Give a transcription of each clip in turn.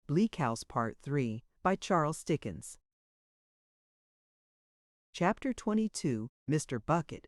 Bleak House Part 3 by Charles Dickens. Chapter 22, Mr. Bucket.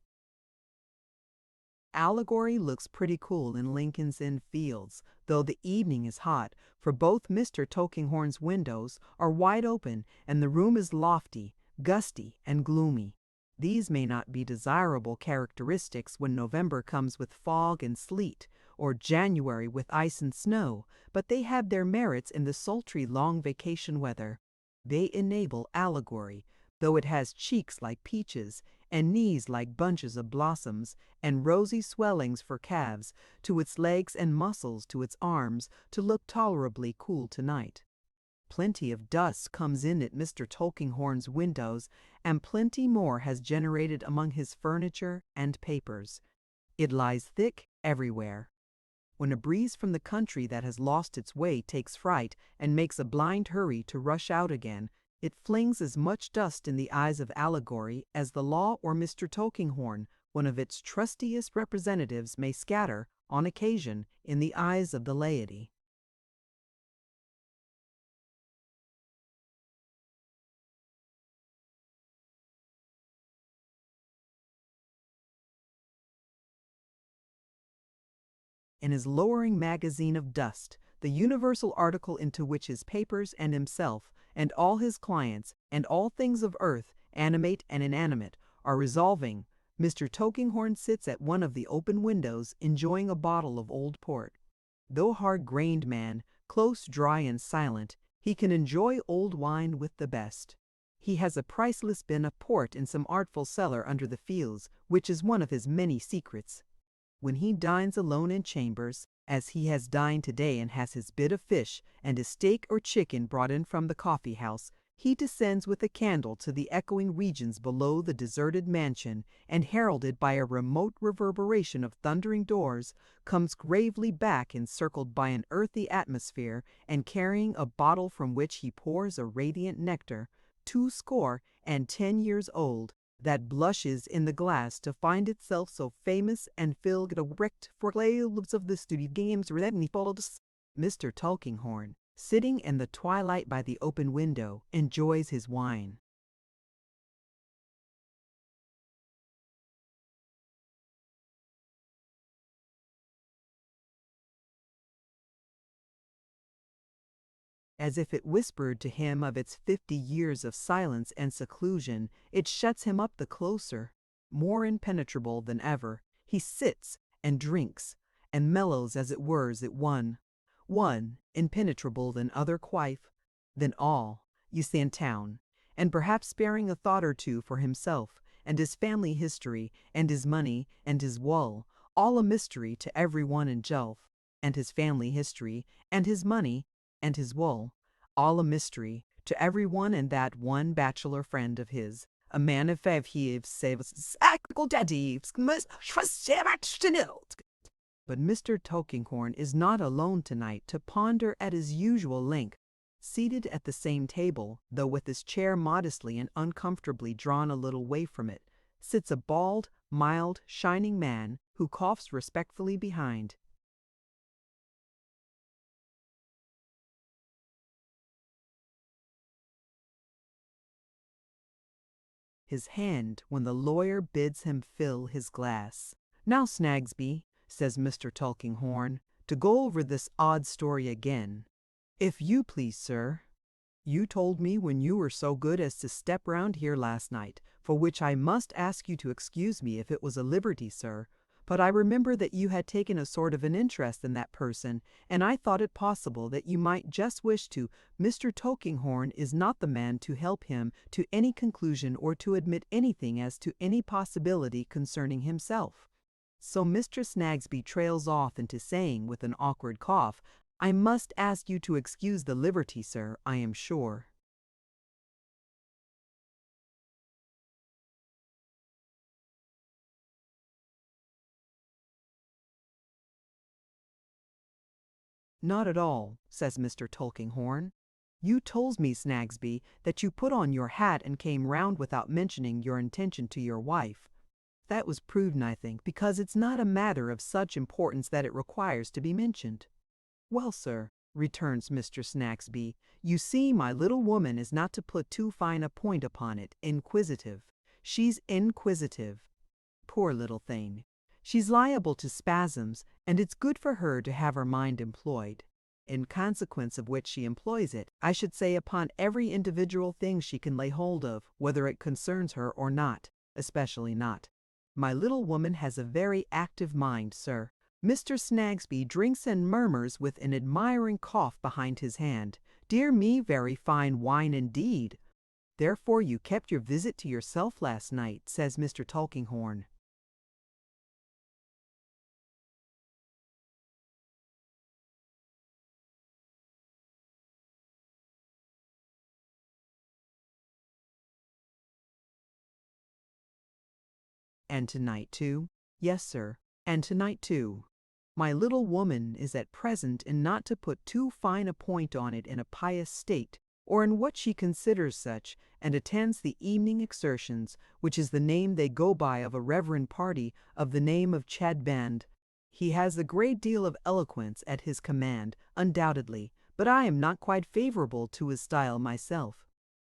Allegory looks pretty cool in Lincoln's Inn Fields, though the evening is hot, for both Mr. Tulkinghorn's windows are wide open and the room is lofty, gusty, and gloomy. These may not be desirable characteristics when November comes with fog and sleet, or January with ice and snow, but they have their merits in the sultry long vacation weather. They enable allegory, though it has cheeks like peaches, and knees like bunches of blossoms, and rosy swellings for calves, to its legs and muscles to its arms, to look tolerably cool tonight. Plenty of dust comes in at Mr. Tulkinghorn's windows, and plenty more has generated among his furniture and papers. It lies thick everywhere. When a breeze from the country that has lost its way takes fright and makes a blind hurry to rush out again, it flings as much dust in the eyes of allegory as the law or Mr. Tulkinghorn, one of its trustiest representatives, may scatter, on occasion, in the eyes of the laity. In his lowering magazine of dust, the universal article into which his papers and himself, and all his clients, and all things of earth, animate and inanimate, are resolving, Mr. Tulkinghorn sits at one of the open windows enjoying a bottle of old port. Though hard-grained man, close, dry, and silent, he can enjoy old wine with the best. He has a priceless bin of port in some artful cellar under the fields, which is one of his many secrets. When he dines alone in chambers, as he has dined today and has his bit of fish and his steak or chicken brought in from the coffee-house, he descends with a candle to the echoing regions below the deserted mansion, and heralded by a remote reverberation of thundering doors, comes gravely back encircled by an earthy atmosphere, and carrying a bottle from which he pours a radiant nectar, 80 years old, that blushes in the glass to find itself so famous and filled erect for globes of the studio games. Mr. Tulkinghorn, sitting in the twilight by the open window, enjoys his wine. As if it whispered to him of its 50 years of silence and seclusion, it shuts him up the closer. More impenetrable than ever, he sits and drinks, and mellows as it were as it one, impenetrable than other quife, than all, you see in town, and perhaps sparing a thought or two for himself, and his family history, and his money, and his wool, all a mystery to every one in Jelf, and his family history, and his money, and his wool, all a mystery to every one, and that one bachelor friend of his, a man of But Mr. Tulkinghorn is not alone tonight to ponder at his usual length. Seated at the same table, though with his chair modestly and uncomfortably drawn a little way from it, sits a bald, mild, shining man who coughs respectfully behind. His hand when the lawyer bids him fill his glass. "Now, Snagsby," says Mr. Tulkinghorn, "to go over this odd story again. If you please, sir. You told me when you were so good as to step round here last night, for which I must ask you to excuse me if it was a liberty, sir, but I remember that you had taken a sort of an interest in that person, and I thought it possible that you might just wish to. Mr. Tulkinghorn is not the man to help him to any conclusion or to admit anything as to any possibility concerning himself." So Mr. Snagsby trails off into saying, with an awkward cough, "I must ask you to excuse the liberty, sir, I am sure." "Not at all," says Mr. Tulkinghorn. "You told me, Snagsby, that you put on your hat and came round without mentioning your intention to your wife. That was prudent, I think, because it's not a matter of such importance that it requires to be mentioned." "Well, sir," returns Mr. Snagsby. You see, my little woman is not to put too fine a point upon it, inquisitive. She's inquisitive. Poor little thing. She's liable to spasms, and it's good for her to have her mind employed. In consequence of which she employs it, I should say, upon every individual thing she can lay hold of, whether it concerns her or not, especially not. My little woman has a very active mind, sir. Mr. Snagsby drinks and murmurs with an admiring cough behind his hand. Dear me, very fine wine indeed. Therefore you kept your visit to yourself last night, says Mr. Tulkinghorn. And tonight too? Yes, sir, and tonight too. My little woman is at present in not to put too fine a point on it in a pious state, or in what she considers such, and attends the evening exertions, which is the name they go by of a reverend party of the name of Chadband. He has a great deal of eloquence at his command, undoubtedly, but I am not quite favorable to his style myself.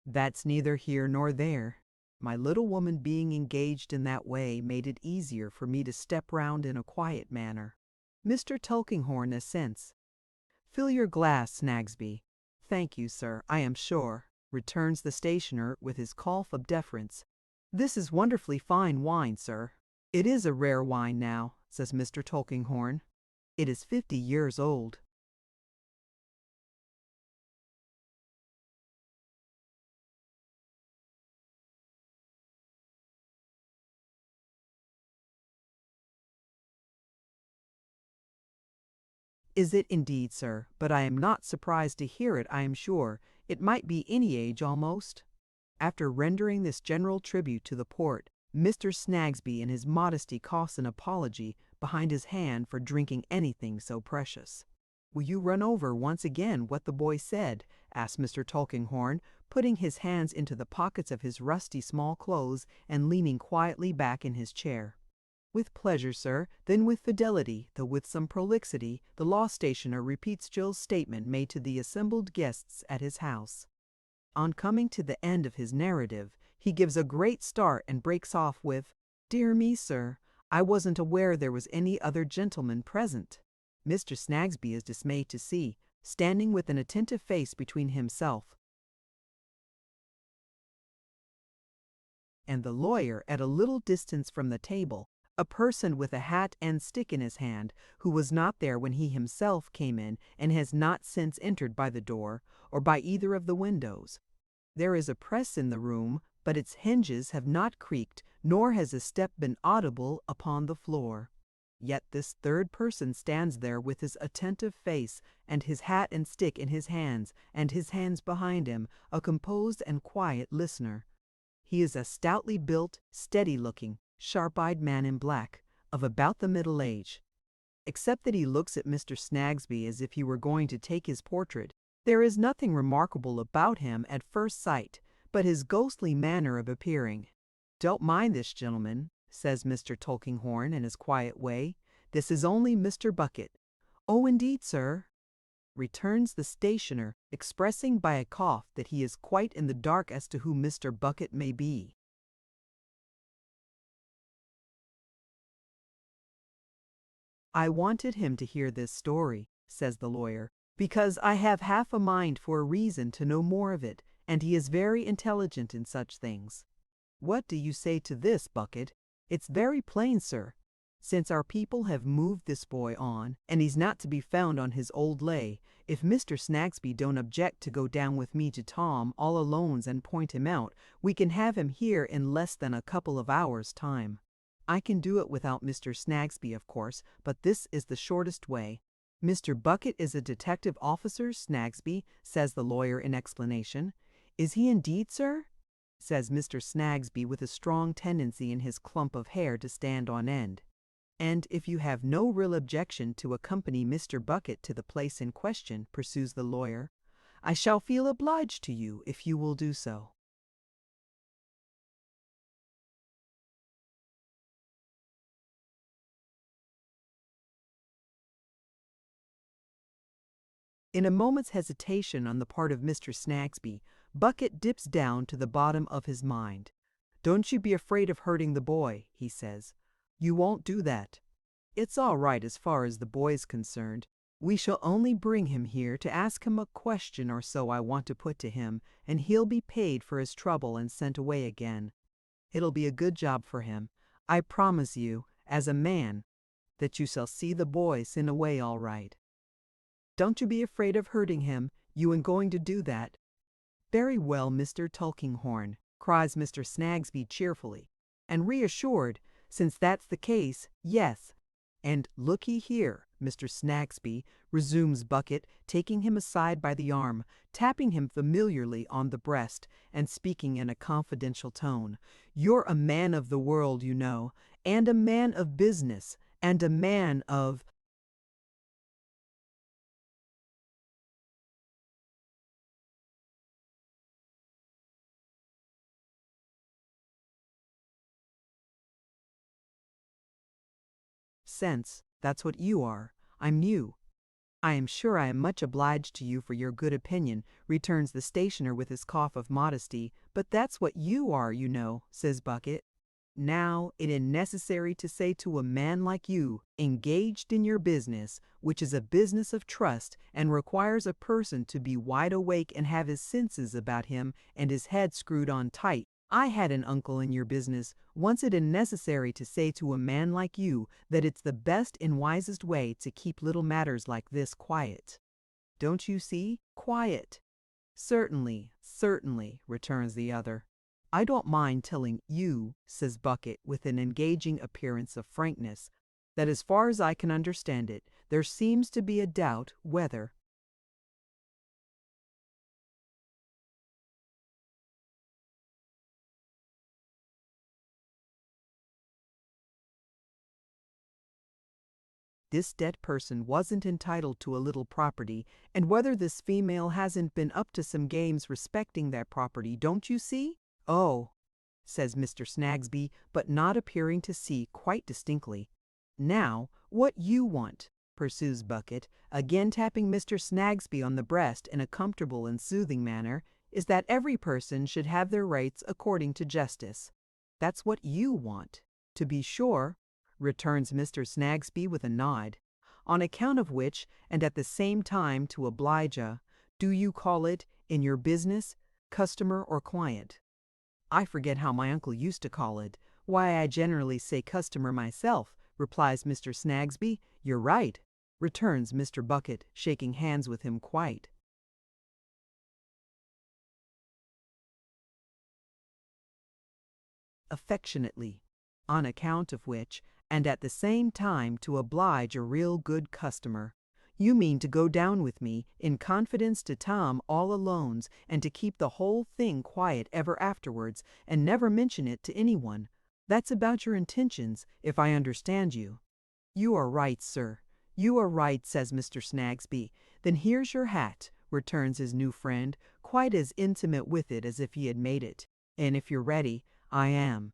That's neither here nor there. My little woman being engaged in that way made it easier for me to step round in a quiet manner. Mr. Tulkinghorn assents. Fill your glass, Snagsby. Thank you, sir, I am sure, returns the stationer with his cough of deference. This is wonderfully fine wine, sir. It is a rare wine now, says Mr. Tulkinghorn. It is 50 years old. Is it indeed, sir? But I am not surprised to hear it, I am sure. It might be any age almost. After rendering this general tribute to the port, Mr. Snagsby in his modesty coughs an apology behind his hand for drinking anything so precious. Will you run over once again what the boy said? Asked Mr. Tulkinghorn, putting his hands into the pockets of his rusty small clothes and leaning quietly back in his chair. With pleasure, sir. Then with fidelity, though with some prolixity, the law stationer repeats Jill's statement made to the assembled guests at his house. On coming to the end of his narrative, he gives a great start and breaks off with, Dear me, sir, I wasn't aware there was any other gentleman present. Mr. Snagsby is dismayed to see, standing with an attentive face between himself and the lawyer at a little distance from the table, a person with a hat and stick in his hand, who was not there when he himself came in and has not since entered by the door or by either of the windows. There is a press in the room, but its hinges have not creaked, nor has a step been audible upon the floor. Yet this third person stands there with his attentive face, and his hat and stick in his hands, and his hands behind him, a composed and quiet listener. He is a stoutly built, steady-looking, sharp-eyed man in black, of about the middle age. Except that he looks at Mr. Snagsby as if he were going to take his portrait, there is nothing remarkable about him at first sight, but his ghostly manner of appearing. Don't mind this gentleman, says Mr. Tulkinghorn in his quiet way. This is only Mr. Bucket. Oh, indeed, sir, returns the stationer, expressing by a cough that he is quite in the dark as to who Mr. Bucket may be. I wanted him to hear this story, says the lawyer, because I have half a mind for a reason to know more of it, and he is very intelligent in such things. What do you say to this, Bucket? It's very plain, sir. Since our people have moved this boy on, and he's not to be found on his old lay, if Mr. Snagsby don't object to go down with me to Tom all alones and point him out, we can have him here in less than a couple of hours' time. I can do it without Mr. Snagsby, of course, but this is the shortest way. Mr. Bucket is a detective officer, Snagsby, says the lawyer in explanation. Is he indeed, sir? Says Mr. Snagsby with a strong tendency in his clump of hair to stand on end. And if you have no real objection to accompany Mr. Bucket to the place in question, pursues the lawyer, I shall feel obliged to you if you will do so. In a moment's hesitation on the part of Mr. Snagsby, Bucket dips down to the bottom of his mind. "Don't you be afraid of hurting the boy," he says. "You won't do that. It's all right as far as the boy's concerned. We shall only bring him here to ask him a question or so I want to put to him, and he'll be paid for his trouble and sent away again. It'll be a good job for him. I promise you, as a man, that you shall see the boy sent away all right. Don't you be afraid of hurting him. You ain't going to do that." "Very well, Mr. Tulkinghorn," cries Mr. Snagsby cheerfully, and reassured, since that's the case, yes. "And looky here, Mr. Snagsby," resumes Bucket, taking him aside by the arm, tapping him familiarly on the breast, and speaking in a confidential tone. "You're a man of the world, you know, and a man of business, and a man of sense. That's what you are. I'm new." "I am sure I am much obliged to you for your good opinion," returns the stationer with his cough of modesty, "but that's what you are, you know," says Bucket. "Now, it is necessary to say to a man like you, engaged in your business, which is a business of trust, and requires a person to be wide awake and have his senses about him and his head screwed on tight. I had an uncle in your business. Once it is necessary to say to a man like you that it's the best and wisest way to keep little matters like this quiet. Don't you see? Quiet." "Certainly, certainly," returns the other. "I don't mind telling you," says Bucket with an engaging appearance of frankness, "that as far as I can understand it, there seems to be a doubt whether this dead person wasn't entitled to a little property, and whether this female hasn't been up to some games respecting that property, don't you see?" "Oh," says Mr. Snagsby, but not appearing to see quite distinctly. "Now, what you want," pursues Bucket, again tapping Mr. Snagsby on the breast in a comfortable and soothing manner, "is that every person should have their rights according to justice. That's what you want." "To be sure," returns Mr. Snagsby with a nod. "On account of which, and at the same time to oblige do you call it, in your business, customer or client?" "I forget how my uncle used to call it. Why, I generally say customer myself," replies Mr. Snagsby. "You're right," returns Mr. Bucket, shaking hands with him quite affectionately. "On account of which, and at the same time to oblige a real good customer. You mean to go down with me, in confidence to Tom all alones, and to keep the whole thing quiet ever afterwards, and never mention it to anyone. That's about your intentions, if I understand you." "You are right, sir. You are right," says Mr. Snagsby. "Then here's your hat," returns his new friend, quite as intimate with it as if he had made it. "And if you're ready, I am."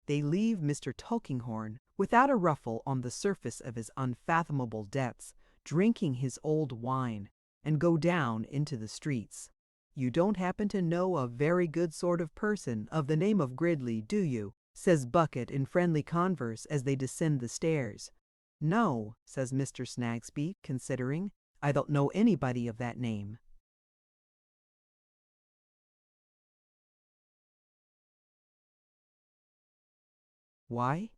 They leave Mr. Tulkinghorn without a ruffle on the surface of his unfathomable depths, drinking his old wine, and go down into the streets. "You don't happen to know a very good sort of person of the name of Gridley, do you?" says Bucket in friendly converse as they descend the stairs. "No," says Mr. Snagsby, considering. "I don't know anybody of that name." "Why?"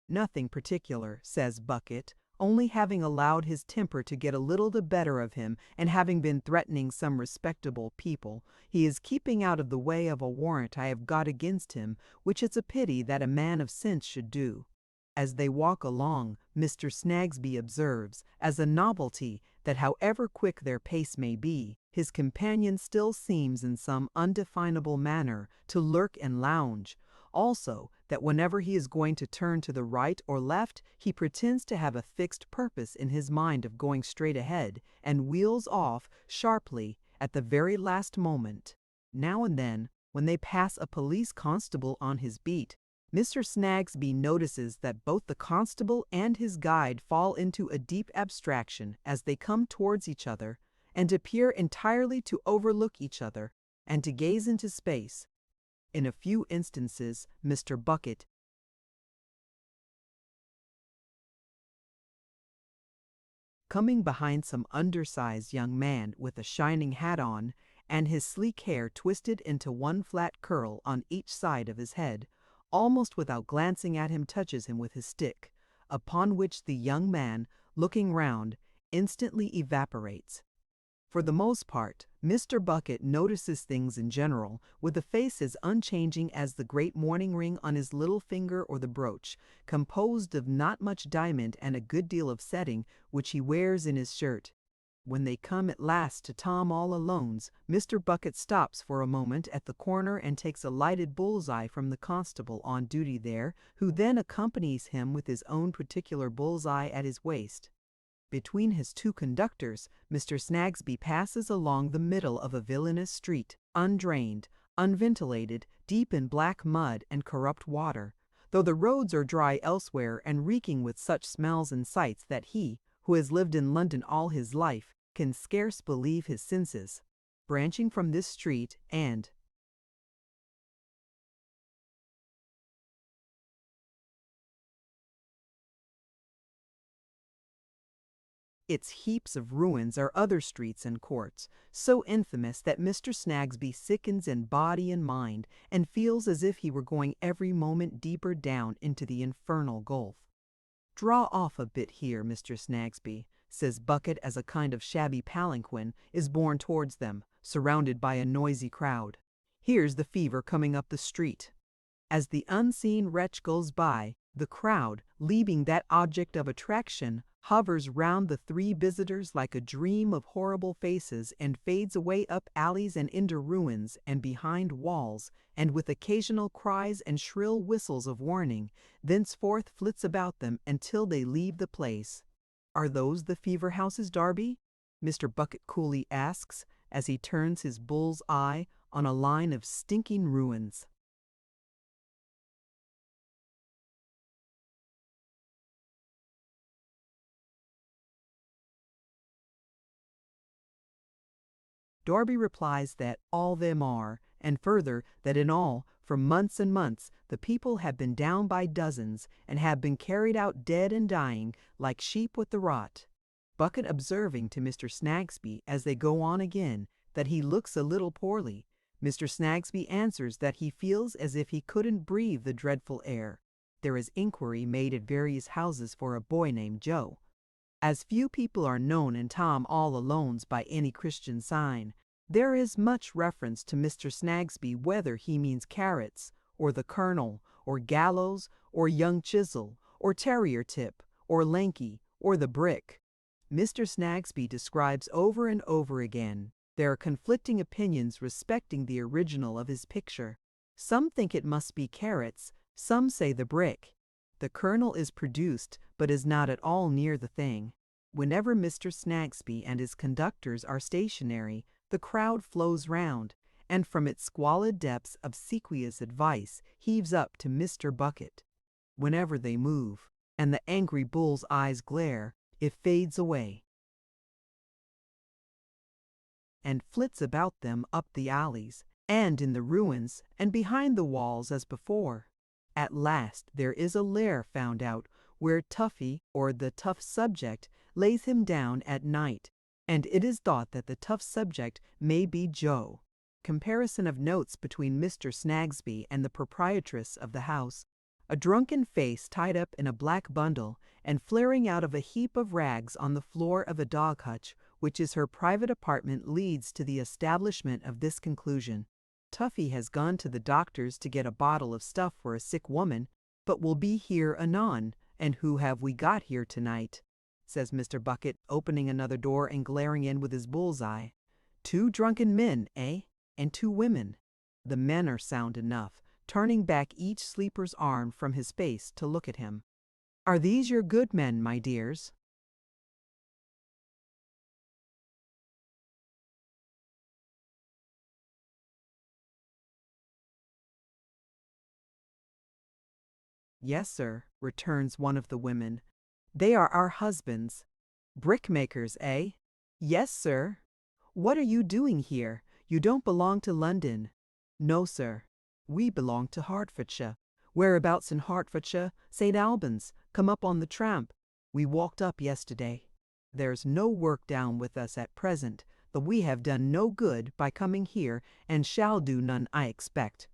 "Nothing particular," says Bucket, "only having allowed his temper to get a little the better of him, and having been threatening some respectable people, he is keeping out of the way of a warrant I have got against him, which it's a pity that a man of sense should do." As they walk along, Mr. Snagsby observes, as a novelty, that however quick their pace may be, his companion still seems in some undefinable manner to lurk and lounge. Also, that whenever he is going to turn to the right or left, he pretends to have a fixed purpose in his mind of going straight ahead, and wheels off sharply at the very last moment. Now and then, when they pass a police constable on his beat, Mr. Snagsby notices that both the constable and his guide fall into a deep abstraction as they come towards each other, and appear entirely to overlook each other, and to gaze into space. In a few instances, Mr. Bucket, coming behind some undersized young man with a shining hat on, and his sleek hair twisted into one flat curl on each side of his head, almost without glancing at him touches him with his stick, upon which the young man, looking round, instantly evaporates. For the most part, Mr. Bucket notices things in general with a face as unchanging as the great mourning ring on his little finger or the brooch, composed of not much diamond and a good deal of setting, which he wears in his shirt. When they come at last to Tom all Alone's, Mr. Bucket stops for a moment at the corner and takes a lighted bull's-eye from the constable on duty there, who then accompanies him with his own particular bull's-eye at his waist. Between his two conductors, Mr. Snagsby passes along the middle of a villainous street, undrained, unventilated, deep in black mud and corrupt water, though the roads are dry elsewhere and reeking with such smells and sights that he, who has lived in London all his life, can scarce believe his senses. Branching from this street and its heaps of ruins are other streets and courts, so infamous that Mr. Snagsby sickens in body and mind, and feels as if he were going every moment deeper down into the infernal gulf. "Draw off a bit here, Mr. Snagsby," says Bucket as a kind of shabby palanquin is borne towards them, surrounded by a noisy crowd. "Here's the fever coming up the street." As the unseen wretch goes by, the crowd, leaving that object of attraction, hovers round the three visitors like a dream of horrible faces, and fades away up alleys and into ruins and behind walls, and with occasional cries and shrill whistles of warning, thenceforth flits about them until they leave the place. "Are those the fever houses, Darby?" Mr. Bucket coolly asks, as he turns his bull's eye on a line of stinking ruins. Darby replies that all them are, and further, that in all, for months and months, the people have been down by dozens, and have been carried out dead and dying, like sheep with the rot. Bucket observing to Mr. Snagsby, as they go on again, that he looks a little poorly, Mr. Snagsby answers that he feels as if he couldn't breathe the dreadful air. There is inquiry made at various houses for a boy named Joe. As few people are known in Tom all Alone's by any Christian sign, there is much reference to Mr. Snagsby, whether he means Carrots, or the Colonel, or Gallows, or Young Chisel, or Terrier Tip, or Lanky, or the Brick. Mr. Snagsby describes over and over again. There are conflicting opinions respecting the original of his picture. Some think it must be Carrots, some say the Brick. The Colonel is produced, but is not at all near the thing. Whenever Mr. Snagsby and his conductors are stationary, the crowd flows round, and from its squalid depths obsequious advice heaves up to Mr. Bucket. Whenever they move, and the angry bull's eyes glare, it fades away, and flits about them up the alleys, and in the ruins, and behind the walls as before. At last there is a lair found out, where Tuffy, or the tough subject, lays him down at night, and it is thought that the tough subject may be Joe. Comparison of notes between Mr. Snagsby and the proprietress of the house. A drunken face tied up in a black bundle, and flaring out of a heap of rags on the floor of a dog hutch, which is her private apartment, leads to the establishment of this conclusion. Tuffy has gone to the doctor's to get a bottle of stuff for a sick woman, but will be here anon. "And who have we got here tonight?" says Mr. Bucket, opening another door and glaring in with his bull's-eye. "Two drunken men, eh? And two women." The men are sound enough, turning back each sleeper's arm from his face to look at him. "Are these your good men, my dears?" "Yes, sir," returns one of the women. "They are our husbands." "Brickmakers, eh?" "Yes, sir." "What are you doing here? You don't belong to London." "No, sir. We belong to Hertfordshire." "Whereabouts in Hertfordshire?" "St. Albans. Come up on the tramp." "We walked up yesterday." "There's no work down with us at present, though we have done no good by coming here, and shall do none, I expect."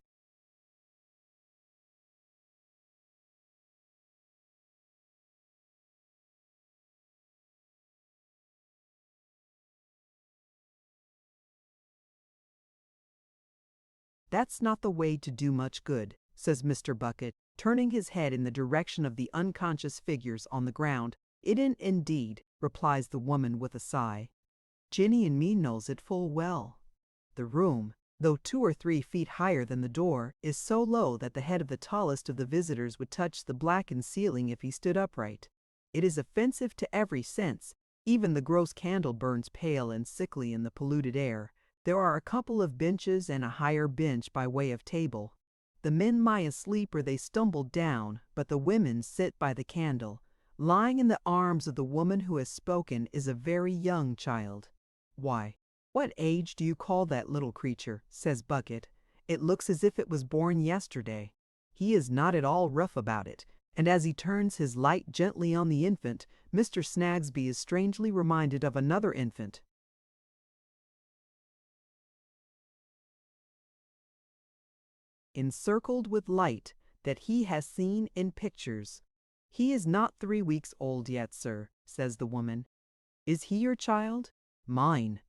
"That's not the way to do much good," says Mr. Bucket, turning his head in the direction of the unconscious figures on the ground. "It ain't indeed," replies the woman with a sigh. "Jinny and me knows it full well." The room, though 2 or 3 feet higher than the door, is so low that the head of the tallest of the visitors would touch the blackened ceiling if he stood upright. It is offensive to every sense. Even the gross candle burns pale and sickly in the polluted air. There are a couple of benches and a higher bench by way of table. The men lie asleep or they stumble down, but the women sit by the candle. Lying in the arms of the woman who has spoken is a very young child. "Why, what age do you call that little creature?" says Bucket. "It looks as if it was born yesterday." He is not at all rough about it, and as he turns his light gently on the infant, Mr. Snagsby is strangely reminded of another infant. Encircled with light that he has seen in pictures. "He is not 3 weeks old yet, sir," says the woman. "Is he your child?" "Mine."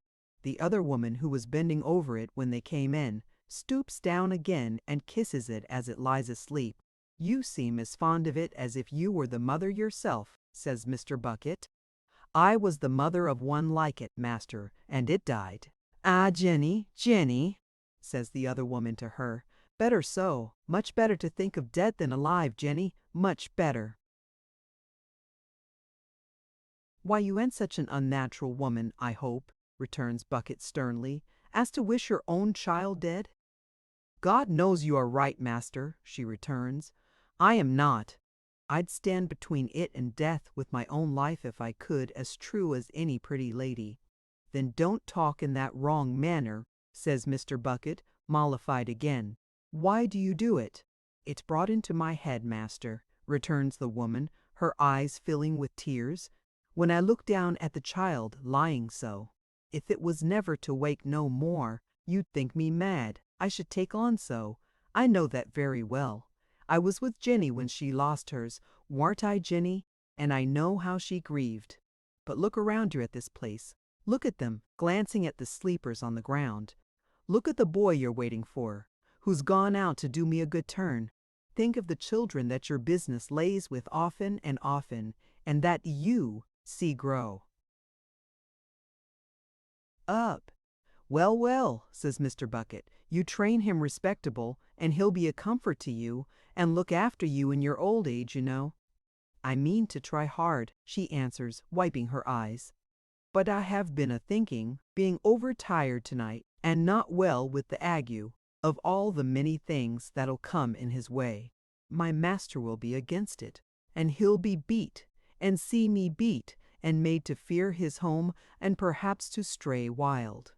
The other woman, who was bending over it when they came in, stoops down again and kisses it as it lies asleep. "You seem as fond of it as if you were the mother yourself," says Mr. Bucket. "I was the mother of one like it, master, and it died." "Ah, Jenny, Jenny," says the other woman to her. "Better so. Much better to think of dead than alive, Jenny. Much better." "Why, you ain't such an unnatural woman, I hope," returns Bucket sternly, "as to wish your own child dead." "God knows you are right, master," she returns. "I am not. I'd stand between it and death with my own life if I could, as true as any pretty lady." "Then don't talk in that wrong manner," says Mr. Bucket, mollified again. "Why do you do it?" "It's brought into my head, master," returns the woman, her eyes filling with tears, "when I look down at the child lying so. If it was never to wake no more, you'd think me mad. I should take on so. I know that very well. I was with Jenny when she lost hers, warn't I, Jenny? And I know how she grieved. But look around you at this place. Look at them, glancing at the sleepers on the ground. Look at the boy you're waiting for, who's gone out to do me a good turn. Think of the children that your business lays with often and often, and that you see grow up." "Well, well," says Mr. Bucket, "you train him respectable, and he'll be a comfort to you, and look after you in your old age, you know." "I mean to try hard," she answers, wiping her eyes. "But I have been a-thinking, being overtired tonight, and not well with the ague, of all the many things that'll come in his way. My master will be against it, and he'll be beat, and see me beat, and made to fear his home, and perhaps to stray wild.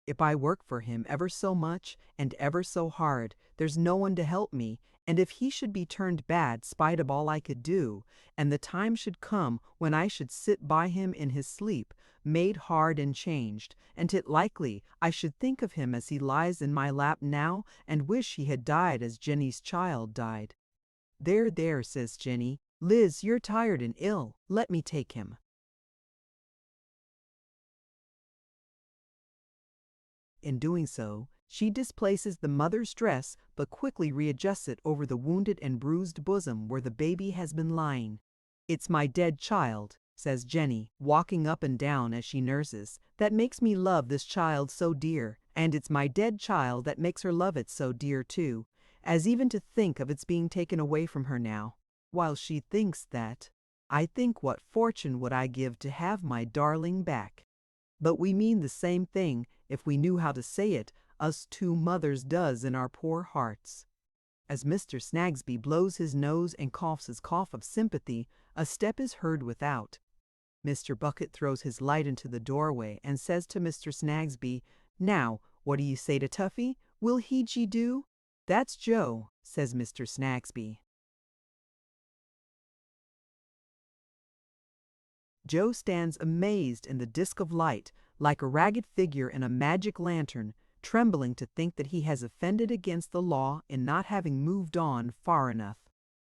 If I work for him ever so much, and ever so hard, there's no one to help me, and if he should be turned bad spite of all I could do, and the time should come when I should sit by him in his sleep, made hard and changed, and 'tit likely I should think of him as he lies in my lap now, and wish he had died as Jenny's child died." "There, there," says Jenny. "Liz, you're tired and ill. Let me take him." In doing so, she displaces the mother's dress, but quickly readjusts it over the wounded and bruised bosom where the baby has been lying. "It's my dead child," says Jenny, walking up and down as she nurses, "that makes me love this child so dear, and it's my dead child that makes her love it so dear too, as even to think of its being taken away from her now, while she thinks that, I think what fortune would I give to have my darling back. But we mean the same thing, if we knew how to say it, us two mothers does in our poor hearts." As Mr. Snagsby blows his nose and coughs his cough of sympathy, a step is heard without. Mr. Bucket throws his light into the doorway and says to Mr. Snagsby, "Now, what do you say to Tuffy? Will he ye do?" "That's Joe," says Mr. Snagsby. Joe stands amazed in the disk of light, like a ragged figure in a magic lantern, trembling to think that he has offended against the law in not having moved on far enough.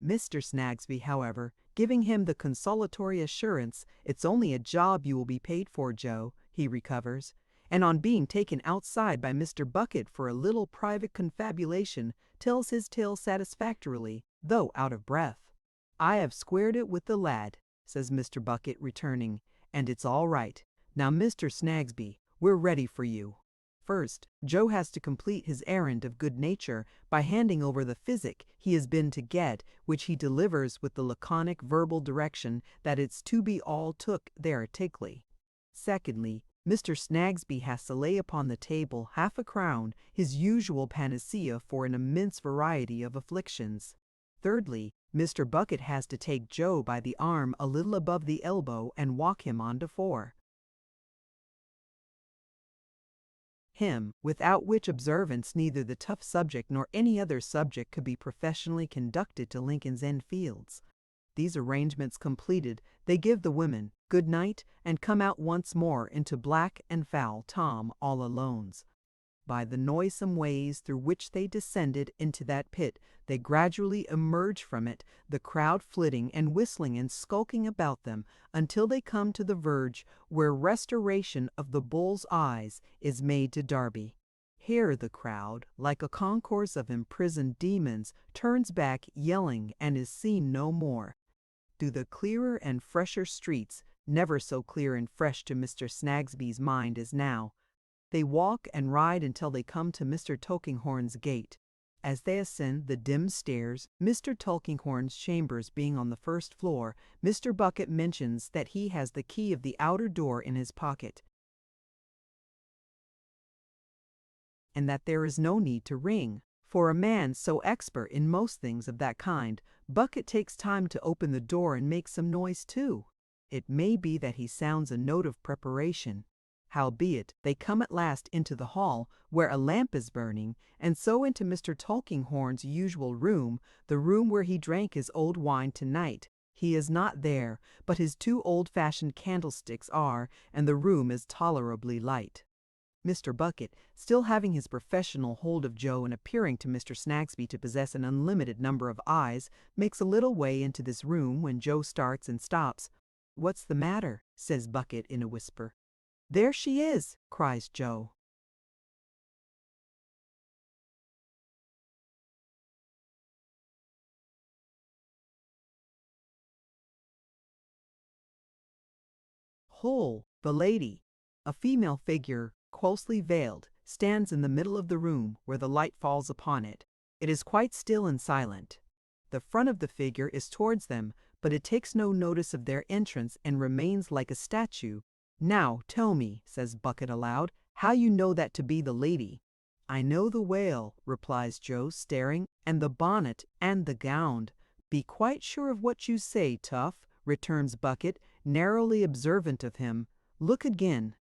Mr. Snagsby, however, giving him the consolatory assurance, "It's only a job you will be paid for, Joe," he recovers, and on being taken outside by Mr. Bucket for a little private confabulation, tells his tale satisfactorily, though out of breath. "I have squared it with the lad," says Mr. Bucket, returning, "and it's all right. Now, Mr. Snagsby, we're ready for you." First, Joe has to complete his errand of good nature by handing over the physic he has been to get, which he delivers with the laconic verbal direction that it's to be all took there tickly. Secondly, Mr. Snagsby has to lay upon the table half a crown, his usual panacea for an immense variety of afflictions. Thirdly, Mr. Bucket has to take Joe by the arm a little above the elbow and walk him on to fore. Him, without which observance neither the tough subject nor any other subject could be professionally conducted to Lincoln's Inn Fields. These arrangements completed, they give the women good night and come out once more into Black and Foul Tom all alones. By the noisome ways through which they descended into that pit, they gradually emerge from it, the crowd flitting and whistling and skulking about them, until they come to the verge where restoration of the bull's eyes is made to Derby. Here the crowd, like a concourse of imprisoned demons, turns back yelling and is seen no more. Through the clearer and fresher streets, never so clear and fresh to Mr. Snagsby's mind as now, they walk and ride until they come to Mr. Tulkinghorn's gate. As they ascend the dim stairs, Mr. Tulkinghorn's chambers being on the first floor, Mr. Bucket mentions that he has the key of the outer door in his pocket, and that there is no need to ring. For a man so expert in most things of that kind, Bucket takes time to open the door and make some noise too. It may be that he sounds a note of preparation. Howbeit, they come at last into the hall, where a lamp is burning, and so into Mr. Tulkinghorn's usual room, the room where he drank his old wine tonight. He is not there, but his 2 old-fashioned candlesticks are, and the room is tolerably light. Mr. Bucket, still having his professional hold of Joe and appearing to Mr. Snagsby to possess an unlimited number of eyes, makes a little way into this room when Joe starts and stops. "What's the matter?" says Bucket in a whisper. "There she is!" cries Joe. Whole, the lady, a female figure, closely veiled, stands in the middle of the room where the light falls upon it. It is quite still and silent. The front of the figure is towards them, but it takes no notice of their entrance and remains like a statue. "Now tell me," says Bucket aloud, "how you know that to be the lady." "I know the wail," replies Joe, staring, "and the bonnet, and the gown." "Be quite sure of what you say, Tuff," returns Bucket, narrowly observant of him. "Look again."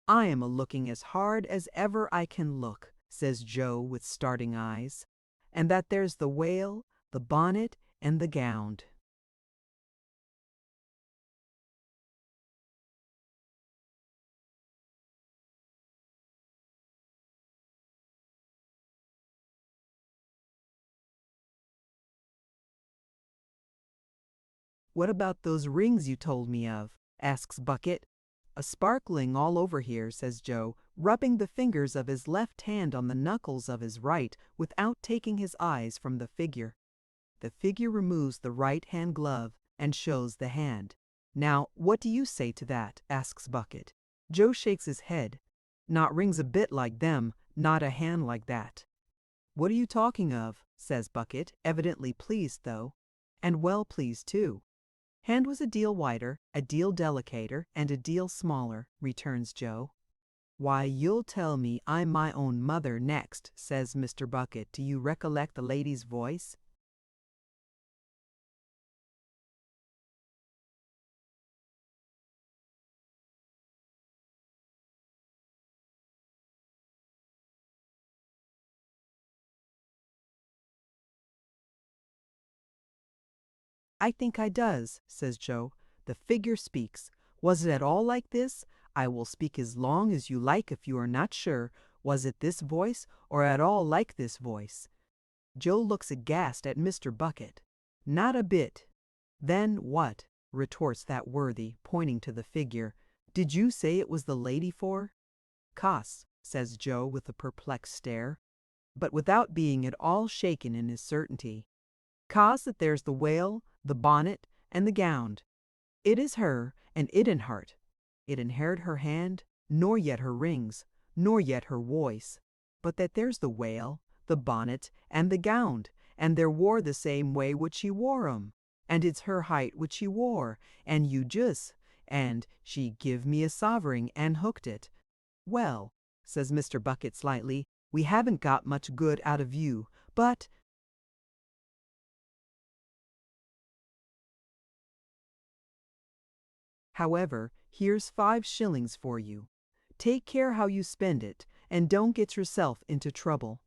"I am a-looking as hard as ever I can look," says Joe with starting eyes, "and that there's the wail, the bonnet, and the gown." "What about those rings you told me of?" asks Bucket. "A sparkling all over here," says Joe, rubbing the fingers of his left hand on the knuckles of his right without taking his eyes from the figure. The figure removes the right hand glove and shows the hand. "Now, what do you say to that?" asks Bucket. Joe shakes his head. "Not rings a bit like them, not a hand like that." "What are you talking of?" says Bucket, evidently pleased though, and well pleased too. "Hand was a deal wider, a deal delicater, and a deal smaller," returns Joe. "Why, you'll tell me I'm my own mother next," says Mr. Bucket. "Do you recollect the lady's voice?" "I think I does," says Joe. "The figure speaks. Was it at all like this? I will speak as long as you like if you are not sure. Was it this voice, or at all like this voice?" Joe looks aghast at Mr. Bucket. "Not a bit." "Then what?" retorts that worthy, pointing to the figure. "Did you say it was the lady for?" "Cos," says Joe with a perplexed stare, but without being at all shaken in his certainty. "'Cause that there's the wail, the bonnet, and the gownd. It is her, and it in heart. It inherit her hand, nor yet her rings, nor yet her voice, but that there's the wail, the bonnet, and the gownd, and they're wore the same way which she wore 'em, and it's her height which she wore, and you jus, and she give me a sovereign and hooked it." "Well," says Mr. Bucket slightly, "we haven't got much good out of you, but however, here's 5 shillings for you. Take care how you spend it, and don't get yourself into trouble."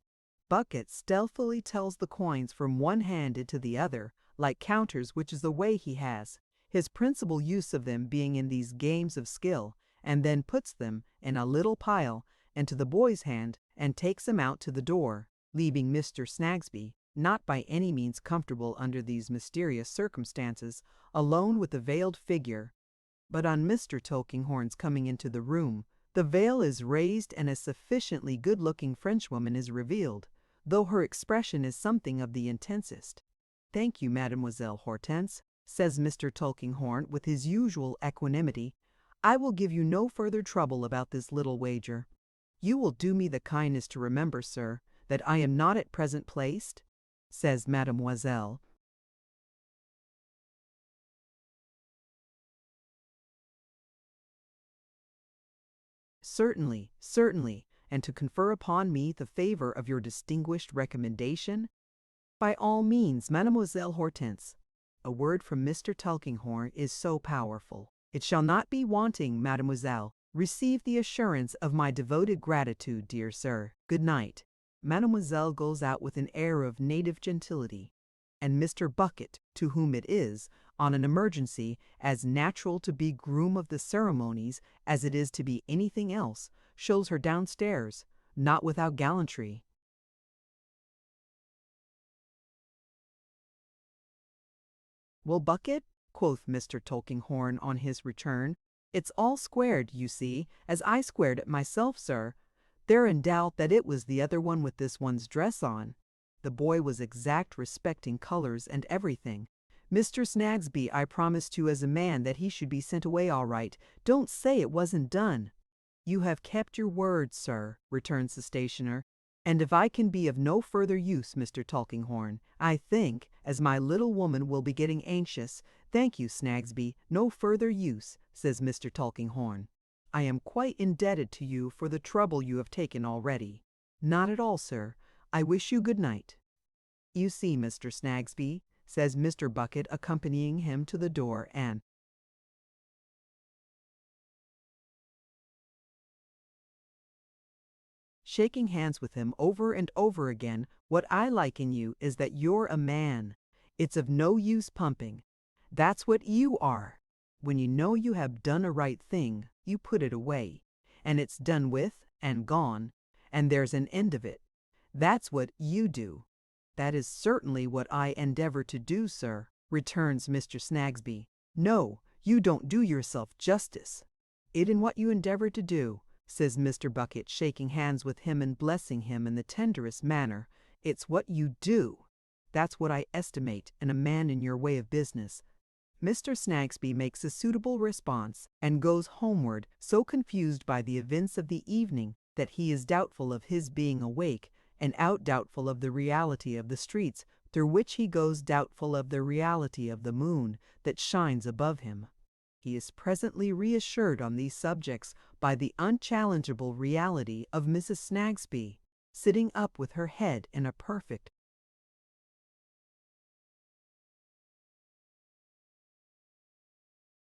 Bucket stealthily tells the coins from one hand into the other, like counters, which is the way he has, his principal use of them being in these games of skill, and then puts them in a little pile into the boy's hand and takes him out to the door, leaving Mr. Snagsby, not by any means comfortable under these mysterious circumstances, alone with the veiled figure. But on Mr. Tulkinghorn's coming into the room, the veil is raised and a sufficiently good-looking Frenchwoman is revealed, though her expression is something of the intensest. "Thank you, Mademoiselle Hortense," says Mr. Tulkinghorn with his usual equanimity. "I will give you no further trouble about this little wager. You will do me the kindness to remember, sir, that I am not at present placed," says Mademoiselle. "Certainly, certainly, and to confer upon me the favor of your distinguished recommendation?" "By all means, Mademoiselle Hortense." A word from Mr. Tulkinghorn is so powerful. "It shall not be wanting, Mademoiselle. Receive the assurance of my devoted gratitude, dear sir. Good night." Mademoiselle goes out with an air of native gentility, and Mr. Bucket, to whom it is, on an emergency, as natural to be groom of the ceremonies as it is to be anything else, shows her downstairs, not without gallantry. "Well, Bucket," quoth Mr. Tulkinghorn on his return, "it's all squared, you see, as I squared it myself, sir. They're in doubt that it was the other one with this one's dress on. The boy was exact respecting colors and everything. Mr. Snagsby, I promised you as a man that he should be sent away all right. Don't say it wasn't done." "You have kept your word, sir," returns the stationer, "and if I can be of no further use, Mr. Tulkinghorn, I think, as my little woman will be getting anxious—" "Thank you, Snagsby, no further use," says Mr. Tulkinghorn. "I am quite indebted to you for the trouble you have taken already." "Not at all, sir. I wish you good night." "You see, Mr. Snagsby," says Mr. Bucket, accompanying him to the door, and shaking hands with him over and over again, "what I like in you is that you're a man. It's of no use pumping. That's what you are. When you know you have done a right thing, you put it away, and it's done with and gone, and there's an end of it. That's what you do." "That is certainly what I endeavor to do, sir," returns Mr. Snagsby. "No, you don't do yourself justice." "It in what you endeavor to do," says Mr. Bucket, shaking hands with him and blessing him in the tenderest manner. "It's what you do. That's what I estimate in a man in your way of business." Mr. Snagsby makes a suitable response and goes homeward, so confused by the events of the evening that he is doubtful of his being awake, and doubtful of the reality of the streets through which he goes, doubtful of the reality of the moon that shines above him. He is presently reassured on these subjects by the unchallengeable reality of Mrs. Snagsby, sitting up with her head in a perfect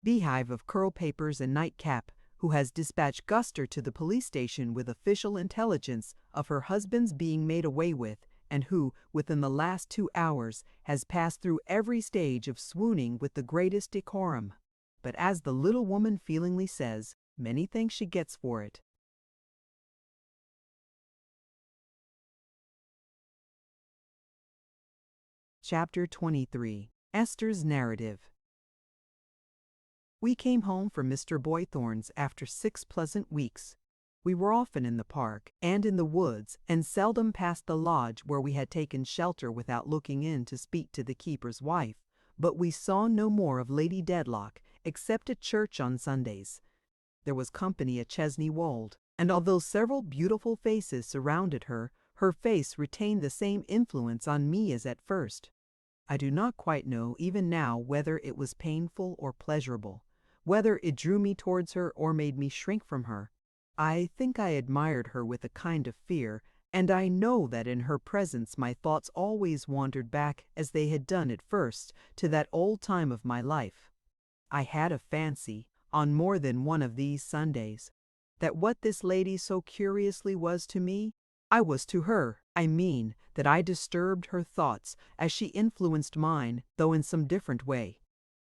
beehive of curl papers and nightcap, who has dispatched Guster to the police station with official intelligence of her husband's being made away with, and who, within the last 2 hours, has passed through every stage of swooning with the greatest decorum. But as the little woman feelingly says, many thanks she gets for it. Chapter 23. Esther's Narrative. We came home from Mr. Boythorn's after 6 pleasant weeks. We were often in the park and in the woods, and seldom passed the lodge where we had taken shelter without looking in to speak to the keeper's wife. But we saw no more of Lady Dedlock, except at church on Sundays. There was company at Chesney Wold, and although several beautiful faces surrounded her, her face retained the same influence on me as at first. I do not quite know even now whether it was painful or pleasurable, whether it drew me towards her or made me shrink from her. I think I admired her with a kind of fear, and I know that in her presence my thoughts always wandered back, as they had done at first, to that old time of my life. I had a fancy, on more than one of these Sundays, that what this lady so curiously was to me, I was to her. I mean, that I disturbed her thoughts as she influenced mine, though in some different way.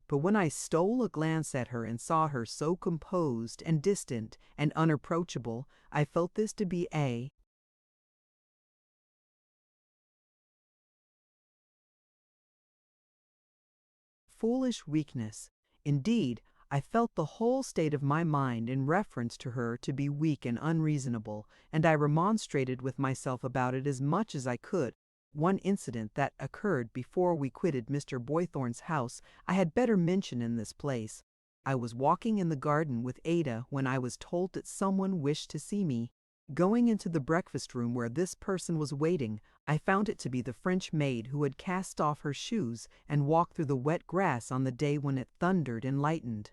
But when I stole a glance at her and saw her so composed and distant and unapproachable, I felt this to be a foolish weakness. Indeed, I felt the whole state of my mind in reference to her to be weak and unreasonable, and I remonstrated with myself about it as much as I could. One incident that occurred before we quitted Mr. Boythorn's house I had better mention in this place. I was walking in the garden with Ada when I was told that someone wished to see me. Going into the breakfast room where this person was waiting, I found it to be the French maid who had cast off her shoes and walked through the wet grass on the day when it thundered and lightened.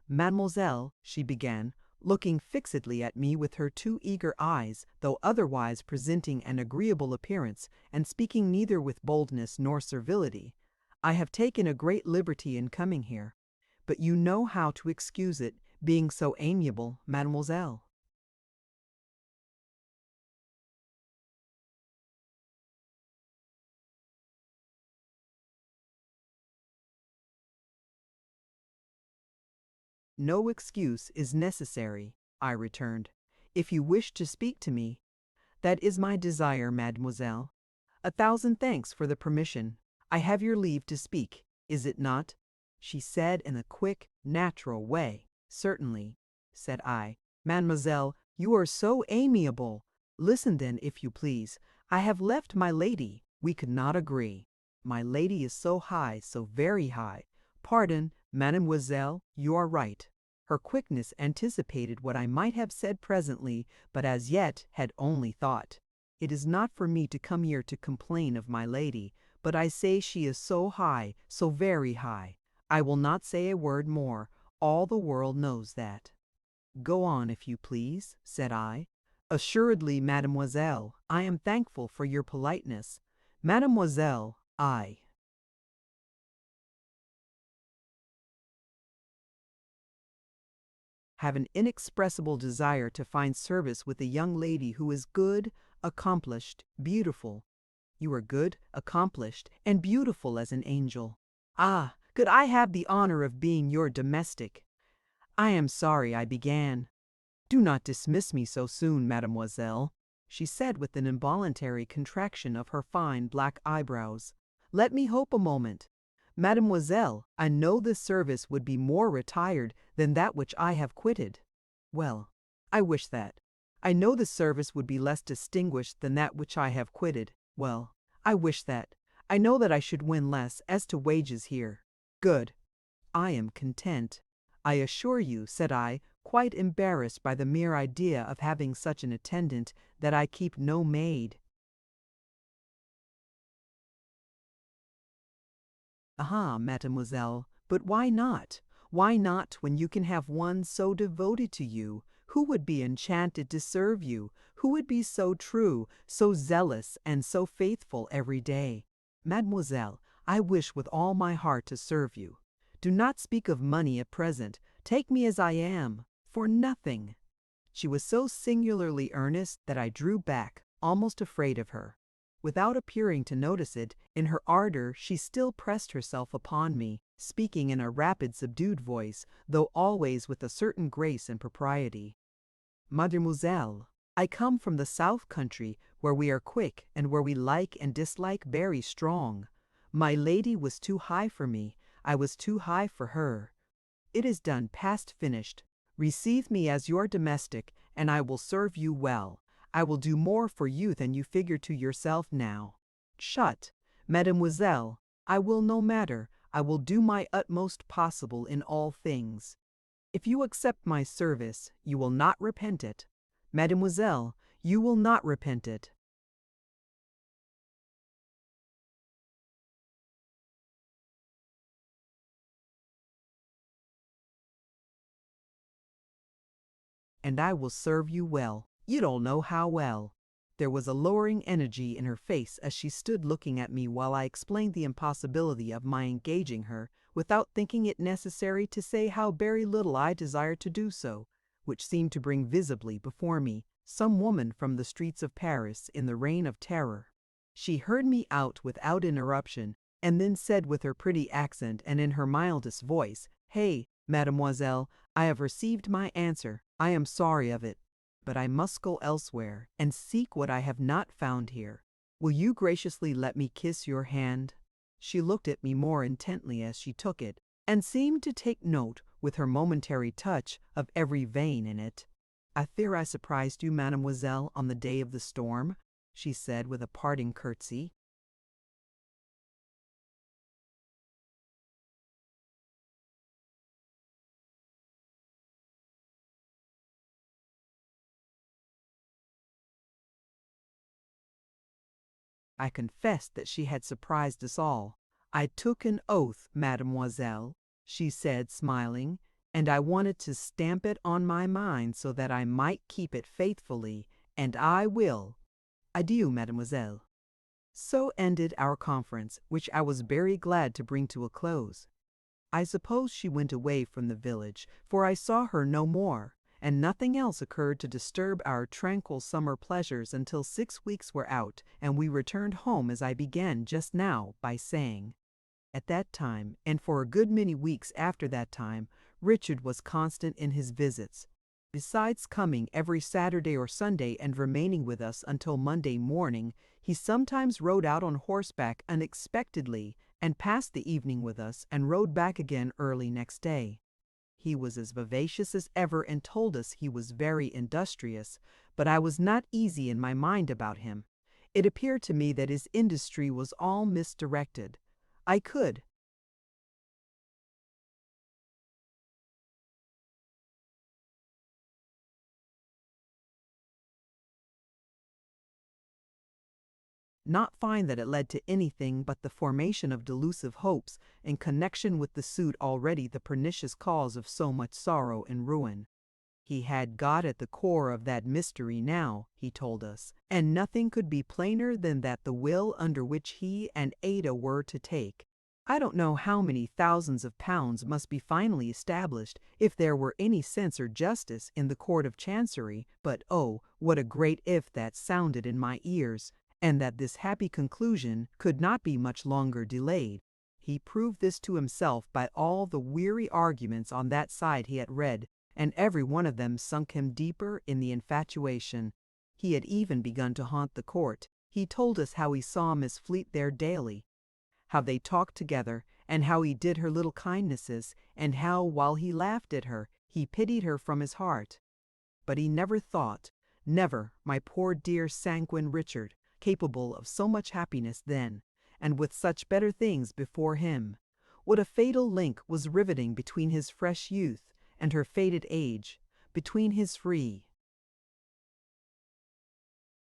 "Mademoiselle," she began, looking fixedly at me with her two eager eyes, though otherwise presenting an agreeable appearance, and speaking neither with boldness nor servility, "I have taken a great liberty in coming here, but you know how to excuse it, being so amiable, mademoiselle." "No excuse is necessary," I returned. "If you wish to speak to me, that is my desire, mademoiselle. 1,000 thanks for the permission. I have your leave to speak, is it not?" she said in a quick, natural way. "Certainly," said I. "Mademoiselle, you are so amiable. Listen then, if you please. I have left my lady. We could not agree. My lady is so high, so very high. Pardon, mademoiselle, you are right." Her quickness anticipated what I might have said presently, but as yet had only thought. "It is not for me to come here to complain of my lady, but I say she is so high, so very high. I will not say a word more. All the world knows that." "Go on, if you please," said I. "Assuredly, mademoiselle, I am thankful for your politeness. Mademoiselle, I have an inexpressible desire to find service with a young lady who is good, accomplished, beautiful. You are good, accomplished, and beautiful as an angel. Ah, could I have the honor of being your domestic? I am sorry I began." "Do not dismiss me so soon, mademoiselle," she said with an involuntary contraction of her fine black eyebrows. "Let me hope a moment. Mademoiselle, I know this service would be more retired than that which I have quitted. Well, I wish that. I know the service would be less distinguished than that which I have quitted. Well, I wish that. I know that I should win less as to wages here. Good. I am content. I assure you," said I, quite embarrassed by the mere idea of having such an attendant, "that I keep no maid." "Ah, mademoiselle, but why not? Why not when you can have one so devoted to you, who would be enchanted to serve you, who would be so true, so zealous, and so faithful every day? Mademoiselle, I wish with all my heart to serve you. Do not speak of money at present. Take me as I am, for nothing." She was so singularly earnest that I drew back, almost afraid of her. Without appearing to notice it, in her ardor she still pressed herself upon me, speaking in a rapid, subdued voice, though always with a certain grace and propriety. Mademoiselle, I come from the south country, where we are quick and where we like and dislike very strong. My lady was too high for me, I was too high for her. It is done, past, finished. Receive me as your domestic, and I will serve you well. I will do more for you than you figure to yourself now. Shut, Mademoiselle, I will no matter, I will do my utmost possible in all things. If you accept my service, you will not repent it. Mademoiselle, you will not repent it. And I will serve you well. You don't know how well. There was a lowering energy in her face as she stood looking at me while I explained the impossibility of my engaging her, without thinking it necessary to say how very little I desired to do so, which seemed to bring visibly before me some woman from the streets of Paris in the reign of terror. She heard me out without interruption, and then said with her pretty accent and in her mildest voice, "Hey, mademoiselle, I have received my answer. I am sorry of it, but I must go elsewhere and seek what I have not found here. Will you graciously let me kiss your hand?" She looked at me more intently as she took it, and seemed to take note, with her momentary touch, of every vein in it. "I fear I surprised you, mademoiselle, on the day of the storm," she said with a parting curtsy. I confessed that she had surprised us all. "I took an oath, mademoiselle," she said, smiling, "and I wanted to stamp it on my mind so that I might keep it faithfully, and I will. Adieu, mademoiselle." So ended our conference, which I was very glad to bring to a close. I suppose she went away from the village, for I saw her no more, and nothing else occurred to disturb our tranquil summer pleasures until 6 weeks were out, and we returned home, as I began just now by saying. At that time, and for a good many weeks after that time, Richard was constant in his visits. Besides coming every Saturday or Sunday and remaining with us until Monday morning, he sometimes rode out on horseback unexpectedly and passed the evening with us and rode back again early next day. He was as vivacious as ever and told us he was very industrious, but I was not easy in my mind about him. It appeared to me that his industry was all misdirected. I could not find that it led to anything but the formation of delusive hopes in connection with the suit already the pernicious cause of so much sorrow and ruin. He had got at the core of that mystery now, he told us, and nothing could be plainer than that the will under which he and Ada were to take. I don't know how many thousands of pounds must be finally established if there were any sense or justice in the Court of Chancery, but oh, what a great if that sounded in my ears, and that this happy conclusion could not be much longer delayed. He proved this to himself by all the weary arguments on that side he had read, and every one of them sunk him deeper in the infatuation. He had even begun to haunt the court. He told us how he saw Miss Fleet there daily, how they talked together, and how he did her little kindnesses, and how, while he laughed at her, he pitied her from his heart. But he never thought, never, my poor dear sanguine Richard, capable of so much happiness then, and with such better things before him. What a fatal link was riveting between his fresh youth and her faded age, between his free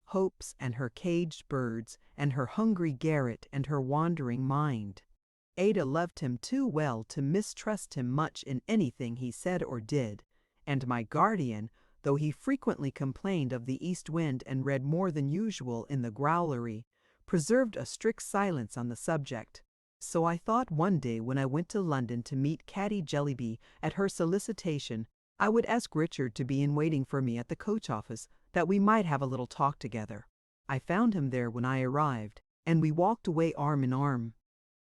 hopes and her caged birds, and her hungry garret and her wandering mind. Ada loved him too well to mistrust him much in anything he said or did, and my guardian, though he frequently complained of the east wind and read more than usual in the growlery, preserved a strict silence on the subject. So I thought one day when I went to London to meet Caddy Jellyby at her solicitation, I would ask Richard to be in waiting for me at the coach office, that we might have a little talk together. I found him there when I arrived, and we walked away arm in arm.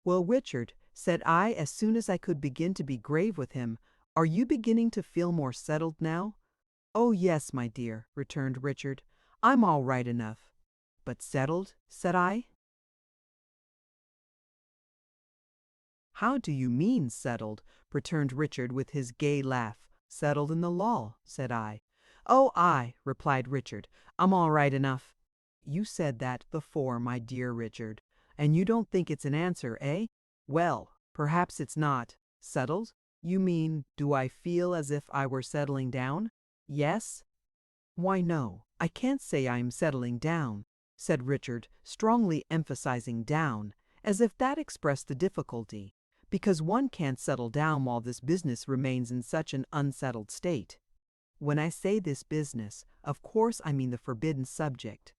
"Well, Richard," said I as soon as I could begin to be grave with him, "are you beginning to feel more settled now?" "Oh, yes, my dear," returned Richard. "I'm all right enough." "But settled?" said I. "How do you mean, settled?" returned Richard with his gay laugh. "Settled in the law," said I. "Oh, aye," replied Richard. "I'm all right enough." "You said that before, my dear Richard, and you don't think it's an answer, eh? Well, perhaps it's not. Settled? You mean, do I feel as if I were settling down? Yes? Why, no, I can't say I'm settling down," said Richard, strongly emphasizing down, as if that expressed the difficulty, because one can't settle down while this business remains in such an unsettled state. When I say this business, of course I mean the forbidden subject.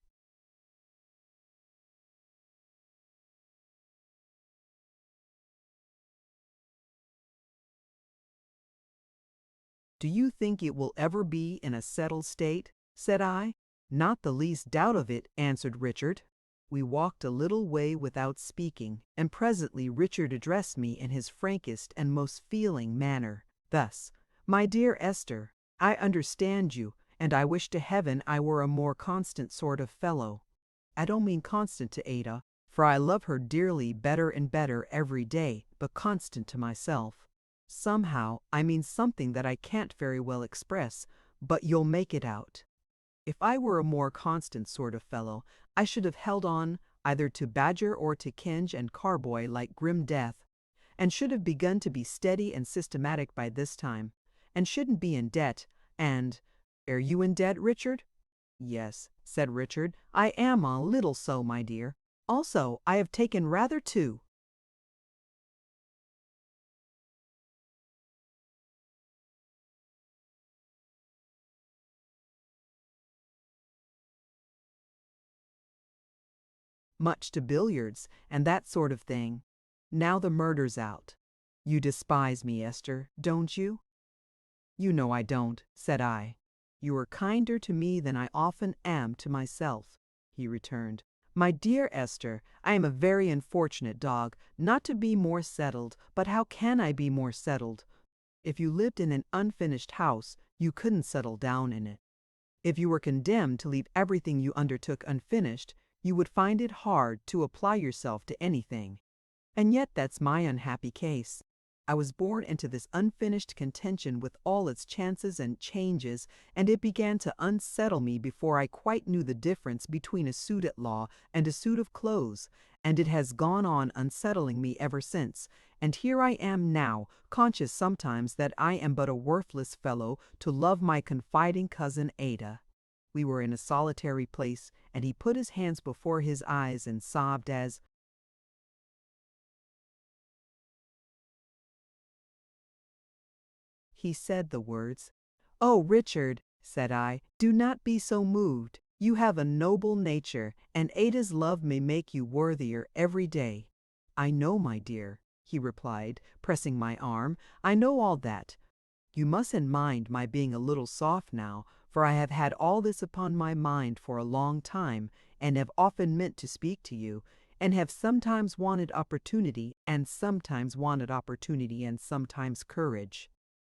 "Do you think it will ever be in a settled state?" said I. "Not the least doubt of it," answered Richard. We walked a little way without speaking, and presently Richard addressed me in his frankest and most feeling manner, thus: "My dear Esther, I understand you, and I wish to heaven I were a more constant sort of fellow. I don't mean constant to Ada, for I love her dearly better and better every day, but constant to myself. Somehow, I mean something that I can't very well express, but you'll make it out. If I were a more constant sort of fellow, I should have held on either to Badger or to Kinge and Carboy like grim death, and should have begun to be steady and systematic by this time, and shouldn't be in debt, and— Are you in debt, Richard?" "Yes," said Richard, "I am a little so, my dear. Also, I have taken rather too much to billiards and that sort of thing. Now the murder's out. You despise me, Esther, don't you?" "You know I don't," said I. "You are kinder to me than I often am to myself," he returned. "My dear Esther, I am a very unfortunate dog, not to be more settled, but how can I be more settled? If you lived in an unfinished house, you couldn't settle down in it. If you were condemned to leave everything you undertook unfinished, you would find it hard to apply yourself to anything. And yet that's my unhappy case. I was born into this unfinished contention with all its chances and changes, and it began to unsettle me before I quite knew the difference between a suit at law and a suit of clothes, and it has gone on unsettling me ever since, and here I am now, conscious sometimes that I am but a worthless fellow to love my confiding cousin Ada." We were in a solitary place, and he put his hands before his eyes and sobbed as he said the words. "Oh, Richard," said I, "do not be so moved. You have a noble nature, and Ada's love may make you worthier every day." "I know, my dear," he replied, pressing my arm. "I know all that. You mustn't mind my being a little soft now, for I have had all this upon my mind for a long time, and have often meant to speak to you, and have sometimes wanted opportunity, and sometimes courage.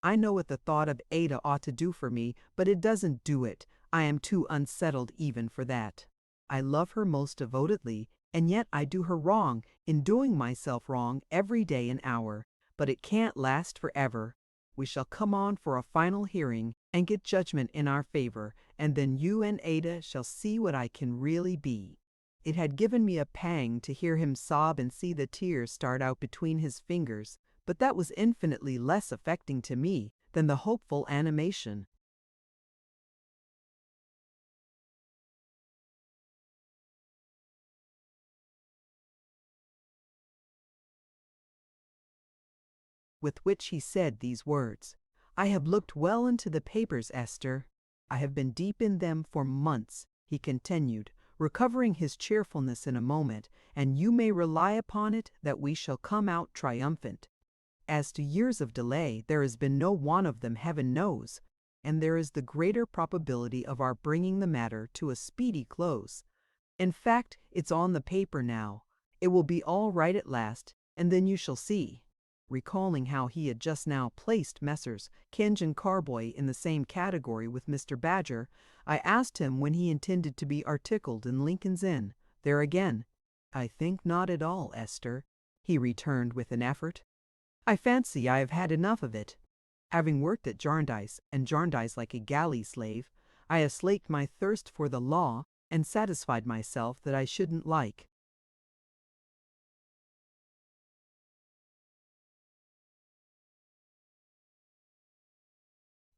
I know what the thought of Ada ought to do for me, but it doesn't do it. I am too unsettled even for that. I love her most devotedly, and yet I do her wrong in doing myself wrong every day and hour. But it can't last forever. We shall come on for a final hearing and get judgment in our favor, and then you and Ada shall see what I can really be." It had given me a pang to hear him sob and see the tears start out between his fingers, but that was infinitely less affecting to me than the hopeful animation with which he said these words. "I have looked well into the papers, Esther. I have been deep in them for months," he continued, recovering his cheerfulness in a moment, "and you may rely upon it that we shall come out triumphant. As to years of delay, there has been no one of them, heaven knows, and there is the greater probability of our bringing the matter to a speedy close. In fact, it's on the paper now. It will be all right at last, and then you shall see." Recalling how he had just now placed Messrs. Kinge and Carboy in the same category with Mr. Badger, I asked him when he intended to be articled in Lincoln's Inn. There again. "I think not at all, Esther," he returned with an effort. "I fancy I have had enough of it. Having worked at Jarndyce and Jarndyce like a galley slave, I have slaked my thirst for the law and satisfied myself that I shouldn't like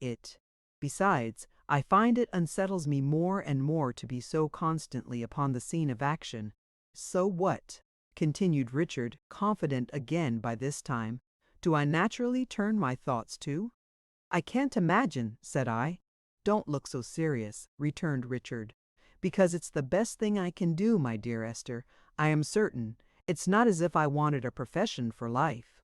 it. Besides, I find it unsettles me more and more to be so constantly upon the scene of action." "So what?" continued Richard, confident again by this time. "Do I naturally turn my thoughts to?" "I can't imagine," said I. "Don't look so serious," returned Richard. "Because it's the best thing I can do, my dear Esther. I am certain. It's not as if I wanted a profession for life.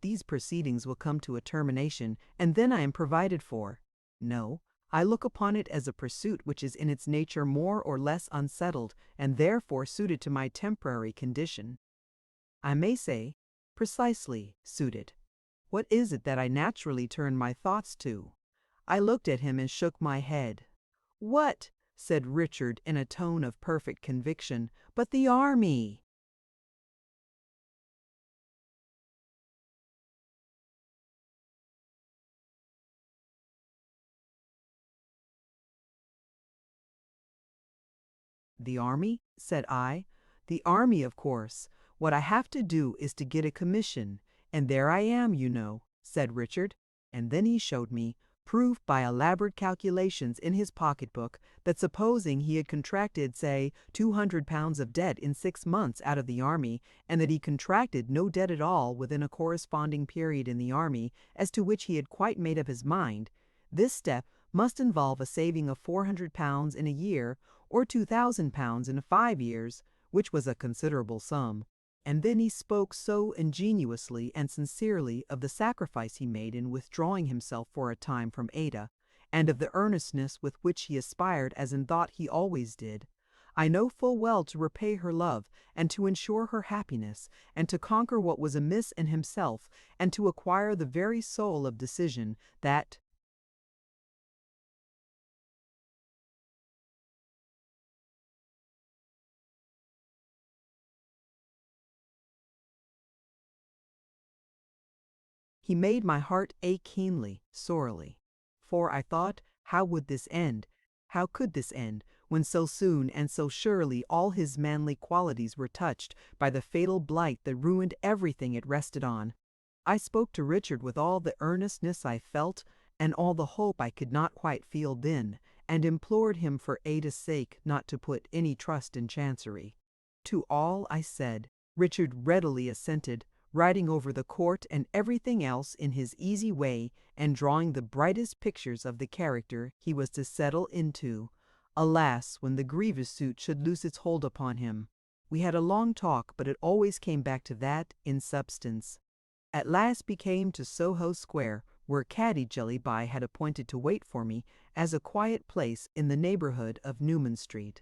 These proceedings will come to a termination, and then I am provided for. No, I look upon it as a pursuit which is in its nature more or less unsettled, and therefore suited to my temporary condition. I may say, precisely suited. What is it that I naturally turn my thoughts to?" I looked at him and shook my head. "What?" said Richard in a tone of perfect conviction. "But the army!" "The army?" said I. "The army, of course. What I have to do is to get a commission, and there I am, you know," said Richard. And then he showed me, proof by elaborate calculations in his pocketbook, that supposing he had contracted, say, £200 of debt in 6 months out of the army, and that he contracted no debt at all within a corresponding period in the army, as to which he had quite made up his mind, this step must involve a saving of £400 in a year, or £2,000 in 5 years, which was a considerable sum. And then he spoke so ingenuously and sincerely of the sacrifice he made in withdrawing himself for a time from Ada, and of the earnestness with which he aspired, as in thought he always did, I know full well, to repay her love, and to ensure her happiness, and to conquer what was amiss in himself, and to acquire the very soul of decision, that he made my heart ache keenly, sorely. For I thought, how would this end? How could this end, when so soon and so surely all his manly qualities were touched by the fatal blight that ruined everything it rested on? I spoke to Richard with all the earnestness I felt, and all the hope I could not quite feel then, and implored him for Ada's sake not to put any trust in Chancery. To all I said, Richard readily assented, riding over the court and everything else in his easy way, and drawing the brightest pictures of the character he was to settle into. Alas, when the grievous suit should lose its hold upon him! We had a long talk, but it always came back to that in substance. At last we came to Soho Square, where Caddy Jellyby had appointed to wait for me as a quiet place in the neighbourhood of Newman Street.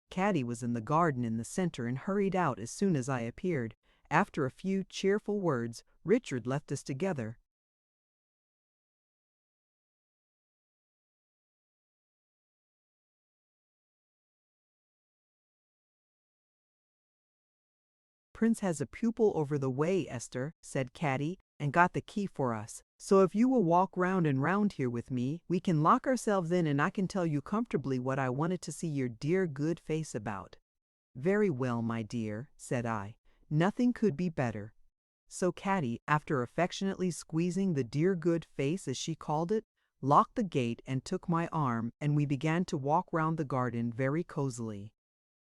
Caddy was in the garden in the centre and hurried out as soon as I appeared. After a few cheerful words, Richard left us together. "Prince has a pupil over the way, Esther," said Caddy, "and got the key for us. So if you will walk round and round here with me, we can lock ourselves in, and I can tell you comfortably what I wanted to see your dear good face about." "Very well, my dear," said I. "Nothing could be better." So Caddy, after affectionately squeezing the dear good face, as she called it, locked the gate and took my arm, and we began to walk round the garden very cosily.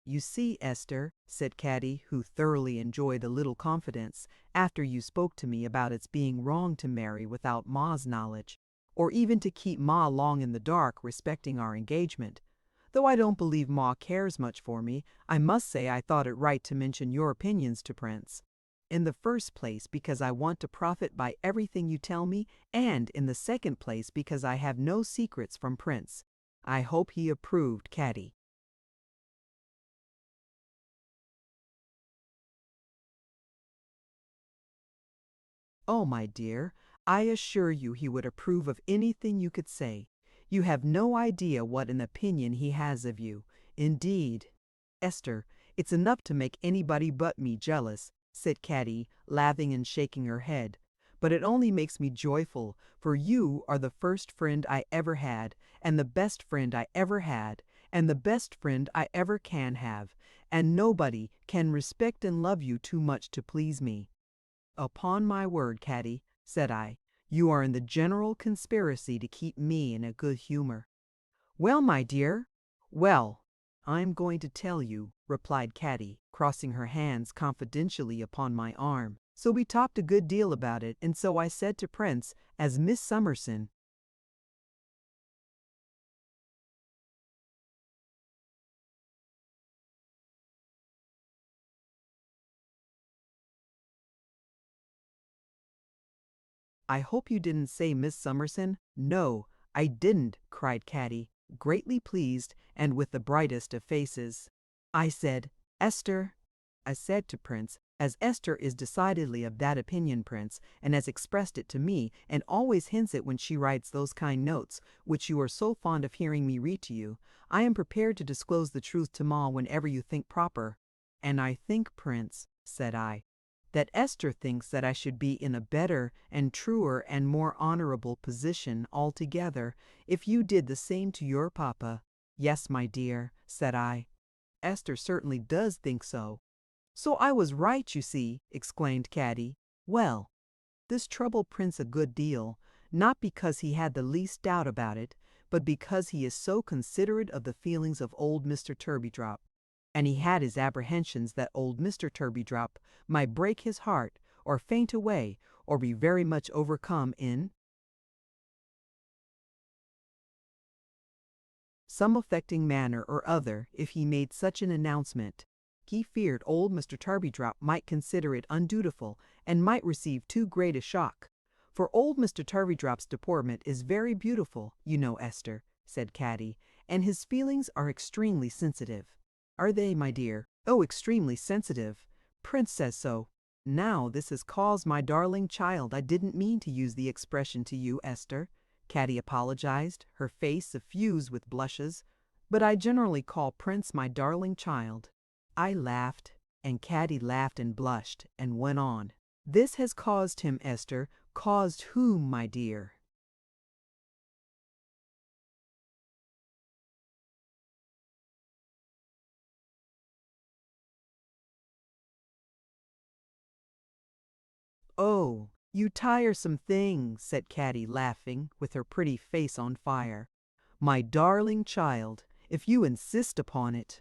"You see, Esther," said Caddy, who thoroughly enjoyed a little confidence, "after you spoke to me about its being wrong to marry without Ma's knowledge, or even to keep Ma long in the dark respecting our engagement. Though I don't believe Ma cares much for me, I must say I thought it right to mention your opinions to Prince. In the first place, because I want to profit by everything you tell me, and in the second place, because I have no secrets from Prince. I hope he approved, Caddy." Oh, my dear, I assure you he would approve of anything you could say. You have no idea what an opinion he has of you. Indeed, Esther, it's enough to make anybody but me jealous, said Caddy, laughing and shaking her head. But it only makes me joyful, for you are the first friend I ever had, and the best friend I ever had, and the best friend I ever can have, and nobody can respect and love you too much to please me. Upon my word, Caddy, said I, you are in the general conspiracy to keep me in a good humor. Well, my dear, well, I'm going to tell you, replied Caddy, crossing her hands confidentially upon my arm. So we talked a good deal about it, and so I said to Prince, as Miss Summerson, I hope you didn't say Miss Summerson. No, I didn't, cried Caddy, greatly pleased and with the brightest of faces. I said, Esther, I said to Prince, as Esther is decidedly of that opinion, Prince, and has expressed it to me, and always hints it when she writes those kind notes, which you are so fond of hearing me read to you. I am prepared to disclose the truth to Ma whenever you think proper. And I think, Prince, said I, that Esther thinks that I should be in a better and truer and more honorable position altogether if you did the same to your papa. Yes, my dear, said I. Esther certainly does think so. So I was right, you see, exclaimed Caddy. Well, this troubled Prince a good deal, not because he had the least doubt about it, but because he is so considerate of the feelings of old Mr. Turveydrop, and he had his apprehensions that old Mr. Turveydrop might break his heart, or faint away, or be very much overcome in some affecting manner or other if he made such an announcement. He feared old Mr. Turveydrop might consider it undutiful, and might receive too great a shock. For old Mr. Turveydrop's deportment is very beautiful, you know, Esther, said Caddy, and his feelings are extremely sensitive. Are they, my dear? Oh, extremely sensitive. Prince says so. Now, this has caused my darling child. I didn't mean to use the expression to you, Esther. Caddy apologized, her face suffused with blushes. But I generally call Prince my darling child. I laughed, and Caddy laughed and blushed, and went on. This has caused him, Esther. Caused whom, my dear? Oh, you tiresome thing, said Caddy, laughing, with her pretty face on fire. My darling child, if you insist upon it.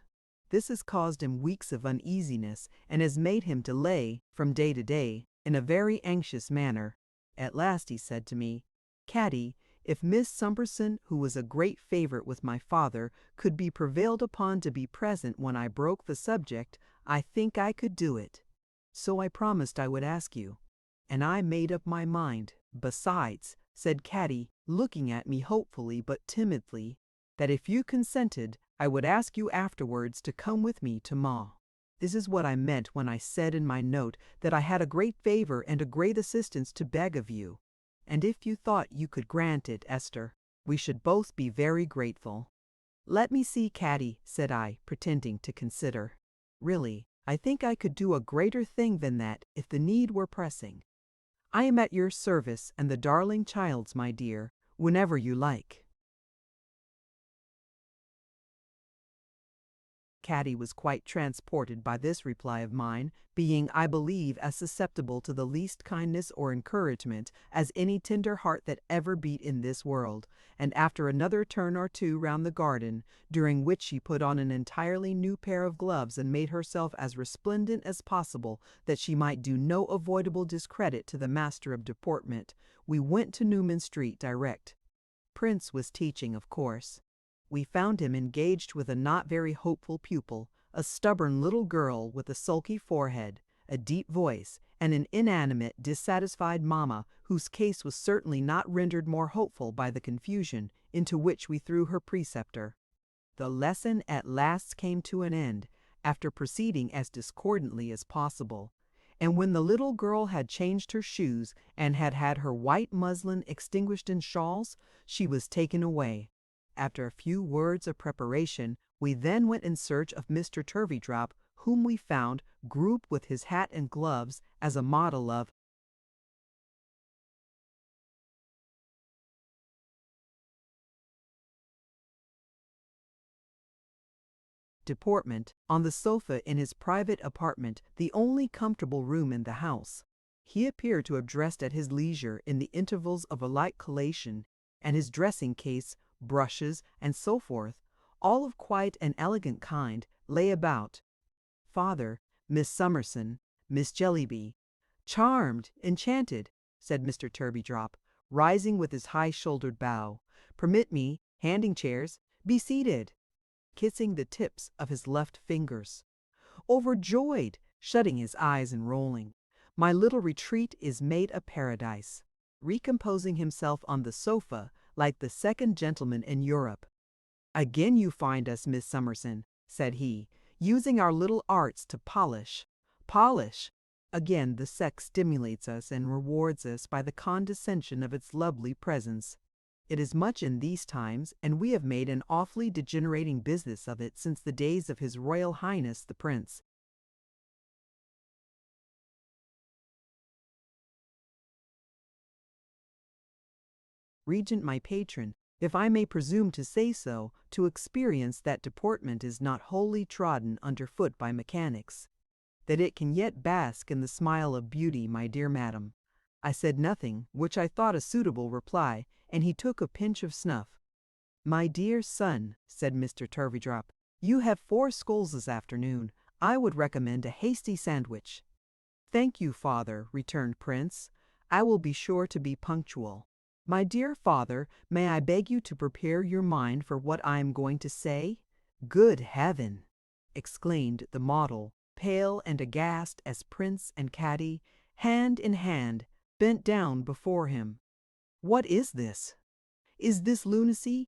This has caused him weeks of uneasiness, and has made him delay, from day to day, in a very anxious manner. At last he said to me, Caddy, if Miss Summerson, who was a great favorite with my father, could be prevailed upon to be present when I broke the subject, I think I could do it. So I promised I would ask you. And I made up my mind. Besides, said Caddy, looking at me hopefully but timidly, that if you consented, I would ask you afterwards to come with me to Ma. This is what I meant when I said in my note that I had a great favor and a great assistance to beg of you. And if you thought you could grant it, Esther, we should both be very grateful. Let me see, Caddy, said I, pretending to consider. Really, I think I could do a greater thing than that if the need were pressing. I am at your service and the darling child's, my dear, whenever you like. Caddy was quite transported by this reply of mine, being, I believe, as susceptible to the least kindness or encouragement as any tender heart that ever beat in this world, and after another turn or two round the garden, during which she put on an entirely new pair of gloves and made herself as resplendent as possible that she might do no avoidable discredit to the master of deportment, we went to Newman Street direct. Prince was teaching, of course. We found him engaged with a not very hopeful pupil, a stubborn little girl with a sulky forehead, a deep voice, and an inanimate, dissatisfied mamma, whose case was certainly not rendered more hopeful by the confusion into which we threw her preceptor. The lesson at last came to an end, after proceeding as discordantly as possible, and when the little girl had changed her shoes and had had her white muslin extinguished in shawls, she was taken away. After a few words of preparation, we then went in search of Mr. Turveydrop, whom we found grouped with his hat and gloves as a model of deportment on the sofa in his private apartment, the only comfortable room in the house. He appeared to have dressed at his leisure in the intervals of a light collation, and his dressing case, brushes, and so forth, all of quite an elegant kind, lay about. Father, Miss Summerson, Miss Jellyby. Charmed, enchanted, said Mr. Turveydrop, rising with his high-shouldered bow. Permit me, handing chairs, be seated, kissing the tips of his left fingers. Overjoyed, shutting his eyes and rolling. My little retreat is made a paradise. Recomposing himself on the sofa, like the second gentleman in Europe. Again you find us, Miss Summerson, said he, using our little arts to polish. Polish! Again the sex stimulates us and rewards us by the condescension of its lovely presence. It is much in these times, and we have made an awfully degenerating business of it since the days of His Royal Highness the Prince. Regent my patron, if I may presume to say so, to experience that deportment is not wholly trodden under foot by mechanics, that it can yet bask in the smile of beauty, my dear madam. I said nothing, which I thought a suitable reply, and he took a pinch of snuff. My dear son, said Mr. Turveydrop, you have 4 scones this afternoon. I would recommend a hasty sandwich. Thank you, father, returned Prince. I will be sure to be punctual. My dear father, may I beg you to prepare your mind for what I am going to say? Good heaven! Exclaimed the model, pale and aghast as Prince and Caddy, hand in hand, bent down before him. What is this? Is this lunacy?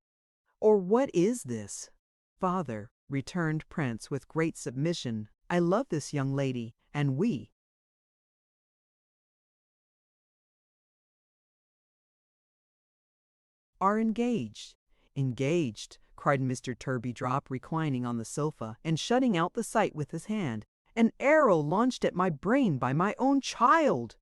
Or what is this? Father, returned Prince with great submission, I love this young lady, and we are engaged. Engaged, cried Mr. Turveydrop, reclining on the sofa, and shutting out the sight with his hand. An arrow launched at my brain by my own child!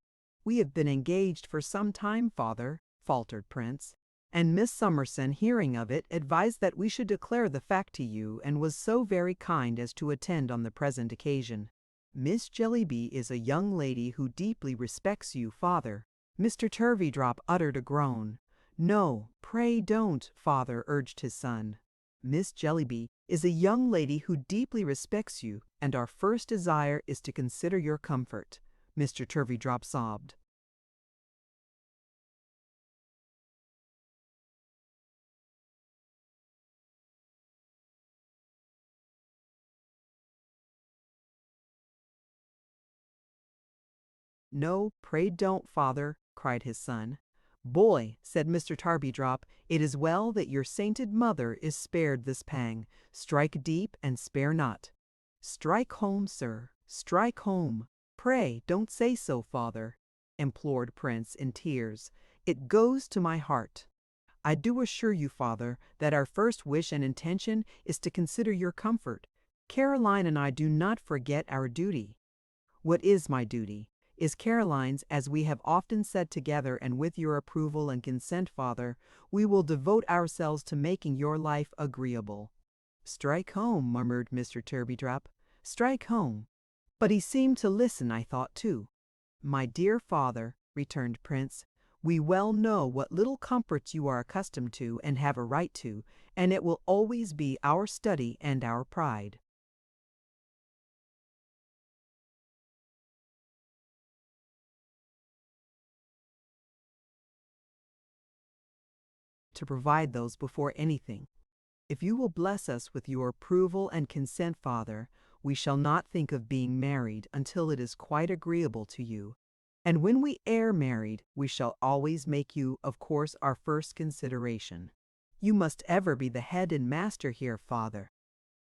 We have been engaged for some time, father, faltered Prince, and Miss Summerson, hearing of it, advised that we should declare the fact to you, and was so very kind as to attend on the present occasion. Miss Jellyby is a young lady who deeply respects you, father. Mr. Turveydrop uttered a groan. No, pray don't, father, urged his son. Miss Jellyby is a young lady who deeply respects you, and our first desire is to consider your comfort, Mr. Turveydrop sobbed. No, pray don't, father, cried his son. Boy, said Mr. Turveydrop, it is well that your sainted mother is spared this pang. Strike deep and spare not. Strike home, sir, strike home. Pray don't say so, father, implored Prince in tears. It goes to my heart. I do assure you, father, that our first wish and intention is to consider your comfort. Caroline and I do not forget our duty. What is my duty? Is Caroline's, as we have often said together, and with your approval and consent, father, we will devote ourselves to making your life agreeable. Strike home, murmured Mr. Turveydrop. Strike home. But he seemed to listen, I thought, too. My dear father, returned Prince, we well know what little comforts you are accustomed to and have a right to, and it will always be our study and our pride. To provide those before anything. If you will bless us with your approval and consent, father, we shall not think of being married until it is quite agreeable to you. And when we are married, we shall always make you, of course, our first consideration. You must ever be the head and master here, father.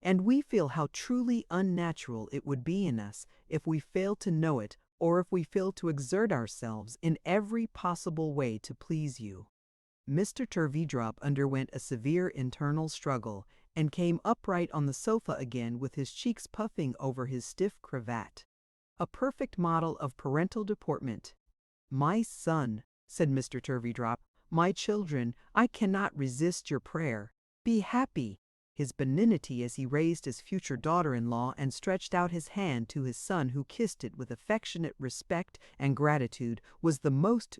And we feel how truly unnatural it would be in us if we failed to know it or if we fail to exert ourselves in every possible way to please you." Mr. Turveydrop underwent a severe internal struggle, and came upright on the sofa again with his cheeks puffing over his stiff cravat. A perfect model of parental deportment. "My son," said Mr. Turveydrop, "my children, I cannot resist your prayer. Be happy." His benignity as he raised his future daughter-in-law and stretched out his hand to his son, who kissed it with affectionate respect and gratitude, was the most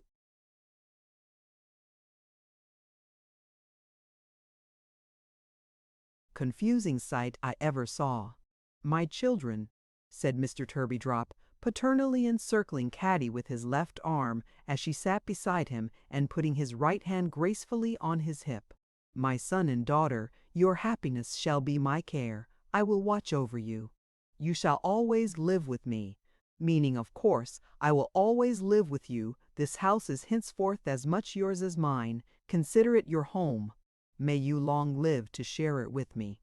confusing sight I ever saw. "My children," said Mr. Turveydrop, paternally encircling Caddy with his left arm as she sat beside him and putting his right hand gracefully on his hip. "My son and daughter, your happiness shall be my care. I will watch over you. You shall always live with me," meaning, of course, I will always live with you. "This house is henceforth as much yours as mine. Consider it your home. May you long live to share it with me."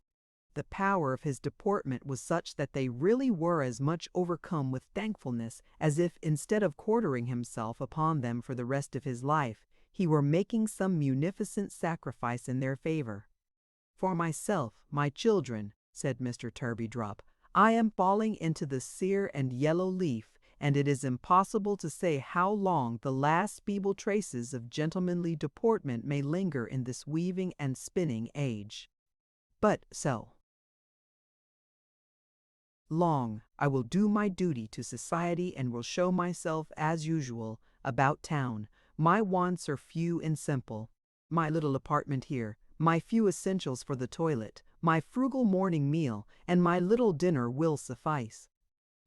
The power of his deportment was such that they really were as much overcome with thankfulness as if, instead of quartering himself upon them for the rest of his life, he were making some munificent sacrifice in their favor. "For myself, my children," said Mr. Turveydrop, "I am falling into the sere and yellow leaf, and it is impossible to say how long the last feeble traces of gentlemanly deportment may linger in this weaving and spinning age. But so long I will do my duty to society and will show myself, as usual, about town. My wants are few and simple. My little apartment here, my few essentials for the toilet, my frugal morning meal, and my little dinner will suffice.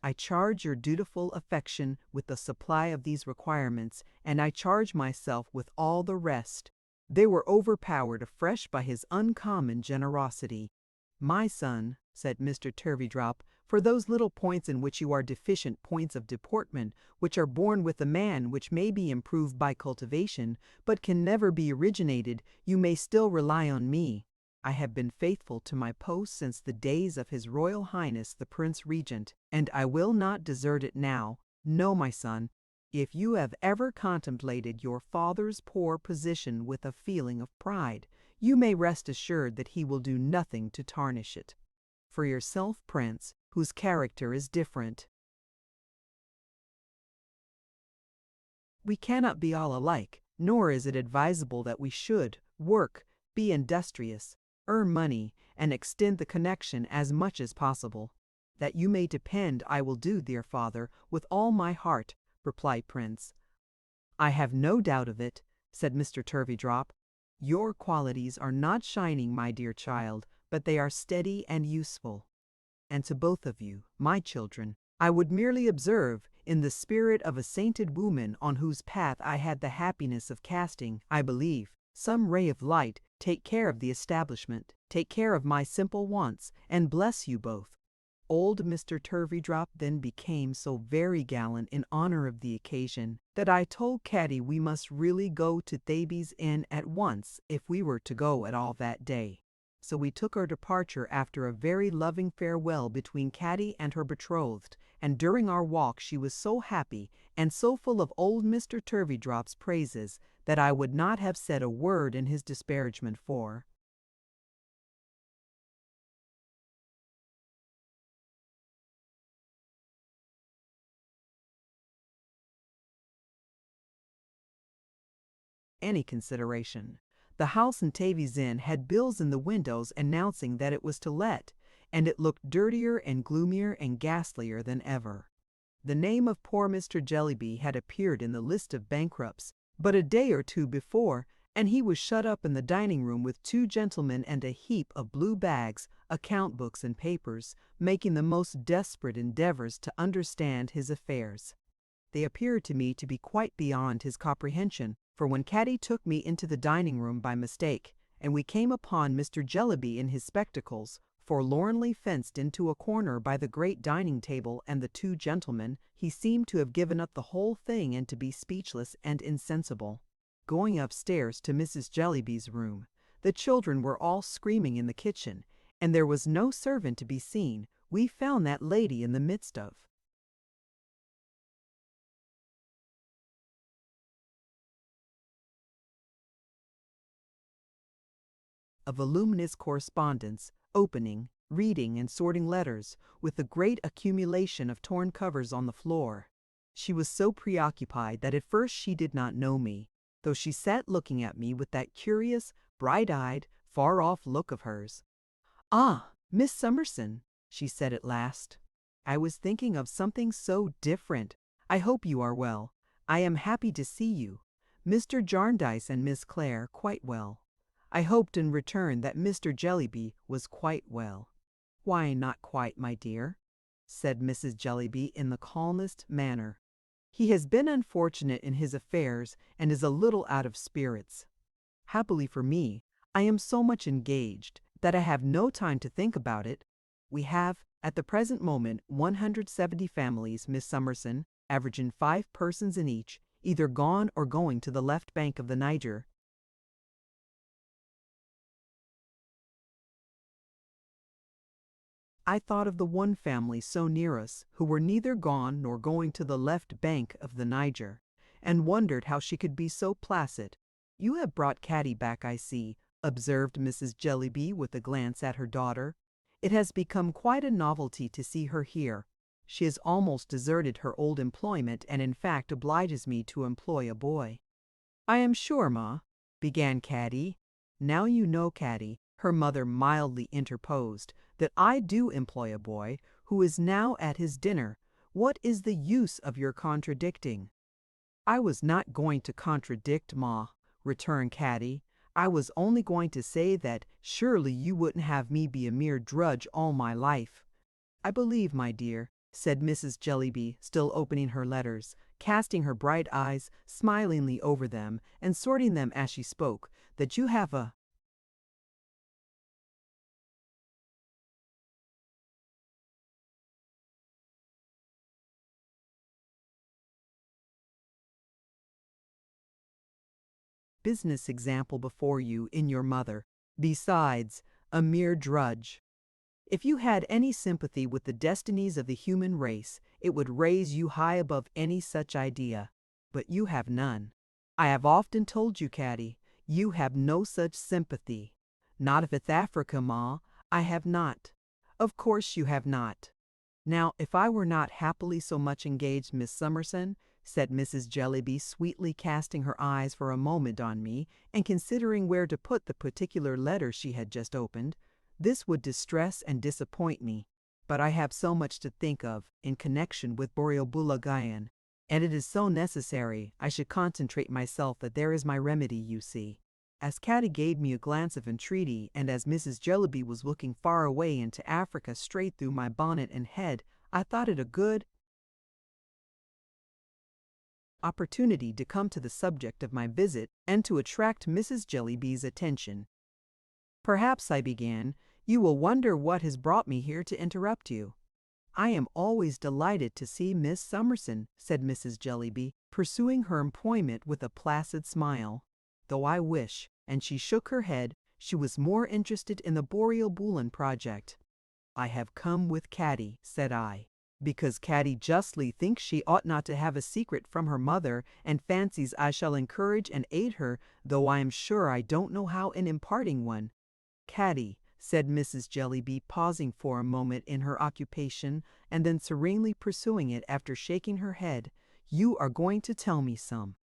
I charge your dutiful affection with the supply of these requirements, and I charge myself with all the rest." They were overpowered afresh by his uncommon generosity. "My son," said Mr. Turveydrop, "for those little points in which you are deficient, points of deportment, which are born with a man, which may be improved by cultivation, but can never be originated, you may still rely on me. I have been faithful to my post since the days of His Royal Highness the Prince Regent, and I will not desert it now. No, my son, if you have ever contemplated your father's poor position with a feeling of pride, you may rest assured that he will do nothing to tarnish it. For yourself, Prince, whose character is different, we cannot be all alike, nor is it advisable that we should work, be industrious, earn money, and extend the connection as much as possible. That you may depend I will do, dear father, with all my heart," replied Prince. "I have no doubt of it," said Mr. Turveydrop. "Your qualities are not shining, my dear child, but they are steady and useful. And to both of you, my children, I would merely observe, in the spirit of a sainted woman on whose path I had the happiness of casting, I believe, some ray of light, take care of the establishment, take care of my simple wants, and bless you both." Old Mr. Turveydrop then became so very gallant in honor of the occasion, that I told Caddy we must really go to Thaby's Inn at once if we were to go at all that day. So we took our departure after a very loving farewell between Caddy and her betrothed, and during our walk she was so happy and so full of old Mr. Turveydrop's praises that I would not have said a word in his disparagement for any consideration. The house in Thavy's Inn had bills in the windows announcing that it was to let, and it looked dirtier and gloomier and ghastlier than ever. The name of poor Mr. Jellyby had appeared in the list of bankrupts but a day or two before, and he was shut up in the dining room with two gentlemen and a heap of blue bags, account books, and papers, making the most desperate endeavors to understand his affairs. They appeared to me to be quite beyond his comprehension, for when Caddy took me into the dining room by mistake, and we came upon Mr. Jellyby in his spectacles, forlornly fenced into a corner by the great dining table and the two gentlemen, he seemed to have given up the whole thing and to be speechless and insensible. Going upstairs to Mrs. Jellyby's room, the children were all screaming in the kitchen, and there was no servant to be seen. We found that lady in the midst of a voluminous correspondence, opening, reading, and sorting letters, with a great accumulation of torn covers on the floor. She was so preoccupied that at first she did not know me, though she sat looking at me with that curious, bright-eyed, far-off look of hers. "Ah, Miss Summerson," she said at last. "I was thinking of something so different. I hope you are well. I am happy to see you. Mr. Jarndyce and Miss Clare quite well." I hoped in return that Mr. Jellyby was quite well. "Why not quite, my dear?" said Mrs. Jellyby in the calmest manner. "He has been unfortunate in his affairs and is a little out of spirits. Happily for me, I am so much engaged that I have no time to think about it. We have, at the present moment, 170 families, Miss Summerson, averaging 5 persons in each, either gone or going to the left bank of the Niger." I thought of the one family so near us who were neither gone nor going to the left bank of the Niger, and wondered how she could be so placid. "You have brought Caddy back, I see," observed Mrs. Jellyby with a glance at her daughter. "It has become quite a novelty to see her here. She has almost deserted her old employment and in fact obliges me to employ a boy." "I am sure, ma," began Caddy. "Now you know, Caddy," her mother mildly interposed, "that I do employ a boy, who is now at his dinner. What is the use of your contradicting?" "I was not going to contradict, ma," returned Caddy. "I was only going to say that surely you wouldn't have me be a mere drudge all my life." "I believe, my dear," said Mrs. Jellyby, still opening her letters, casting her bright eyes smilingly over them, and sorting them as she spoke, "that you have a business example before you in your mother, besides a mere drudge. If you had any sympathy with the destinies of the human race, it would raise you high above any such idea. But you have none. I have often told you, Caddy, you have no such sympathy. Not if it's Africa, ma. I have not. Of course you have not. Now, if I were not happily so much engaged, Miss Summerson," said Mrs. Jellyby, sweetly casting her eyes for a moment on me, and considering where to put the particular letter she had just opened, "this would distress and disappoint me. But I have so much to think of in connection with Borrioboola, and it is so necessary I should concentrate myself that there is my remedy, you see." As Caddy gave me a glance of entreaty, and as Mrs. Jellyby was looking far away into Africa straight through my bonnet and head, I thought it a good opportunity to come to the subject of my visit and to attract Mrs. Jellyby's attention. "Perhaps," I began, "you will wonder what has brought me here to interrupt you." "I am always delighted to see Miss Summerson," said Mrs. Jellyby, pursuing her employment with a placid smile, "though I wish," and she shook her head, "she was more interested in the Borrioboolan project." "I have come with Caddy," said I, "because Caddy justly thinks she ought not to have a secret from her mother, and fancies I shall encourage and aid her, though I am sure I don't know how in imparting one." "Caddy," said Mrs. Jellyby, pausing for a moment in her occupation, and then serenely pursuing it after shaking her head, "you are going to tell me some."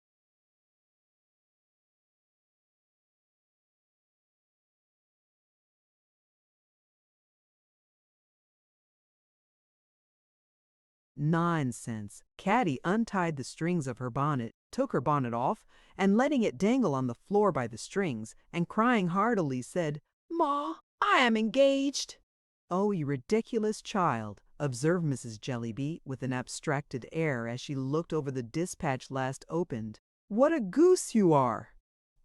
"Nonsense." Caddy untied the strings of her bonnet, took her bonnet off, and letting it dangle on the floor by the strings, and crying heartily, said, "Ma, I am engaged." "Oh, you ridiculous child," observed Mrs. Jellyby with an abstracted air as she looked over the dispatch last opened. "What a goose you are!"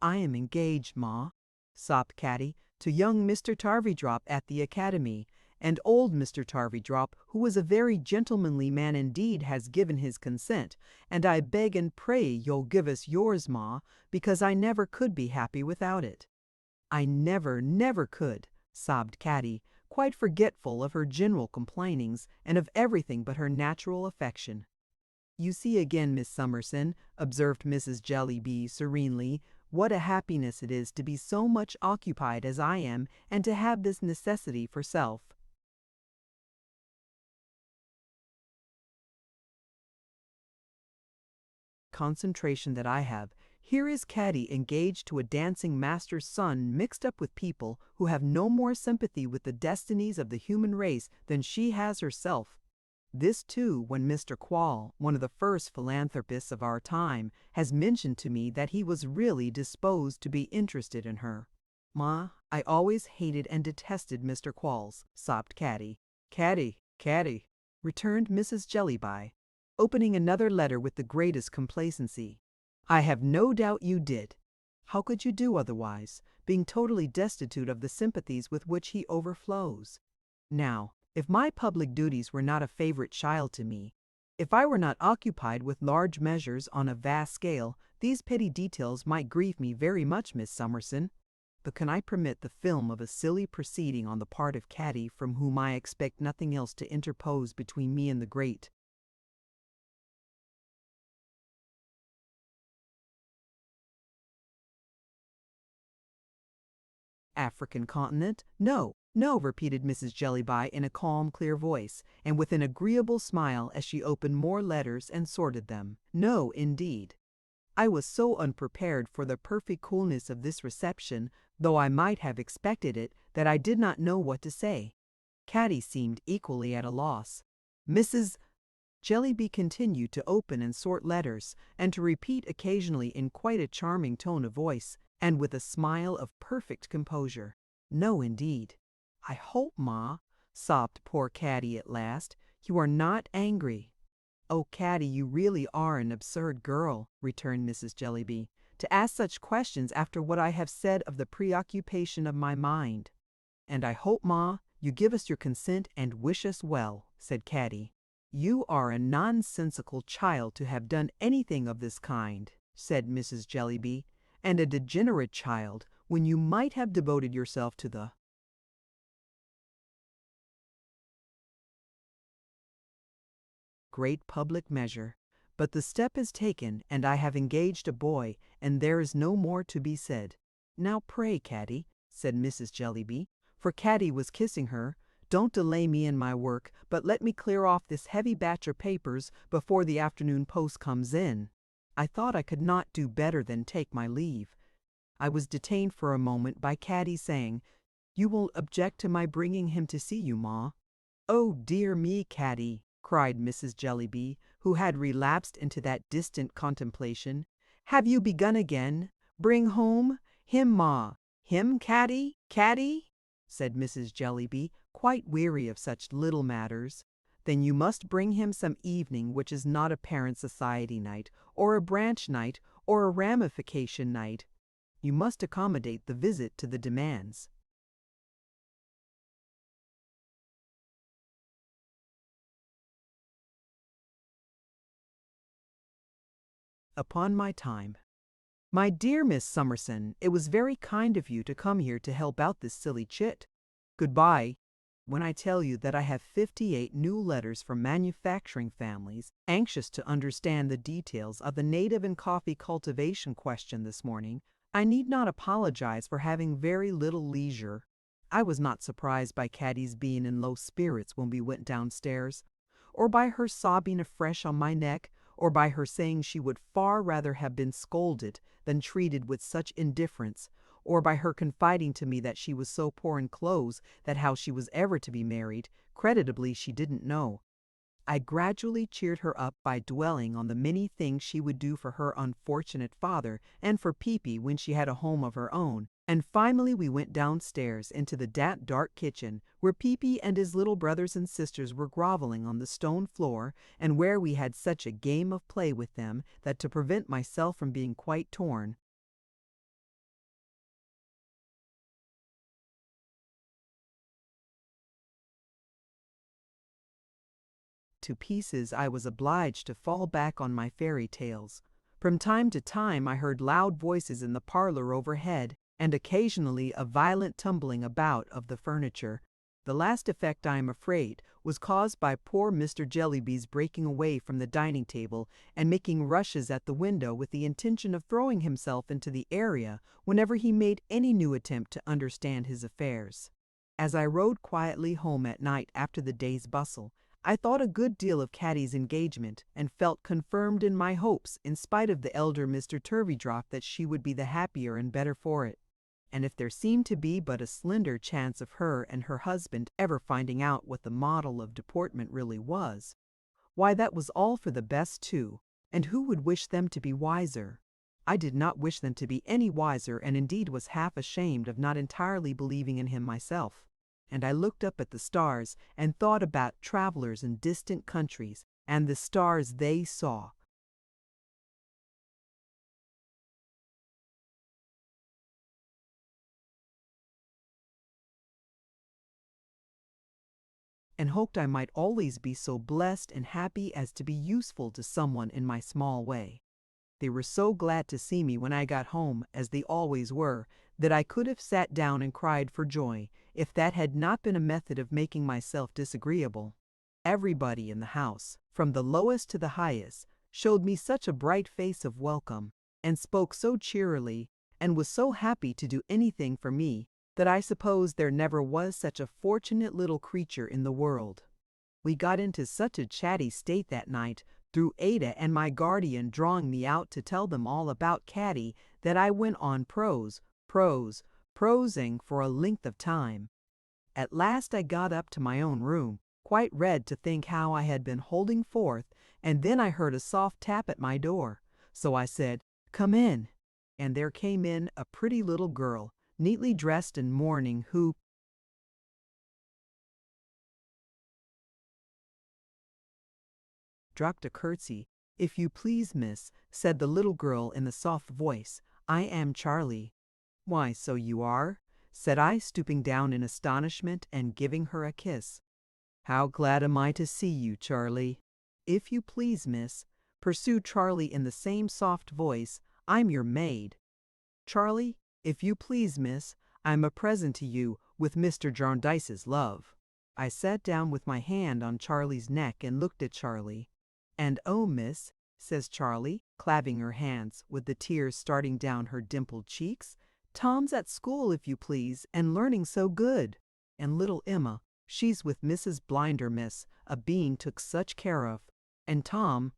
"I am engaged, ma," sobbed Caddy, "to young Mr. Tarvydrop at the Academy, and old Mr. Tarvydrop, who is a very gentlemanly man indeed, has given his consent, and I beg and pray you'll give us yours, ma, because I never could be happy without it." "I never, never could," sobbed Caddy, quite forgetful of her general complainings and of everything but her natural affection. "You see again, Miss Summerson," observed Mrs. Jellyby serenely, What a happiness it is to be so much occupied as I am, and to have this necessity for self. Concentration that I have. Here is Caddy engaged to a dancing master's son, mixed up with people who have no more sympathy with the destinies of the human race than she has herself. This too, when Mr. Quall, one of the first philanthropists of our time, has mentioned to me that he was really disposed to be interested in her. Ma, I always hated and detested Mr. Qualls, sobbed Caddy. Caddy, Caddy, returned Mrs. Jellyby, opening another letter with the greatest complacency. I have no doubt you did. How could you do otherwise, being totally destitute of the sympathies with which he overflows? Now, if my public duties were not a favorite child to me, if I were not occupied with large measures on a vast scale, these petty details might grieve me very much, Miss Summerson. But can I permit the film of a silly proceeding on the part of Caddy, from whom I expect nothing else, to interpose between me and the great African continent? No, no, repeated Mrs. Jellyby in a calm, clear voice, and with an agreeable smile as she opened more letters and sorted them. No, indeed. I was so unprepared for the perfect coolness of this reception, though I might have expected it, that I did not know what to say. Caddy seemed equally at a loss. Mrs. Jellyby continued to open and sort letters, and to repeat occasionally in quite a charming tone of voice, and with a smile of perfect composure, "No, indeed." "I hope, Ma," sobbed poor Caddy at last, "you are not angry." "Oh, Caddy, you really are an absurd girl," returned Mrs. Jellyby, "to ask such questions after what I have said of the preoccupation of my mind." "And I hope, Ma, you give us your consent and wish us well," said Caddy. "You are a nonsensical child to have done anything of this kind," said Mrs. Jellyby, "and a degenerate child, when you might have devoted yourself to the great public measure. But the step is taken, and I have engaged a boy, and there is no more to be said. Now pray, Caddy," said Mrs. Jellyby, for Caddy was kissing her, "don't delay me in my work, but let me clear off this heavy batch of papers before the afternoon post comes in." I thought I could not do better than take my leave. I was detained for a moment by Caddy saying, "You will object to my bringing him to see you, Ma?" "Oh, dear me, Caddy," cried Mrs. Jellyby, who had relapsed into that distant contemplation. "Have you begun again? Bring home? Him, Ma? Him, Caddy? Caddy?" said Mrs. Jellyby, quite weary of such little matters. "Then you must bring him some evening which is not a parent society night, or a branch night, or a ramification night. You must accommodate the visit to the demands." "Upon my time. My dear Miss Summerson, it was very kind of you to come here to help out this silly chit. Goodbye. When I tell you that I have 58 new letters from manufacturing families anxious to understand the details of the native and coffee cultivation question this morning, I need not apologize for having very little leisure. I was not surprised by Caddy's being in low spirits when we went downstairs, or by her sobbing afresh on my neck, or by her saying she would far rather have been scolded than treated with such indifference, or by her confiding to me that she was so poor in clothes that how she was ever to be married, creditably she didn't know. I gradually cheered her up by dwelling on the many things she would do for her unfortunate father and for Peepy when she had a home of her own, and finally we went downstairs into the dark kitchen, where Peepy and his little brothers and sisters were groveling on the stone floor, and where we had such a game of play with them that, to prevent myself from being quite torn to pieces, I was obliged to fall back on my fairy tales. From time to time I heard loud voices in the parlor overhead, and occasionally a violent tumbling about of the furniture. The last effect, I am afraid, was caused by poor Mr. Jellyby's breaking away from the dining table and making rushes at the window with the intention of throwing himself into the area whenever he made any new attempt to understand his affairs. As I rode quietly home at night after the day's bustle, I thought a good deal of Caddy's engagement, and felt confirmed in my hopes, in spite of the elder Mr. Turveydrop, that she would be the happier and better for it. And if there seemed to be but a slender chance of her and her husband ever finding out what the model of deportment really was, why, that was all for the best too, and who would wish them to be wiser? I did not wish them to be any wiser, and indeed was half ashamed of not entirely believing in him myself. And I looked up at the stars, and thought about travelers in distant countries, and the stars they saw. And hoped I might always be so blessed and happy as to be useful to someone in my small way. They were so glad to see me when I got home, as they always were, that I could have sat down and cried for joy, if that had not been a method of making myself disagreeable. Everybody in the house, from the lowest to the highest, showed me such a bright face of welcome, and spoke so cheerily, and was so happy to do anything for me, that I suppose there never was such a fortunate little creature in the world. We got into such a chatty state that night, through Ada and my guardian drawing me out to tell them all about Caddy, that I went on prosing for a length of time. At last I got up to my own room, quite red to think how I had been holding forth, and then I heard a soft tap at my door. So I said, "Come in." And there came in a pretty little girl, neatly dressed in mourning, who dropped a curtsy. "If you please, miss," said the little girl in a soft voice, "I am Charlie." "Why, so you are," said I, stooping down in astonishment and giving her a kiss. "How glad am I to see you, Charlie." "If you please, miss," pursued Charlie in the same soft voice, "I'm your maid." "Charlie, if you please, miss, I'm a present to you, with Mr. Jarndyce's love." I sat down with my hand on Charlie's neck and looked at Charlie. "And oh, miss," says Charlie, clapping her hands, with the tears starting down her dimpled cheeks, "Tom's at school, if you please, and learning so good. And little Emma, she's with Mrs. Blinder, miss, a being took such care of. And Tom,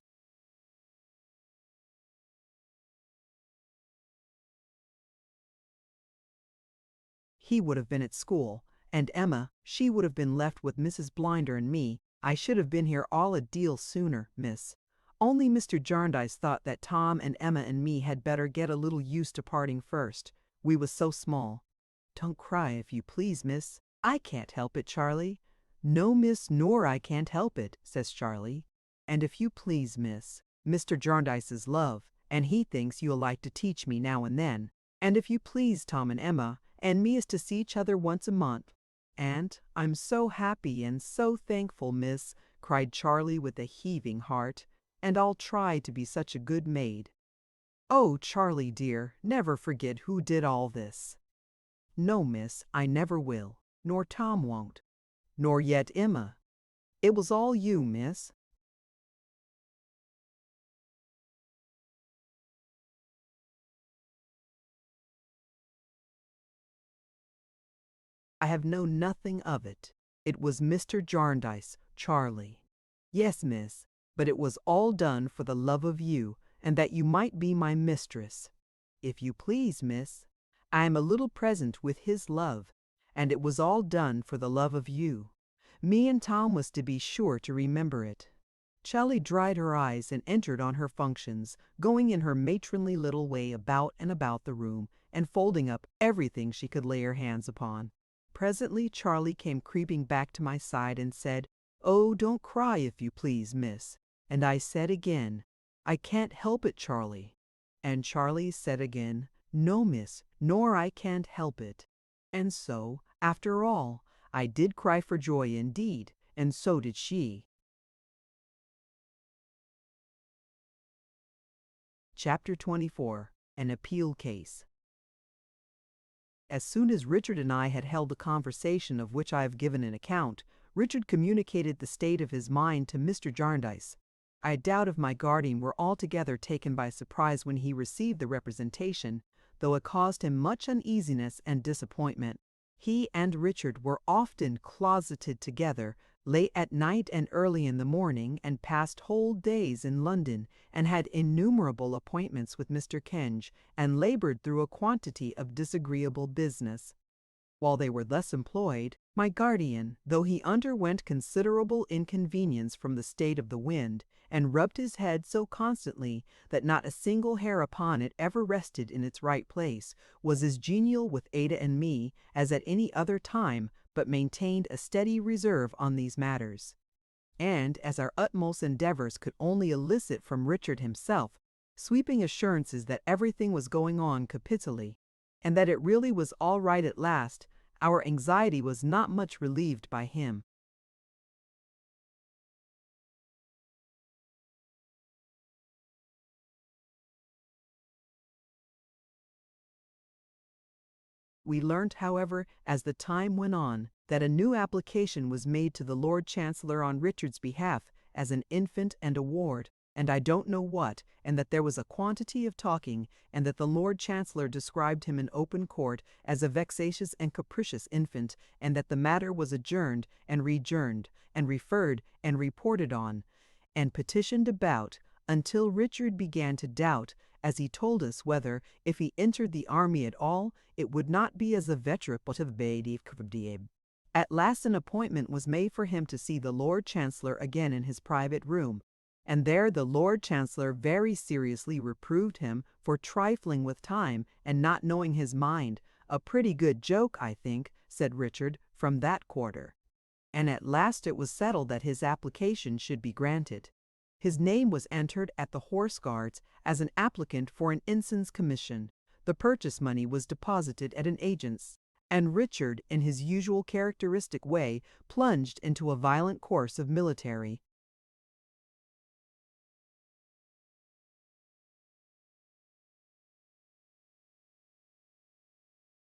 he would have been at school, and Emma, she would have been left with Mrs. Blinder and me. I should have been here all a deal sooner, miss. Only Mr. Jarndyce thought that Tom and Emma and me had better get a little used to parting first. We was so small." "Don't cry, if you please, miss. I can't help it, Charlie." "No, miss, nor I can't help it," says Charlie. "And if you please, miss, Mr. Jarndyce's love, and he thinks you'll like to teach me now and then. And if you please, Tom and Emma and me is to see each other once a month. And I'm so happy and so thankful, miss," cried Charlie with a heaving heart, "and I'll try to be such a good maid." "Oh, Charlie dear, never forget who did all this." "No, miss, I never will, nor Tom won't, nor yet Emma. It was all you, miss." "I have known nothing of it. It was Mr. Jarndyce, Charlie." "Yes, miss, but it was all done for the love of you, and that you might be my mistress. If you please, miss, I am a little present with his love, and it was all done for the love of you. Me and Tom was to be sure to remember it." Charlie dried her eyes and entered on her functions, going in her matronly little way about and about the room, and folding up everything she could lay her hands upon. Presently Charlie came creeping back to my side and said, "Oh, don't cry, if you please, miss." And I said again, "I can't help it, Charlie." And Charlie said again, "No, miss, nor I can't help it." And so, after all, I did cry for joy indeed, and so did she. Chapter 24. An Appeal Case. As soon as Richard and I had held the conversation of which I have given an account, Richard communicated the state of his mind to Mr. Jarndyce. I doubt if my guardian were altogether taken by surprise when he received the representation, though it caused him much uneasiness and disappointment. He and Richard were often closeted together, late at night and early in the morning, and passed whole days in London, and had innumerable appointments with Mr. Kenge, and labored through a quantity of disagreeable business. While they were thus employed, my guardian, though he underwent considerable inconvenience from the state of the wind, and rubbed his head so constantly that not a single hair upon it ever rested in its right place, was as genial with Ada and me as at any other time, but maintained a steady reserve on these matters. And as our utmost endeavors could only elicit from Richard himself sweeping assurances that everything was going on capitally, and that it really was all right at last, our anxiety was not much relieved by him. We learnt, however, as the time went on, that a new application was made to the Lord Chancellor on Richard's behalf as an infant and a ward, and I don't know what, and that there was a quantity of talking, and that the Lord Chancellor described him in open court as a vexatious and capricious infant, and that the matter was adjourned and rejourned, and referred and reported on, and petitioned about, until Richard began to doubt, as he told us, whether, if he entered the army at all, it would not be as a veteran but of baby. At last an appointment was made for him to see the Lord Chancellor again in his private room, and there the Lord Chancellor very seriously reproved him for trifling with time and not knowing his mind. A pretty good joke, I think, said Richard, from that quarter. And at last it was settled that his application should be granted. His name was entered at the Horse Guards as an applicant for an ensign's commission. The purchase money was deposited at an agent's, and Richard, in his usual characteristic way, plunged into a violent course of military.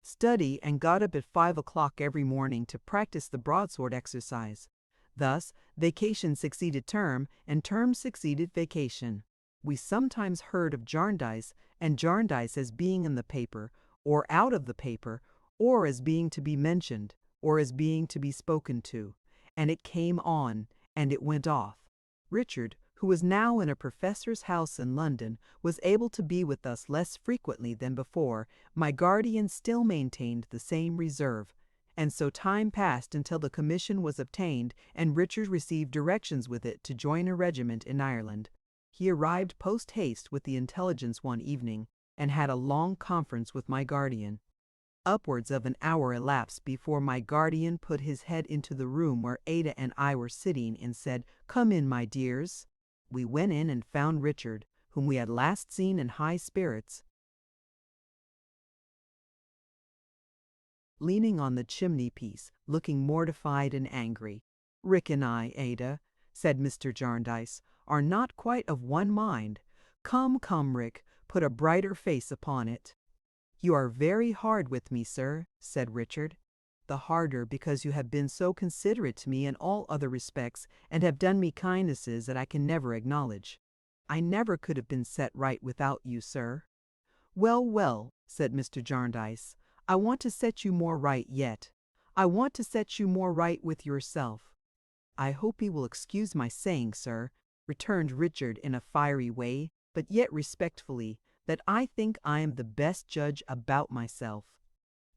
Study, and got up at 5 o'clock every morning to practice the broadsword exercise. Thus, vacation succeeded term, and term succeeded vacation. We sometimes heard of Jarndyce and Jarndyce as being in the paper, or out of the paper, or as being to be mentioned, or as being to be spoken to, and it came on, and it went off. Richard, who was now in a professor's house in London, was able to be with us less frequently than before. My guardian still maintained the same reserve, and so time passed until the commission was obtained, and Richard received directions with it to join a regiment in Ireland. He arrived post-haste with the intelligence one evening, and had a long conference with my guardian. Upwards of an hour elapsed before my guardian put his head into the room where Ada and I were sitting, and said, "Come in, my dears." We went in and found Richard, whom we had last seen in high spirits, leaning on the chimney-piece, looking mortified and angry. "Rick and I, Ada," said Mr. Jarndyce, "are not quite of one mind. Come, come, Rick, put a brighter face upon it." "You are very hard with me, sir," said Richard. "The harder because you have been so considerate to me in all other respects, and have done me kindnesses that I can never acknowledge. I never could have been set right without you, sir." "Well, well," said Mr. Jarndyce, "I want to set you more right yet. I want to set you more right with yourself." "I hope you will excuse my saying, sir," returned Richard in a fiery way, but yet respectfully, "that I think I am the best judge about myself."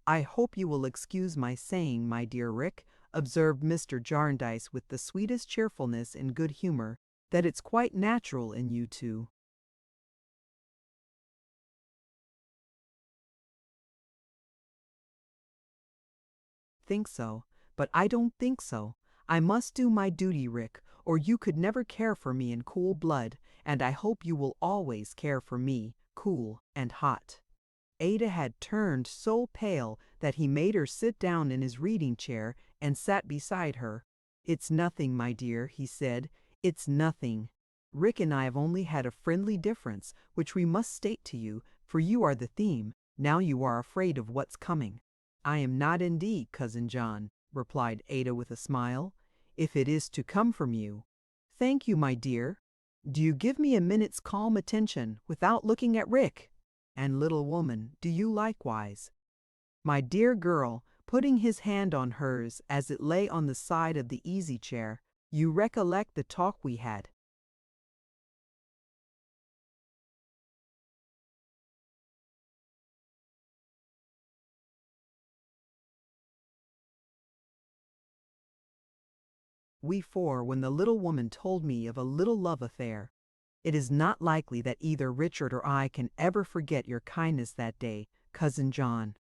"I hope you will excuse my saying, my dear Rick," observed Mr. Jarndyce with the sweetest cheerfulness and good humor, "that it's quite natural in you two." "Think so, but I don't think so. I must do my duty, Rick, or you could never care for me in cool blood, and I hope you will always care for me, cool and hot." Ada had turned so pale that he made her sit down in his reading chair and sat beside her. "It's nothing, my dear," he said. "It's nothing. Rick and I have only had a friendly difference, which we must state to you, for you are the theme. Now you are afraid of what's coming. I am not indeed, Cousin John, replied Ada with a smile, if it is to come from you. Thank you, my dear. Do you give me a minute's calm attention without looking at Rick? And little woman, do you likewise? My dear girl, putting his hand on hers as it lay on the side of the easy chair, you recollect the talk we had. When the little woman told me of a little love affair. It is not likely that either Richard or I can ever forget your kindness that day, Cousin John.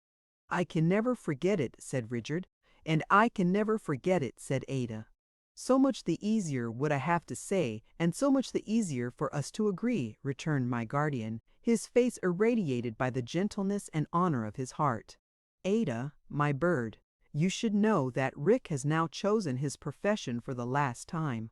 I can never forget it, said Richard. And I can never forget it, said Ada. So much the easier would I have to say, and so much the easier for us to agree, returned my guardian, his face irradiated by the gentleness and honor of his heart. Ada, my bird, you should know that Rick has now chosen his profession for the last time.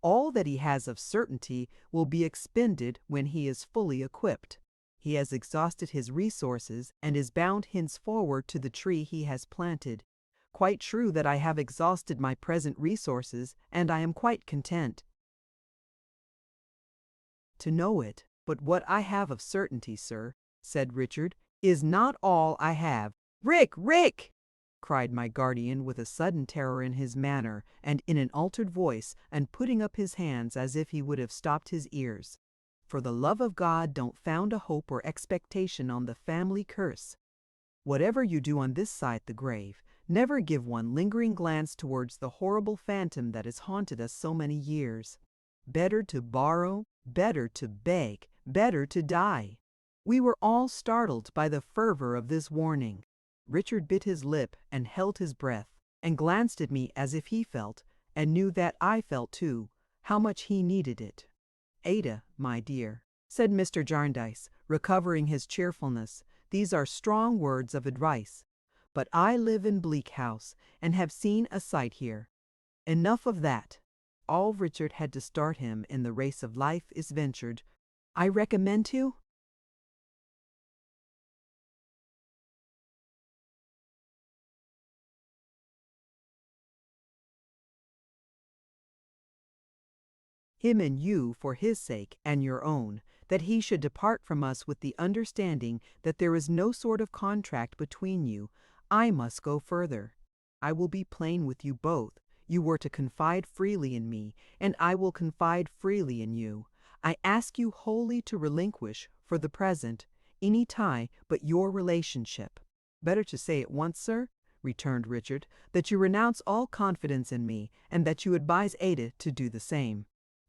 All that he has of certainty will be expended when he is fully equipped. He has exhausted his resources and is bound henceforward to the tree he has planted. Quite true that I have exhausted my present resources, and I am quite content to know it. But what I have of certainty, sir, said Richard, is not all I have. Rick! Rick! cried my guardian with a sudden terror in his manner and in an altered voice, and putting up his hands as if he would have stopped his ears. For the love of God, don't found a hope or expectation on the family curse. Whatever you do on this side the grave, never give one lingering glance towards the horrible phantom that has haunted us so many years. Better to borrow, better to beg, better to die. We were all startled by the fervor of this warning. Richard bit his lip and held his breath, and glanced at me as if he felt, and knew that I felt too, how much he needed it. Ada, my dear, said Mr. Jarndyce, recovering his cheerfulness, these are strong words of advice. But I live in Bleak House, and have seen a sight here. Enough of that. All Richard had to start him in the race of life is ventured. I recommend to him and you for his sake and your own, that he should depart from us with the understanding that there is no sort of contract between you. I must go further. I will be plain with you both. You were to confide freely in me, and I will confide freely in you. I ask you wholly to relinquish, for the present, any tie but your relationship. Better to say at once, sir, returned Richard, that you renounce all confidence in me, and that you advise Ada to do the same.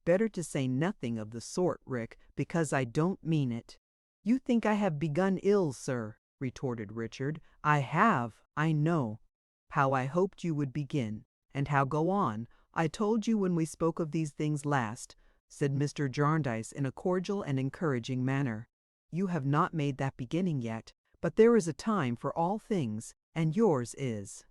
Better to say nothing of the sort, Rick, because I don't mean it. You think I have begun ill, sir, retorted Richard. I have, I know. How I hoped you would begin, and how go on, I told you when we spoke of these things last, said Mr. Jarndyce in a cordial and encouraging manner. You have not made that beginning yet, but there is a time for all things, and yours is.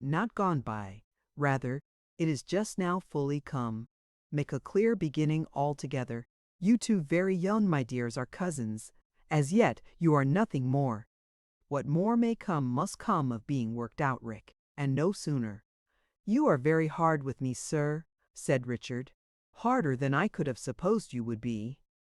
Not gone by. Rather, it is just now fully come. Make a clear beginning altogether. You two very young, my dears, are cousins. As yet, you are nothing more. What more may come must come of being worked out, Rick, and no sooner. You are very hard with me, sir, said Richard. Harder than I could have supposed you would be.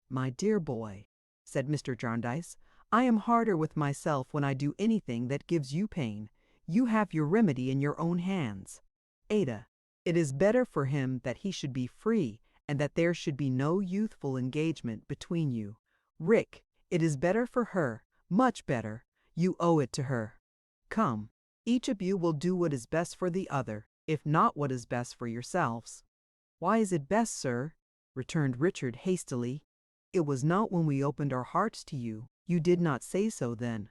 My dear boy, said Mr. Jarndyce, I am harder with myself when I do anything that gives you pain. You have your remedy in your own hands. Ada, it is better for him that he should be free, and that there should be no youthful engagement between you. Rick, it is better for her, much better. You owe it to her. Come, each of you will do what is best for the other, if not what is best for yourselves. Why is it best, sir? Returned Richard hastily. It was not when we opened our hearts to you. You did not say so then.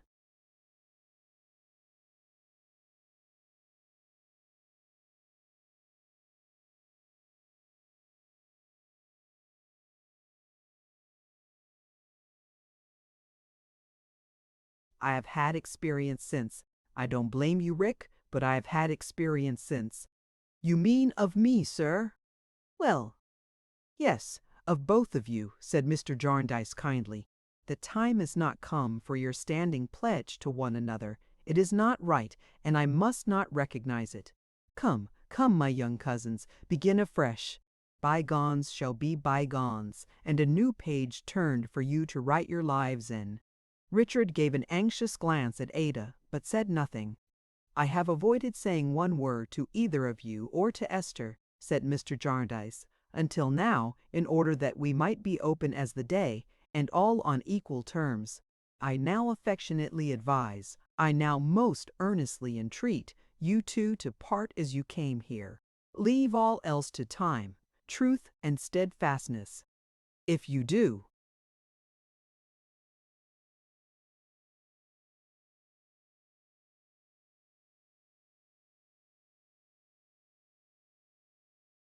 I have had experience since. I don't blame you, Rick, but I have had experience since. You mean of me, sir? Well, yes, of both of you, said Mr. Jarndyce kindly. The time is not come for your standing pledge to one another. It is not right, and I must not recognize it. Come, come, my young cousins, begin afresh. Bygones shall be bygones, and a new page turned for you to write your lives in. Richard gave an anxious glance at Ada, but said nothing. I have avoided saying one word to either of you or to Esther, said Mr. Jarndyce, until now, in order that we might be open as the day, and all on equal terms. I now affectionately advise, I now most earnestly entreat, you two to part as you came here. Leave all else to time, truth, and steadfastness. If you do,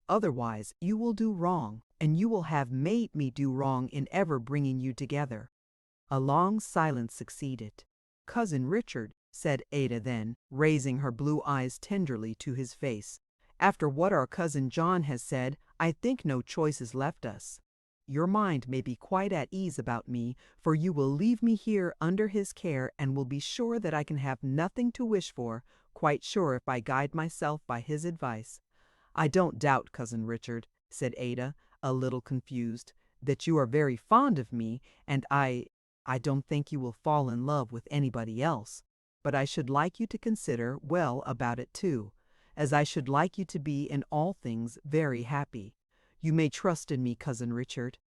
otherwise you will do wrong, and you will have made me do wrong in ever bringing you together. A long silence succeeded. Cousin Richard, said Ada then, raising her blue eyes tenderly to his face, after what our cousin John has said, I think no choice is left us. Your mind may be quite at ease about me, for you will leave me here under his care and will be sure that I can have nothing to wish for, quite sure if I guide myself by his advice. I don't doubt, Cousin Richard, said Ada, a little confused, that you are very fond of me, and I don't think you will fall in love with anybody else, but I should like you to consider well about it too, as I should like you to be in all things very happy. You may trust in me, Cousin Richard.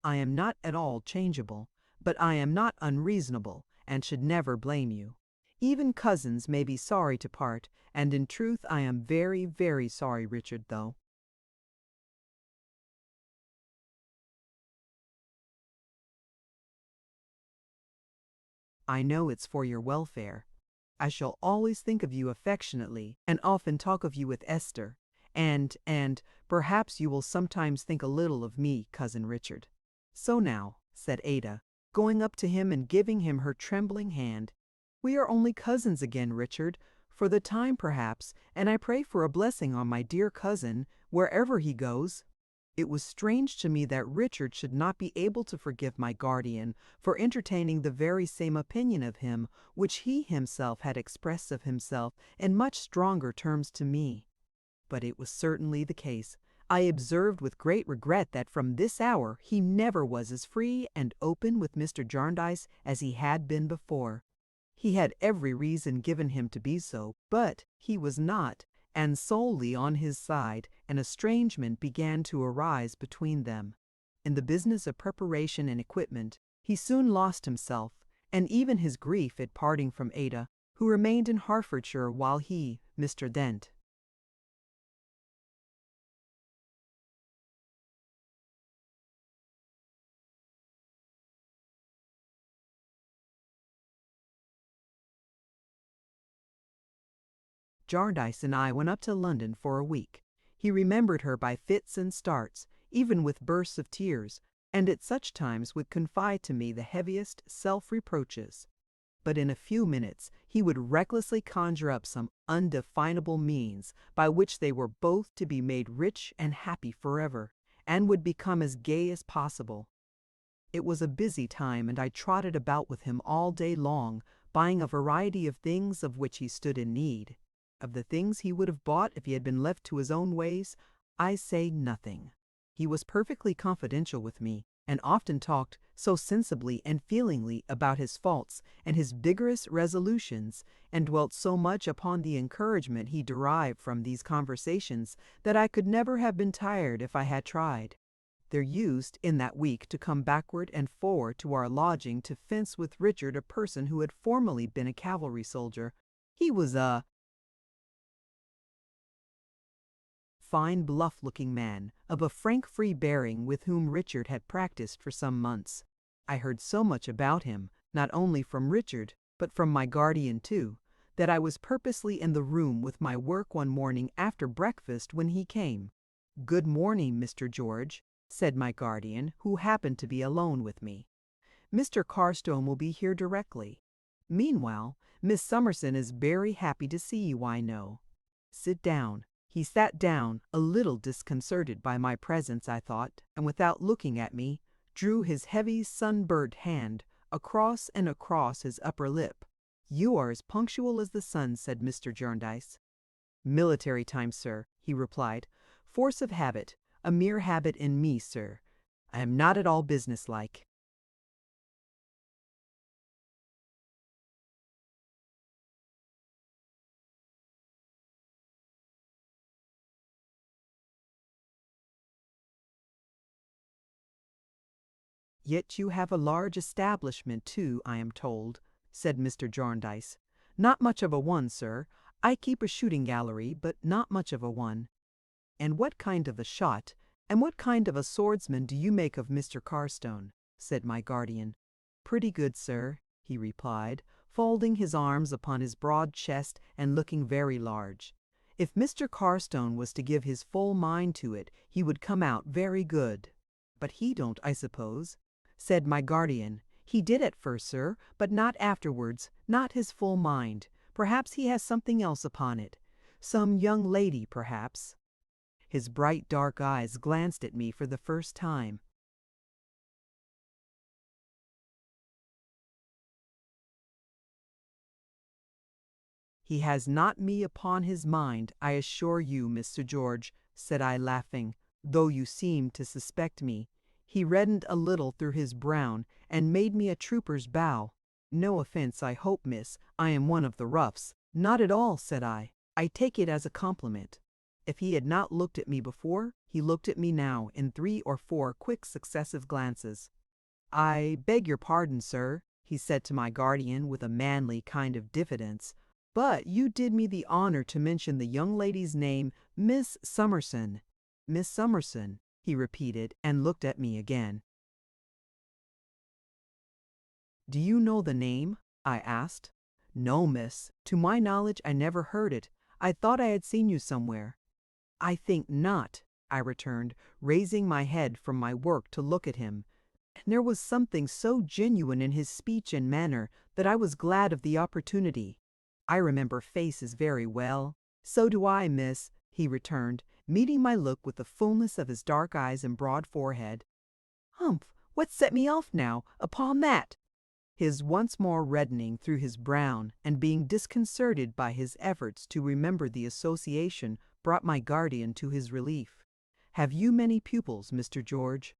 I am not at all changeable, but I am not unreasonable, and should never blame you. Even cousins may be sorry to part, and in truth I am very, very sorry, Richard, though. I know it's for your welfare. I shall always think of you affectionately, and often talk of you with Esther, and perhaps you will sometimes think a little of me, Cousin Richard. So now, said Ada, going up to him and giving him her trembling hand, we are only cousins again, Richard, for the time perhaps, and I pray for a blessing on my dear cousin, wherever he goes. It was strange to me that Richard should not be able to forgive my guardian for entertaining the very same opinion of him which he himself had expressed of himself in much stronger terms to me. But it was certainly the case. I observed with great regret that from this hour he never was as free and open with Mr. Jarndyce as he had been before. He had every reason given him to be so, but he was not, and solely on his side, an estrangement began to arise between them. In the business of preparation and equipment, he soon lost himself, and even his grief at parting from Ada, who remained in Hertfordshire while he, Mr. Dent, Jarndyce and I went up to London for a week. He remembered her by fits and starts, even with bursts of tears, and at such times would confide to me the heaviest self-reproaches. But in a few minutes he would recklessly conjure up some undefinable means by which they were both to be made rich and happy forever, and would become as gay as possible. It was a busy time, and I trotted about with him all day long, buying a variety of things of which he stood in need. Of the things he would have bought if he had been left to his own ways, I say nothing. He was perfectly confidential with me, and often talked so sensibly and feelingly about his faults and his vigorous resolutions, and dwelt so much upon the encouragement he derived from these conversations, that I could never have been tired if I had tried. There used, in that week, to come backward and forward to our lodging to fence with Richard a person who had formerly been a cavalry soldier. He was a fine, bluff-looking man, of a frank, free bearing, with whom Richard had practiced for some months. I heard so much about him, not only from Richard, but from my guardian too, that I was purposely in the room with my work one morning after breakfast when he came. "Good morning, Mr. George," said my guardian, who happened to be alone with me. "Mr. Cornerstone will be here directly. Meanwhile, Miss Summerson is very happy to see you, I know. Sit down. He sat down, a little disconcerted by my presence, I thought, and without looking at me, drew his heavy sunburnt hand across and across his upper lip. "You are as punctual as the sun," said Mr. Jarndyce. "Military time, sir," he replied. "Force of habit, a mere habit in me, sir. I am not at all businesslike." "Yet you have a large establishment, too, I am told," said Mr. Jarndyce. "Not much of a one, sir. I keep a shooting gallery, but not much of a one." "And what kind of a shot, and what kind of a swordsman do you make of Mr. Cornerstone?" said my guardian. "Pretty good, sir," he replied, folding his arms upon his broad chest and looking very large. "If Mr. Cornerstone was to give his full mind to it, he would come out very good." "But he don't, I suppose?" said my guardian. "He did at first, sir, but not afterwards, not his full mind. Perhaps he has something else upon it. Some young lady, perhaps." His bright dark eyes glanced at me for the first time. "He has not me upon his mind, I assure you, Mr. George," said I, laughing, "though you seem to suspect me." He reddened a little through his brown, and made me a trooper's bow. "No offence, I hope, miss. I am one of the roughs." "Not at all," said I. "I take it as a compliment." If he had not looked at me before, he looked at me now in 3 or 4 quick successive glances. "I beg your pardon, sir," he said to my guardian with a manly kind of diffidence, "but you did me the honor to mention the young lady's name, Miss Summerson." "Miss Summerson," he repeated, and looked at me again. "Do you know the name?" I asked. "No, miss. To my knowledge I never heard it. I thought I had seen you somewhere." "I think not," I returned, raising my head from my work to look at him. And there was something so genuine in his speech and manner that I was glad of the opportunity. "I remember faces very well." "So do I, miss," he returned, meeting my look with the fullness of his dark eyes and broad forehead. "Humph! What set me off now, upon that?" His once more reddening through his brown, and being disconcerted by his efforts to remember the association, brought my guardian to his relief. "Have you many pupils, Mr. George?"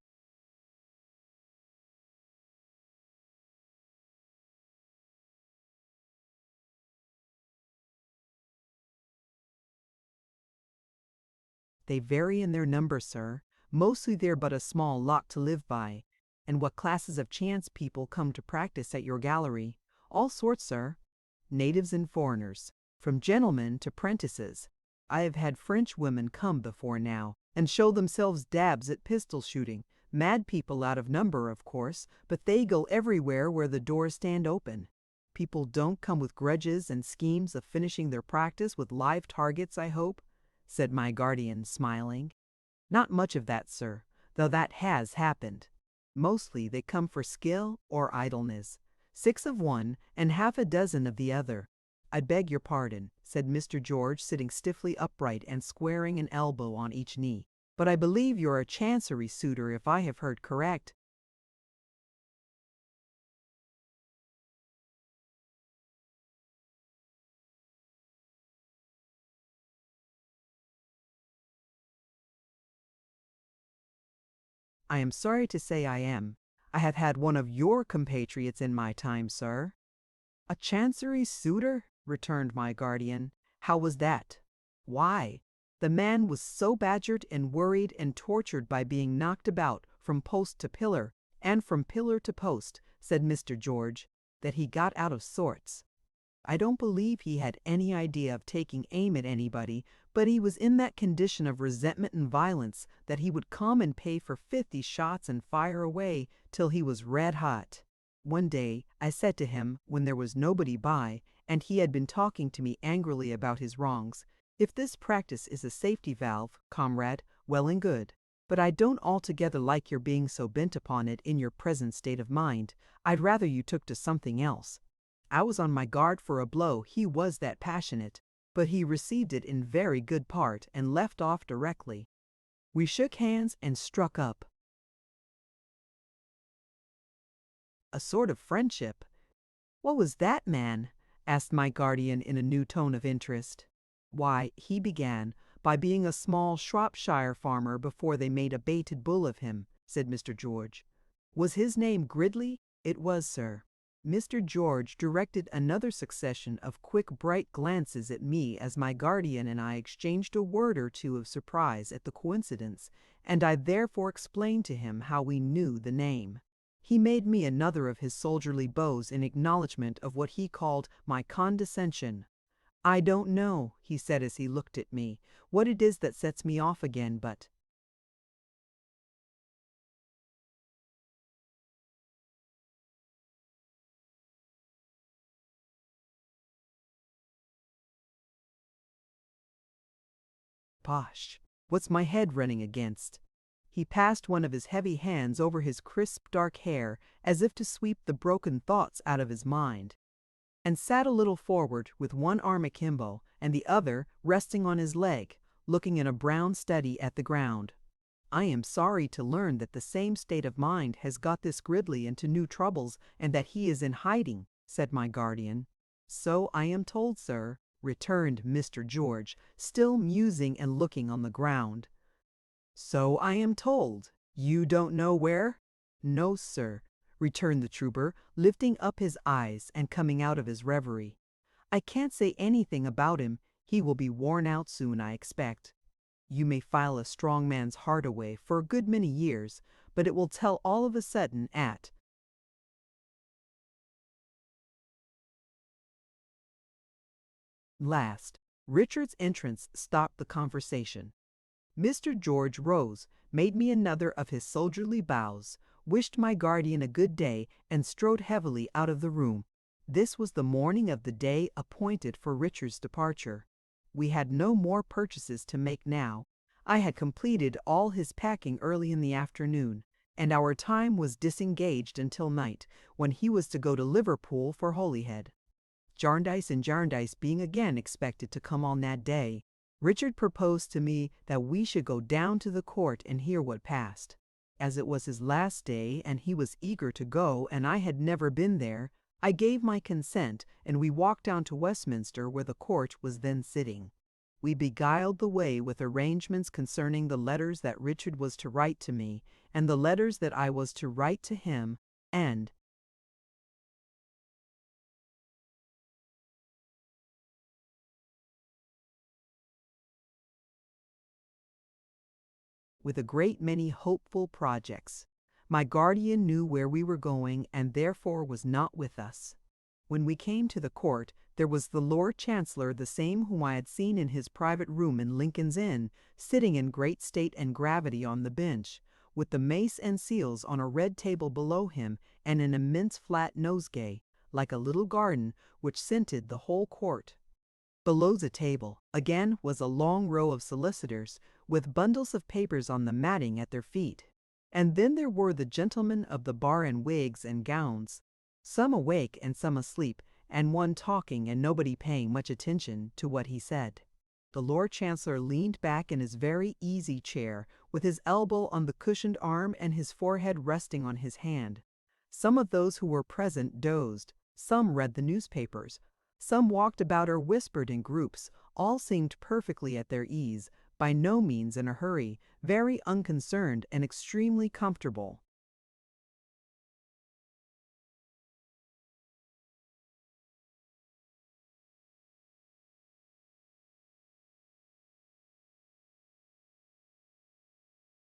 "They vary in their number, sir. Mostly they're but a small lot to live by." "And what classes of chance people come to practice at your gallery?" "All sorts, sir. Natives and foreigners, from gentlemen to 'prentices. I have had French women come before now, and show themselves dabs at pistol shooting. Mad people out of number, of course, but they go everywhere where the doors stand open." "People don't come with grudges and schemes of finishing their practice with live targets, I hope?" said my guardian, smiling. "Not much of that, sir, though that has happened. Mostly they come for skill or idleness. 6 of one and half a dozen of the other." "I beg your pardon," said Mr. George, sitting stiffly upright and squaring an elbow on each knee. "But I believe you're a chancery suitor, if I have heard correct." "I am sorry to say I am. I have had one of your compatriots in my time, sir." "A chancery suitor?" returned my guardian. "How was that?" "Why, the man was so badgered and worried and tortured by being knocked about from post to pillar, and from pillar to post," said Mr. George, "that he got out of sorts. I don't believe he had any idea of taking aim at anybody, but he was in that condition of resentment and violence that he would come and pay for 50 shots and fire away till he was red hot. One day I said to him, when there was nobody by, and he had been talking to me angrily about his wrongs, 'If this practice is a safety valve, comrade, well and good. But I don't altogether like your being so bent upon it in your present state of mind. I'd rather you took to something else.' I was on my guard for a blow, he was that passionate. but he received it in very good part and left off directly. We shook hands and struck up a sort of friendship. "What was that man?" asked my guardian in a new tone of interest. "Why, he began by being a small Shropshire farmer before they made a baited bull of him," said Mr. George. "Was his name Gridley?" "It was, sir." Mr. George directed another succession of quick, bright glances at me as my guardian and I exchanged a word or two of surprise at the coincidence, and I therefore explained to him how we knew the name. He made me another of his soldierly bows in acknowledgment of what he called my condescension. "I don't know," he said as he looked at me, "what it is that sets me off again, but posh, what's my head running against?" He passed one of his heavy hands over his crisp dark hair as if to sweep the broken thoughts out of his mind, and sat a little forward with one arm akimbo and the other resting on his leg, looking in a brown study at the ground. "I am sorry to learn that the same state of mind has got this Gridley into new troubles and that he is in hiding," said my guardian. "So I am told, sir," returned Mr. George, still musing and looking on the ground. "So I am told. You don't know where?" "No, sir," returned the trooper, lifting up his eyes and coming out of his reverie. "I can't say anything about him. He will be worn out soon, I expect. You may file a strong man's heart away for a good many years, but it will tell all of a sudden at last." Richard's entrance stopped the conversation. Mr. George rose, made me another of his soldierly bows, wished my guardian a good day, and strode heavily out of the room. This was the morning of the day appointed for Richard's departure. We had no more purchases to make now. I had completed all his packing early in the afternoon, and our time was disengaged until night, when he was to go to Liverpool for Holyhead. Jarndyce and Jarndyce being again expected to come on that day, Richard proposed to me that we should go down to the court and hear what passed. As it was his last day and he was eager to go and I had never been there, I gave my consent and we walked down to Westminster where the court was then sitting. We beguiled the way with arrangements concerning the letters that Richard was to write to me and the letters that I was to write to him, and with a great many hopeful projects. My guardian knew where we were going and therefore was not with us. When we came to the court, there was the Lord Chancellor, the same whom I had seen in his private room in Lincoln's Inn, sitting in great state and gravity on the bench, with the mace and seals on a red table below him and an immense flat nosegay, like a little garden, which scented the whole court. Below the table, again, was a long row of solicitors, with bundles of papers on the matting at their feet. And then there were the gentlemen of the bar in wigs and gowns, some awake and some asleep, and one talking and nobody paying much attention to what he said. The Lord Chancellor leaned back in his very easy chair, with his elbow on the cushioned arm and his forehead resting on his hand. Some of those who were present dozed, some read the newspapers, some walked about or whispered in groups. All seemed perfectly at their ease, by no means in a hurry, very unconcerned and extremely comfortable.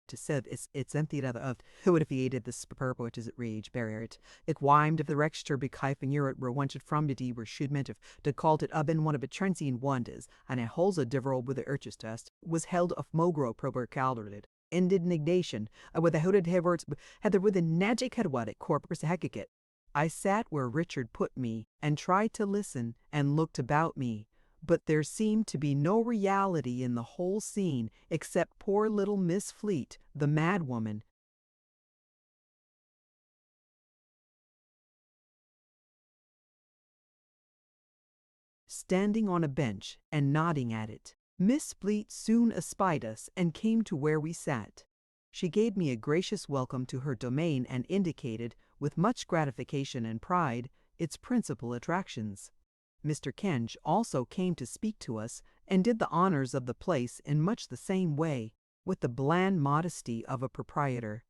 To said it's emptied of who would have aided this purple which is at rage barrier it. Ik wimed of the Rechter bekijfen Europe were wanted from the D were should meant of to called it up in one of the transient wonders, and a holza diveral with the urchus test was held of mogro prober caldered. Indignation with the hooded heads had the with the magic headwatic corpus hekikit. I sat where Richard put me and tried to listen and looked about me. But there seemed to be no reality in the whole scene except poor little Miss Fleet, the madwoman, standing on a bench and nodding at it. Miss Bleak soon espied us and came to where we sat. She gave me a gracious welcome to her domain and indicated, with much gratification and pride, its principal attractions. Mr. Kenge also came to speak to us and did the honors of the place in much the same way, with the bland modesty of a proprietor.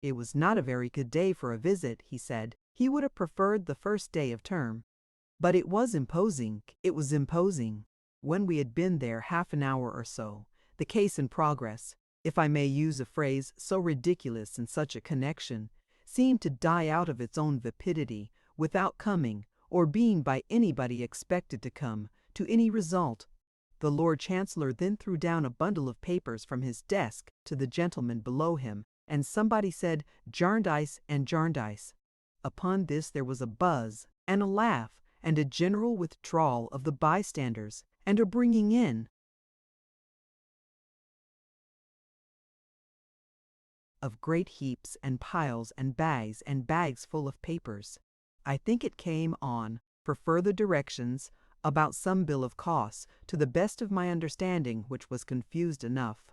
It was not a very good day for a visit, he said. He would have preferred the first day of term. But it was imposing. When we had been there half an hour or so, the case in progress, if I may use a phrase so ridiculous in such a connection, seemed to die out of its own vapidity, without coming, or being by anybody expected to come, to any result. The Lord Chancellor then threw down a bundle of papers from his desk to the gentleman below him, and somebody said, "Jarndyce and Jarndyce." Upon this there was a buzz, and a laugh, and a general withdrawal of the bystanders, and a bringing in of great heaps and piles and bags full of papers. I think it came on, for further directions, about some bill of costs, to the best of my understanding, which was confused enough.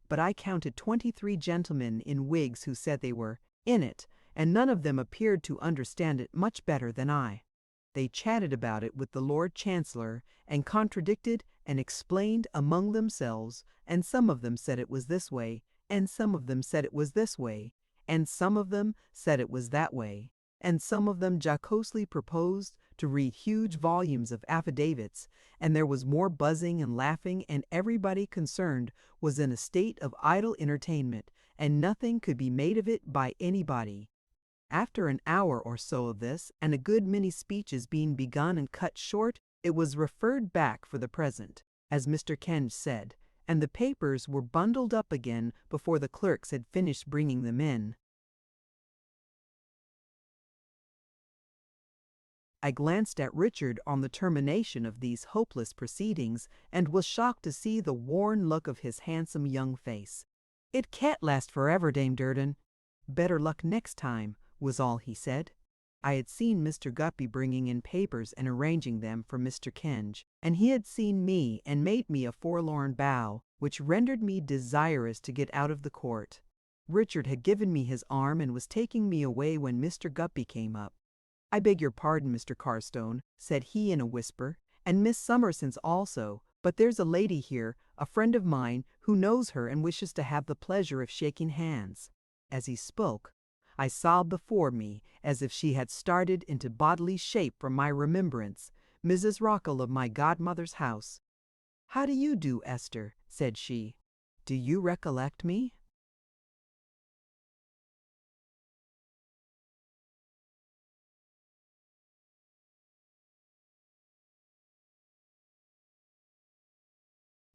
But I counted 23 gentlemen in wigs who said they were in it, and none of them appeared to understand it much better than I. They chatted about it with the Lord Chancellor, and contradicted and explained among themselves, and some of them said it was this way, and some of them said it was this way, and some of them said it was that way, and some of them jocosely proposed to read huge volumes of affidavits, and there was more buzzing and laughing, and everybody concerned was in a state of idle entertainment, and nothing could be made of it by anybody. After an hour or so of this, and a good many speeches being begun and cut short, it was referred back for the present, as Mr. Kenge said, and the papers were bundled up again before the clerks had finished bringing them in. I glanced at Richard on the termination of these hopeless proceedings, and was shocked to see the worn look of his handsome young face. "It can't last forever, Dame Durden." "Better luck next time," was all he said. I had seen Mr. Guppy bringing in papers and arranging them for Mr. Kenge, and he had seen me and made me a forlorn bow, which rendered me desirous to get out of the court. Richard had given me his arm and was taking me away when Mr. Guppy came up. "I beg your pardon, Mr. Carstone," said he in a whisper, "and Miss Summerson's also, but there's a lady here, a friend of mine, who knows her and wishes to have the pleasure of shaking hands." As he spoke, I saw before me, as if she had started into bodily shape from my remembrance, Mrs. Rockall of my godmother's house. "How do you do, Esther?" said she. "Do you recollect me?"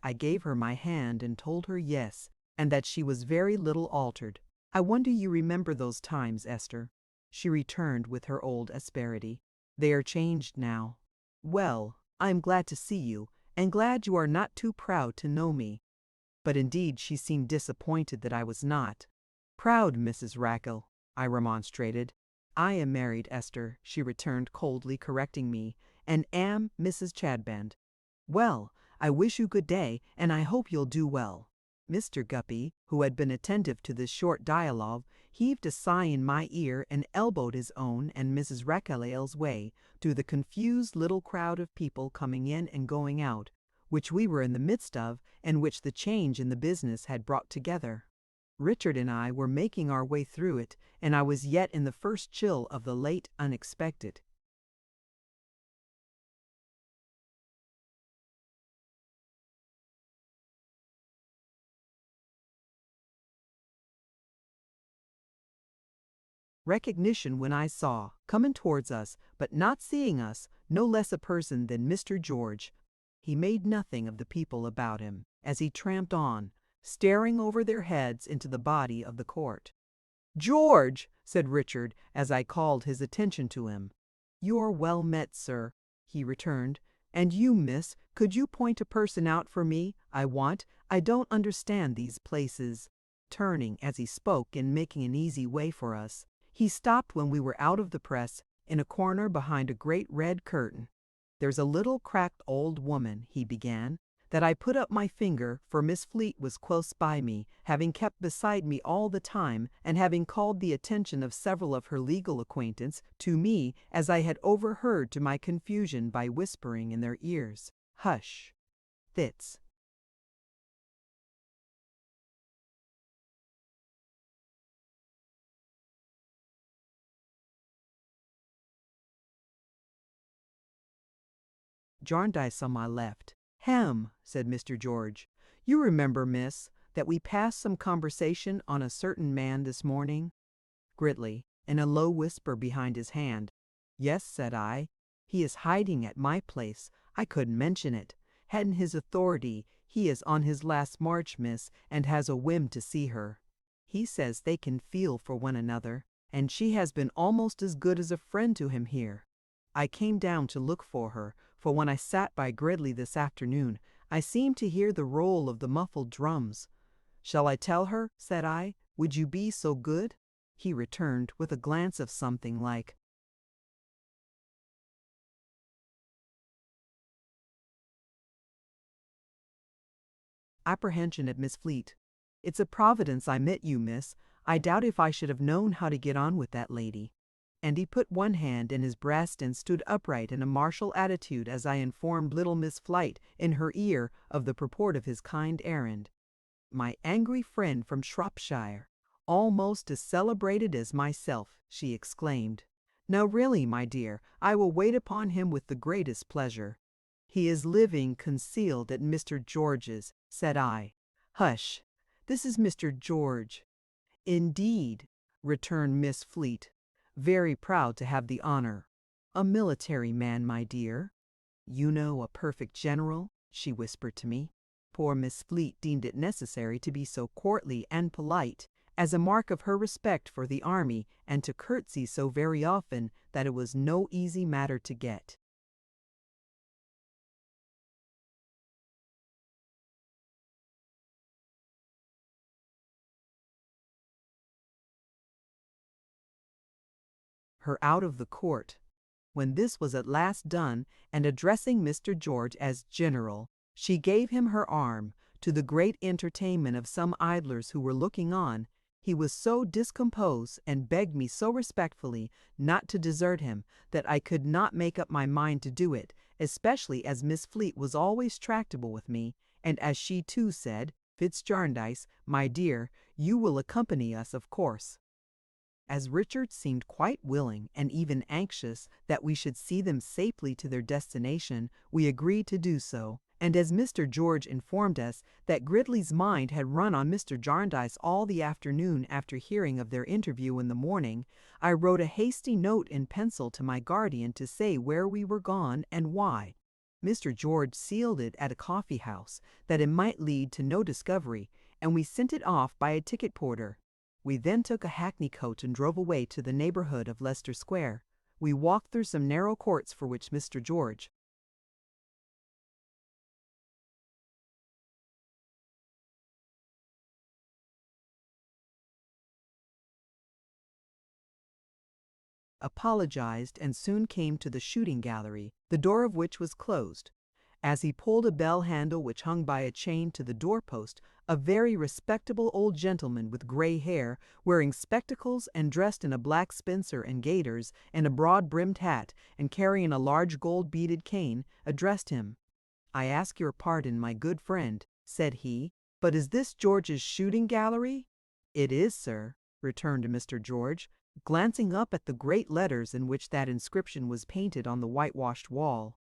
I gave her my hand and told her yes, and that she was very little altered. "I wonder you remember those times, Esther," she returned with her old asperity. "They are changed now." "Well, I am glad to see you, and glad you are not too proud to know me." But indeed she seemed disappointed that I was not. "Proud, Mrs. Rackall," I remonstrated. "I am married, Esther," she returned coldly, correcting me, "and am Mrs. Chadband." "Well, I wish you good day, and I hope you'll do well." Mr. Guppy, who had been attentive to this short dialogue, heaved a sigh in my ear and elbowed his own and Mrs. Rackall's way through the confused little crowd of people coming in and going out, which we were in the midst of, and which the change in the business had brought together. Richard and I were making our way through it, and I was yet in the first chill of the late unexpected. Recognition when I saw, coming towards us, but not seeing us, no less a person than Mr. George. He made nothing of the people about him, as he tramped on, staring over their heads into the body of the court. "George!" said Richard, as I called his attention to him. "You're well met, sir," he returned. "And you, miss, could you point a person out for me? I don't understand these places." Turning as he spoke and making an easy way for us, he stopped when we were out of the press, in a corner behind a great red curtain. "There's a little cracked old woman," he began, "that I put up my finger, for Miss Fleet was close by me, having kept beside me all the time, and having called the attention of several of her legal acquaintance to me, as I had overheard to my confusion by whispering in their ears, 'Hush, Fitz.'" Jarndyce on my left. "Hem," said Mr. George. "You remember, miss, that we passed some conversation on a certain man this morning?" Gridley, in a low whisper behind his hand. "Yes," said I. "He is hiding at my place. I couldn't mention it. Hadn't his authority. He is on his last march, miss, and has a whim to see her. He says they can feel for one another, and she has been almost as good as a friend to him here. I came down to look for her, for when I sat by Gridley this afternoon, I seemed to hear the roll of the muffled drums. 'Shall I tell her?' said I. 'Would you be so good?' He returned with a glance of something like apprehension at Miss Fleet. 'It's a providence I met you, miss. I doubt if I should have known how to get on with that lady.' And he put one hand in his breast and stood upright in a martial attitude as I informed little Miss Flight in her ear of the purport of his kind errand. My angry friend from Shropshire, almost as celebrated as myself, she exclaimed. Now really, my dear, I will wait upon him with the greatest pleasure. He is living concealed at Mr. George's, said I. Hush, this is Mr. George. Indeed, returned Miss Fleet, very proud to have the honor. A military man, my dear. You know, a perfect general, she whispered to me. Poor Miss Fleet deemed it necessary to be so courtly and polite, as a mark of her respect for the army, and to curtsy so very often that it was no easy matter to get. Her out of the court. When this was at last done, and addressing Mr. George as General, she gave him her arm, to the great entertainment of some idlers who were looking on. He was so discomposed, and begged me so respectfully not to desert him, that I could not make up my mind to do it, especially as Miss Fleet was always tractable with me, and as she too said, Fitz Jarndyce, my dear, you will accompany us, of course. As Richard seemed quite willing, and even anxious, that we should see them safely to their destination, we agreed to do so, and as Mr. George informed us that Gridley's mind had run on Mr. Jarndyce all the afternoon after hearing of their interview in the morning, I wrote a hasty note in pencil to my guardian to say where we were gone and why. Mr. George sealed it at a coffee house, that it might lead to no discovery, and we sent it off by a ticket porter. We then took a hackney coach and drove away to the neighborhood of Leicester Square. We walked through some narrow courts for which Mr. George apologized, and soon came to the shooting gallery, the door of which was closed. As he pulled a bell handle which hung by a chain to the doorpost, a very respectable old gentleman with gray hair, wearing spectacles and dressed in a black spencer and gaiters and a broad-brimmed hat, and carrying a large gold-beaded cane, addressed him. "I ask your pardon, my good friend," said he, "but is this George's shooting gallery?" "It is, sir," returned Mr. George, glancing up at the great letters in which that inscription was painted on the whitewashed wall.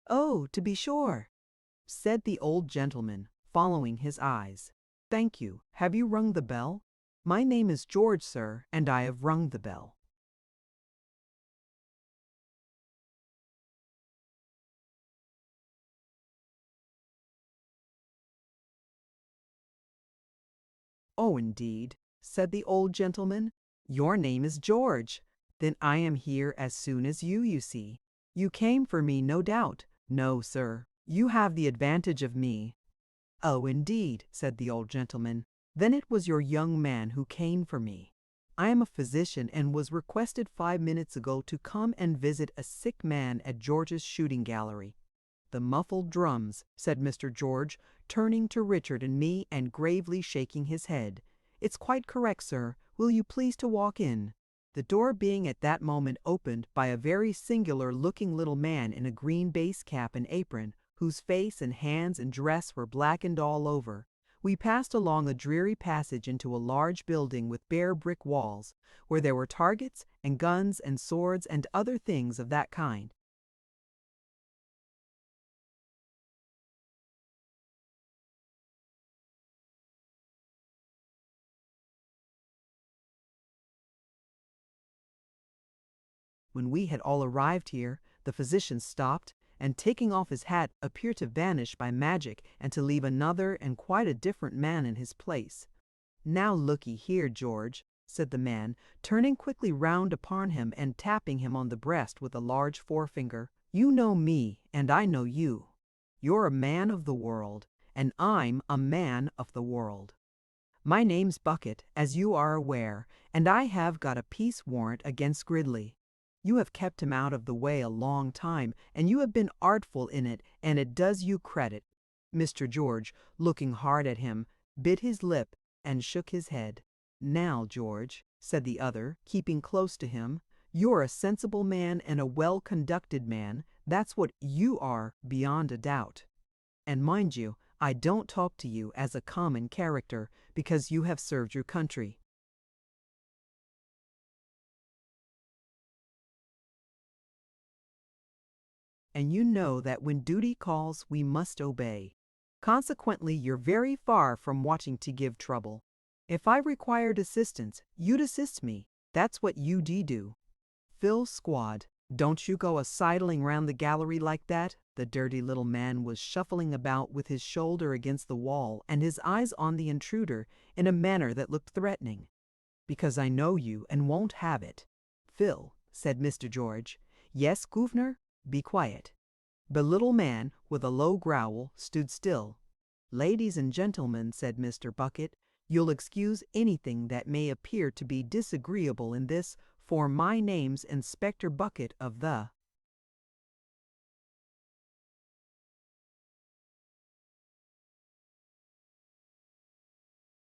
"Oh, to be sure," said the old gentleman, following his eyes. "Thank you. Have you rung the bell?" "My name is George, sir, and I have rung the bell." "Oh, indeed," said the old gentleman. "Your name is George. Then I am here as soon as you see. You came for me, no doubt." "No, sir. You have the advantage of me." "Oh, indeed," said the old gentleman. "Then it was your young man who came for me." I am a physician and was requested 5 minutes ago to come and visit a sick man at George's shooting gallery." "The muffled drums," said Mr. George, turning to Richard and me and gravely shaking his head. "It's quite correct, sir. Will you please to walk in?" The door being at that moment opened by a very singular-looking little man in a green base cap and apron, whose face and hands and dress were blackened all over, we passed along a dreary passage into a large building with bare brick walls, where there were targets and guns and swords and other things of that kind. When we had all arrived here, the physician stopped, and taking off his hat appeared to vanish by magic and to leave another and quite a different man in his place. "Now look'ee here, George," said the man, turning quickly round upon him and tapping him on the breast with a large forefinger. "You know me, and I know you. You're a man of the world, and I'm a man of the world. My name's Bucket, as you are aware, and I have got a peace warrant against Gridley. You have kept him out of the way a long time, and you have been artful in it, and it does you credit." Mr. George, looking hard at him, bit his lip and shook his head. "Now, George," said the other, keeping close to him, "you're a sensible man and a well-conducted man, that's what you are beyond a doubt. And mind you, I don't talk to you as a common character, because you have served your country. And you know that when duty calls, we must obey. Consequently, you're very far from wanting to give trouble. If I required assistance, you'd assist me. That's what you do. Phil Squad, don't you go a-sidling round the gallery like that." The dirty little man was shuffling about with his shoulder against the wall and his eyes on the intruder in a manner that looked threatening. "Because I know you and won't have it." "Phil," said Mr. George. "Yes, guv'nor, be quiet." The little man, with a low growl, stood still. "Ladies and gentlemen," said Mr. Bucket, "you'll excuse anything that may appear to be disagreeable in this, for my name's Inspector Bucket of the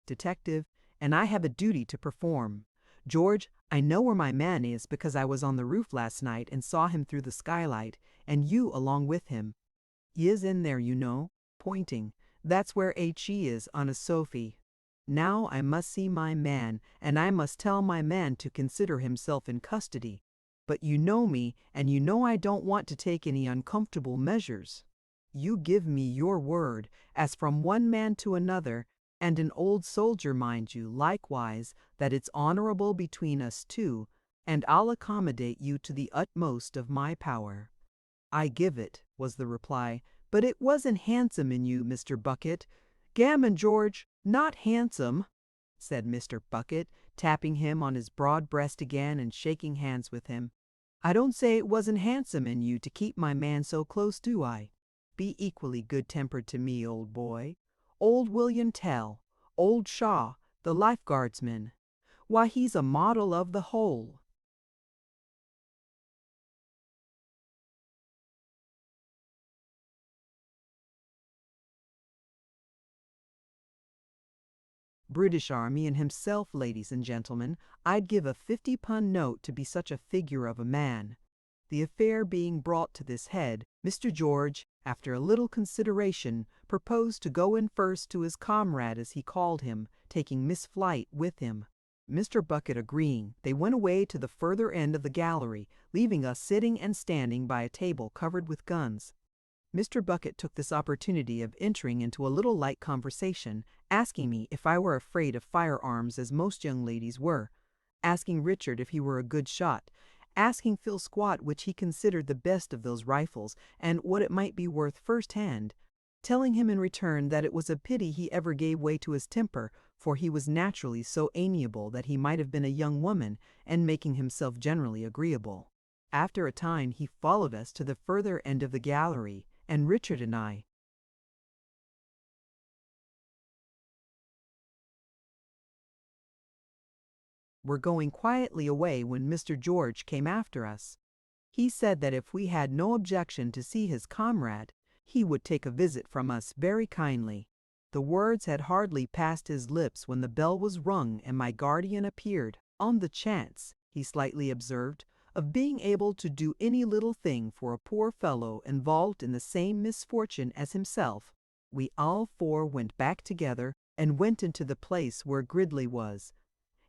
detective, and I have a duty to perform. George, I know where my man is because I was on the roof last night and saw him through the skylight, and you along with him. He is in there, you know," pointing. "That's where H.E. is on a sofy. Now I must see my man, and I must tell my man to consider himself in custody. But you know me, and you know I don't want to take any uncomfortable measures. You give me your word, as from one man to another, and an old soldier, mind you, likewise, that it's honorable between us two, and I'll accommodate you to the utmost of my power." "I give it," was the reply, "but it wasn't handsome in you, Mr. Bucket." "Gammon, George, not handsome," said Mr. Bucket, tapping him on his broad breast again and shaking hands with him. "I don't say it wasn't handsome in you to keep my man so close, do I? Be equally good-tempered to me, old boy. Old William Tell, old Shaw, the Life-Guardsman. Why, he's a model of the whole." British Army and himself, ladies and gentlemen, I'd give a 50-pun note to be such a figure of a man. The affair being brought to this head, Mr. George, after a little consideration, proposed to go in first to his comrade, as he called him, taking Miss Flight with him. Mr. Bucket agreeing, they went away to the further end of the gallery, leaving us sitting and standing by a table covered with guns. Mr. Bucket took this opportunity of entering into a little light conversation, asking me if I were afraid of firearms, as most young ladies were, asking Richard if he were a good shot, asking Phil Squat which he considered the best of those rifles, and what it might be worth first-hand, telling him in return that it was a pity he ever gave way to his temper, for he was naturally so amiable that he might have been a young woman, and making himself generally agreeable. After a time he followed us to the further end of the gallery, and Richard and I, were going quietly away when Mr. George came after us. He said that if we had no objection to see his comrade, he would take a visit from us very kindly. The words had hardly passed his lips when the bell was rung and my guardian appeared, on the chance, he slightly observed, of being able to do any little thing for a poor fellow involved in the same misfortune as himself. We all four went back together and went into the place where Gridley was.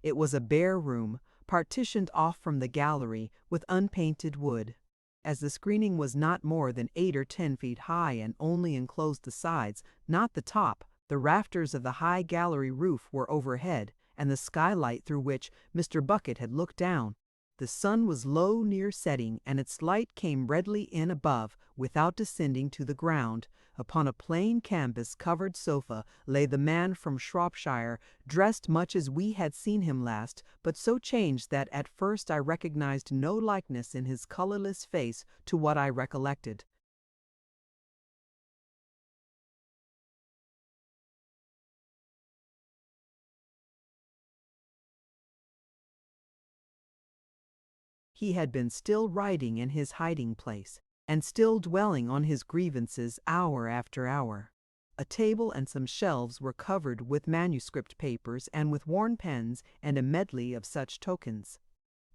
It was a bare room, partitioned off from the gallery with unpainted wood. As the screening was not more than 8 or 10 feet high and only enclosed the sides, not the top, the rafters of the high gallery roof were overhead, and the skylight through which Mr. Bucket had looked down. The sun was low near setting, and its light came redly in above, without descending to the ground. Upon a plain canvas-covered sofa lay the man from Shropshire, dressed much as we had seen him last, but so changed that at first I recognized no likeness in his colorless face to what I recollected. He had been still writing in his hiding place, and still dwelling on his grievances hour after hour. A table and some shelves were covered with manuscript papers and with worn pens and a medley of such tokens.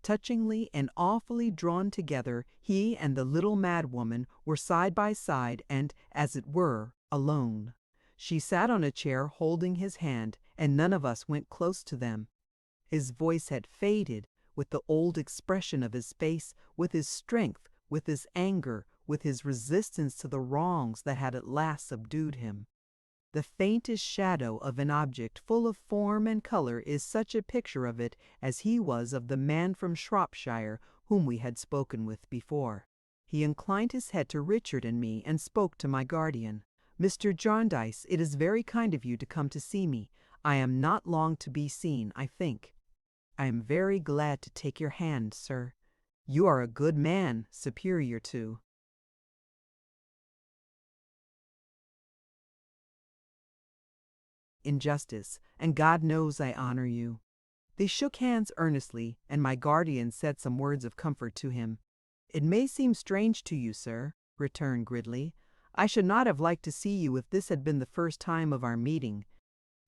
Touchingly and awfully drawn together, he and the little madwoman were side by side and, as it were, alone. She sat on a chair holding his hand, and none of us went close to them. His voice had faded, with the old expression of his face, with his strength, with his anger, with his resistance to the wrongs that had at last subdued him. The faintest shadow of an object full of form and color is such a picture of it as he was of the man from Shropshire whom we had spoken with before. He inclined his head to Richard and me and spoke to my guardian. "Mr. Jarndyce, it is very kind of you to come to see me. I am not long to be seen, I think." "I am very glad to take your hand, sir. You are a good man, superior to—" "injustice, and God knows I honor you." They shook hands earnestly, and my guardian said some words of comfort to him. "It may seem strange to you, sir," returned Gridley. "I should not have liked to see you if this had been the first time of our meeting.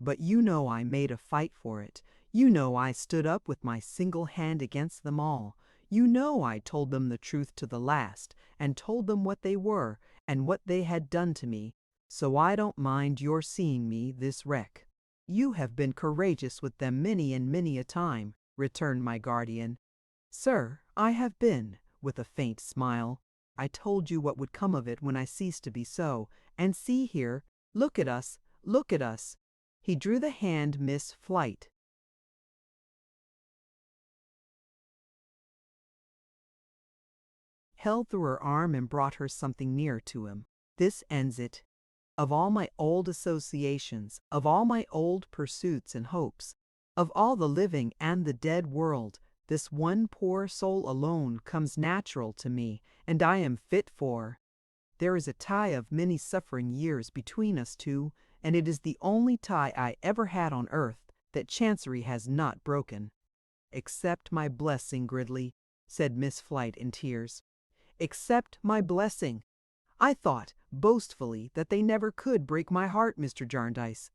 But you know I made a fight for it. You know I stood up with my single hand against them all. You know I told them the truth to the last, and told them what they were, and what they had done to me. So I don't mind your seeing me this wreck." "You have been courageous with them many and many a time," returned my guardian. "Sir, I have been," with a faint smile. "I told you what would come of it when I ceased to be so. And see here, look at us, look at us." He drew the hand Miss Flight held through her arm and brought her something near to him. "This ends it. Of all my old associations, of all my old pursuits and hopes, of all the living and the dead world, this one poor soul alone comes natural to me, and I am fit for. There is a tie of many suffering years between us two, and it is the only tie I ever had on earth that Chancery has not broken." "Accept my blessing, Gridley," said Miss Flight in tears. "Accept my blessing. I thought, boastfully, that they never could break my heart, Mr. Jarndyce.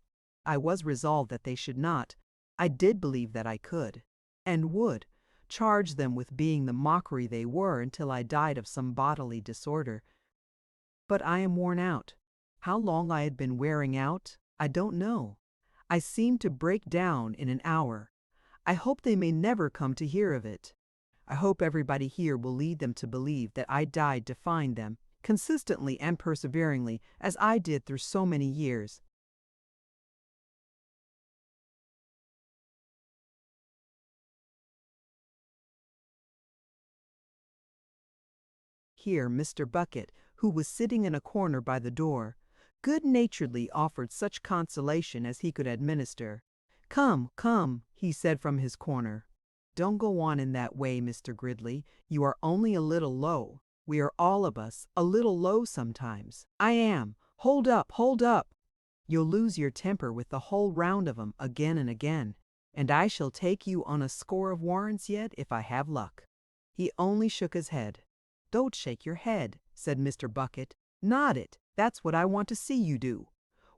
I was resolved that they should not. I did believe that I could, and would, charge them with being the mockery they were until I died of some bodily disorder. But I am worn out. How long I had been wearing out, I don't know. I seemed to break down in an hour. I hope they may never come to hear of it. I hope everybody here will lead them to believe that I died to find them, consistently and perseveringly, as I did through so many years. Here Mr. Bucket, who was sitting in a corner by the door, good-naturedly offered such consolation as he could administer. "Come, come," he said from his corner. "Don't go on in that way, Mr. Gridley. You are only a little low. We are all of us a little low sometimes. I am. Hold up, hold up. You'll lose your temper with the whole round of 'em again and again. and I shall take you on a score of warrants yet if I have luck." He only shook his head. "Don't shake your head," said Mr. Bucket. "Nod it. That's what I want to see you do.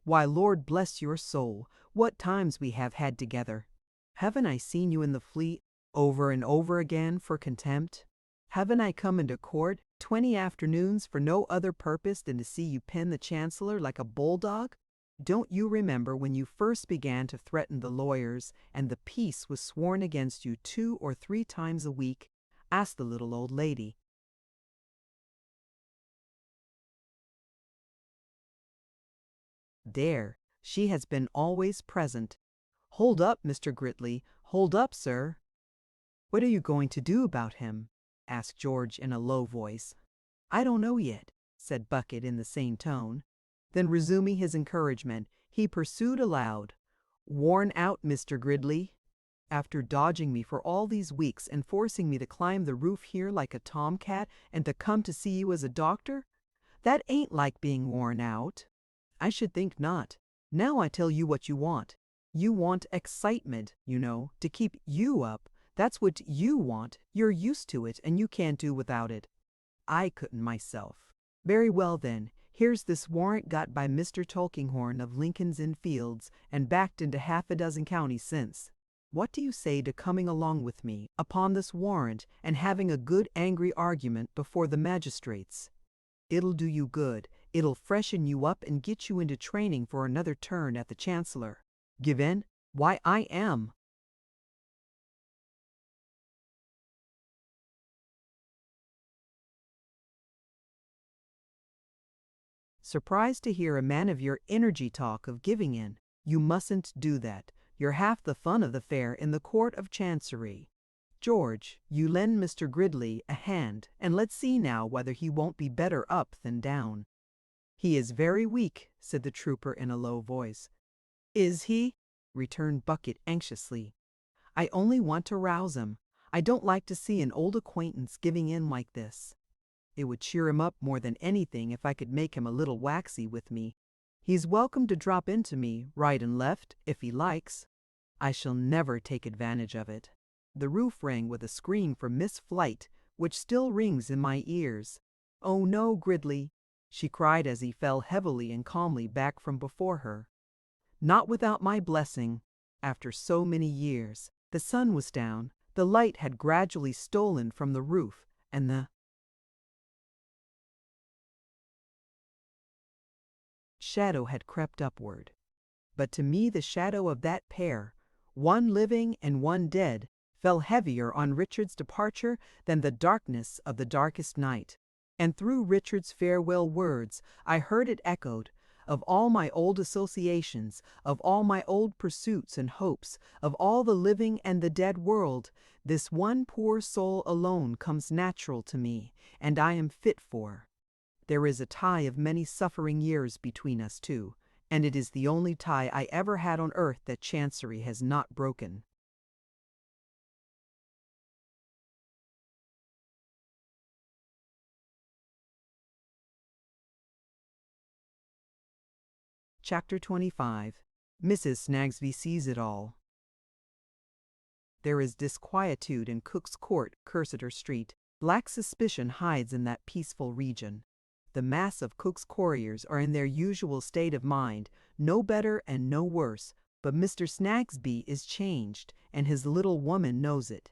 Why, Lord bless your soul, what times we have had together. Haven't I seen you in the Fleet over and over again for contempt? Haven't I come into court 20 afternoons for no other purpose than to see you pin the Chancellor like a bulldog? Don't you remember when you first began to threaten the lawyers and the peace was sworn against you 2 or 3 times a week?" asked the little old lady. There, she has been always present. "Hold up, Mr. Gridley, hold up, sir." "What are you going to do about him?" asked George in a low voice. "I don't know yet," said Bucket in the same tone. Then resuming his encouragement, he pursued aloud. "Worn out, Mr. Gridley? After dodging me for all these weeks and forcing me to climb the roof here like a tomcat and to come to see you as a doctor? That ain't like being worn out." "I should think not. Now I tell you what you want. You want excitement, you know, to keep you up. That's what you want. You're used to it, and you can't do without it. I couldn't myself. Very well then, here's this warrant got by Mr. Tulkinghorn of Lincoln's Inn Fields, and backed into half a dozen counties since. What do you say to coming along with me upon this warrant and having a good angry argument before the magistrates? It'll do you good. It'll freshen you up and get you into training for another turn at the Chancellor. Give in? Why, I am." "Surprised to hear a man of your energy talk of giving in. You mustn't do that. You're half the fun of the fair in the Court of Chancery. George, you lend Mr. Gridley a hand, and let's see now whether he won't be better up than down." "He is very weak," said the trooper in a low voice. "Is he?" returned Bucket anxiously. "I only want to rouse him. I don't like to see an old acquaintance giving in like this. It would cheer him up more than anything if I could make him a little waxy with me. He's welcome to drop into me, right and left, if he likes. I shall never take advantage of it." The roof rang with a scream from Miss Flight, which still rings in my ears. "Oh no, Gridley," she cried as he fell heavily and calmly back from before her. "Not without my blessing. After so many years. The sun was down, the light had gradually stolen from the roof, and the shadow had crept upward. But to me the shadow of that pair, one living and one dead, fell heavier on Richard's departure than the darkness of the darkest night. And through Richard's farewell words I heard it echoed, of all my old associations, of all my old pursuits and hopes, of all the living and the dead world, this one poor soul alone comes natural to me, and I am fit for. There is a tie of many suffering years between us two, and it is the only tie I ever had on earth that Chancery has not broken." Chapter 25. Mrs. Snagsby Sees It All. There is disquietude in Cook's Court, Cursitor Street. Black suspicion hides in that peaceful region. The mass of Cook's couriers are in their usual state of mind, no better and no worse, but Mr. Snagsby is changed, and his little woman knows it.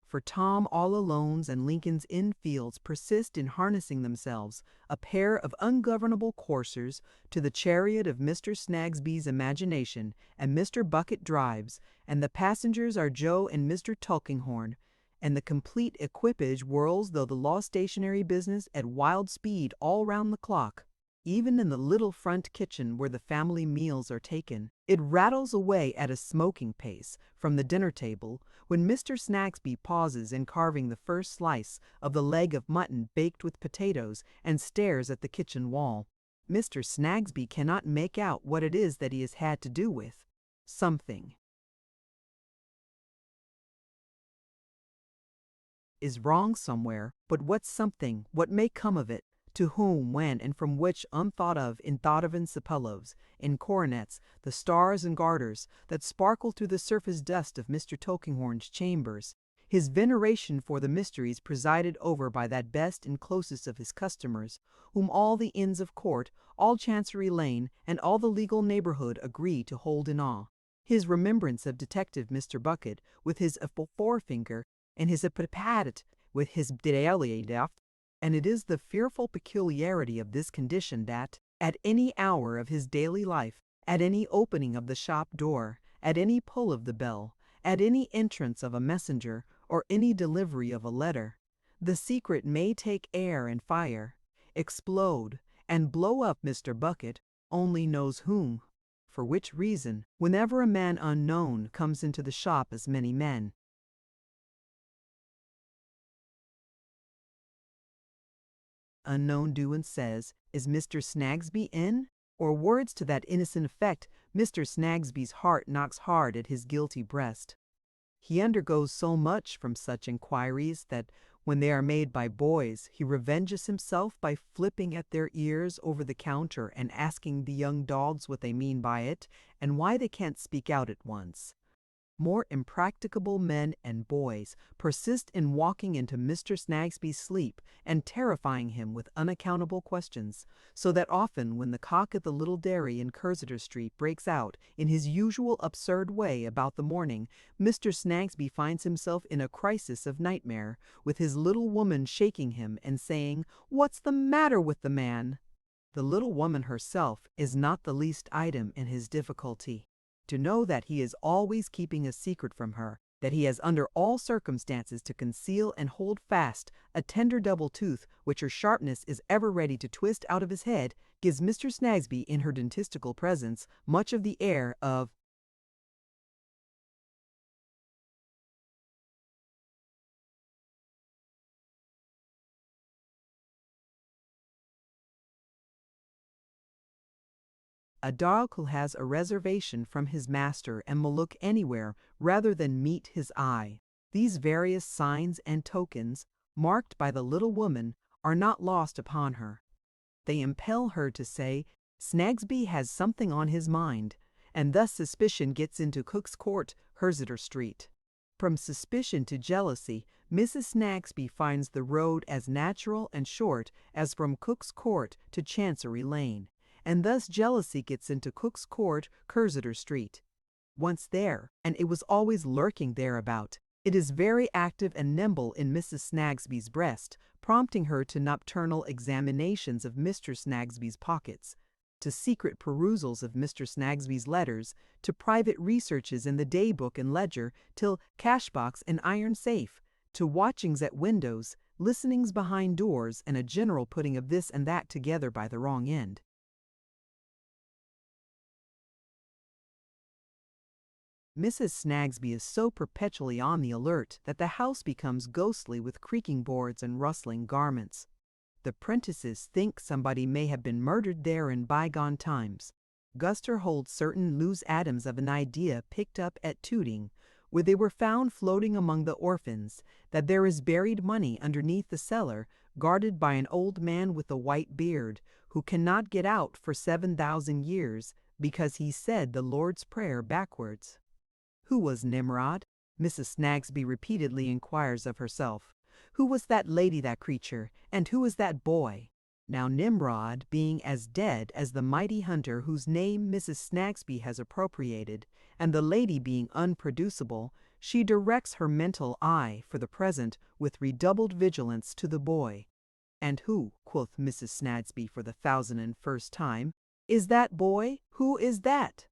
For Tom all Alone's and Lincoln's Inn Fields persist in harnessing themselves, a pair of ungovernable coursers, to the chariot of Mr. Snagsby's imagination, and Mr. Bucket drives, and the passengers are Joe and Mr. Tulkinghorn, and the complete equipage whirls through the law stationery business at wild speed all round the clock. Even in the little front kitchen where the family meals are taken, it rattles away at a smoking pace from the dinner table when Mr. Snagsby pauses in carving the first slice of the leg of mutton baked with potatoes and stares at the kitchen wall. Mr. Snagsby cannot make out what it is that he has had to do with. Something is wrong somewhere, but what something, what may come of it, to whom, when, and from which unthought of in thought of in sepulchres, in coronets, the stars and garters that sparkle through the surface dust of Mr. Tulkinghorn's chambers, his veneration for the mysteries presided over by that best and closest of his customers, whom all the inns of court, all Chancery Lane, and all the legal neighborhood agree to hold in awe. His remembrance of Detective Mr. Bucket, with his forefinger, and his papat with his daily, and it is the fearful peculiarity of this condition that, at any hour of his daily life, at any opening of the shop door, at any pull of the bell, at any entrance of a messenger, or any delivery of a letter, the secret may take air and fire, explode, and blow up Mr. Bucket, only knows whom. For which reason, whenever a man unknown comes into the shop as many men, unknown do and says, "Is Mr. Snagsby in?" or words to that innocent effect, Mr. Snagsby's heart knocks hard at his guilty breast. He undergoes so much from such inquiries that, when they are made by boys, he revenges himself by flipping at their ears over the counter and asking the young dogs what they mean by it, and why they can't speak out at once. More impracticable men and boys persist in walking into Mr. Snagsby's sleep and terrifying him with unaccountable questions, so that often when the cock at the little dairy in Cursitor Street breaks out in his usual absurd way about the morning, Mr. Snagsby finds himself in a crisis of nightmare, with his little woman shaking him and saying, "What's the matter with the man?" The little woman herself is not the least item in his difficulty. To know that he is always keeping a secret from her, that he has under all circumstances to conceal and hold fast a tender double tooth which her sharpness is ever ready to twist out of his head, gives Mr. Snagsby in her dentistical presence much of the air of a dog who has a reservation from his master and will look anywhere rather than meet his eye. These various signs and tokens, marked by the little woman, are not lost upon her. They impel her to say, "Snagsby has something on his mind," and thus suspicion gets into Cook's Court, Cursitor Street. From suspicion to jealousy, Mrs. Snagsby finds the road as natural and short as from Cook's Court to Chancery Lane, and thus jealousy gets into Cook's Court, Cursitor Street. Once there, and it was always lurking thereabout, it is very active and nimble in Mrs. Snagsby's breast, prompting her to nocturnal examinations of Mr. Snagsby's pockets, to secret perusals of Mr. Snagsby's letters, to private researches in the day book and ledger, till cashbox and iron safe, to watchings at windows, listenings behind doors, and a general putting of this and that together by the wrong end. Mrs. Snagsby is so perpetually on the alert that the house becomes ghostly with creaking boards and rustling garments. The prentices think somebody may have been murdered there in bygone times. Guster holds certain loose atoms of an idea picked up at Tooting, where they were found floating among the orphans, that there is buried money underneath the cellar, guarded by an old man with a white beard, who cannot get out for 7,000 years, because he said the Lord's Prayer backwards. Who was Nimrod? Mrs. Snagsby repeatedly inquires of herself. Who was that lady, that creature, and who is that boy? Now Nimrod being as dead as the mighty hunter whose name Mrs. Snagsby has appropriated, and the lady being unproducible, she directs her mental eye, for the present, with redoubled vigilance to the boy. "And who," quoth Mrs. Snagsby for the 1,001st time, "is that boy? Who is that?"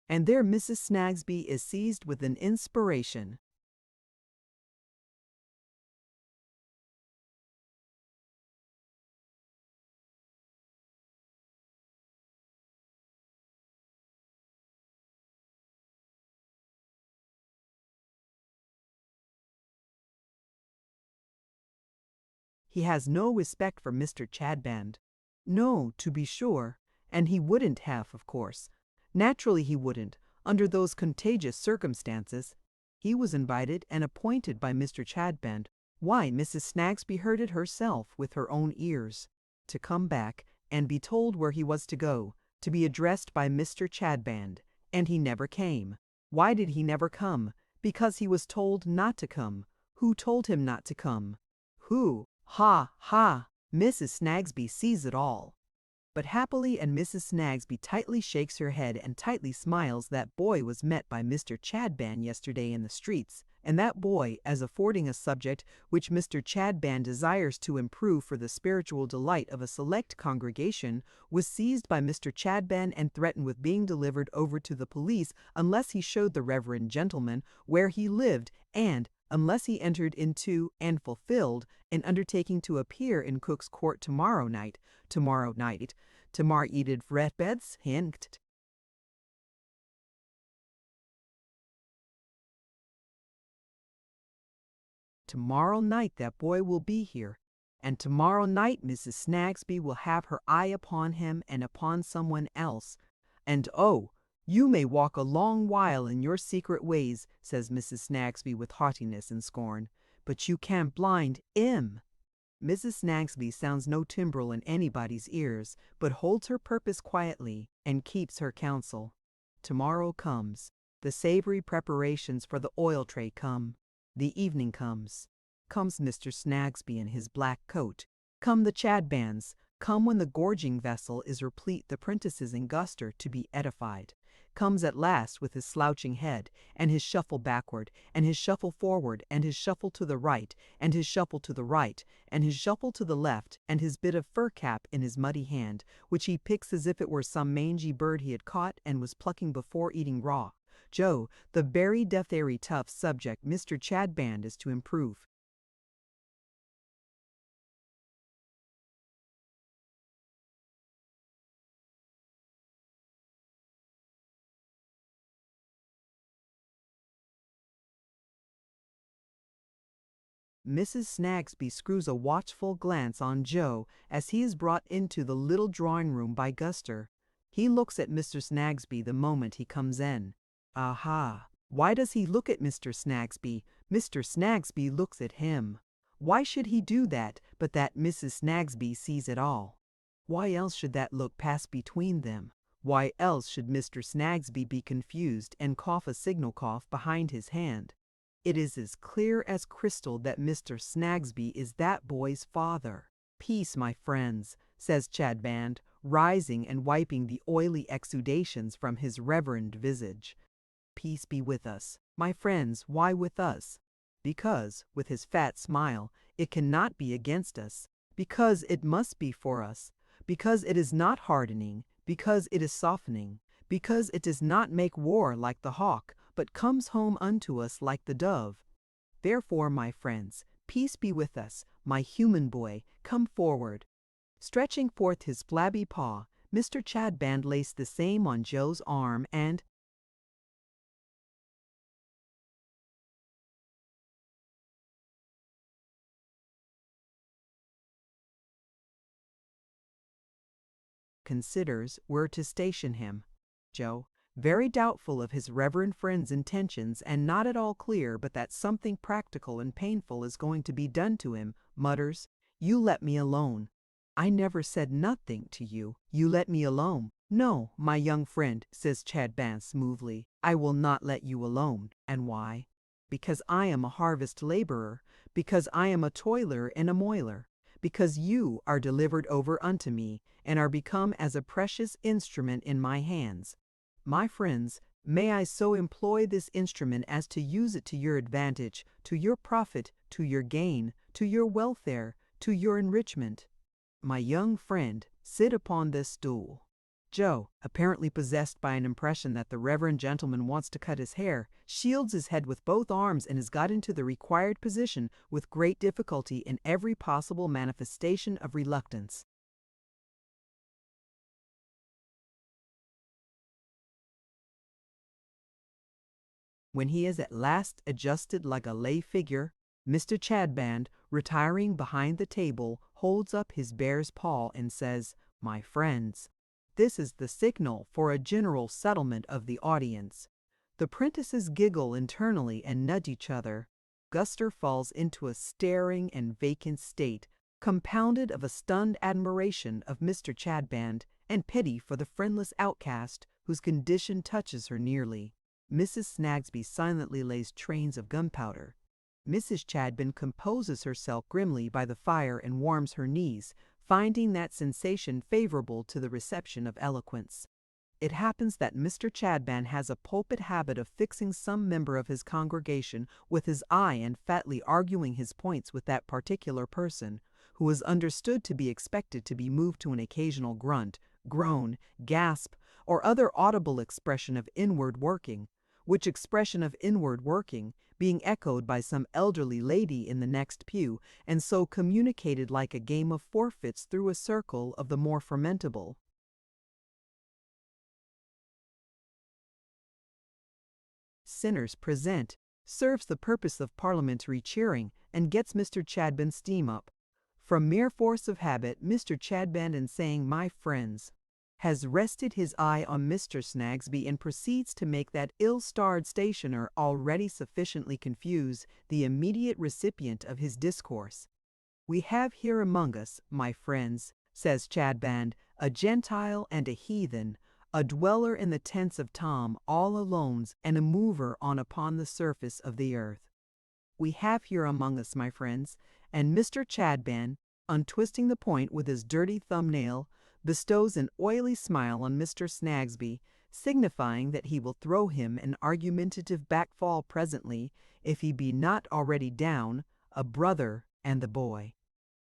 And there Mrs. Snagsby is seized with an inspiration. He has no respect for Mr. Chadband. No, to be sure, and he wouldn't have, of course. Naturally he wouldn't, under those contagious circumstances. He was invited and appointed by Mr. Chadband. Why, Mrs. Snagsby heard it herself with her own ears. to come back and be told where he was to go, to be addressed by Mr. Chadband, and he never came. Why did he never come? Because he was told not to come. Who told him not to come? Who? Ha, ha! Mrs. Snagsby sees it all. But happily, and Mrs. Snagsby tightly shakes her head and tightly smiles, that boy was met by Mr. Chadband yesterday in the streets, and that boy, as affording a subject which Mr. Chadband desires to improve for the spiritual delight of a select congregation, was seized by Mr. Chadband and threatened with being delivered over to the police unless he showed the reverend gentleman where he lived, and unless he entered into and fulfilled an undertaking to appear in Cook's Court tomorrow night, tomorrow eated fretbeds, hint. Tomorrow night that boy will be here, and tomorrow night Mrs. Snagsby will have her eye upon him and upon someone else. And oh, you may walk a long while in your secret ways, says Mrs. Snagsby with haughtiness and scorn, but you can't blind 'im. Mrs. Snagsby sounds no timbrel in anybody's ears, but holds her purpose quietly and keeps her counsel. Tomorrow comes. The savory preparations for the oil tray come. The evening comes. Comes Mr. Snagsby in his black coat. Come the Chadbands. Come when the gorging vessel is replete, the prentices in Guster to be edified. Comes at last with his slouching head, and his shuffle backward, and his shuffle forward, and his shuffle to the right, and his shuffle to the right, and his shuffle to the left, and his bit of fur cap in his muddy hand, which he picks as if it were some mangy bird he had caught and was plucking before eating raw. Joe, the very death-airy tough subject Mr. Chadband is to improve. Mrs. Snagsby screws a watchful glance on Joe as he is brought into the little drawing-room by Guster. He looks at Mr. Snagsby the moment he comes in. Aha! Why does he look at Mr. Snagsby? Mr. Snagsby looks at him. Why should he do that, but that Mrs. Snagsby sees it all? Why else should that look pass between them? Why else should Mr. Snagsby be confused and cough a signal cough behind his hand? It is as clear as crystal that Mr. Snagsby is that boy's father. Peace, my friends, says Chadband, rising and wiping the oily exudations from his reverend visage. Peace be with us. My friends, why with us? Because, with his fat smile, it cannot be against us. Because it must be for us. Because it is not hardening. Because it is softening. Because it does not make war like the hawk, but comes home unto us like the dove. Therefore, my friends, peace be with us. My human boy, come forward. Stretching forth his flabby paw, Mr. Chadband laced the same on Joe's arm and considers where to station him. Joe, very doubtful of his reverend friend's intentions and not at all clear but that something practical and painful is going to be done to him, mutters, "You let me alone. I never said nothing to you. You let me alone." "No, my young friend," says Chadband smoothly, "I will not let you alone." "And why?" "Because I am a harvest laborer, because I am a toiler and a moiler, because you are delivered over unto me, and are become as a precious instrument in my hands. My friends, may I so employ this instrument as to use it to your advantage, to your profit, to your gain, to your welfare, to your enrichment. My young friend, sit upon this stool." Joe, apparently possessed by an impression that the reverend gentleman wants to cut his hair, shields his head with both arms and is got into the required position with great difficulty in every possible manifestation of reluctance. When he is at last adjusted like a lay figure, Mr. Chadband, retiring behind the table, holds up his bear's paw and says, "My friends, this is the signal for a general settlement of the audience." The prentices giggle internally and nudge each other. Guster falls into a staring and vacant state, compounded of a stunned admiration of Mr. Chadband and pity for the friendless outcast whose condition touches her nearly. Mrs. Snagsby silently lays trains of gunpowder. Mrs. Chadband composes herself grimly by the fire and warms her knees, finding that sensation favorable to the reception of eloquence. It happens that Mr. Chadband has a pulpit habit of fixing some member of his congregation with his eye and fatly arguing his points with that particular person, who is understood to be expected to be moved to an occasional grunt, groan, gasp, or other audible expression of inward working, which expression of inward working being echoed by some elderly lady in the next pew, and so communicated like a game of forfeits through a circle of the more fermentable. Sinners present, serves the purpose of parliamentary cheering, and gets Mr. Chadband's steam up. From mere force of habit, Mr. Chadband, in saying "my friends," has rested his eye on Mr. Snagsby and proceeds to make that ill-starred stationer already sufficiently confused the immediate recipient of his discourse. "We have here among us, my friends," says Chadband, "a Gentile and a heathen, a dweller in the tents of Tom all alone, and a mover on upon the surface of the earth. We have here among us, my friends," and Mr. Chadband, untwisting the point with his dirty thumbnail, bestows an oily smile on Mr. Snagsby, signifying that he will throw him an argumentative backfall presently, if he be not already down, a brother and the boy.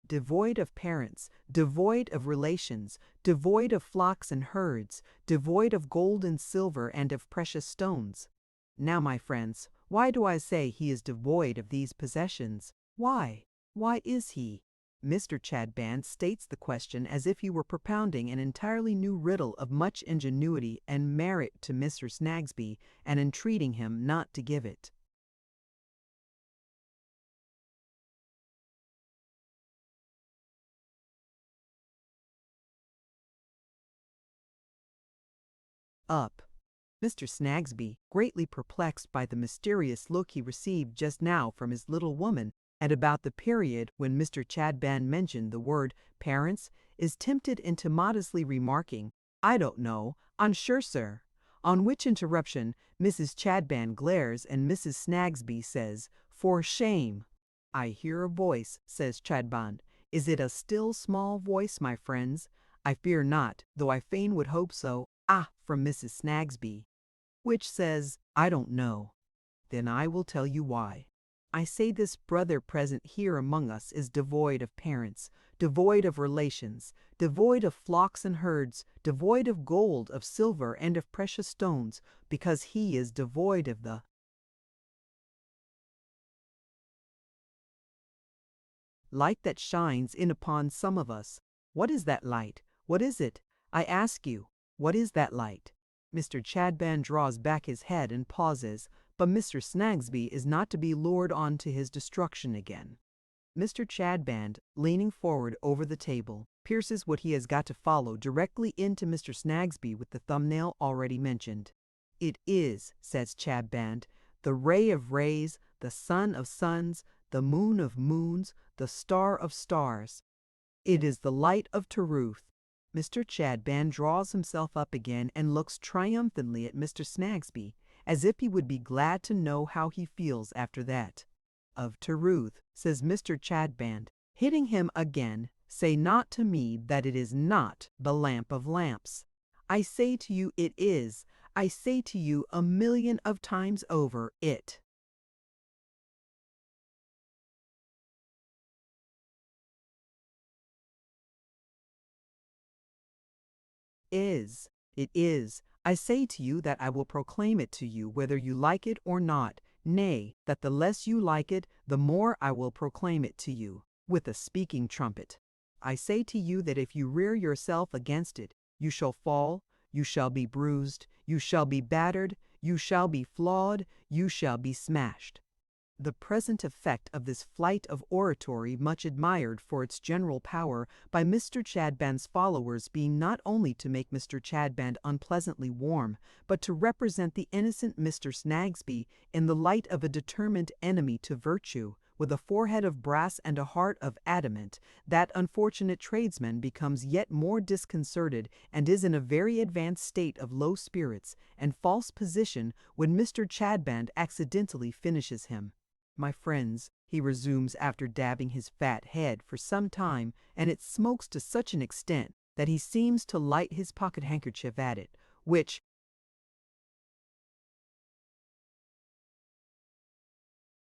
Devoid of parents, devoid of relations, devoid of flocks and herds, devoid of gold and silver and of precious stones. Now, my friends, why do I say he is devoid of these possessions? Why? Why is he? Mr. Chadband states the question as if he were propounding an entirely new riddle of much ingenuity and merit to Mr. Snagsby, and entreating him not to give it. Up. Mr. Snagsby, greatly perplexed by the mysterious look he received just now from his little woman, and about the period when Mr. Chadband mentioned the word parents, is tempted into modestly remarking, "I don't know, I'm sure, sir." On which interruption Mrs. Chadband glares, and Mrs. Snagsby says, "For shame." "I hear a voice," says Chadband. "Is it a still small voice, my friends?" "I fear not, though I fain would hope so." "Ah," from Mrs. Snagsby, which says, "I don't know." "Then I will tell you why. I say this brother present here among us is devoid of parents, devoid of relations, devoid of flocks and herds, devoid of gold, of silver, and of precious stones, because he is devoid of the light that shines in upon some of us. What is that light? What is it? I ask you, what is that light?" Mr. Chadband draws back his head and pauses, but Mr. Snagsby is not to be lured on to his destruction again. Mr. Chadband, leaning forward over the table, pierces what he has got to follow directly into Mr. Snagsby with the thumbnail already mentioned. "It is," says Chadband, "the ray of rays, the sun of suns, the moon of moons, the star of stars. It is the light of truth." Mr. Chadband draws himself up again and looks triumphantly at Mr. Snagsby, as if he would be glad to know how he feels after that. "Of truth," says Mr. Chadband, hitting him again, "say not to me that it is not the lamp of lamps. I say to you it is. I say to you 1,000,000 of times over it is. It is. I say to you that I will proclaim it to you whether you like it or not, nay, that the less you like it, the more I will proclaim it to you, with a speaking trumpet. I say to you that if you rear yourself against it, you shall fall, you shall be bruised, you shall be battered, you shall be flawed, you shall be smashed." The present effect of this flight of oratory, much admired for its general power by Mr. Chadband's followers, being not only to make Mr. Chadband unpleasantly warm, but to represent the innocent Mr. Snagsby in the light of a determined enemy to virtue, with a forehead of brass and a heart of adamant, that unfortunate tradesman becomes yet more disconcerted and is in a very advanced state of low spirits and false position when Mr. Chadband accidentally finishes him. My friends, he resumes after dabbing his fat head for some time, and it smokes to such an extent that he seems to light his pocket-handkerchief at it, which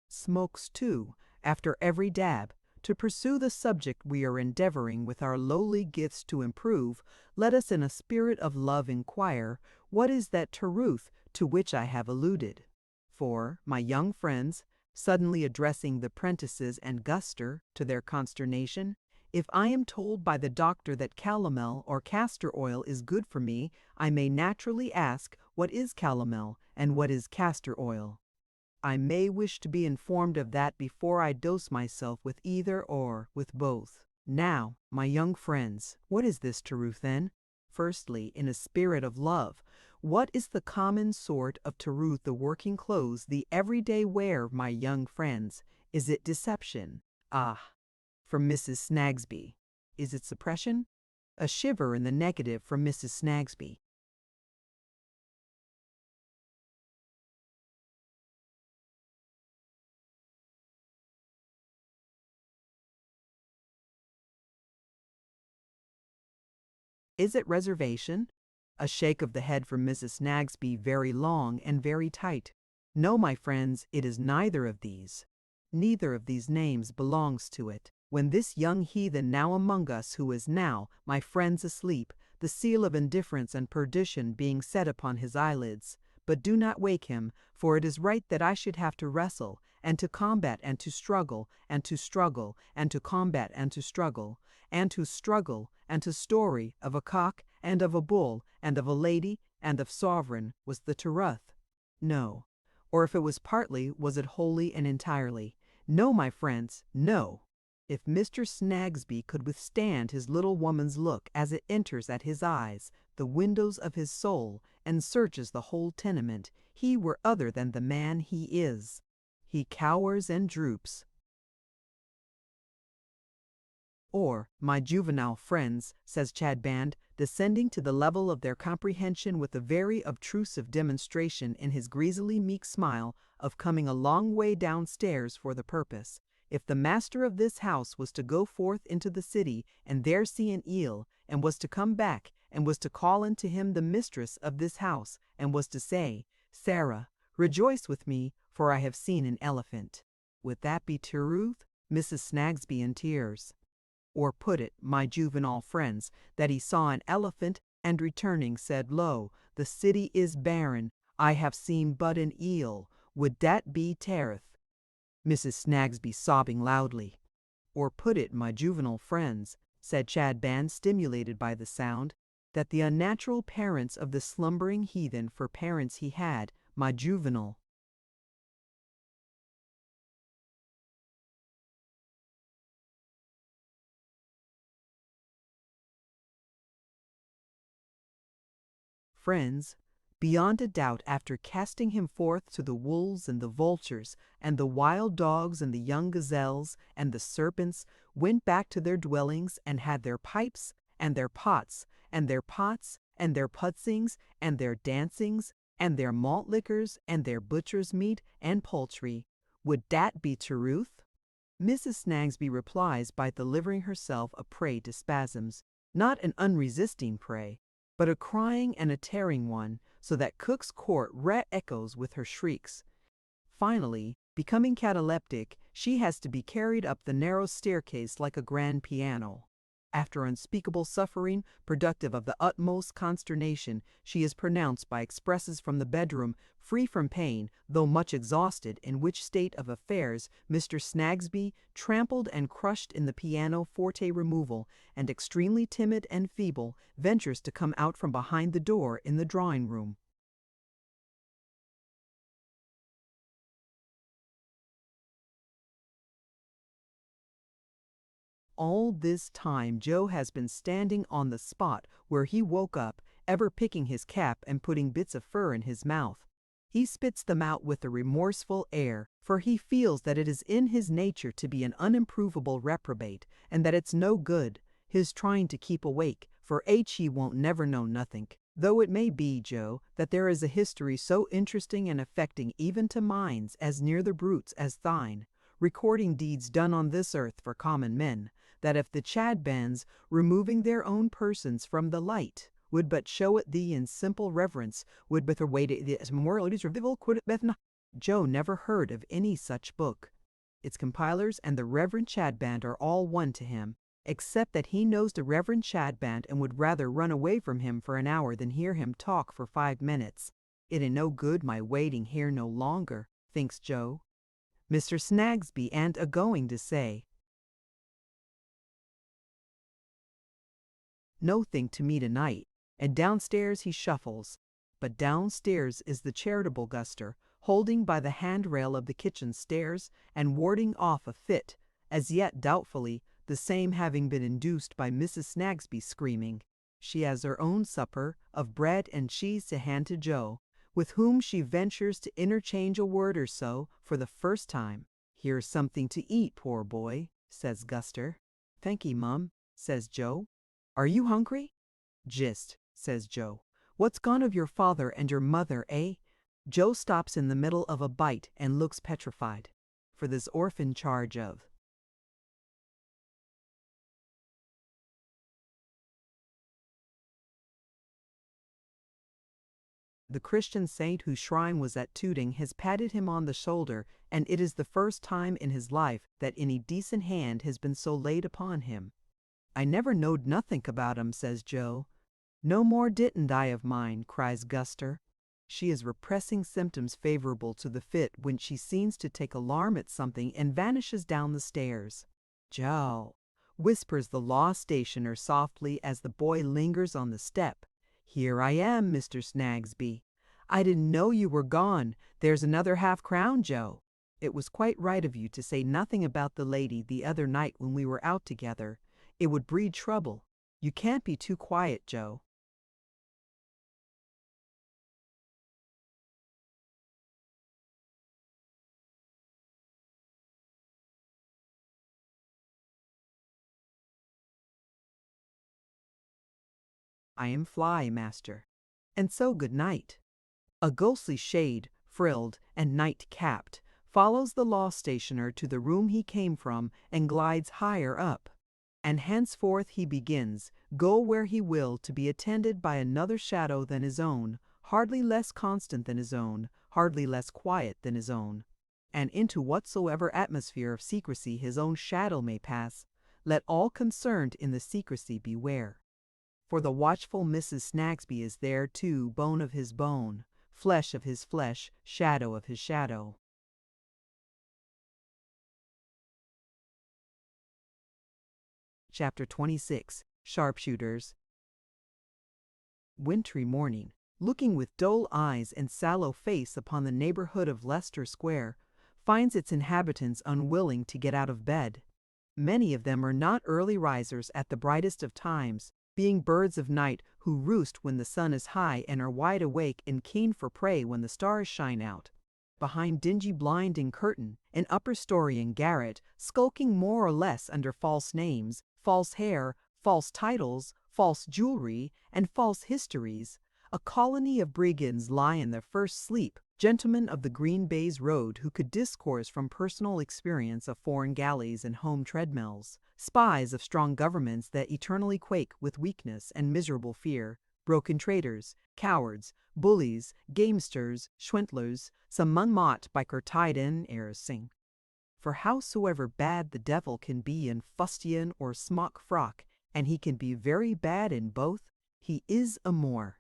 smokes too, after every dab. To pursue the subject we are endeavoring with our lowly gifts to improve, let us in a spirit of love inquire, what is that truth to which I have alluded? For, my young friends, suddenly addressing the prentices and Guster, to their consternation, if I am told by the doctor that calomel or castor oil is good for me, I may naturally ask what is calomel and what is castor oil. I may wish to be informed of that before I dose myself with either or with both. Now, my young friends, what is this truth then? Firstly, in a spirit of love, what is the common sort of truth the working clothes, the everyday wear, my young friends? Is it deception? Ah, from Mrs. Snagsby. Is it suppression? A shiver in the negative from Mrs. Snagsby. Is it reservation? A shake of the head from Mrs. Snagsby, very long and very tight. No, my friends, it is neither of these. Neither of these names belongs to it. When this young heathen now among us, who is now, my friends, asleep, the seal of indifference and perdition being set upon his eyelids, but do not wake him, for it is right that I should have to wrestle, and to combat, and to struggle, and to struggle, and to combat, and to struggle, and to struggle, and to story of a cock, and of a bull, and of a lady, and of sovereign, was the truth. No. Or if it was partly, was it wholly and entirely? No, my friends, no. If Mr. Snagsby could withstand his little woman's look as it enters at his eyes, the windows of his soul, and searches the whole tenement, he were other than the man he is. He cowers and droops. Or, my juvenile friends, says Chadband, descending to the level of their comprehension with a very obtrusive demonstration in his greasily meek smile of coming a long way downstairs for the purpose, if the master of this house was to go forth into the city and there see an eel, and was to come back, and was to call unto him the mistress of this house, and was to say, Sarah, rejoice with me, for I have seen an elephant. Would that be truth? Mrs. Snagsby in tears. Or put it, my juvenile friends, that he saw an elephant, and returning said, Lo, the city is barren, I have seen but an eel, would that be tariff? Mrs. Snagsby sobbing loudly. Or put it, my juvenile friends, said Chadband, stimulated by the sound, that the unnatural parents of the slumbering heathen for parents he had, my juvenile friends, beyond a doubt, after casting him forth to the wolves and the vultures, and the wild dogs and the young gazelles, and the serpents, went back to their dwellings, and had their pipes, and their pots, and their pots, and their putsings, and their dancings, and their malt liquors, and their butcher's meat and poultry. Would that be truth? Mrs. Snagsby replies by delivering herself a prey to spasms, not an unresisting prey, but a crying and a tearing one, so that Cook's Court re-echoes with her shrieks. Finally, becoming cataleptic, she has to be carried up the narrow staircase like a grand piano. After unspeakable suffering, productive of the utmost consternation, she is pronounced by expresses from the bedroom free from pain, though much exhausted, in which state of affairs Mr. Snagsby, trampled and crushed in the piano-forte removal, and extremely timid and feeble, ventures to come out from behind the door in the drawing-room. All this time Joe has been standing on the spot where he woke up, ever picking his cap and putting bits of fur in his mouth. He spits them out with a remorseful air, for he feels that it is in his nature to be an unimprovable reprobate, and that it's no good, his trying to keep awake, for he won't never know nothink. Though it may be, Joe, that there is a history so interesting and affecting even to minds as near the brutes as thine, recording deeds done on this earth for common men, that if the Chadbands, removing their own persons from the light, would but show it thee in simple reverence, would but await it as memorialities revival quid bethna. Joe never heard of any such book. Its compilers and the Reverend Chadband are all one to him, except that he knows the Reverend Chadband and would rather run away from him for an hour than hear him talk for 5 minutes. It ain't no good my waiting here no longer, thinks Joe. Mr. Snagsby ain't a-going to say nothing to me tonight, and downstairs he shuffles. But downstairs is the charitable Guster, holding by the handrail of the kitchen stairs and warding off a fit, as yet doubtfully, the same having been induced by Mrs. Snagsby screaming. She has her own supper of bread and cheese to hand to Joe, with whom she ventures to interchange a word or so for the first time. "Here's something to eat, poor boy," says Guster. "Thank ye, Mum," says Joe. "Are you hungry?" "Jist," says Joe. "What's gone of your father and your mother, eh?" Joe stops in the middle of a bite and looks petrified. For this orphan charge of the Christian saint whose shrine was at Tooting has patted him on the shoulder, and it is the first time in his life that any decent hand has been so laid upon him. "I never knowed nothink about 'em," says Joe. "No more didn't I of mine," cries Guster. She is repressing symptoms favorable to the fit when she seems to take alarm at something and vanishes down the stairs. "Joe," whispers the law stationer softly as the boy lingers on the step. "Here I am, Mr. Snagsby. I didn't know you were gone. There's another half-crown, Joe. It was quite right of you to say nothing about the lady the other night when we were out together. It would breed trouble. You can't be too quiet, Joe." "I am fly, master. And so good night." A ghostly shade, frilled and night-capped, follows the law stationer to the room he came from and glides higher up. And henceforth he begins, go where he will, to be attended by another shadow than his own, hardly less constant than his own, hardly less quiet than his own. And into whatsoever atmosphere of secrecy his own shadow may pass, let all concerned in the secrecy beware. For the watchful Mrs. Snagsby is there too, bone of his bone, flesh of his flesh, shadow of his shadow. Chapter 26. Sharpshooters. Wintry morning, looking with dull eyes and sallow face upon the neighborhood of Leicester Square, finds its inhabitants unwilling to get out of bed. Many of them are not early risers at the brightest of times, being birds of night who roost when the sun is high and are wide awake and keen for prey when the stars shine out. Behind dingy blind and curtain, in upper story and garret, skulking more or less under false names, false hair, false titles, false jewelry, and false histories, a colony of brigands lie in their first sleep, gentlemen of the Green Baize Road who could discourse from personal experience of foreign galleys and home treadmills, spies of strong governments that eternally quake with weakness and miserable fear, broken traitors, cowards, bullies, gamesters, swindlers, some munmot by Curtiden sing. For howsoever bad the devil can be in fustian or smock frock, and he can be very bad in both, he is a Moor.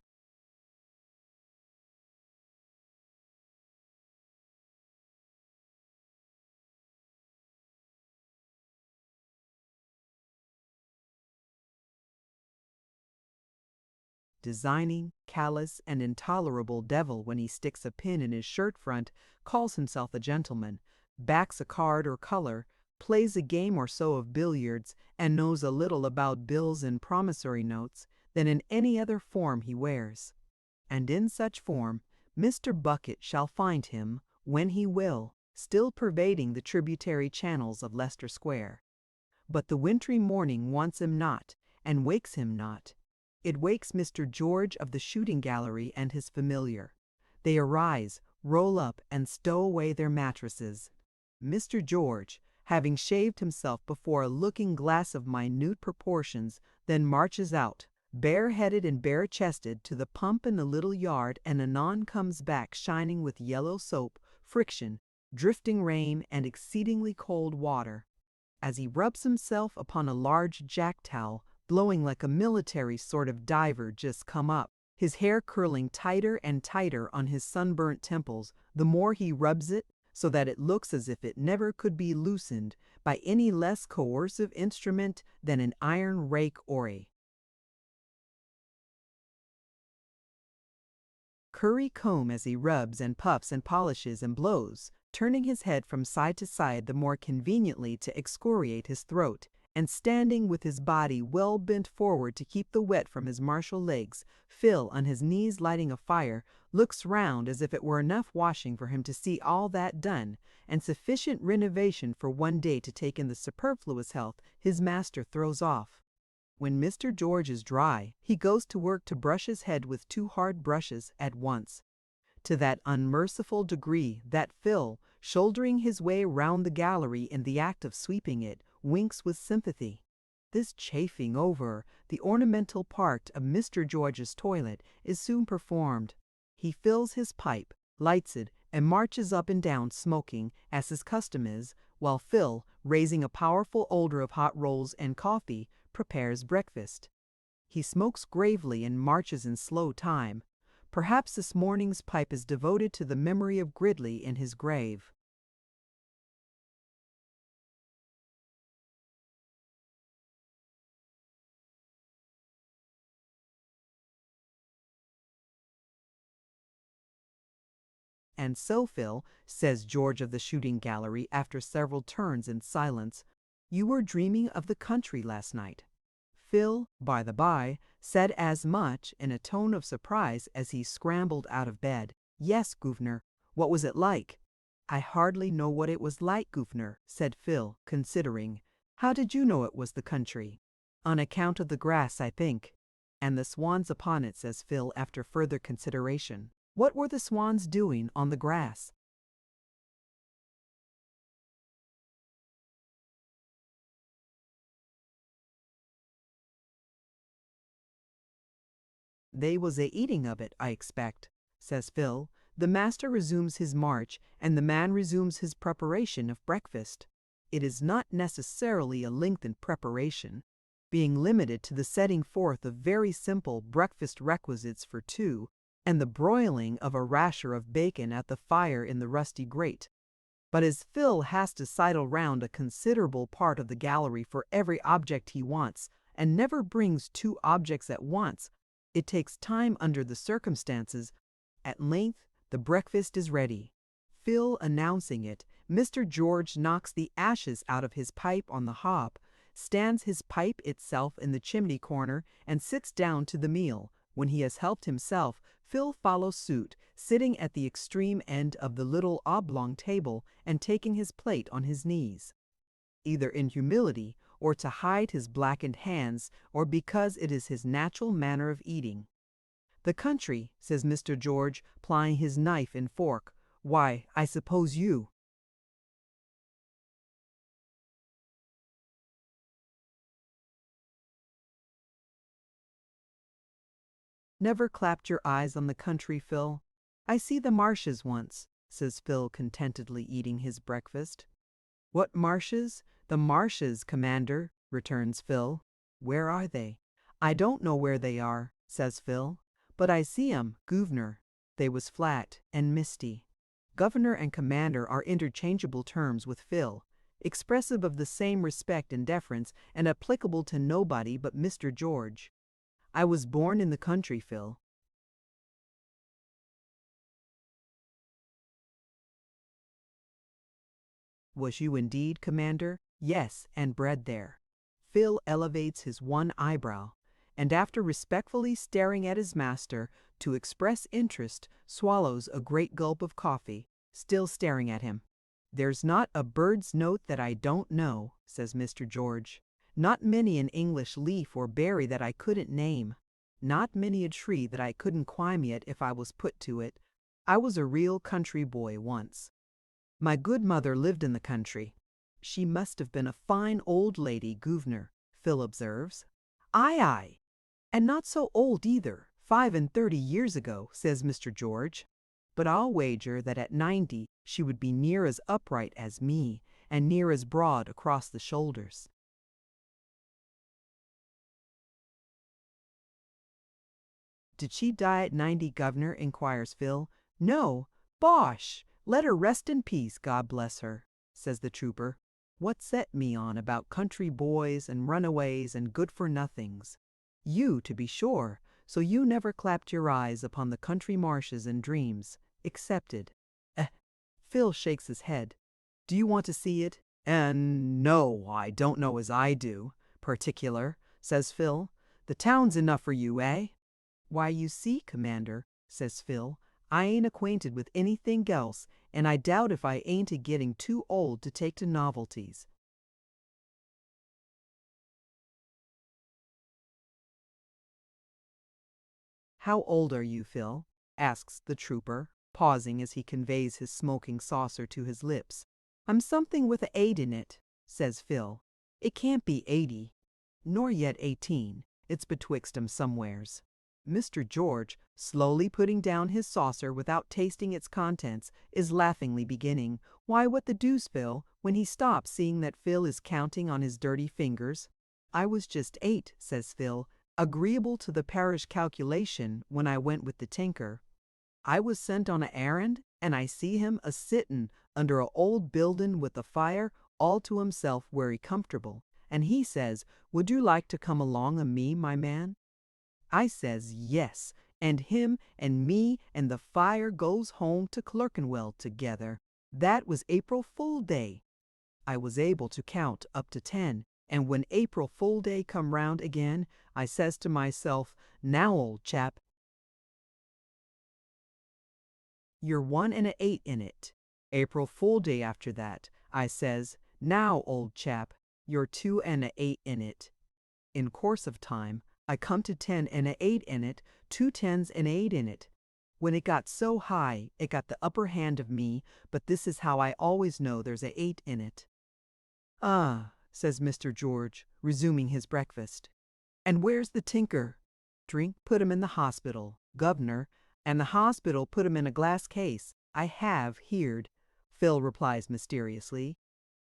Designing, callous, and intolerable devil when he sticks a pin in his shirt front, calls himself a gentleman, backs a card or color, plays a game or so of billiards, and knows a little about bills and promissory notes than in any other form he wears. And in such form, Mr. Bucket shall find him, when he will, still pervading the tributary channels of Leicester Square. But the wintry morning wants him not, and wakes him not. It wakes Mr. George of the shooting gallery and his familiar. They arise, roll up, and stow away their mattresses. Mr. George, having shaved himself before a looking-glass of minute proportions, then marches out, bare-headed and bare-chested, to the pump in the little yard, and anon comes back shining with yellow soap, friction, drifting rain, and exceedingly cold water. As he rubs himself upon a large jack-towel, blowing like a military sort of diver just come up, his hair curling tighter and tighter on his sunburnt temples, the more he rubs it, so that it looks as if it never could be loosened by any less coercive instrument than an iron rake ory. Curry comb as he rubs and puffs and polishes and blows, turning his head from side to side the more conveniently to excoriate his throat, and standing with his body well bent forward to keep the wet from his martial legs, Phil, on his knees lighting a fire, looks round as if it were enough washing for him to see all that done, and sufficient renovation for one day to take in the superfluous health his master throws off. When Mr. George is dry, he goes to work to brush his head with 2 hard brushes at once, to that unmerciful degree that Phil, shouldering his way round the gallery in the act of sweeping it, winks with sympathy. This chafing over the ornamental part of Mr. George's toilet is soon performed. He fills his pipe, lights it, and marches up and down smoking, as his custom is, while Phil, raising a powerful odor of hot rolls and coffee, prepares breakfast. He smokes gravely and marches in slow time. Perhaps this morning's pipe is devoted to the memory of Gridley in his grave. "And so, Phil," says George of the shooting gallery after several turns in silence, "you were dreaming of the country last night." Phil, by the by, said as much in a tone of surprise as he scrambled out of bed. "Yes, guv'nor. What was it like?" "I hardly know what it was like, guv'nor," said Phil, considering. "How did you know it was the country?" "On account of the grass, I think." "And the swans upon it," says Phil after further consideration. "What were the swans doing on the grass?" "They was a-eating of it, I expect," says Phil. The master resumes his march, and the man resumes his preparation of breakfast. It is not necessarily a lengthened preparation, being limited to the setting forth of very simple breakfast requisites for 2, and the broiling of a rasher of bacon at the fire in the rusty grate. But as Phil has to sidle round a considerable part of the gallery for every object he wants, and never brings 2 objects at once, it takes time under the circumstances. At length the breakfast is ready. Phil announcing it, Mr. George knocks the ashes out of his pipe on the hob, stands his pipe itself in the chimney corner, and sits down to the meal. When he has helped himself, Phil follows suit, sitting at the extreme end of the little oblong table and taking his plate on his knees, either in humility or to hide his blackened hands, or because it is his natural manner of eating. "The country," says Mr. George, plying his knife and fork. "Why, I suppose you—" "Never clapped your eyes on the country, Phil?" "I see the marshes once," says Phil, contentedly eating his breakfast. "What marshes?" "The marshes, Commander," returns Phil. "Where are they?" "I don't know where they are," says Phil, "but I see 'em, guv'nor." They was flat and misty. Governor and commander are interchangeable terms with Phil, expressive of the same respect and deference, and applicable to nobody but Mr. George. "I was born in the country, Phil." "Was you indeed, Commander?" "Yes, and bred there." Phil elevates his one eyebrow. and after respectfully staring at his master to express interest, swallows a great gulp of coffee, still staring at him. "There's not a bird's note that I don't know," says Mr. George. "Not many an English leaf or berry that I couldn't name. Not many a tree that I couldn't climb yet if I was put to it. I was a real country boy once. My good mother lived in the country." "She must have been a fine old lady, guv'nor," Phil observes. "Aye, aye, and not so old either, 35 years ago," says Mr. George. "But I'll wager that at 90 she would be near as upright as me, and near as broad across the shoulders." "Did she die at 90, governor?" inquires Phil. "No, bosh! Let her rest in peace, God bless her," says the trooper. "What set me on about country boys and runaways and good-for-nothings? You, to be sure, so you never clapped your eyes upon the country marshes and dreams, excepted." Phil shakes his head. "Do you want to see it?" No, I don't know as I do. Particular," says Phil. "The town's enough for you, eh?" "Why, you see, Commander," says Phil, "I ain't acquainted with anything else, and I doubt if I ain't a getting too old to take to novelties." "How old are you, Phil?" asks the trooper, pausing as he conveys his smoking saucer to his lips. "I'm something with a 8 in it," says Phil. "It can't be 80, nor yet 18. It's betwixt 'em somewheres." Mr. George, slowly putting down his saucer without tasting its contents, is laughingly beginning, "Why, what the deuce, Phil," when he stops, seeing that Phil is counting on his dirty fingers. "I was just 8, says Phil, "agreeable to the parish calculation, when I went with the tinker. I was sent on a errand, and I see him a-sittin' under a old buildin' with the fire all to himself wery comfortable, and he says, 'Would you like to come along o' me, my man?' I says, 'Yes,' and him and me and the fire goes home to Clerkenwell together. That was April Fool Day. I was able to count up to 10, and when April Fool Day come round again, I says to myself, 'Now, old chap, you're 1 and a 8 in it.' April Fool Day after that, I says, 'Now, old chap, you're 2 and a 8 in it.' In course of time, I come to 10 and a 8 in it, 2 10s and 8 in it. When it got so high, it got the upper hand of me, but this is how I always know there's a 8 in it." "Ah," says Mr. George, resuming his breakfast. "And where's the tinker?" "Drink put him in the hospital, guv'nor, and the hospital put him in a glass case. I have heerd," Phil replies mysteriously.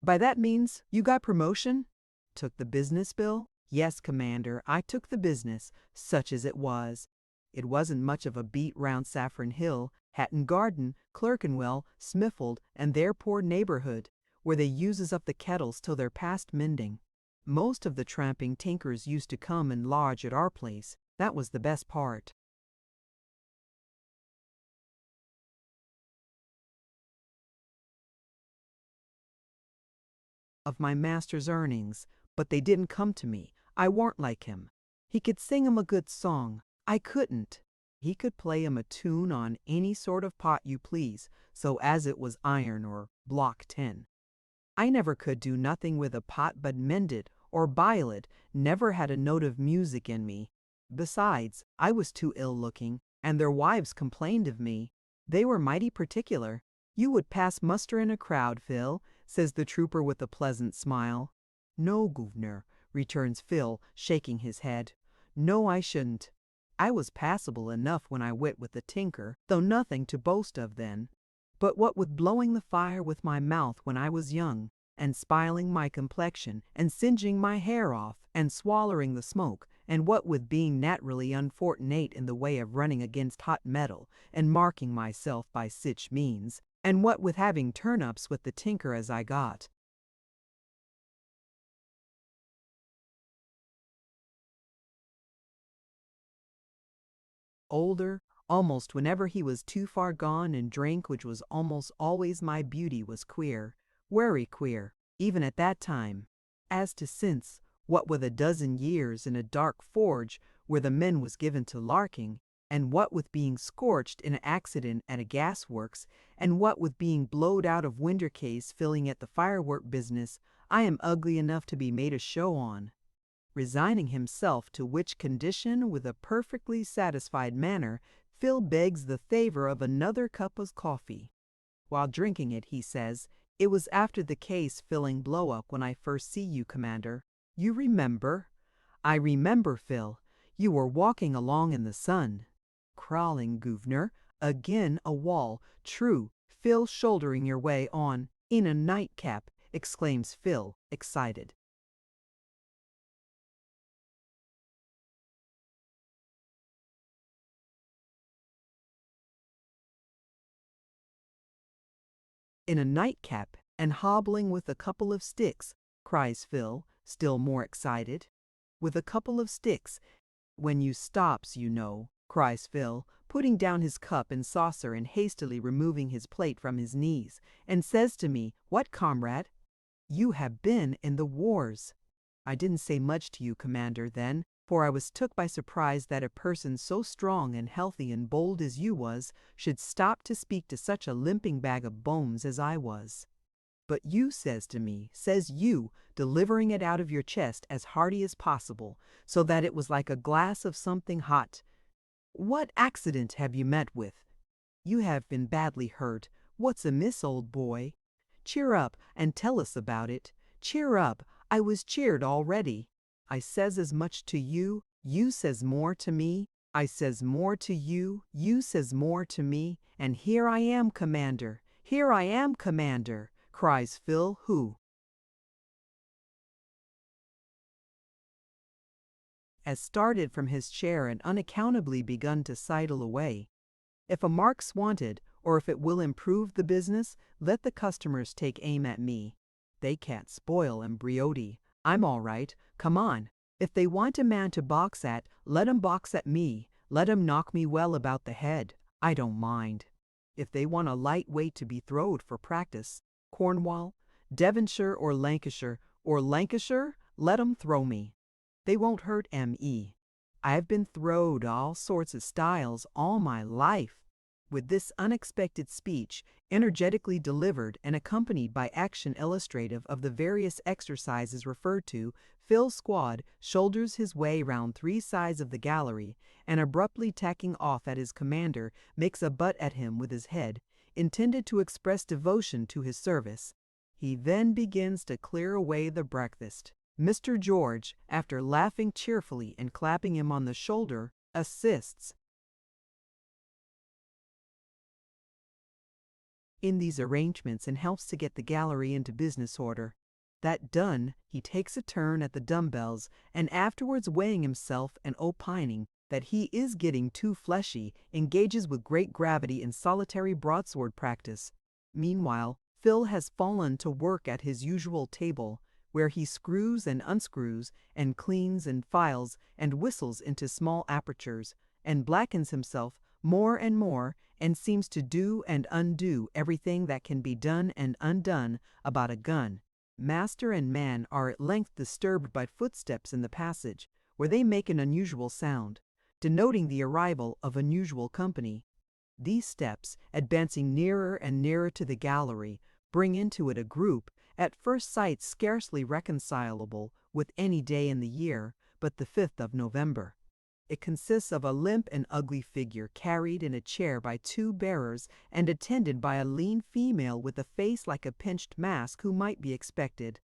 "By that means you got promotion?" "Took the business, Bill? Yes, Commander, I took the business, such as it was. It wasn't much of a beat round Saffron Hill, Hatton Garden, Clerkenwell, Smithfield, and their poor neighborhood, where they uses up the kettles till they're past mending. Most of the tramping tinkers used to come and lodge at our place. That was the best part." "Of my master's earnings, but they didn't come to me. I warn't like him. He could sing 'em a good song. I couldn't. He could play 'em a tune on any sort of pot you please, so as it was iron or block tin. I never could do nothing with a pot but mend it or bile it, never had a note of music in me. Besides, I was too ill-looking, and their wives complained of me. They were mighty particular. You would pass muster in a crowd, Phil," says the trooper with a pleasant smile. "No, guv'nor," returns Phil, shaking his head. "No, I shouldn't. I was passable enough when I went with the tinker, though nothing to boast of then. But what with blowing the fire with my mouth when I was young, and spiling my complexion, and singeing my hair off, and swallering the smoke, and what with being naturally unfortunate in the way of running against hot metal, and marking myself by sich means, and what with having turn-ups with the tinker as I got, older, almost whenever he was too far gone and drink, which was almost always my beauty, was queer, wery queer, even at that time. As to since, What with a dozen years in a dark forge where the men was given to larking, and what with being scorched in an accident at a gasworks, and what with being blowed out of window case filling at the firework business, I am ugly enough to be made a show on. Resigning himself to which condition with a perfectly satisfied manner, Phil begs the favor of another cup of coffee. While drinking it, he says, "It was after the case filling blow-up when I first see you, Commander. You remember?" "I remember, Phil. You were walking along in the sun." "Crawling, guv'nor. Again a wall. True, Phil, shouldering your way on, in a nightcap," exclaims Phil, excited. "In a nightcap, and hobbling with a couple of sticks," cries Phil, still more excited. "With a couple of sticks. When you stops, you know," cries Phil, putting down his cup and saucer and hastily removing his plate from his knees, and says to me, "What, comrade?" "You have been in the wars." I didn't say much to you, Commander, then, for I was took by surprise that a person so strong and healthy and bold as you was should stop to speak to such a limping bag of bones as I was. "But you," says to me, says you, delivering it out of your chest as hearty as possible, so that it was like a glass of something hot, "What accident have you met with? You have been badly hurt. What's amiss, old boy? Cheer up and tell us about it. Cheer up." I was cheered already. I says as much to you, you says more to me. I says more to you, you says more to me, and here I am, Commander. Here I am, Commander, cries Phil, who has started from his chair and unaccountably begun to sidle away. "If a mark's wanted, or if it will improve the business, let the customers take aim at me. They can't spoil Embrioti. I'm all right. Come on. If they want a man to box at, let 'em box at me. Let 'em knock me well about the head. I don't mind. If they want a light weight to be throwed for practice, Cornwall, Devonshire or Lancashire, let 'em throw me. They won't hurt me. I've been throwed all sorts of styles all my life." With this unexpected speech, energetically delivered and accompanied by action illustrative of the various exercises referred to, Phil's squad shoulders his way round three sides of the gallery, and abruptly tacking off at his commander, makes a butt at him with his head, intended to express devotion to his service. He then begins to clear away the breakfast. Mr. George, after laughing cheerfully and clapping him on the shoulder, assists in these arrangements and helps to get the gallery into business order. That done, he takes a turn at the dumbbells, and afterwards weighing himself and opining that he is getting too fleshy, engages with great gravity in solitary broadsword practice. Meanwhile, Phil has fallen to work at his usual table, where he screws and unscrews, and cleans and files, and whistles into small apertures, and blackens himself more and more, and seems to do and undo everything that can be done and undone about a gun. Master and man are at length disturbed by footsteps in the passage, where they make an unusual sound, denoting the arrival of unusual company. These steps, advancing nearer and nearer to the gallery, bring into it a group, at first sight scarcely reconcilable with any day in the year but the 5th of November. It consists of a limp and ugly figure carried in a chair by two bearers and attended by a lean female with a face like a pinched mask who might be expected.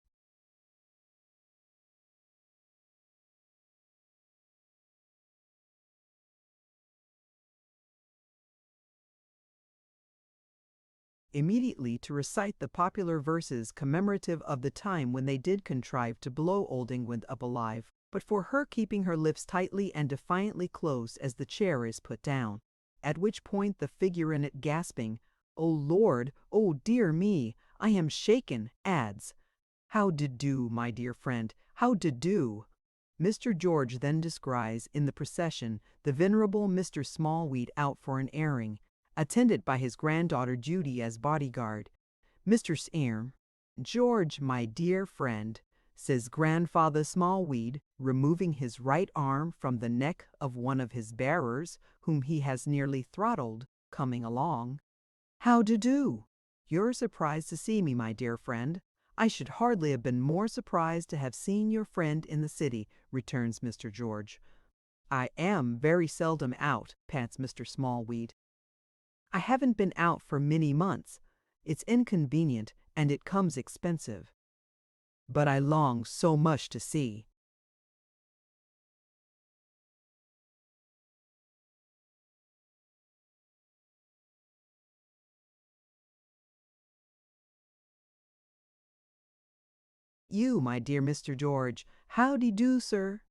Immediately to recite the popular verses commemorative of the time when they did contrive to blow old England up alive, but for her keeping her lips tightly and defiantly closed as the chair is put down, at which point the figure in it gasping, "O Lord, oh dear me, I am shaken," adds, "How de do, my dear friend, how de do?" Mr. George then descries in the procession the venerable Mr. Smallweed out for an airing, attended by his granddaughter Judy as bodyguard. Mr. George, my dear friend, says Grandfather Smallweed, removing his right arm from the neck of one of his bearers, whom he has nearly throttled, coming along. "How do do? You're surprised to see me, my dear friend. I should hardly have been more surprised to have seen your friend in the city," returns Mr. George. "I am very seldom out," pants Mr. Smallweed. "I haven't been out for many months. It's inconvenient, and it comes expensive. But I long so much to see." "You, my dear Mr. George, howdy-do, sir?"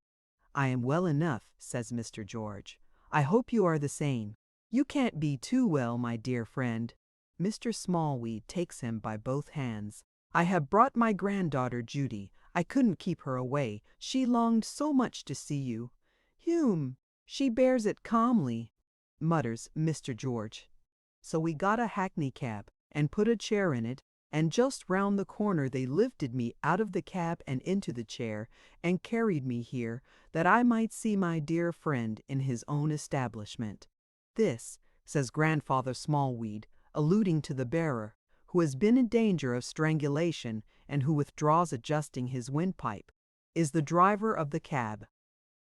"I am well enough," says Mr. George. "I hope you are the same. You can't be too well, my dear friend." Mr. Smallweed takes him by both hands. "I have brought my granddaughter Judy. I couldn't keep her away. She longed so much to see you." "Hume, she bears it calmly," mutters Mr. George. So we got a hackney cab, and put a chair in it, and just round the corner they lifted me out of the cab and into the chair, and carried me here, that I might see my dear friend in his own establishment. "This," says Grandfather Smallweed, alluding to the bearer, who has been in danger of strangulation, and who withdraws adjusting his windpipe, "is the driver of the cab.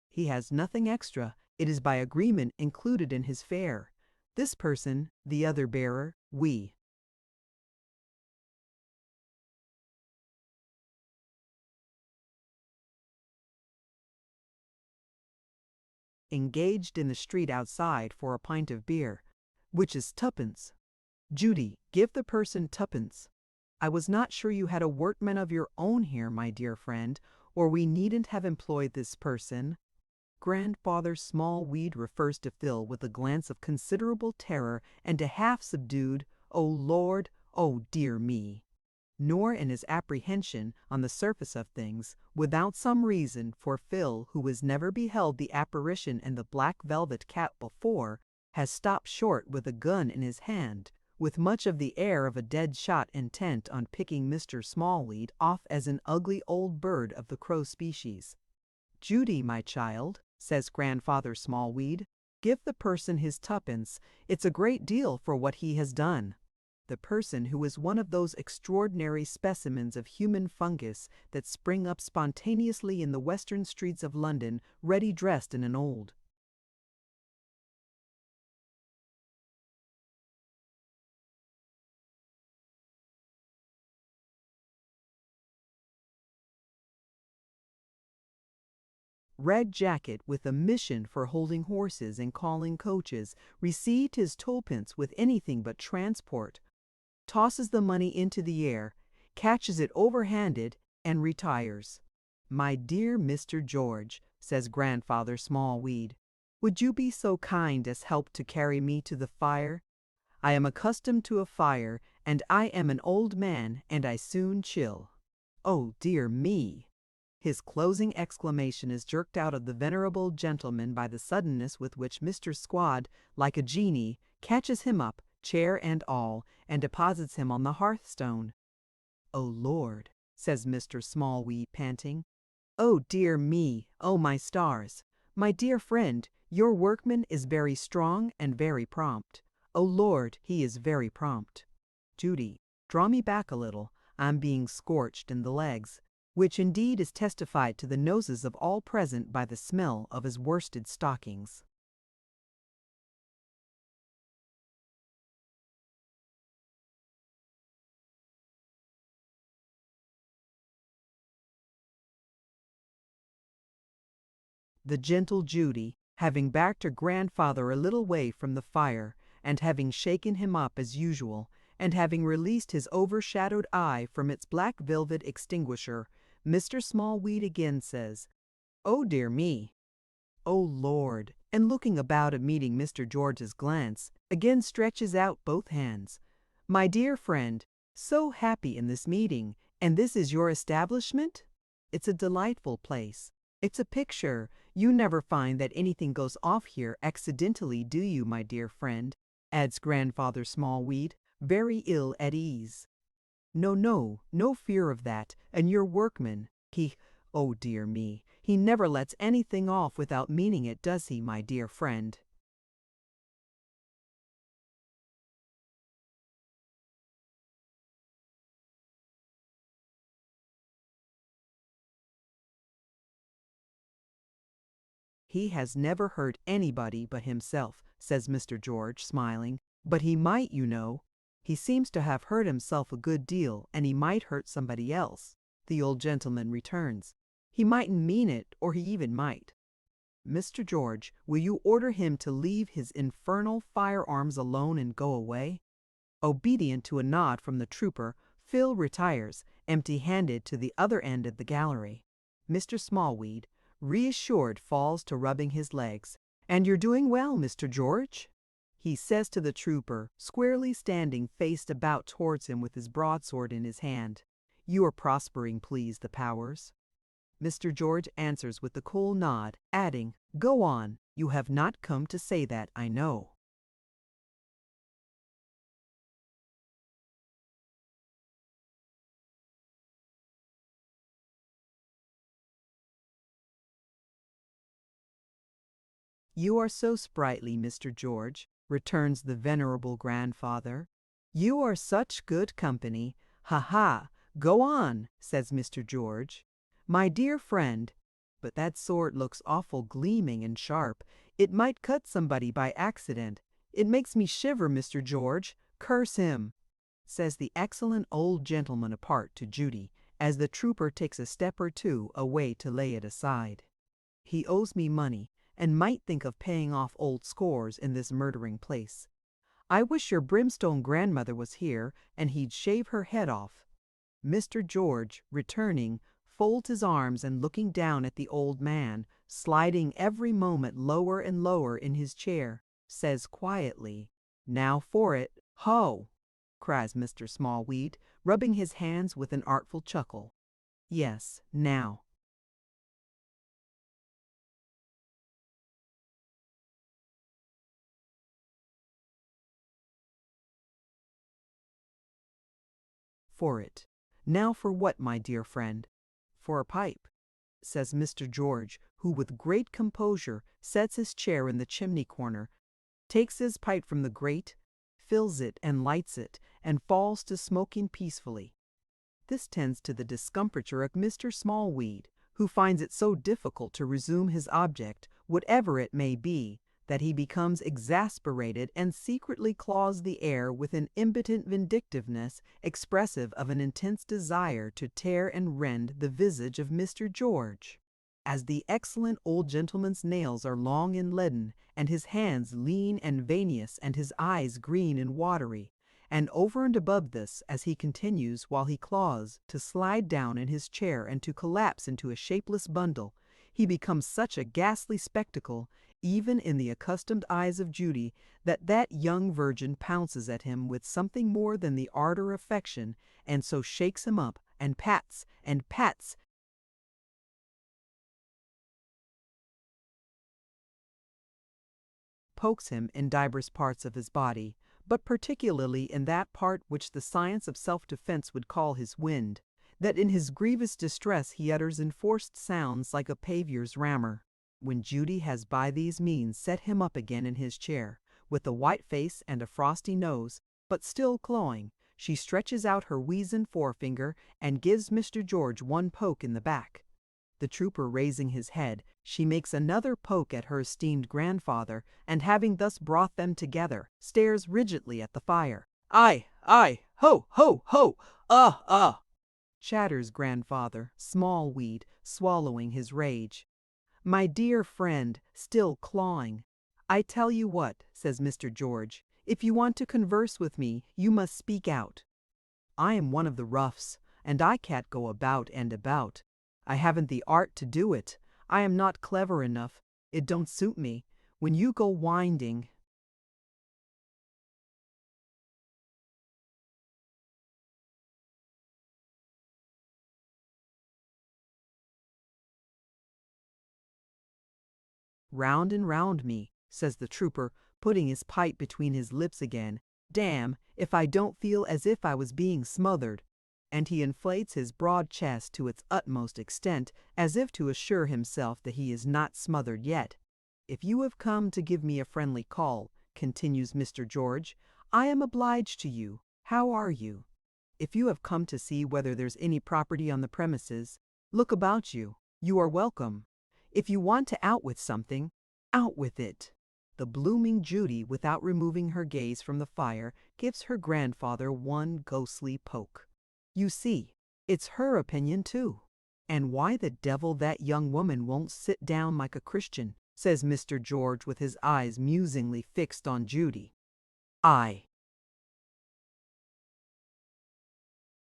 He has nothing extra. It is by agreement included in his fare. This person, the other bearer, we." Engaged in the street outside for a pint of beer, which is tuppence. "Judy, give the person tuppence. I was not sure you had a workman of your own here, my dear friend, or we needn't have employed this person." Grandfather Smallweed refers to Phil with a glance of considerable terror and a half-subdued, "Oh Lord, oh dear me," nor in his apprehension, on the surface of things, without some reason, for Phil, who has never beheld the apparition in the black velvet cap before, has stopped short with a gun in his hand, with much of the air of a dead shot intent on picking Mr. Smallweed off as an ugly old bird of the crow species. "Judy, my child," says Grandfather Smallweed, "give the person his tuppence. It's a great deal for what he has done." The person, who is one of those extraordinary specimens of human fungus that spring up spontaneously in the western streets of London, ready dressed in an old red jacket with a mission for holding horses and calling coaches, received his twopence with anything but transport, tosses the money into the air, catches it overhanded, and retires. "My dear Mr. George," says Grandfather Smallweed, "would you be so kind as help to carry me to the fire? I am accustomed to a fire, and I am an old man, and I soon chill. Oh dear me!" His closing exclamation is jerked out of the venerable gentleman by the suddenness with which Mr. Squad, like a genie, catches him up, chair and all, and deposits him on the hearthstone. "Oh Lord," says Mr. Smallweed, panting. "Oh dear me, oh my stars! My dear friend, your workman is very strong and very prompt. Oh Lord, he is very prompt. Judy, draw me back a little. I'm being scorched in the legs," which indeed is testified to the noses of all present by the smell of his worsted stockings. The gentle Judy, having backed her grandfather a little way from the fire, and having shaken him up as usual, and having released his overshadowed eye from its black velvet extinguisher, Mr. Smallweed again says, "Oh dear me! Oh Lord!" and looking about and meeting Mr. George's glance, again stretches out both hands. "My dear friend, so happy in this meeting, and this is your establishment? It's a delightful place. It's a picture. You never find that anything goes off here accidentally, do you, my dear friend?" adds Grandfather Smallweed, very ill at ease. "No, no, no fear of that, and your workman. He, oh dear me, he never lets anything off without meaning it, does he, my dear friend? He has never hurt anybody but himself, says Mr. George, smiling. But he might, you know. He seems to have hurt himself a good deal, and he might hurt somebody else, the old gentleman returns. He mightn't mean it, or he even might. Mr. George, will you order him to leave his infernal firearms alone and go away? Obedient to a nod from the trooper, Phil retires, empty-handed, to the other end of the gallery. Mr. Smallweed, reassured, falls to rubbing his legs. "And you're doing well, Mr. George," he says to the trooper, squarely standing faced about towards him with his broadsword in his hand. "You are prospering, please the powers." Mr. George answers with a cool nod, adding, "Go on, you have not come to say that, I know." "You are so sprightly, Mr. George," returns the venerable grandfather. "You are such good company. Ha ha! Go on," says Mr. George. "My dear friend, but that sword looks awful gleaming and sharp. It might cut somebody by accident. It makes me shiver, Mr. George. Curse him," says the excellent old gentleman apart to Judy, as the trooper takes a step or two away to lay it aside. "He owes me money, and might think of paying off old scores in this murdering place. I wish your brimstone grandmother was here, and he'd shave her head off." Mr. George, returning, folds his arms and looking down at the old man, sliding every moment lower and lower in his chair, says quietly, "Now for it, ho!" cries Mr. Smallweed, rubbing his hands with an artful chuckle. "Yes, now." "For it. Now for what, my dear friend?" "For a pipe," says Mr. George, who with great composure sets his chair in the chimney corner, takes his pipe from the grate, fills it and lights it, and falls to smoking peacefully. This tends to the discomfiture of Mr. Smallweed, who finds it so difficult to resume his object, whatever it may be, that he becomes exasperated and secretly claws the air with an impotent vindictiveness expressive of an intense desire to tear and rend the visage of Mr. George. As the excellent old gentleman's nails are long and leaden, and his hands lean and veinous, and his eyes green and watery, and over and above this, as he continues, while he claws, to slide down in his chair and to collapse into a shapeless bundle, he becomes such a ghastly spectacle, even in the accustomed eyes of Judy, that that young virgin pounces at him with something more than the ardor of affection, and so shakes him up, and pats, pokes him in divers parts of his body, but particularly in that part which the science of self-defense would call his wind, that in his grievous distress he utters enforced sounds like a paviour's rammer. When Judy has by these means set him up again in his chair, with a white face and a frosty nose, but still clawing, she stretches out her weazen forefinger and gives Mr. George one poke in the back. The trooper raising his head, she makes another poke at her esteemed grandfather, and having thus brought them together, stares rigidly at the fire. "Aye, aye, ho, ho, ho, chatters grandfather Smallweed, swallowing his rage. My dear friend, still clawing. "I tell you what," says Mr. George, "if you want to converse with me, you must speak out. I am one of the roughs, and I can't go about and about. I haven't the art to do it. I am not clever enough. It don't suit me. When you go winding—" "Round and round me," says the trooper, putting his pipe between his lips again. "Damn, if I don't feel as if I was being smothered." and he inflates his broad chest to its utmost extent, as if to assure himself that he is not smothered yet. "If you have come to give me a friendly call," continues Mr. George, "I am obliged to you. How are you? If you have come to see whether there's any property on the premises, look about you. You are welcome. If you want to out with something, out with it." The blooming Judy, without removing her gaze from the fire, gives her grandfather one ghostly poke. "You see, it's her opinion too. And why the devil that young woman won't sit down like a Christian," says Mr. George with his eyes musingly fixed on Judy. "I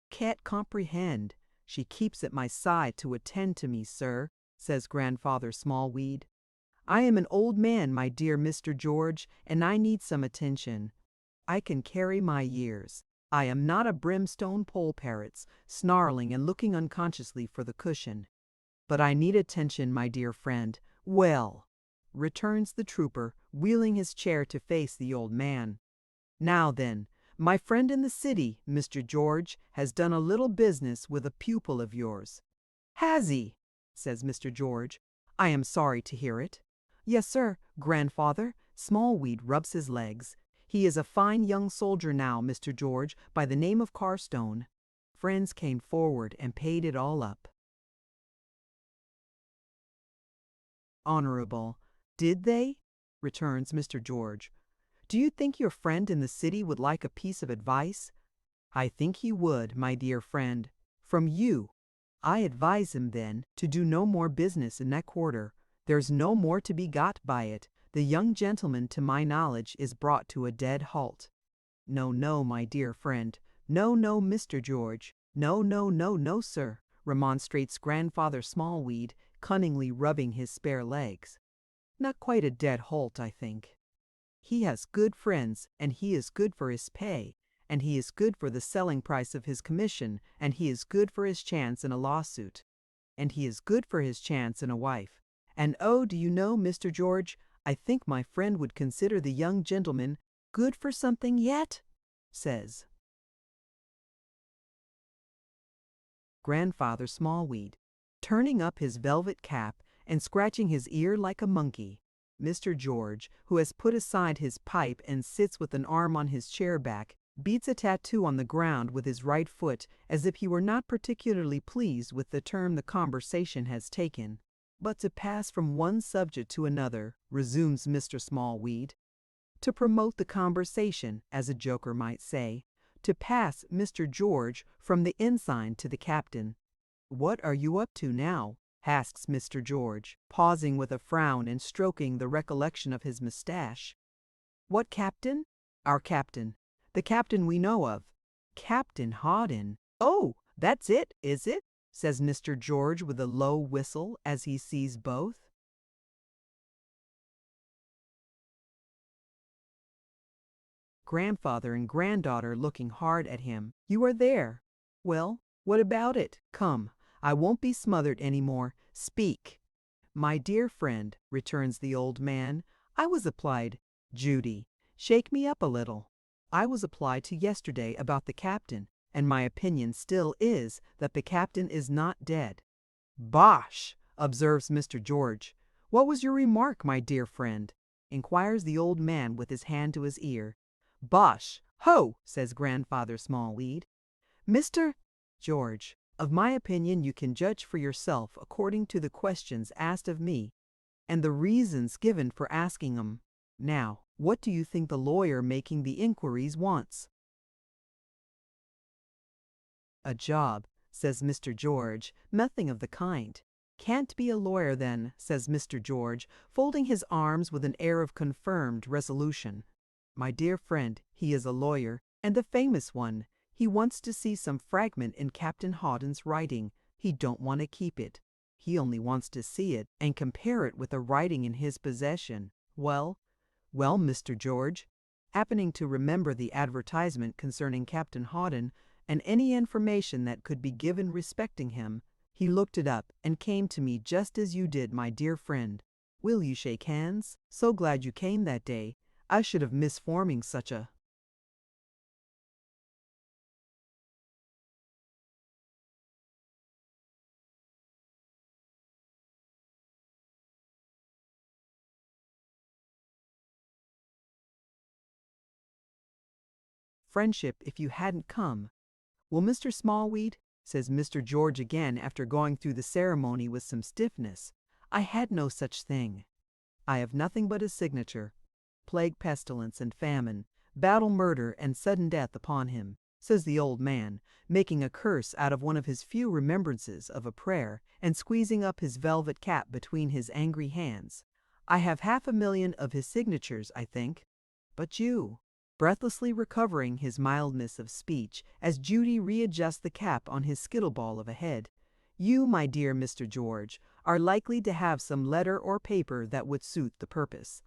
can't comprehend. She keeps at my side to attend to me, sir," says Grandfather Smallweed. "I am an old man, my dear Mr. George, and I need some attention. I can carry my years. I am not a brimstone poll parrot, snarling and looking unconsciously for the cushion. But I need attention, my dear friend." "Well," returns the trooper, wheeling his chair to face the old man. "Now then, my friend in the city, Mr. George, has done a little business with a pupil of yours." "Has he?" says Mr. George. "I am sorry to hear it." "Yes, sir, grandfather." Smallweed rubs his legs. "He is a fine young soldier now, Mr. George, by the name of Cornerstone." Friends came forward and paid it all up. "Honorable, did they?" returns Mr. George. "Do you think your friend in the city would like a piece of advice?" "I think he would, my dear friend. From you." "I advise him, then, to do no more business in that quarter. There's no more to be got by it. The young gentleman, to my knowledge, is brought to a dead halt." "No, no, my dear friend. No, no, Mr. George. No, no, no, no, sir," remonstrates Grandfather Smallweed, cunningly rubbing his spare legs. "Not quite a dead halt, I think. He has good friends, and he is good for his pay, and he is good for the selling price of his commission, and he is good for his chance in a lawsuit, and he is good for his chance in a wife. And oh, do you know, Mr. George, I think my friend would consider the young gentleman good for something yet," says Grandfather Smallweed, turning up his velvet cap and scratching his ear like a monkey. Mr. George, who has put aside his pipe and sits with an arm on his chair back, beats a tattoo on the ground with his right foot as if he were not particularly pleased with the turn the conversation has taken. "But to pass from one subject to another," resumes Mr. Smallweed, "to promote the conversation, as a joker might say, to pass, Mr. George, from the ensign to the captain." "What are you up to now?" asks Mr. George, pausing with a frown and stroking the recollection of his mustache. "What captain?" "Our captain. The captain we know of." "Captain Hawdon. Oh, that's it, is it?" says Mr. George with a low whistle as he sees both. Grandfather and granddaughter looking hard at him. "You are there. Well, what about it? Come, I won't be smothered any more. Speak." "My dear friend," returns the old man, "I was applied—" "Judy, shake me up a little." "I was applied to yesterday about the captain, and my opinion still is that the captain is not dead." "Bosh!" observes Mr. George. "What was your remark, my dear friend?" inquires the old man with his hand to his ear. "Bosh! Ho!" says Grandfather Smallweed. "Mr. George, of my opinion you can judge for yourself according to the questions asked of me, and the reasons given for asking 'em. Now, what do you think the lawyer making the inquiries wants?" "A job," says Mr. George. "Nothing of the kind." "Can't be a lawyer then," says Mr. George, folding his arms with an air of confirmed resolution. "My dear friend, he is a lawyer, and a famous one. He wants to see some fragment in Captain Hawdon's writing. He don't want to keep it. He only wants to see it and compare it with a writing in his possession." "Well, well, Mr. George?" Happening to remember the advertisement concerning Captain Hawdon, and any information that could be given respecting him, he looked it up and came to me just as you did, my dear friend. "Will you shake hands? So glad you came that day. I should have missed forming such a friendship if you hadn't come. Well, Mr. Smallweed, says Mr. George again after going through the ceremony with some stiffness, I had no such thing. I have nothing but his signature. Plague, pestilence, and famine, battle, murder, and sudden death upon him, says the old man, making a curse out of one of his few remembrances of a prayer, and squeezing up his velvet cap between his angry hands. I have 500,000 of his signatures, I think. But you, breathlessly recovering his mildness of speech as Judy readjusts the cap on his skittleball of a head, you, my dear Mr. George, are likely to have some letter or paper that would suit the purpose.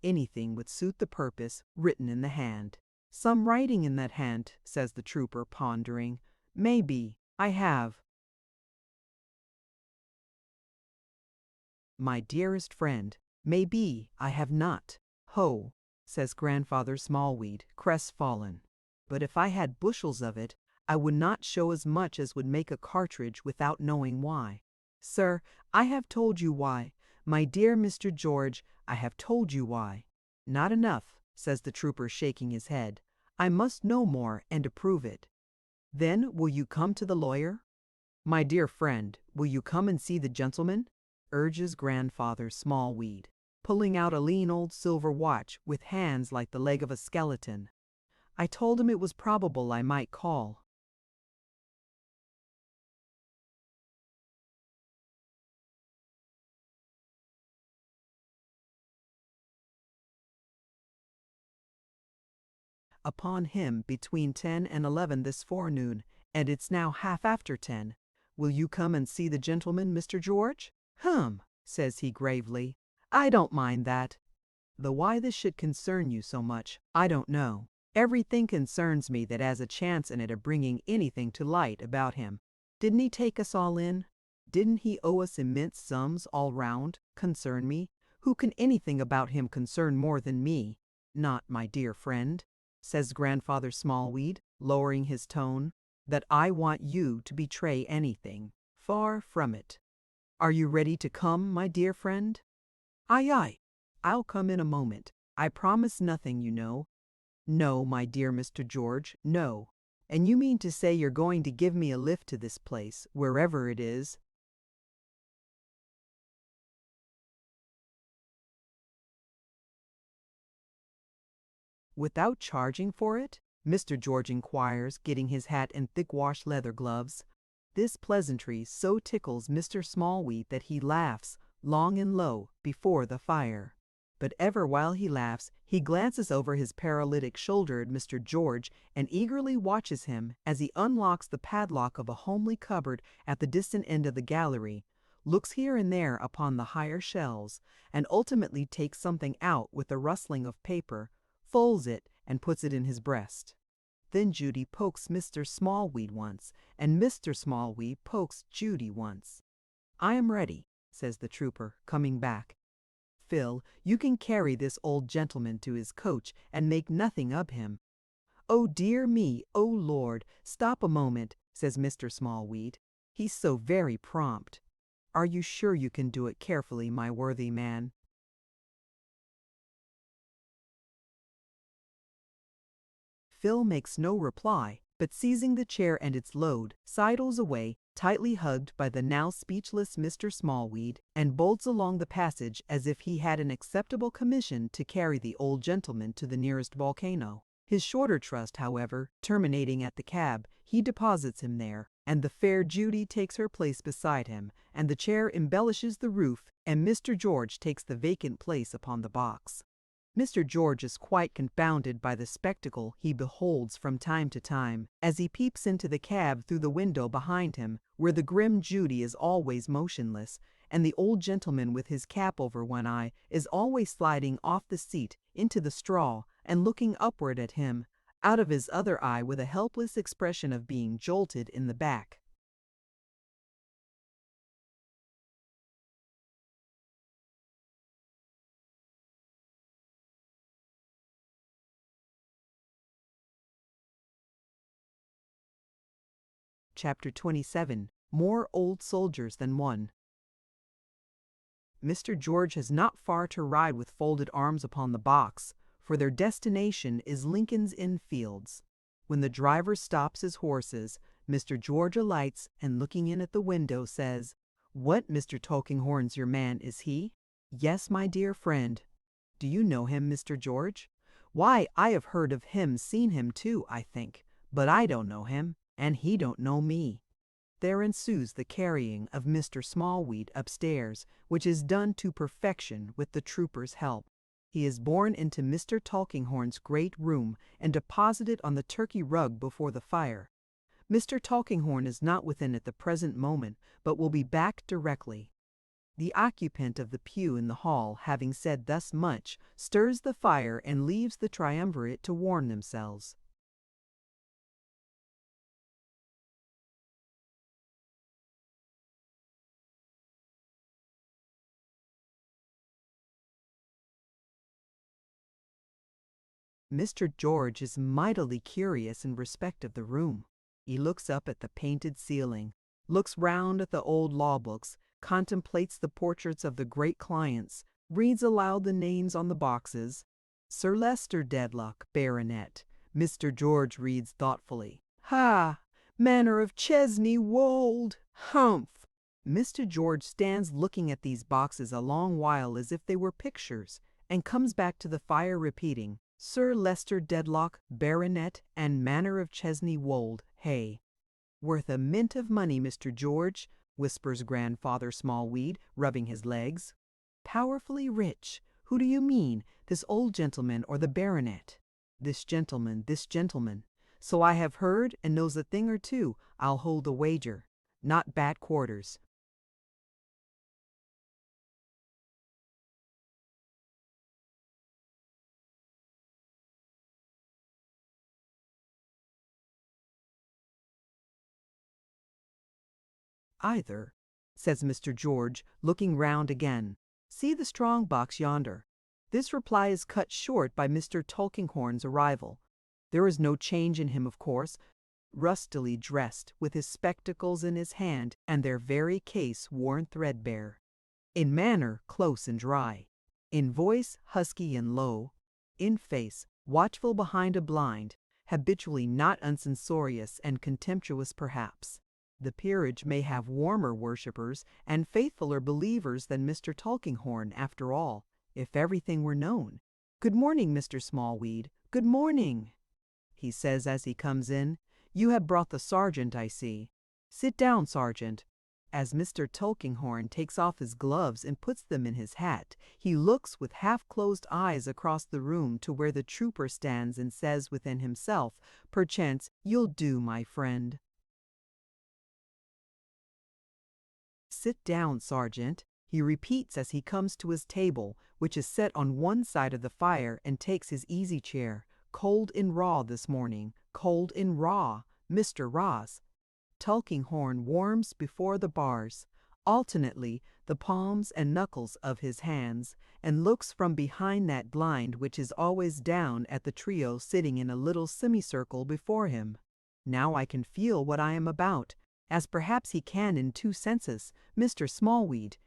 Anything would suit the purpose, written in the hand. Some writing in that hand, says the trooper, pondering. Maybe I have. My dearest friend, maybe I have not. Ho, says Grandfather Smallweed, crestfallen. But if I had bushels of it, I would not show as much as would make a cartridge without knowing why. Sir, I have told you why. My dear Mr. George, I have told you why. Not enough, says the trooper, shaking his head. I must know more and approve it. Then will you come to the lawyer? My dear friend, will you come and see the gentleman? Urges Grandfather Smallweed, pulling out a lean old silver watch with hands like the leg of a skeleton. I told him it was probable I might call. Upon him between 10 and 11 this forenoon, and it's now half after 10. Will you come and see the gentleman, Mr. George? Says he gravely. I don't mind that. Though why this should concern you so much, I don't know. Everything concerns me that has a chance in it of bringing anything to light about him. Didn't he take us all in? Didn't he owe us immense sums all round? Concern me? Who can anything about him concern more than me? Not my dear friend, says Grandfather Smallweed, lowering his tone, that I want you to betray anything. Far from it. Are you ready to come, my dear friend? Aye, aye. I'll come in a moment. I promise nothing, you know. No, my dear Mr. George, no. And you mean to say you're going to give me a lift to this place, wherever it is? Without charging for it? Mr. George inquires, getting his hat and thick wash leather gloves. This pleasantry so tickles Mr. Smallweed that he laughs, long and low, before the fire. But ever while he laughs, he glances over his paralytic shoulder at Mr. George and eagerly watches him as he unlocks the padlock of a homely cupboard at the distant end of the gallery, looks here and there upon the higher shelves, and ultimately takes something out with a rustling of paper, folds it, and puts it in his breast. Then Judy pokes Mr. Smallweed once, and Mr. Smallweed pokes Judy once. I am ready, says the trooper, coming back. Phil, you can carry this old gentleman to his coach and make nothing of him. Oh dear me, oh Lord, stop a moment, says Mr. Smallweed. He's so very prompt. Are you sure you can do it carefully, my worthy man? Phil makes no reply, but seizing the chair and its load, sidles away, tightly hugged by the now speechless Mr. Smallweed, and bolts along the passage as if he had an acceptable commission to carry the old gentleman to the nearest volcano. His shorter trust, however, terminating at the cab, he deposits him there, and the fair Judy takes her place beside him, and the chair embellishes the roof, and Mr. George takes the vacant place upon the box. Mr. George is quite confounded by the spectacle he beholds from time to time, as he peeps into the cab through the window behind him, where the grim Judy is always motionless, and the old gentleman with his cap over one eye is always sliding off the seat into the straw and looking upward at him, out of his other eye with a helpless expression of being jolted in the back. Chapter 27. More Old Soldiers Than One. Mr. George has not far to ride with folded arms upon the box, for their destination is Lincoln's Inn Fields. When the driver stops his horses, Mr. George alights and looking in at the window says, "What, Mr. Tulkinghorn's your man, is he?" "Yes, my dear friend." "Do you know him, Mr. George?" "Why, I have heard of him, seen him too, I think. But I don't know him, and he don't know me." There ensues the carrying of Mr. Smallweed upstairs, which is done to perfection with the trooper's help. He is borne into Mr. Tulkinghorn's great room and deposited on the Turkey rug before the fire. Mr. Tulkinghorn is not within at the present moment, but will be back directly. The occupant of the pew in the hall, having said thus much, stirs the fire and leaves the triumvirate to warm themselves. Mr. George is mightily curious in respect of the room. He looks up at the painted ceiling, looks round at the old law books, contemplates the portraits of the great clients, reads aloud the names on the boxes. Sir Leicester Dedlock, Baronet. Mr. George reads thoughtfully. "Ha! Manor of Chesney Wold! Humph!" Mr. George stands looking at these boxes a long while as if they were pictures, and comes back to the fire repeating, "Sir Leicester Dedlock, Baronet, and Manor of Chesney Wold, hey." "Worth a mint of money, Mr. George," whispers Grandfather Smallweed, rubbing his legs. "Powerfully rich. Who do you mean, this old gentleman or the baronet?" "This gentleman, this gentleman. So I have heard, and knows a thing or two, I'll hold a wager. Not bad quarters." "Either," says Mr. George, looking round again. "See the strong box yonder." This reply is cut short by Mr. Tulkinghorn's arrival. There is no change in him, of course, rustily dressed, with his spectacles in his hand, and their very case worn threadbare. In manner, close and dry. In voice, husky and low. In face, watchful behind a blind, habitually not uncensorious and contemptuous perhaps. The peerage may have warmer worshippers and faithfuler believers than Mr. Tulkinghorn, after all, if everything were known. "Good morning, Mr. Smallweed. Good morning," he says as he comes in. "You have brought the sergeant, I see. Sit down, sergeant." As Mr. Tulkinghorn takes off his gloves and puts them in his hat, he looks with half-closed eyes across the room to where the trooper stands and says within himself, "Perchance you'll do, my friend." "Sit down, sergeant," he repeats as he comes to his table, which is set on one side of the fire, and takes his easy chair. "Cold and raw this morning, cold and raw, Mr. Ross." Tulkinghorn warms before the bars, alternately the palms and knuckles of his hands, and looks from behind that blind which is always down at the trio sitting in a little semicircle before him. Now I can feel what I am about, as perhaps he can in two senses, Mr. Smallweed.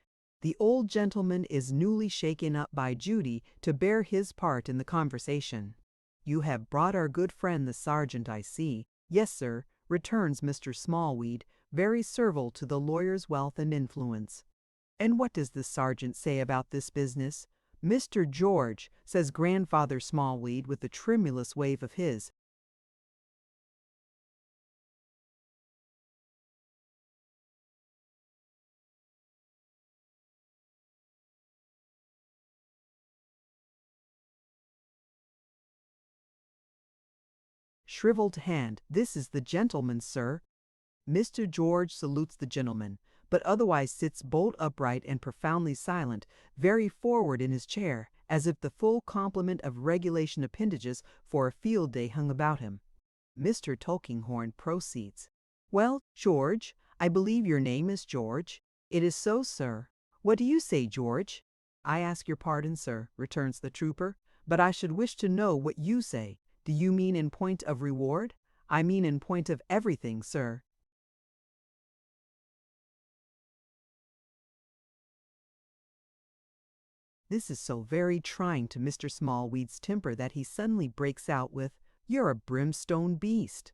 The old gentleman is newly shaken up by Judy to bear his part in the conversation. "You have brought our good friend the sergeant, I see." "Yes, sir," returns Mr. Smallweed, very servile to the lawyer's wealth and influence. "And what does the sergeant say about this business?" "Mr. George," says Grandfather Smallweed with a tremulous wave of his, shriveled hand, "this is the gentleman, sir." Mr. George salutes the gentleman, but otherwise sits bolt upright and profoundly silent, very forward in his chair, as if the full complement of regulation appendages for a field day hung about him. Mr. Tulkinghorn proceeds. "Well, George, I believe your name is George." "It is so, sir." "What do you say, George?" "I ask your pardon, sir," returns the trooper, "but I should wish to know what you say. Do you mean in point of reward?" "I mean in point of everything, sir." This is so very trying to Mr. Smallweed's temper that he suddenly breaks out with, You're a brimstone beast.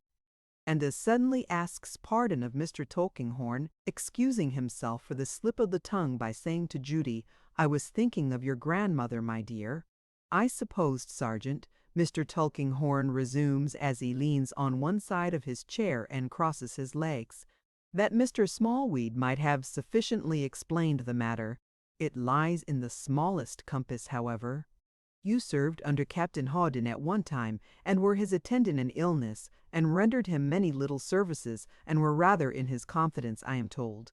And as suddenly asks pardon of Mr. Tulkinghorn, excusing himself for the slip of the tongue by saying to Judy, "I was thinking of your grandmother, my dear." "I supposed, Sergeant," Mr. Tulkinghorn resumes as he leans on one side of his chair and crosses his legs, "that Mr. Smallweed might have sufficiently explained the matter. It lies in the smallest compass, however. You served under Captain Hawdon at one time, and were his attendant in illness, and rendered him many little services, and were rather in his confidence, I am told."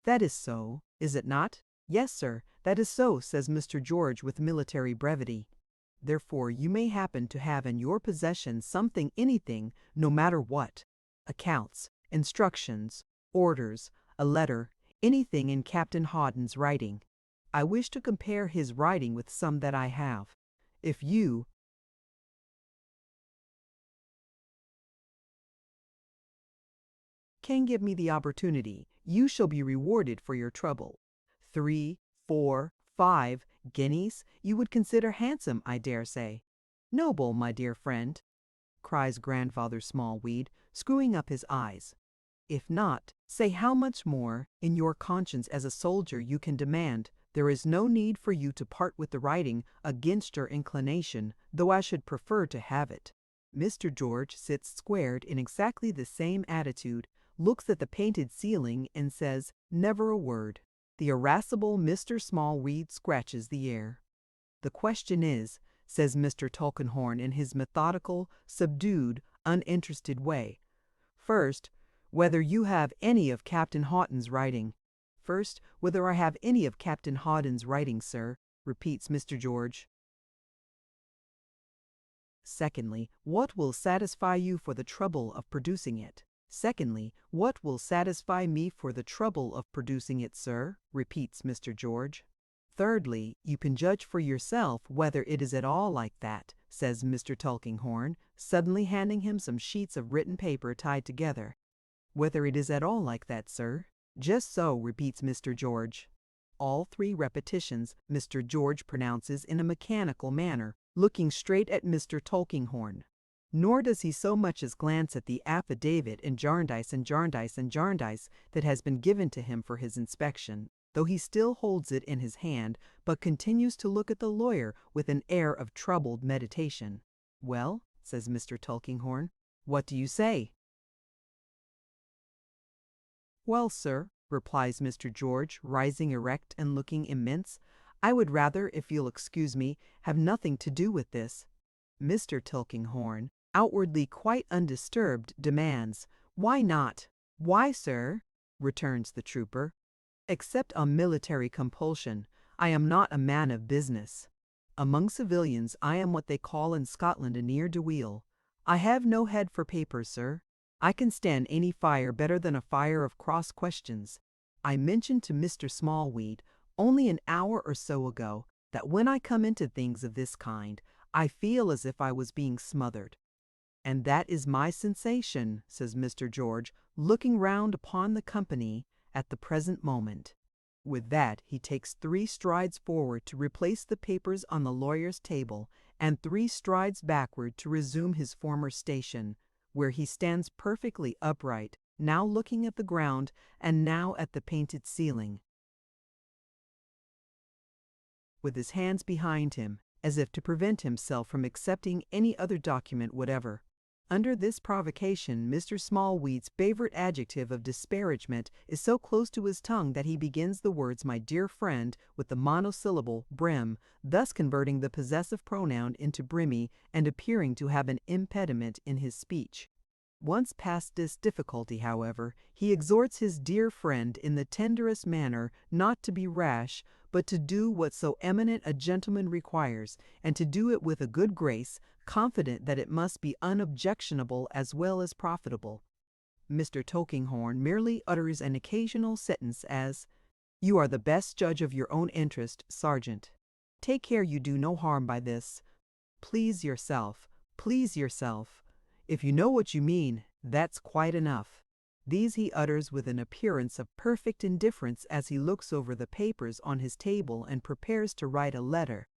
"That is so, is it not?" "Yes, sir, that is so," says Mr. George with military brevity. "Therefore you may happen to have in your possession something, anything, no matter what. Accounts, instructions, orders, a letter, anything in Captain Hawdon's writing. I wish to compare his writing with some that I have. If you can give me the opportunity, you shall be rewarded for your trouble. 3, 4, 5 guineas you would consider handsome, I dare say." "Noble, my dear friend," cries Grandfather Smallweed, screwing up his eyes. "If not, say how much more, in your conscience as a soldier, you can demand. There is no need for you to part with the writing against your inclination, though I should prefer to have it." Mr. George sits squared in exactly the same attitude, looks at the painted ceiling, and says never a word. The irascible Mr. Smallweed scratches the air. "The question is," says Mr. Tulkinghorn in his methodical, subdued, uninterested way, "first, whether you have any of Captain Hawdon's writing." "First, whether I have any of Captain Hawdon's writing, sir," repeats Mr. George. "Secondly, what will satisfy you for the trouble of producing it?" "Secondly, what will satisfy me for the trouble of producing it, sir," repeats Mr. George. "Thirdly, you can judge for yourself whether it is at all like that," says Mr. Tulkinghorn, suddenly handing him some sheets of written paper tied together. "Whether it is at all like that, sir?" "Just so," repeats Mr. George. All 3 repetitions Mr. George pronounces in a mechanical manner, looking straight at Mr. Tulkinghorn. Nor does he so much as glance at the affidavit in Jarndyce and Jarndyce and Jarndyce that has been given to him for his inspection, though he still holds it in his hand, but continues to look at the lawyer with an air of troubled meditation. "Well," says Mr. Tulkinghorn, "what do you say?" "Well, sir," replies Mr. George, rising erect and looking immense, "I would rather, if you'll excuse me, have nothing to do with this." Mr. Tulkinghorn, outwardly quite undisturbed, demands, "Why not?" "Why, sir?" returns the trooper. "Except on military compulsion. I am not a man of business. Among civilians I am what they call in Scotland a ne'er-do-weel. I have no head for papers, sir. I can stand any fire better than a fire of cross questions. I mentioned to Mr. Smallweed only an hour or so ago that when I come into things of this kind, I feel as if I was being smothered. And that is my sensation," says Mr. George, looking round upon the company, "at the present moment." With that he takes 3 strides forward to replace the papers on the lawyer's table, and 3 strides backward to resume his former station, where he stands perfectly upright, now looking at the ground, and now at the painted ceiling, with his hands behind him, as if to prevent himself from accepting any other document whatever. Under this provocation, Mr. Smallweed's favorite adjective of disparagement is so close to his tongue that he begins the words "my dear friend" with the monosyllable "brim," thus converting the possessive pronoun into brimmy and appearing to have an impediment in his speech. Once past this difficulty, however, he exhorts his dear friend in the tenderest manner not to be rash, but to do what so eminent a gentleman requires, and to do it with a good grace, confident that it must be unobjectionable as well as profitable. Mr. Tulkinghorn merely utters an occasional sentence as, "You are the best judge of your own interest, Sergeant. Take care you do no harm by this. Please yourself, please yourself. If you know what you mean, that's quite enough." These he utters with an appearance of perfect indifference as he looks over the papers on his table and prepares to write a letter.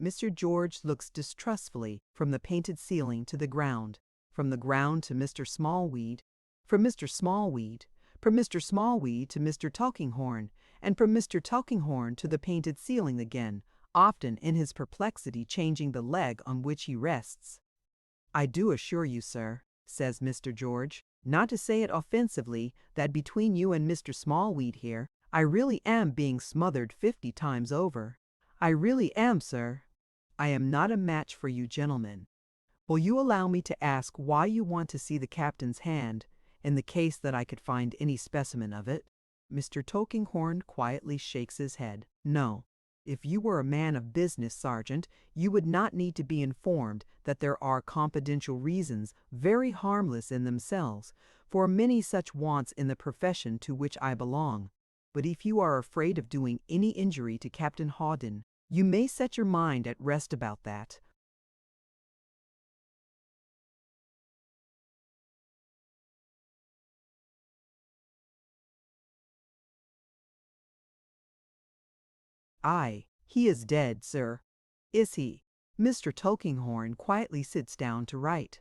Mr. George looks distrustfully from the painted ceiling to the ground, from the ground to Mr. Smallweed, from Mr. Smallweed, from Mr. Smallweed to Mr. Tulkinghorn, and from Mr. Tulkinghorn to the painted ceiling again, often in his perplexity changing the leg on which he rests. "I do assure you, sir," says Mr. George, "not to say it offensively, that between you and Mr. Smallweed here, I really am being smothered 50 times over. I really am, sir. I am not a match for you gentlemen. Will you allow me to ask why you want to see the captain's hand, in the case that I could find any specimen of it?" Mr. Tulkinghorn quietly shakes his head. "No. If you were a man of business, Sergeant, you would not need to be informed that there are confidential reasons, very harmless in themselves, for many such wants in the profession to which I belong. But if you are afraid of doing any injury to Captain Hawdon, you may set your mind at rest about that." "Aye, he is dead, sir." "Is he?" Mr. Tulkinghorn quietly sits down to write.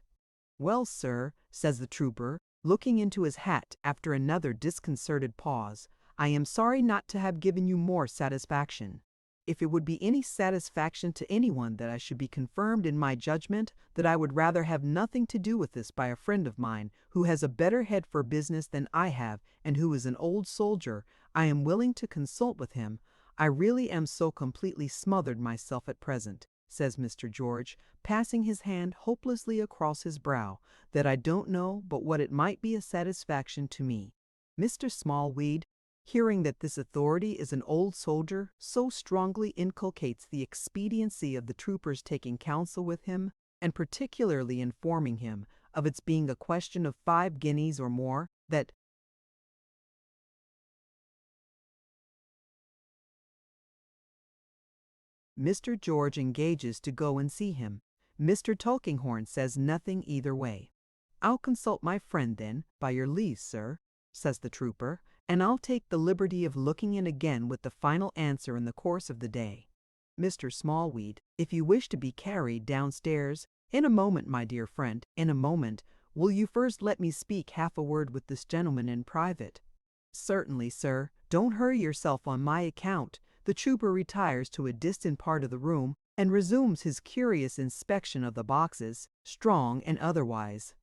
"Well, sir," says the trooper, looking into his hat after another disconcerted pause, "I am sorry not to have given you more satisfaction. If it would be any satisfaction to anyone that I should be confirmed in my judgment that I would rather have nothing to do with this by a friend of mine who has a better head for business than I have and who is an old soldier, I am willing to consult with him. I really am so completely smothered myself at present," says Mr. George, passing his hand hopelessly across his brow, "that I don't know but what it might be a satisfaction to me." Mr. Smallweed, hearing that this authority is an old soldier, so strongly inculcates the expediency of the trooper's taking counsel with him, and particularly informing him of its being a question of 5 guineas or more, that Mr. George engages to go and see him. Mr. Tulkinghorn says nothing either way. "I'll consult my friend then, by your leave, sir," says the trooper, "and I'll take the liberty of looking in again with the final answer in the course of the day. Mr. Smallweed, if you wish to be carried downstairs—" "In a moment, my dear friend, in a moment. Will you first let me speak half a word with this gentleman in private?" "Certainly, sir. Don't hurry yourself on my account." The trooper retires to a distant part of the room and resumes his curious inspection of the boxes, strong and otherwise.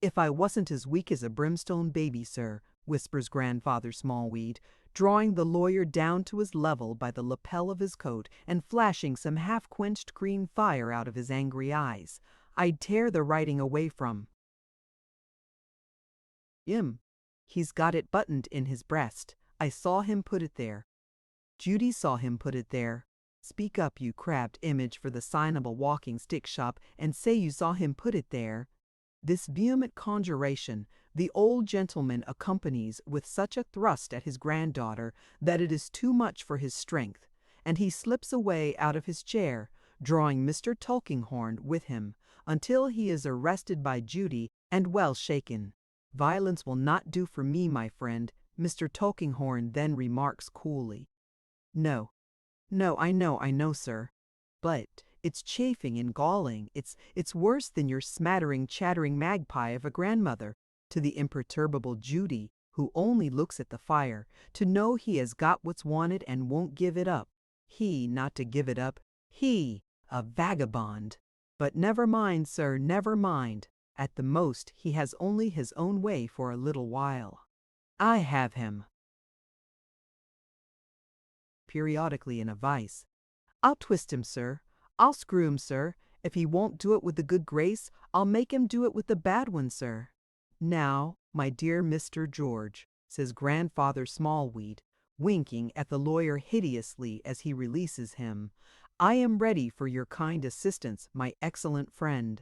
"If I wasn't as weak as a brimstone baby, sir," whispers Grandfather Smallweed, drawing the lawyer down to his level by the lapel of his coat and flashing some half-quenched green fire out of his angry eyes, "I'd tear the writing away from him. He's got it buttoned in his breast. I saw him put it there. Judy saw him put it there. Speak up, you crabbed image for the sign of a walking stick shop, and say you saw him put it there." This vehement conjuration the old gentleman accompanies with such a thrust at his granddaughter that it is too much for his strength, and he slips away out of his chair, drawing Mr. Tulkinghorn with him, until he is arrested by Judy and well shaken. "Violence will not do for me, my friend," Mr. Tulkinghorn then remarks coolly. "No, no, I know, sir. But it's chafing and galling. It's worse than your smattering, chattering magpie of a grandmother," to the imperturbable Judy, who only looks at the fire, "to know he has got what's wanted and won't give it up. He not to give it up. He, a vagabond. But never mind, sir, never mind. At the most he has only his own way for a little while. I have him." Periodically in a vice. "I'll twist him, sir. I'll screw him, sir. If he won't do it with a good grace, I'll make him do it with a bad one, sir." "Now, my dear Mr. George," says Grandfather Smallweed, winking at the lawyer hideously as he releases him, "I am ready for your kind assistance, my excellent friend."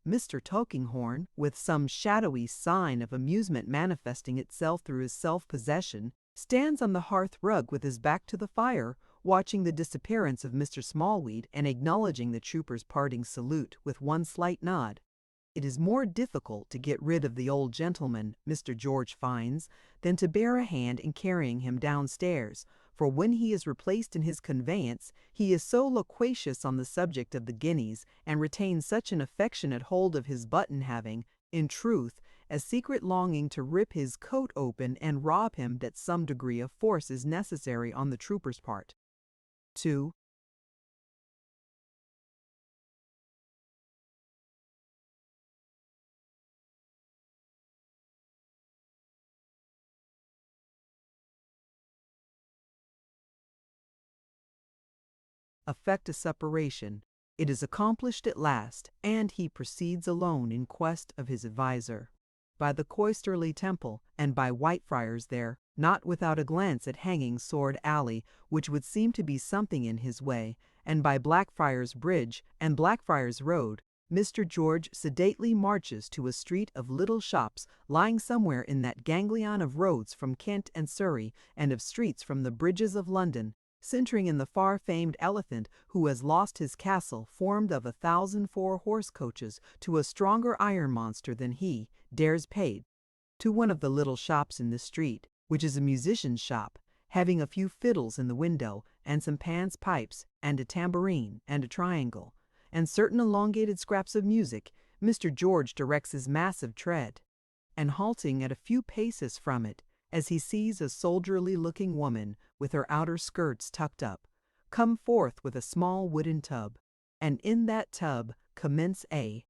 Mr. Tulkinghorn, with some shadowy sign of amusement manifesting itself through his self-possession, stands on the hearth rug with his back to the fire, watching the disappearance of Mr. Smallweed and acknowledging the trooper's parting salute with one slight nod. It is more difficult to get rid of the old gentleman, Mr. George finds, than to bear a hand in carrying him downstairs, for when he is replaced in his conveyance, he is so loquacious on the subject of the guineas, and retains such an affectionate hold of his button, having, in truth, a secret longing to rip his coat open and rob him, that some degree of force is necessary on the trooper's part. 2. Effect a separation. It is accomplished at last, and he proceeds alone in quest of his adviser. By the cloisterly temple, and by Whitefriars there, not without a glance at hanging Sword Alley, which would seem to be something in his way, and by Blackfriars Bridge and Blackfriars Road, Mr. George sedately marches to a street of little shops lying somewhere in that ganglion of roads from Kent and Surrey, and of streets from the bridges of London, centering in the far-famed elephant who has lost his castle, formed of 1,004 horse coaches, to a stronger iron monster than he dares pay, to one of the little shops in the street, which is a musician's shop, having a few fiddles in the window, and some Pan's pipes, and a tambourine, and a triangle, and certain elongated scraps of music. Mr. George directs his massive tread, and halting at a few paces from it, as he sees a soldierly-looking woman, with her outer skirts tucked up, come forth with a small wooden tub, and in that tub commence a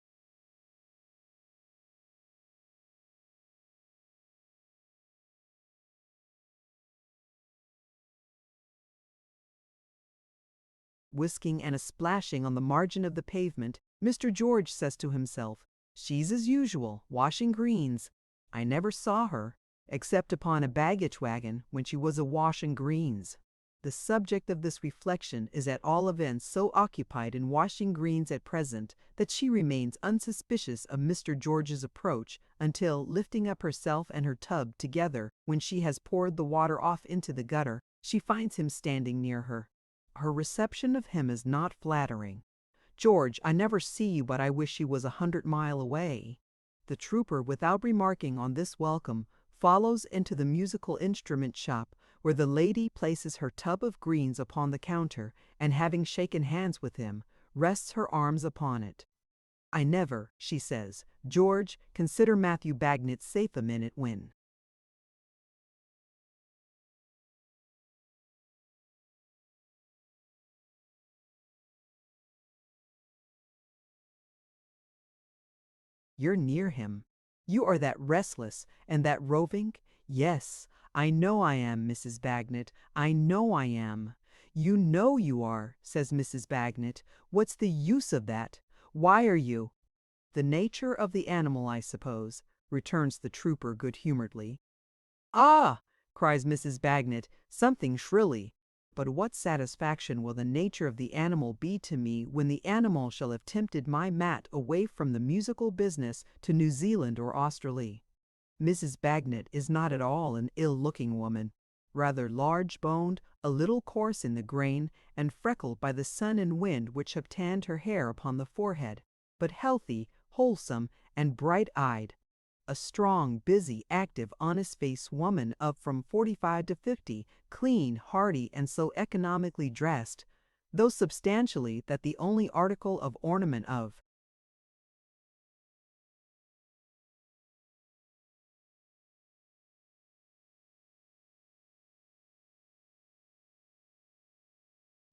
whisking and a splashing on the margin of the pavement. Mr. George says to himself, "She's as usual, washing greens. I never saw her, except upon a baggage wagon, when she was a-washing greens." The subject of this reflection is at all events so occupied in washing greens at present, that she remains unsuspicious of Mr. George's approach until, lifting up herself and her tub together, when she has poured the water off into the gutter, she finds him standing near her. Her reception of him is not flattering. "George, I never see you but I wish you was 100 mile away." The trooper, without remarking on this welcome, follows into the musical instrument shop, where the lady places her tub of greens upon the counter, and having shaken hands with him, rests her arms upon it. "I never," she says, "George, consider Matthew Bagnet safe a minute when." "You're near him. You are that restless and that roving?" "Yes, I know I am, Mrs. Bagnet. I know I am." "You know you are," says Mrs. Bagnet. "What's the use of that? Why are you—" "The nature of the animal, I suppose," returns the trooper good-humoredly. "Ah!" cries Mrs. Bagnet, something shrilly. "But what satisfaction will the nature of the animal be to me when the animal shall have tempted my Mat away from the musical business to New Zealand or Australia?" Mrs. Bagnet is not at all an ill-looking woman, rather large-boned, a little coarse in the grain, and freckled by the sun and wind which have tanned her hair upon the forehead, but healthy, wholesome, and bright-eyed. A strong, busy, active, honest-faced woman of from 45 to 50, clean, hearty, and so economically dressed, though substantially that the only article of ornament of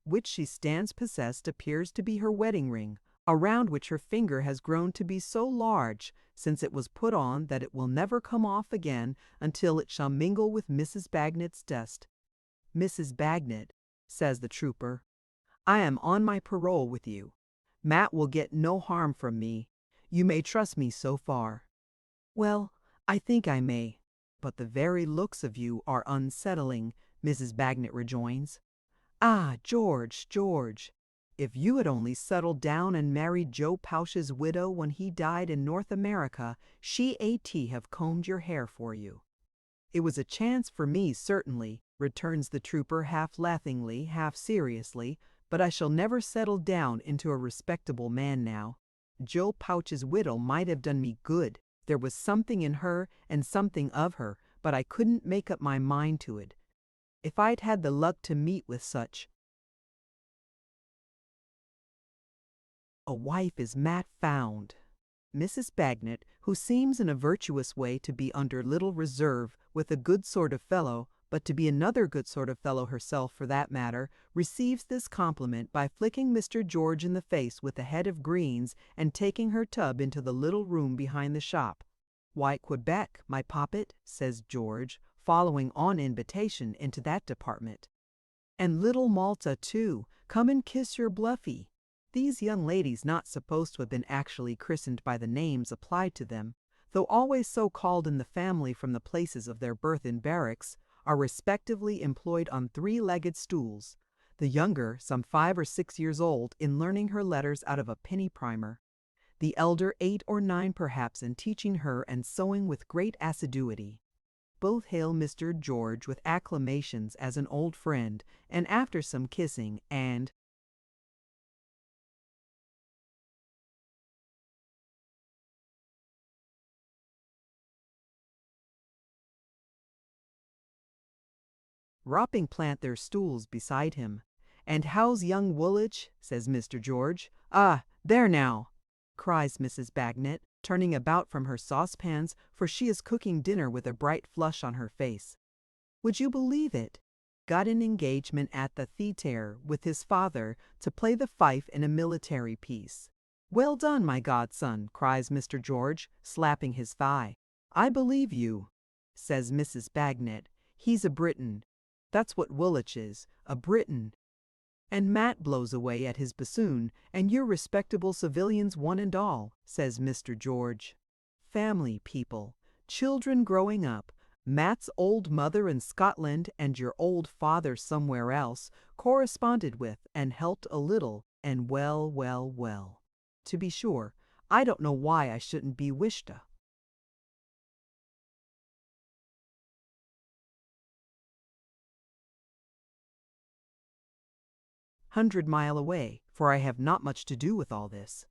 which she stands possessed appears to be her wedding ring, around which her finger has grown to be so large since it was put on that it will never come off again until it shall mingle with Mrs. Bagnet's dust. "Mrs. Bagnet," says the trooper, "I am on my parole with you. Mat will get no harm from me. You may trust me so far." "Well, I think I may. But the very looks of you are unsettling," Mrs. Bagnet rejoins. "Ah, George, George, if you had only settled down and married Joe Pouch's widow when he died in North America, she have combed your hair for you." "It was a chance for me, certainly," returns the trooper half laughingly, half seriously, "but I shall never settle down into a respectable man now. Joe Pouch's widow might have done me good. There was something in her and something of her, but I couldn't make up my mind to it. If I'd had the luck to meet with such a wife as Matt found. Mrs. Bagnet, who seems in a virtuous way to be under little reserve with a good sort of fellow, but to be another good sort of fellow herself for that matter, receives this compliment by flicking Mr. George in the face with a head of greens and taking her tub into the little room behind the shop. "Why, Quebec, my poppet," says George, following on invitation into that department. "And little Malta, too. Come and kiss your Bluffy." These young ladies, not supposed to have been actually christened by the names applied to them, though always so called in the family from the places of their birth in barracks, are respectively employed on three-legged stools, the younger, some 5 or 6 years old, in learning her letters out of a penny primer, the elder 8 or 9 perhaps in teaching her and sewing with great assiduity. Both hail Mr. George with acclamations as an old friend, and after some kissing and ropping plant their stools beside him. "And how's young Woolwich?" says Mr. George. "Ah, there now!" cries Mrs. Bagnet, turning about from her saucepans, for she is cooking dinner with a bright flush on her face. "Would you believe it? Got an engagement at the theatre with his father to play the fife in a military piece." "Well done, my godson," cries Mr. George, slapping his thigh. "I believe you," says Mrs. Bagnet. "He's a Briton. That's what Woolwich is, a Briton. And Matt blows away at his bassoon, and you're respectable civilians one and all," says Mr. George. "Family people, children growing up, Matt's old mother in Scotland and your old father somewhere else, corresponded with and helped a little, and well, well, well. To be sure, I don't know why I shouldn't be wished a 100 mile away, for I have not much to do with all this."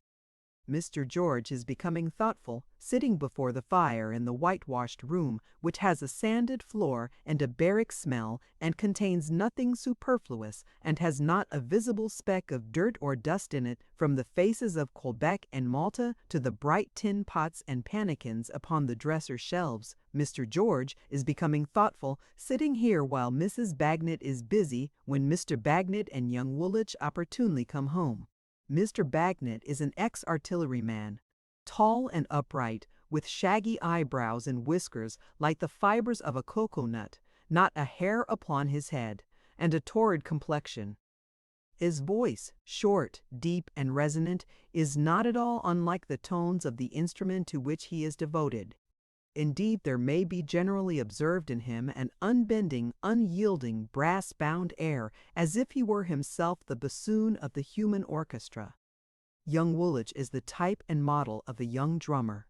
Mr. George is becoming thoughtful, sitting before the fire in the whitewashed room, which has a sanded floor and a barrack smell, and contains nothing superfluous, and has not a visible speck of dirt or dust in it, from the faces of Quebec and Malta to the bright tin pots and pannikins upon the dresser shelves. Mr. George is becoming thoughtful, sitting here while Mrs. Bagnet is busy, when Mr. Bagnet and young Woolwich opportunely come home. Mr. Bagnet is an ex-artilleryman, tall and upright, with shaggy eyebrows and whiskers like the fibers of a cocoa-nut, not a hair upon his head, and a torrid complexion. His voice, short, deep, and resonant, is not at all unlike the tones of the instrument to which he is devoted. Indeed, there may be generally observed in him an unbending, unyielding, brass-bound air, as if he were himself the bassoon of the human orchestra. Young Woolwich is the type and model of a young drummer.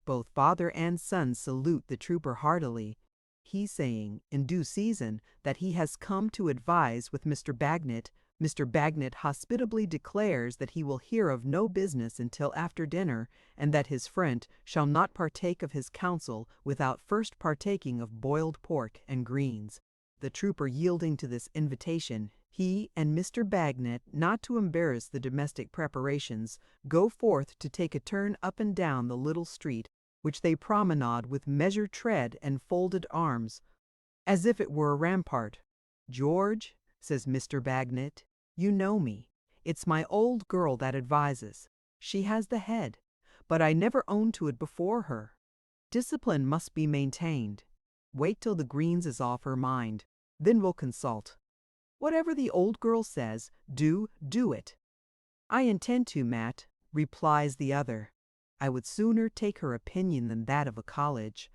Both father and son salute the trooper heartily, he saying, in due season, that he has come to advise with Mr. Bagnet. Mr. Bagnet hospitably declares that he will hear of no business until after dinner, and that his friend shall not partake of his counsel without first partaking of boiled pork and greens. The trooper yielding to this invitation, he and Mr. Bagnet, not to embarrass the domestic preparations, go forth to take a turn up and down the little street, which they promenade with measured tread and folded arms, as if it were a rampart. "George," says Mr. Bagnet, "you know me. It's my old girl that advises. She has the head, but I never owned to it before her. Discipline must be maintained. Wait till the greens is off her mind, then we'll consult. Whatever the old girl says, do it." "I intend to, Matt," replies the other. "I would sooner take her opinion than that of a college."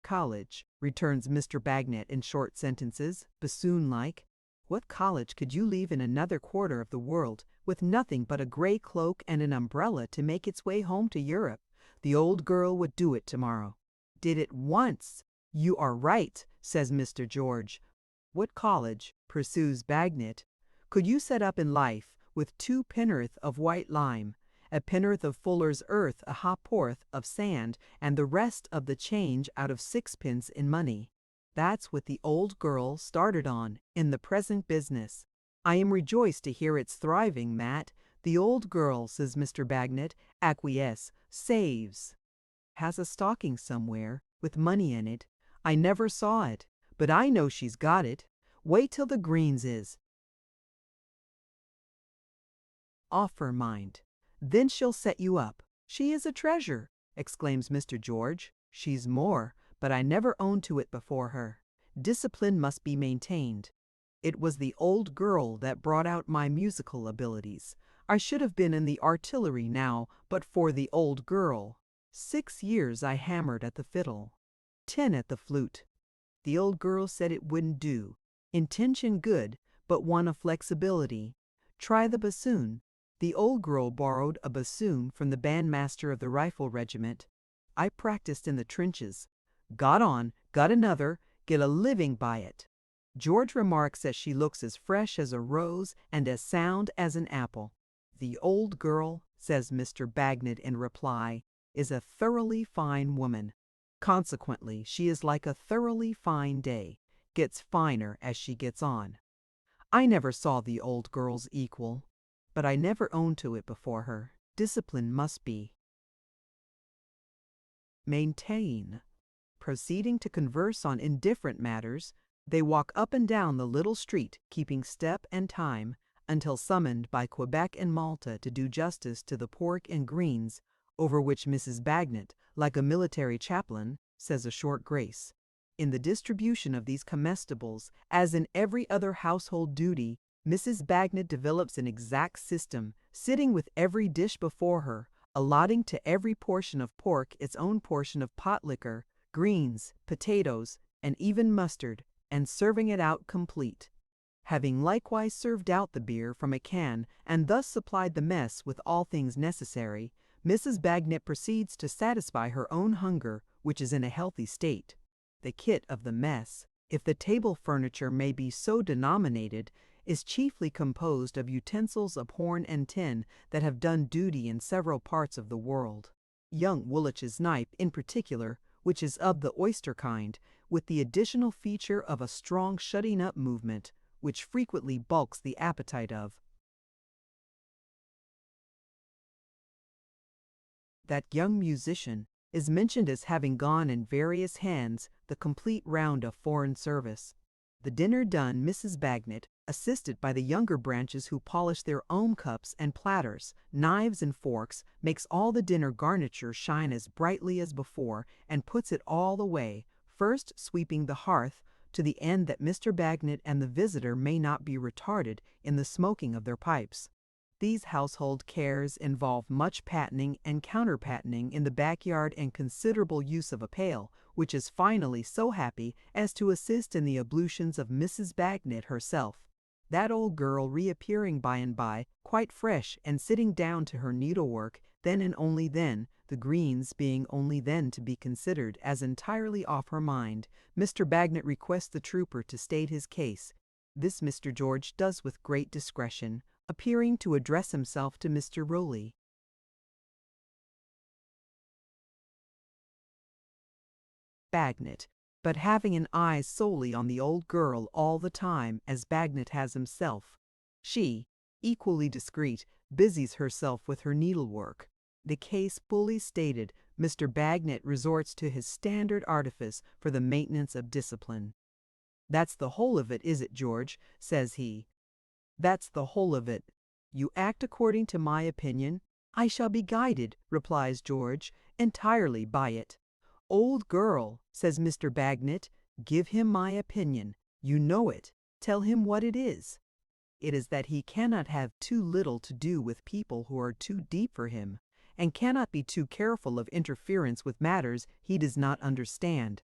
"College," returns Mr. Bagnet in short sentences, bassoon-like. "What college could you leave in another quarter of the world, with nothing but a grey cloak and an umbrella to make its way home to Europe? The old girl would do it tomorrow." Did it once. You are right, says Mr. George. What college, pursues Bagnet, could you set up in life with 2 penn'orth of white lime, a penn'orth of fuller's earth, a ha'porth of sand, and the rest of the change out of 6pence in money? That's what the old girl started on in the present business. I am rejoiced to hear it's thriving, Matt. The old girl, says Mr. Bagnet, acquiesce, saves. Has a stocking somewhere, with money in it. I never saw it, but I know she's got it. Wait till the greens is off her mind. Then she'll set you up. She is a treasure, exclaims Mr. George. She's more, but I never owned to it before her. Discipline must be maintained. It was the old girl that brought out my musical abilities. I should have been in the artillery now, but for the old girl. 6 years I hammered at the fiddle, 10 at the flute. The old girl said it wouldn't do. Intention good, but one of flexibility. Try the bassoon. The old girl borrowed a bassoon from the bandmaster of the rifle regiment. I practiced in the trenches. Got on, got another, get a living by it. George remarks that she looks as fresh as a rose and as sound as an apple. The old girl, says Mr. Bagnet in reply, is a thoroughly fine woman. Consequently, she is like a thoroughly fine day, gets finer as she gets on. I never saw the old girl's equal, but I never owned to it before her. Discipline must be maintained. Proceeding to converse on indifferent matters, they walk up and down the little street, keeping step and time, until summoned by Quebec and Malta to do justice to the pork and greens, over which Mrs. Bagnet, like a military chaplain, says a short grace. In the distribution of these comestibles, as in every other household duty, Mrs. Bagnet develops an exact system, sitting with every dish before her, allotting to every portion of pork its own portion of pot liquor, greens, potatoes, and even mustard, and serving it out complete. Having likewise served out the beer from a can, and thus supplied the mess with all things necessary, Mrs. Bagnet proceeds to satisfy her own hunger, which is in a healthy state. The kit of the mess, if the table furniture may be so denominated, is chiefly composed of utensils of horn and tin that have done duty in several parts of the world. Young Woolwich's knife, in particular, which is of the oyster kind, with the additional feature of a strong shutting-up movement, which frequently bulks the appetite of that young musician, is mentioned as having gone in various hands the complete round of foreign service. The dinner done, Mrs. Bagnet, assisted by the younger branches who polish their own cups and platters, knives and forks, makes all the dinner garniture shine as brightly as before, and puts it all away, first sweeping the hearth, to the end that Mr. Bagnet and the visitor may not be retarded in the smoking of their pipes. These household cares involve much pattening and counter-pattening in the backyard and considerable use of a pail, which is finally so happy as to assist in the ablutions of Mrs. Bagnet herself. That old girl reappearing by and by, quite fresh and sitting down to her needlework, then and only then, the greens being only then to be considered as entirely off her mind, Mr. Bagnet requests the trooper to state his case. This Mr. George does with great discretion, appearing to address himself to Mr. Rowley. Bagnet, but having an eye solely on the old girl all the time, as Bagnet has himself. She, equally discreet, busies herself with her needlework. The case fully stated, Mr. Bagnet resorts to his standard artifice for the maintenance of discipline. "That's the whole of it, is it, George?" says he. "That's the whole of it. You act according to my opinion." "I shall be guided," replies George, "entirely by it." "Old girl," says Mr. Bagnet, "give him my opinion. You know it. Tell him what it is." It is that he cannot have too little to do with people who are too deep for him, and cannot be too careful of interference with matters he does not understand.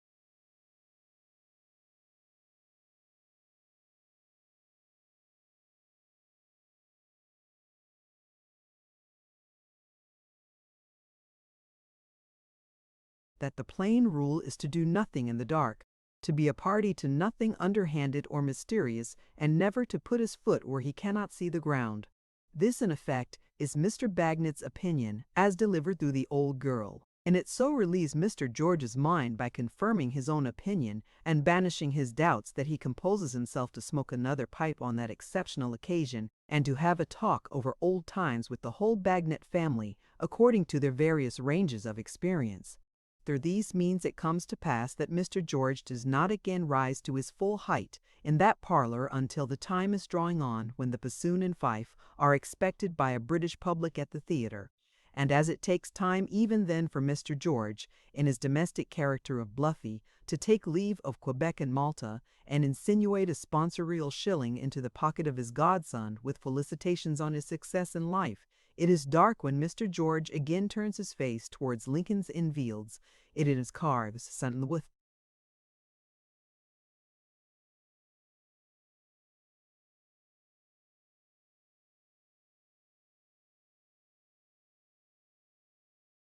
that the plain rule is to do nothing in the dark, to be a party to nothing underhanded or mysterious, and never to put his foot where he cannot see the ground. This, in effect, is Mr. Bagnet's opinion, as delivered through the old girl, and it so relieves Mr. George's mind by confirming his own opinion and banishing his doubts that he composes himself to smoke another pipe on that exceptional occasion, and to have a talk over old times with the whole Bagnet family, according to their various ranges of experience. Through these means it comes to pass that Mr. George does not again rise to his full height in that parlor until the time is drawing on when the bassoon and fife are expected by a British public at the theatre. And as it takes time even then for Mr. George, in his domestic character of Bluffy, to take leave of Quebec and Malta, and insinuate a sponsorial shilling into the pocket of his godson with felicitations on his success in life, it is dark when Mr. George again turns his face towards Lincoln's Inn Fields. It is Carve's son with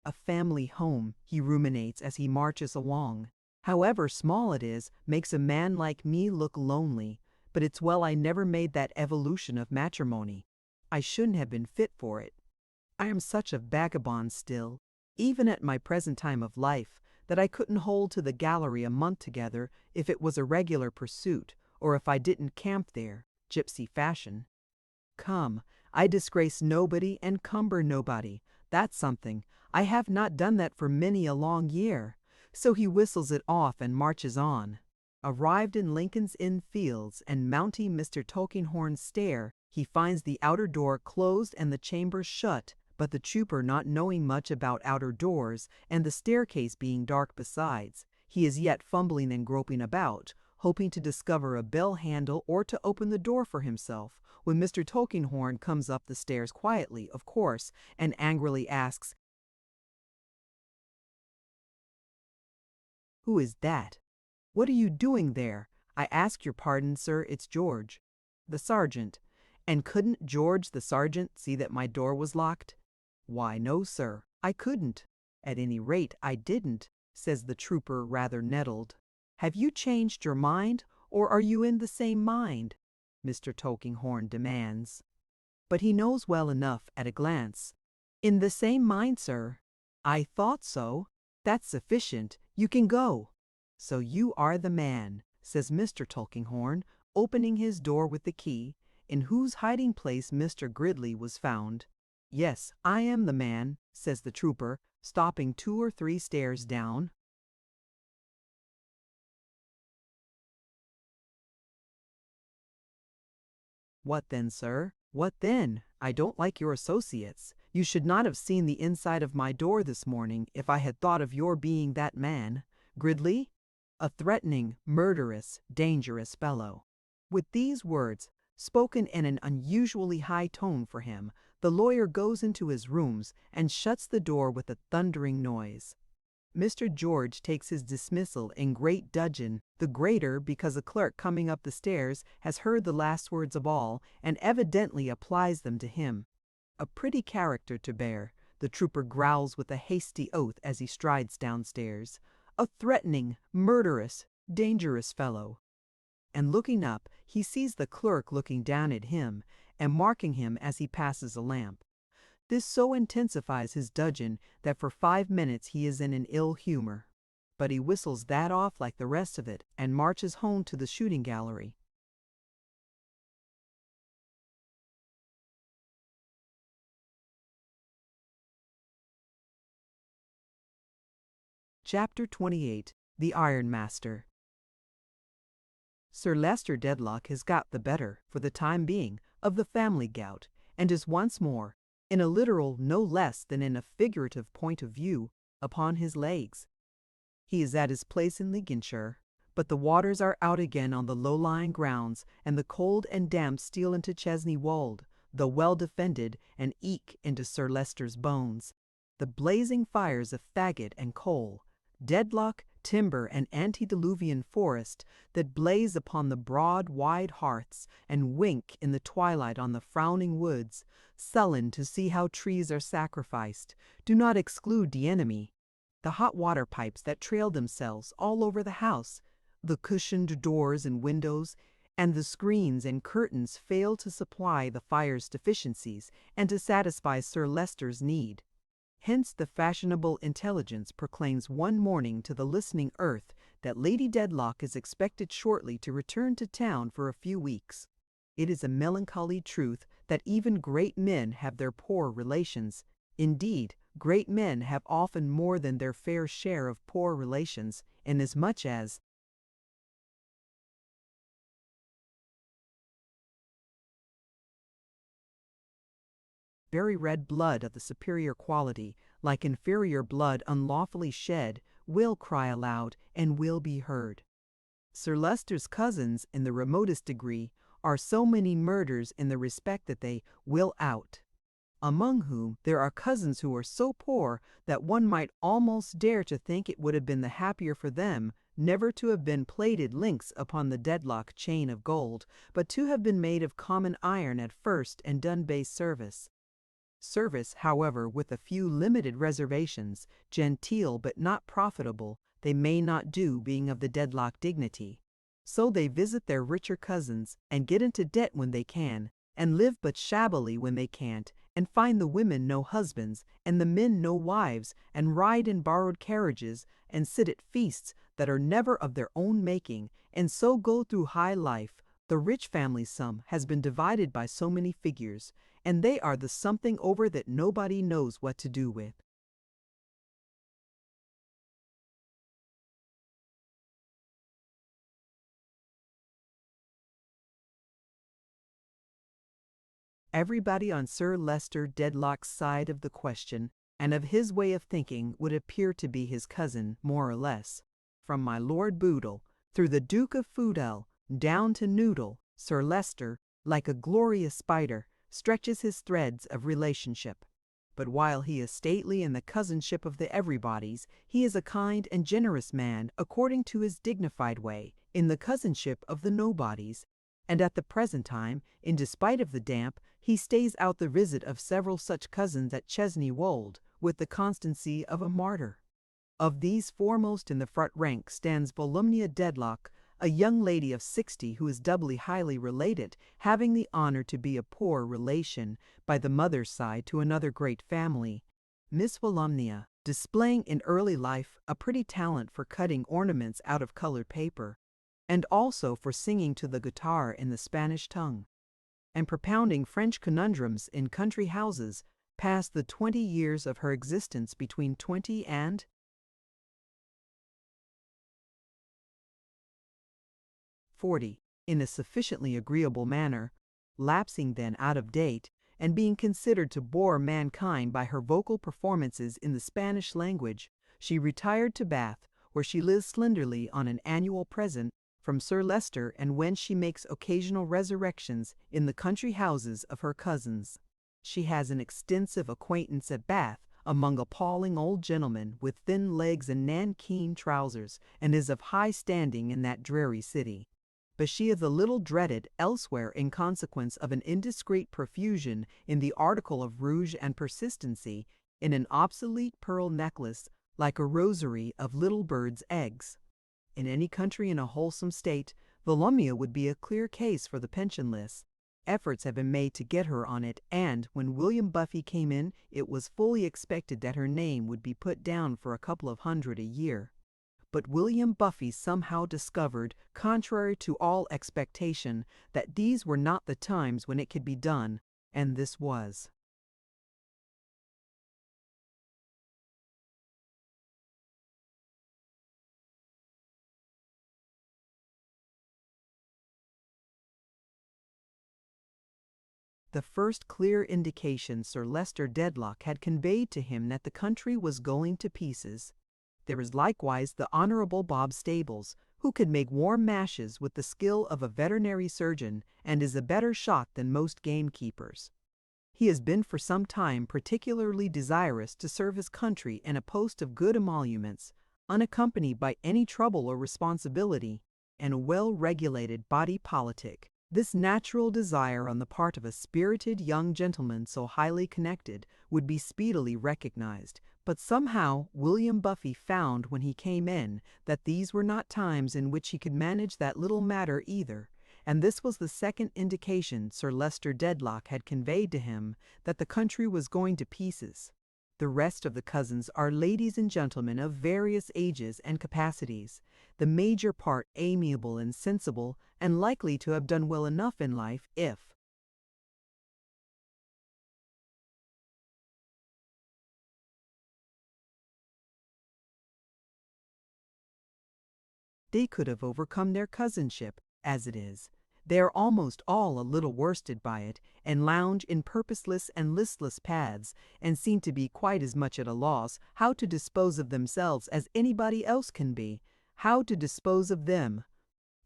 a family home, he ruminates as he marches along. However small it is, makes a man like me look lonely, but it's well I never made that evolution of matrimony. I shouldn't have been fit for it. I am such a vagabond still, even at my present time of life, that I couldn't hold to the gallery a month together if it was a regular pursuit, or if I didn't camp there, gypsy fashion. Come, I disgrace nobody and cumber nobody. That's something. I have not done that for many a long year. So he whistles it off and marches on. Arrived in Lincoln's Inn Fields and mounting Mr. Tulkinghorn's stair, he finds the outer door closed and the chambers shut, but the trooper not knowing much about outer doors, and the staircase being dark besides, he is yet fumbling and groping about, hoping to discover a bell handle or to open the door for himself, when Mr. Tulkinghorn comes up the stairs quietly, of course, and angrily asks, "Who is that? What are you doing there? I ask your pardon, sir, it's George." The sergeant. "And couldn't George the sergeant see that my door was locked?" "Why, no, sir, I couldn't." "At any rate, I didn't," says the trooper, rather nettled. "Have you changed your mind, or are you in the same mind?" Mr. Tulkinghorn demands. But he knows well enough at a glance. "In the same mind, sir." "I thought so. That's sufficient. You can go." "So you are the man," says Mr. Tulkinghorn, opening his door with the key, in whose hiding place Mr. Gridley was found. "Yes, I am the man," says the trooper, stopping 2 or 3 stairs down. "What then, sir? What then? I don't like your associates. You should not have seen the inside of my door this morning if I had thought of your being that man. Gridley? A threatening, murderous, dangerous fellow." With these words, spoken in an unusually high tone for him, the lawyer goes into his rooms and shuts the door with a thundering noise. Mr. George takes his dismissal in great dudgeon, the greater because a clerk coming up the stairs has heard the last words of all, and evidently applies them to him. A pretty character to bear, the trooper growls with a hasty oath as he strides downstairs. A threatening, murderous, dangerous fellow. And looking up, he sees the clerk looking down at him, and marking him as he passes a lamp. This so intensifies his dudgeon that for 5 minutes he is in an ill humor. But he whistles that off like the rest of it, and marches home to the shooting gallery. Chapter 28. The Ironmaster. Sir Leicester Dedlock has got the better, for the time being, of the family gout, and is once more, in a literal no less than in a figurative point of view, upon his legs. He is at his place in Lincolnshire, but the waters are out again on the low-lying grounds, and the cold and damp steal into Chesney Wold, though well defended, and eke into Sir Leicester's bones. The blazing fires of faggot and coal, Dedlock, timber, and antediluvian forest that blaze upon the broad, wide hearths and wink in the twilight on the frowning woods, sullen to see how trees are sacrificed, do not exclude the enemy. the hot water pipes that trailed themselves all over the house, the cushioned doors and windows, and the screens and curtains failed to supply the fire's deficiencies and to satisfy Sir Leicester's need. Hence the fashionable intelligence proclaims one morning to the listening earth that Lady Dedlock is expected shortly to return to town for a few weeks. It is a melancholy truth that even great men have their poor relations. Indeed, great men have often more than their fair share of poor relations, inasmuch as very red blood of the superior quality, like inferior blood unlawfully shed, will cry aloud and will be heard. Sir Leicester's cousins, in the remotest degree, are so many murders in the respect that they will out, among whom there are cousins who are so poor that one might almost dare to think it would have been the happier for them never to have been plated links upon the Dedlock chain of gold, but to have been made of common iron at first and done base service. Service, however, with a few limited reservations, genteel but not profitable, they may not do, being of the Dedlock dignity. So they visit their richer cousins, and get into debt when they can, and live but shabbily when they can't, and find the women no husbands, and the men no wives, and ride in borrowed carriages, and sit at feasts that are never of their own making, and so go through high life. The rich family sum has been divided by so many figures, and they are the something over that nobody knows what to do with. Everybody on Sir Leicester Dedlock's side of the question, and of his way of thinking, would appear to be his cousin, more or less. From my Lord Boodle, through the Duke of Foodell, down to Noodle, Sir Leicester, like a glorious spider, stretches his threads of relationship. But while he is stately in the cousinship of the everybodies, he is a kind and generous man according to his dignified way in the cousinship of the nobodies, and at the present time, in despite of the damp, he stays out the visit of several such cousins at Chesney Wold with the constancy of a martyr. Of these, foremost in the front rank stands Volumnia Dedlock, a young lady of 60 who is doubly highly related, having the honor to be a poor relation by the mother's side to another great family. Miss Volumnia, displaying in early life a pretty talent for cutting ornaments out of colored paper, and also for singing to the guitar in the Spanish tongue, and propounding French conundrums in country houses, passed the 20 years of her existence between 20 and 40 in a sufficiently agreeable manner, lapsing then out of date, and being considered to bore mankind by her vocal performances in the Spanish language, she retired to Bath, where she lives slenderly on an annual present from Sir Leicester, and whence she makes occasional resurrections in the country houses of her cousins. She has an extensive acquaintance at Bath among appalling old gentlemen with thin legs and nankeen trousers, and is of high standing in that dreary city. But she is a little dreaded elsewhere in consequence of an indiscreet profusion in the article of rouge and persistency in an obsolete pearl necklace like a rosary of little birds' eggs. In any country in a wholesome state, Volumnia would be a clear case for the pension list. Efforts have been made to get her on it, and when William Buffy came in, it was fully expected that her name would be put down for a couple of hundred a year. But William Buffy somehow discovered, contrary to all expectation, that these were not the times when it could be done, and this was. The first clear indication Sir Leicester Dedlock had conveyed to him that the country was going to pieces. There is likewise the Honourable Bob Stables, who could make warm mashes with the skill of a veterinary surgeon, and is a better shot than most gamekeepers. He has been for some time particularly desirous to serve his country in a post of good emoluments, unaccompanied by any trouble or responsibility, and a well-regulated body politic. This natural desire on the part of a spirited young gentleman so highly connected would be speedily recognized, But somehow William Buffy found when he came in that these were not times in which he could manage that little matter either, and this was the second indication Sir Leicester Dedlock had conveyed to him that the country was going to pieces. The rest of the cousins are ladies and gentlemen of various ages and capacities, the major part amiable and sensible, and likely to have done well enough in life if they could have overcome their cousinship. As it is, they are almost all a little worsted by it, and lounge in purposeless and listless paths, and seem to be quite as much at a loss how to dispose of themselves as anybody else can be, how to dispose of them.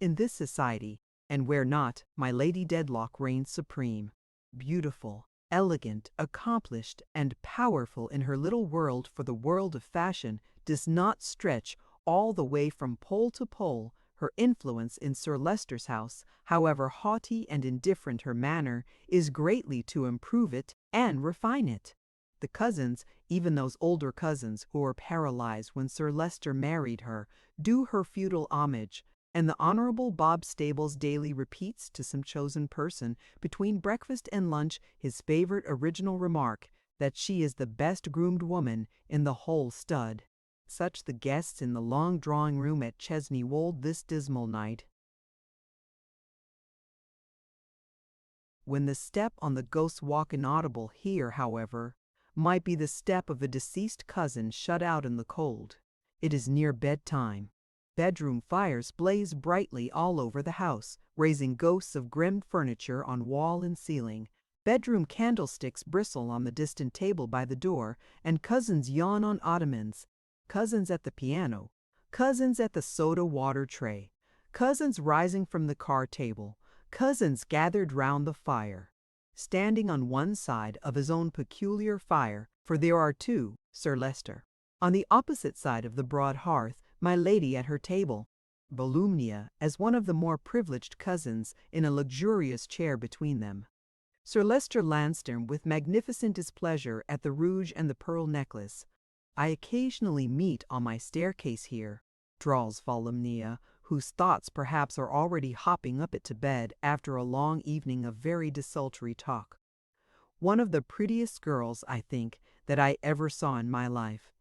In this society, and where not, my Lady Dedlock reigns supreme, beautiful, elegant, accomplished, and powerful in her little world, for the world of fashion does not stretch all the way from pole to pole. Her influence in Sir Leicester's house, however haughty and indifferent her manner, is greatly to improve it and refine it. The cousins, even those older cousins who were paralyzed when Sir Leicester married her, do her feudal homage, and the Honourable Bob Stables daily repeats to some chosen person between breakfast and lunch his favourite original remark that she is the best groomed woman in the whole stud. Such the guests in the long drawing-room at Chesney Wold this dismal night. When the step on the Ghost's Walk inaudible here, however, might be the step of a deceased cousin shut out in the cold. It is near bedtime. Bedroom fires blaze brightly all over the house, raising ghosts of grim furniture on wall and ceiling. Bedroom candlesticks bristle on the distant table by the door, and cousins yawn on ottomans. Cousins at the piano, cousins at the soda-water tray, cousins rising from the card table, cousins gathered round the fire. Standing on one side of his own peculiar fire, for there are two, Sir Leicester. On the opposite side of the broad hearth, my lady at her table. Volumnia, as one of the more privileged cousins, in a luxurious chair between them. Sir Leicester Lansdowne with magnificent displeasure at the rouge and the pearl necklace. I occasionally meet on my staircase here, drawls Volumnia, whose thoughts perhaps are already hopping up it to bed after a long evening of very desultory talk. One of the prettiest girls, I think, that I ever saw in my life.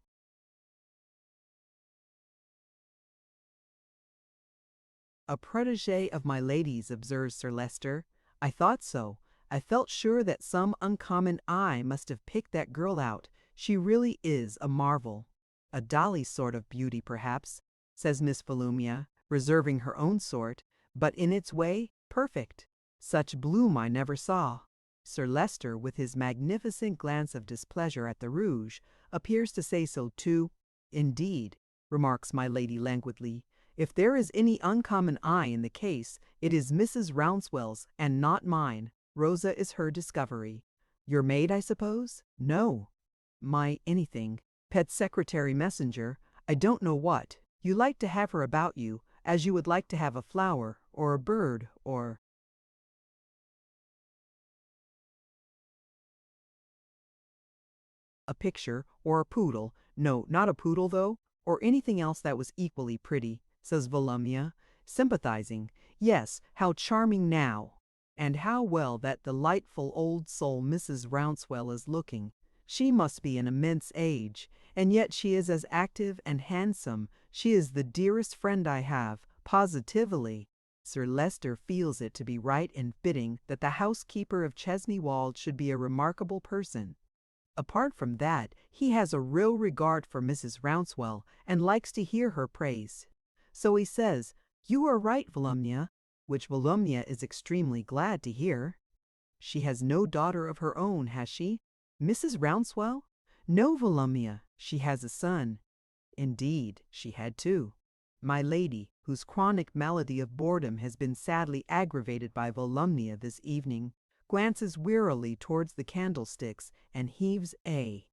A protégé of my lady's, observes Sir Leicester. I thought so. I felt sure that some uncommon eye must have picked that girl out. She really is a marvel. A dolly sort of beauty, perhaps, says Miss Volumnia, reserving her own sort, but in its way, perfect. Such bloom I never saw. Sir Leicester, with his magnificent glance of displeasure at the rouge, appears to say so too. Indeed, remarks my lady languidly, if there is any uncommon eye in the case, it is Mrs. Rouncewell's and not mine. Rosa is her discovery. Your maid, I suppose? No. My anything. Pet secretary messenger. I don't know what. You like to have her about you, as you would like to have a flower, or a bird, or a picture, or a poodle. No, not a poodle, though, or anything else that was equally pretty, says Volumnia, sympathizing. Yes, how charming now! And how well that delightful old soul Mrs. Rouncewell is looking. She must be an immense age, and yet she is as active and handsome. She is the dearest friend I have, positively. Sir Leicester feels it to be right and fitting that the housekeeper of Chesney Wold should be a remarkable person. Apart from that, he has a real regard for Mrs. Rouncewell, and likes to hear her praised. So he says, "You are right, Volumnia," which Volumnia is extremely glad to hear. She has no daughter of her own, has she? Mrs. Rouncewell? No, Volumnia, she has a son. Indeed, she had two. My lady, whose chronic malady of boredom has been sadly aggravated by Volumnia this evening, glances wearily towards the candlesticks and heaves a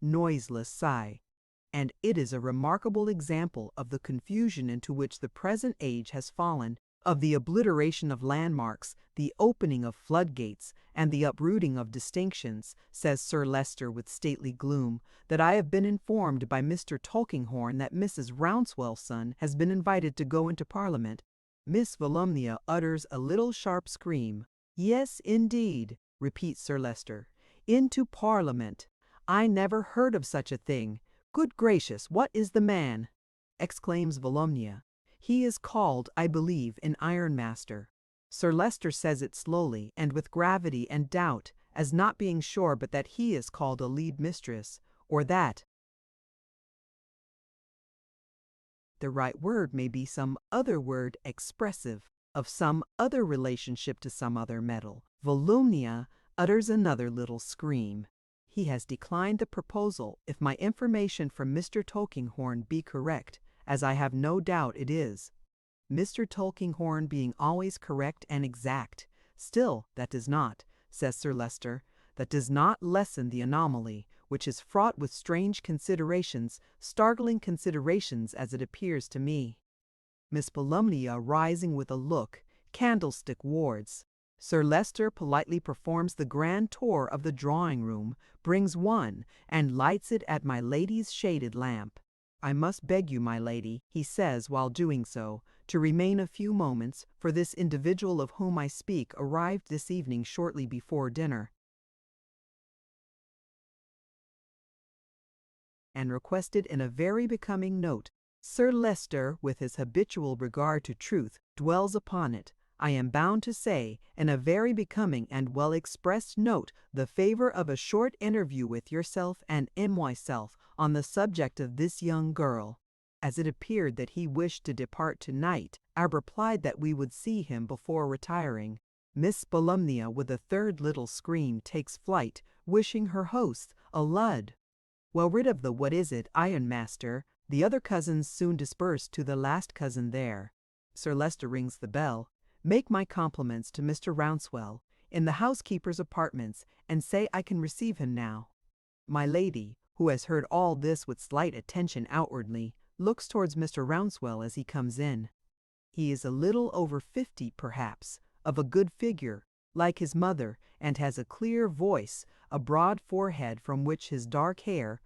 noiseless sigh. and it is a remarkable example of the confusion into which the present age has fallen, of the obliteration of landmarks, the opening of floodgates, and the uprooting of distinctions, says Sir Leicester with stately gloom, that I have been informed by Mr. Tulkinghorn that Mrs. Rouncewell's son has been invited to go into Parliament. Miss Volumnia utters a little sharp scream. Yes, indeed, repeats Sir Leicester. Into Parliament. I never heard of such a thing. Good gracious, what is the man? Exclaims Volumnia. He is called, I believe, an ironmaster. Sir Leicester says it slowly and with gravity and doubt, as not being sure but that he is called a lead mistress, or that the right word may be some other word expressive of some other relationship to some other metal. Volumnia utters another little scream. He has declined the proposal, if my information from Mr. Tulkinghorn be correct, as I have no doubt it is. Mr. Tulkinghorn being always correct and exact, still that does not, says Sir Leicester, that does not lessen the anomaly, which is fraught with strange considerations, startling considerations as it appears to me. Miss Volumnia rising with a look, candlestick wards. Sir Leicester politely performs the grand tour of the drawing-room, brings one, and lights it at my lady's shaded lamp. I must beg you, my lady, he says while doing so, to remain a few moments, for this individual of whom I speak arrived this evening shortly before dinner, and requested in a very becoming note. Sir Leicester, with his habitual regard to truth, dwells upon it, I am bound to say, in a very becoming and well-expressed note, the favor of a short interview with yourself and myself on the subject of this young girl. As it appeared that he wished to depart tonight, I replied that we would see him before retiring. Miss Volumnia, with a third little scream, takes flight, wishing her hosts a lud. Well rid of the what is it, ironmaster, the other cousins soon disperse to the last cousin there. Sir Leicester rings the bell. Make my compliments to Mr. Rouncewell, in the housekeeper's apartments, and say I can receive him now. My lady, who has heard all this with slight attention outwardly, looks towards Mr. Rouncewell as he comes in. He is a little over 50, perhaps, of a good figure, like his mother, and has a clear voice, a broad forehead from which his dark hair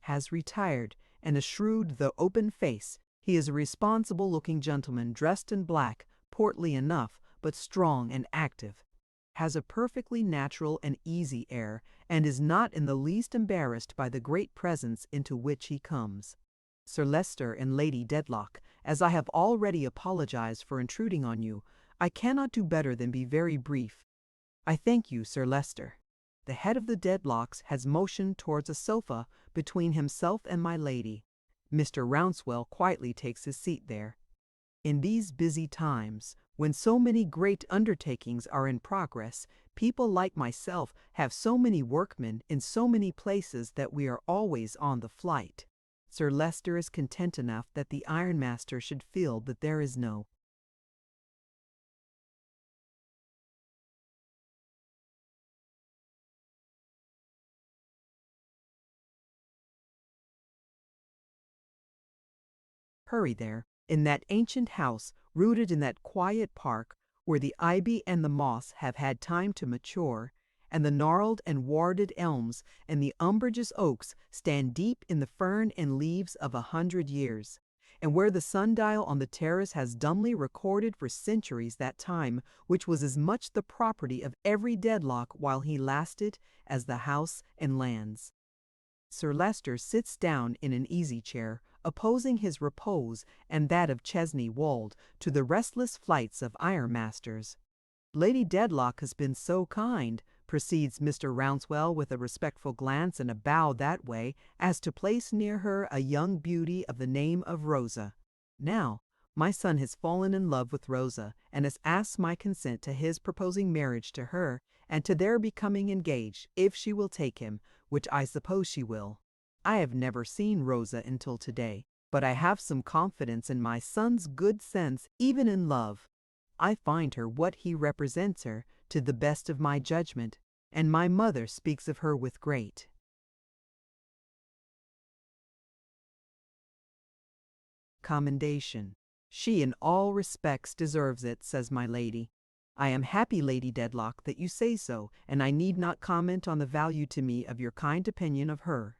has retired, and a shrewd though open face. He is a responsible-looking gentleman dressed in black, portly enough, but strong and active, has a perfectly natural and easy air, and is not in the least embarrassed by the great presence into which he comes. Sir Leicester and Lady Dedlock, as I have already apologized for intruding on you, I cannot do better than be very brief. I thank you, Sir Leicester. The head of the Dedlocks has motioned towards a sofa between himself and my lady. Mr. Rouncewell quietly takes his seat there. In these busy times, when so many great undertakings are in progress, people like myself have so many workmen in so many places that we are always on the flight. Sir Leicester is content enough that the ironmaster should feel that there is no hurry there, in that ancient house, rooted in that quiet park, where the ivy and the moss have had time to mature, and the gnarled and warded elms and the umbrageous oaks stand deep in the fern and leaves of 100 years, and where the sundial on the terrace has dumbly recorded for centuries that time which was as much the property of every Dedlock while he lasted as the house and lands. Sir Leicester sits down in an easy-chair, opposing his repose and that of Chesney Wold to the restless flights of ironmasters. Lady Dedlock has been so kind, proceeds Mr. Rouncewell with a respectful glance and a bow that way, as to place near her a young beauty of the name of Rosa. Now, my son has fallen in love with Rosa, and has asked my consent to his proposing marriage to her, and to their becoming engaged, if she will take him, which I suppose she will. I have never seen Rosa until today, but I have some confidence in my son's good sense even in love. I find her what he represents her, to the best of my judgment. and my mother speaks of her with great commendation. She in all respects deserves it, says my lady. I am happy, Lady Dedlock, that you say so, and I need not comment on the value to me of your kind opinion of her.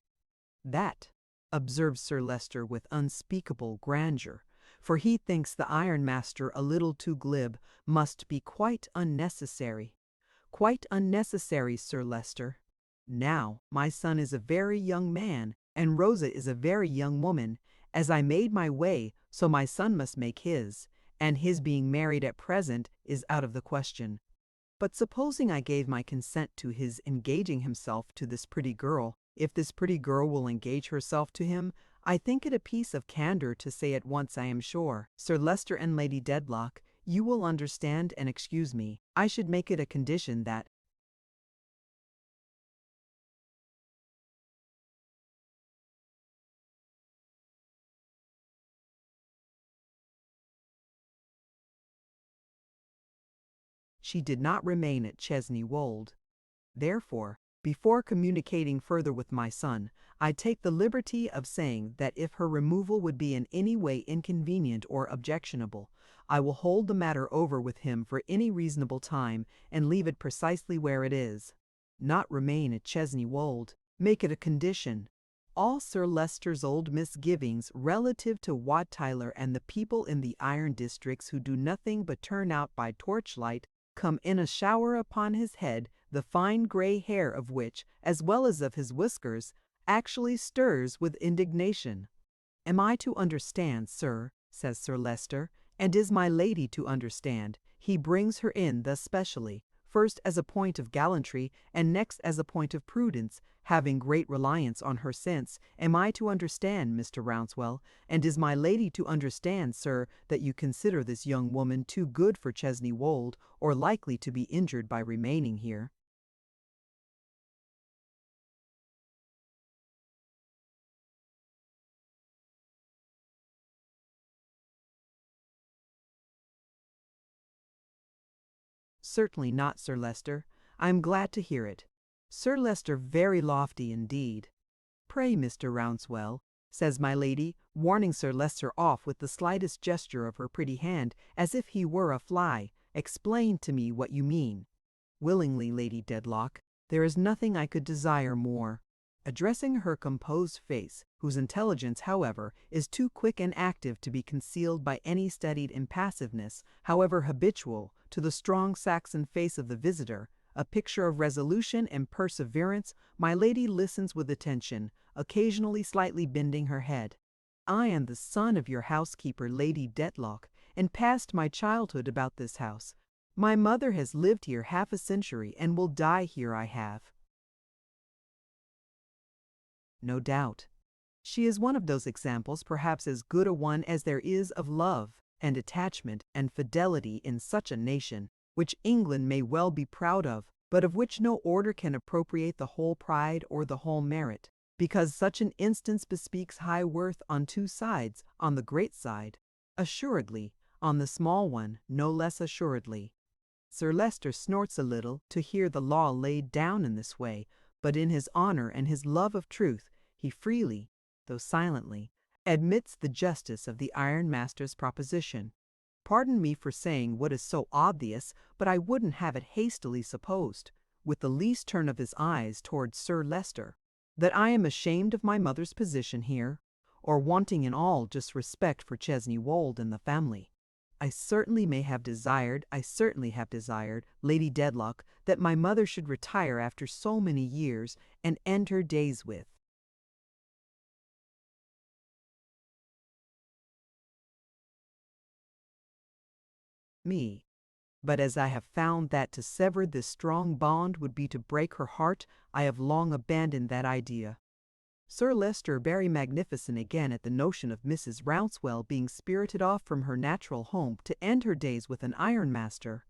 That, observes Sir Leicester with unspeakable grandeur, for he thinks the ironmaster a little too glib, must be quite unnecessary. Quite unnecessary, Sir Leicester. Now, my son is a very young man, and Rosa is a very young woman. As I made my way, so my son must make his, and his being married at present is out of the question. But supposing I gave my consent to his engaging himself to this pretty girl, if this pretty girl will engage herself to him, I think it a piece of candor to say at once I am sure, Sir Leicester and Lady Dedlock, you will understand and excuse me, I should make it a condition that she did not remain at Chesney Wold. Therefore, before communicating further with my son, I take the liberty of saying that if her removal would be in any way inconvenient or objectionable, I will hold the matter over with him for any reasonable time and leave it precisely where it is. Not remain at Chesney Wold, make it a condition. All Sir Leicester's old misgivings relative to Wat Tyler and the people in the iron districts who do nothing but turn out by torchlight come in a shower upon his head, the fine grey hair of which, as well as of his whiskers, actually stirs with indignation. Am I to understand, sir, says Sir Leicester, and is my lady to understand, he brings her in thus specially, first as a point of gallantry, and next as a point of prudence, having great reliance on her sense, am I to understand, Mr. Rouncewell, and is my lady to understand, sir, that you consider this young woman too good for Chesney Wold, or likely to be injured by remaining here? Certainly not, Sir Leicester. I am glad to hear it. Sir Leicester very lofty indeed. Pray, Mr. Rouncewell, says my lady, warning Sir Leicester off with the slightest gesture of her pretty hand, as if he were a fly, explain to me what you mean. Willingly, Lady Dedlock. There is nothing I could desire more. Addressing her composed face, whose intelligence, however, is too quick and active to be concealed by any studied impassiveness, however habitual, to the strong Saxon face of the visitor, a picture of resolution and perseverance, my lady listens with attention, occasionally slightly bending her head. I am the son of your housekeeper, Lady Dedlock, and passed my childhood about this house. My mother has lived here half a century and will die here, I have. No doubt. She is one of those examples, perhaps as good a one as there is of love and attachment and fidelity in such a nation, which England may well be proud of, but of which no order can appropriate the whole pride or the whole merit, because such an instance bespeaks high worth on two sides, on the great side, assuredly, on the small one, no less assuredly. Sir Leicester snorts a little to hear the law laid down in this way, but in his honor and his love of truth, he freely, though silently, admits the justice of the ironmaster's proposition. Pardon me for saying what is so obvious, but I wouldn't have it hastily supposed, with the least turn of his eyes towards Sir Leicester, that I am ashamed of my mother's position here, or wanting in all just respect for Chesney Wold and the family. I certainly have desired, Lady Dedlock, that my mother should retire after so many years, and end her days with me. But as I have found that to sever this strong bond would be to break her heart, I have long abandoned that idea. Sir Leicester very magnificent again at the notion of Mrs. Rouncewell being spirited off from her natural home to end her days with an ironmaster.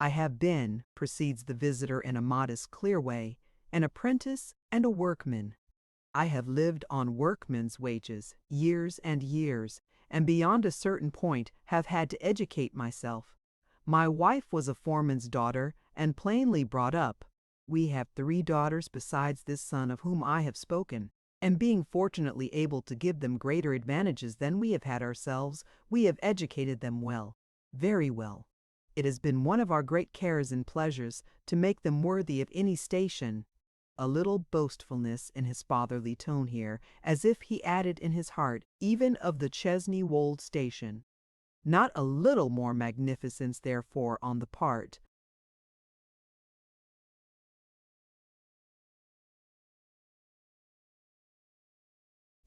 I have been, proceeds the visitor in a modest, clear way, an apprentice and a workman. I have lived on workmen's wages, years and years, and beyond a certain point have had to educate myself. My wife was a foreman's daughter, and plainly brought up. We have 3 daughters besides this son of whom I have spoken, and being fortunately able to give them greater advantages than we have had ourselves, we have educated them well, very well. It has been one of our great cares and pleasures to make them worthy of any station. A little boastfulness in his fatherly tone here, as if he added in his heart, even of the Chesney Wold station. Not a little more magnificence, therefore, on the part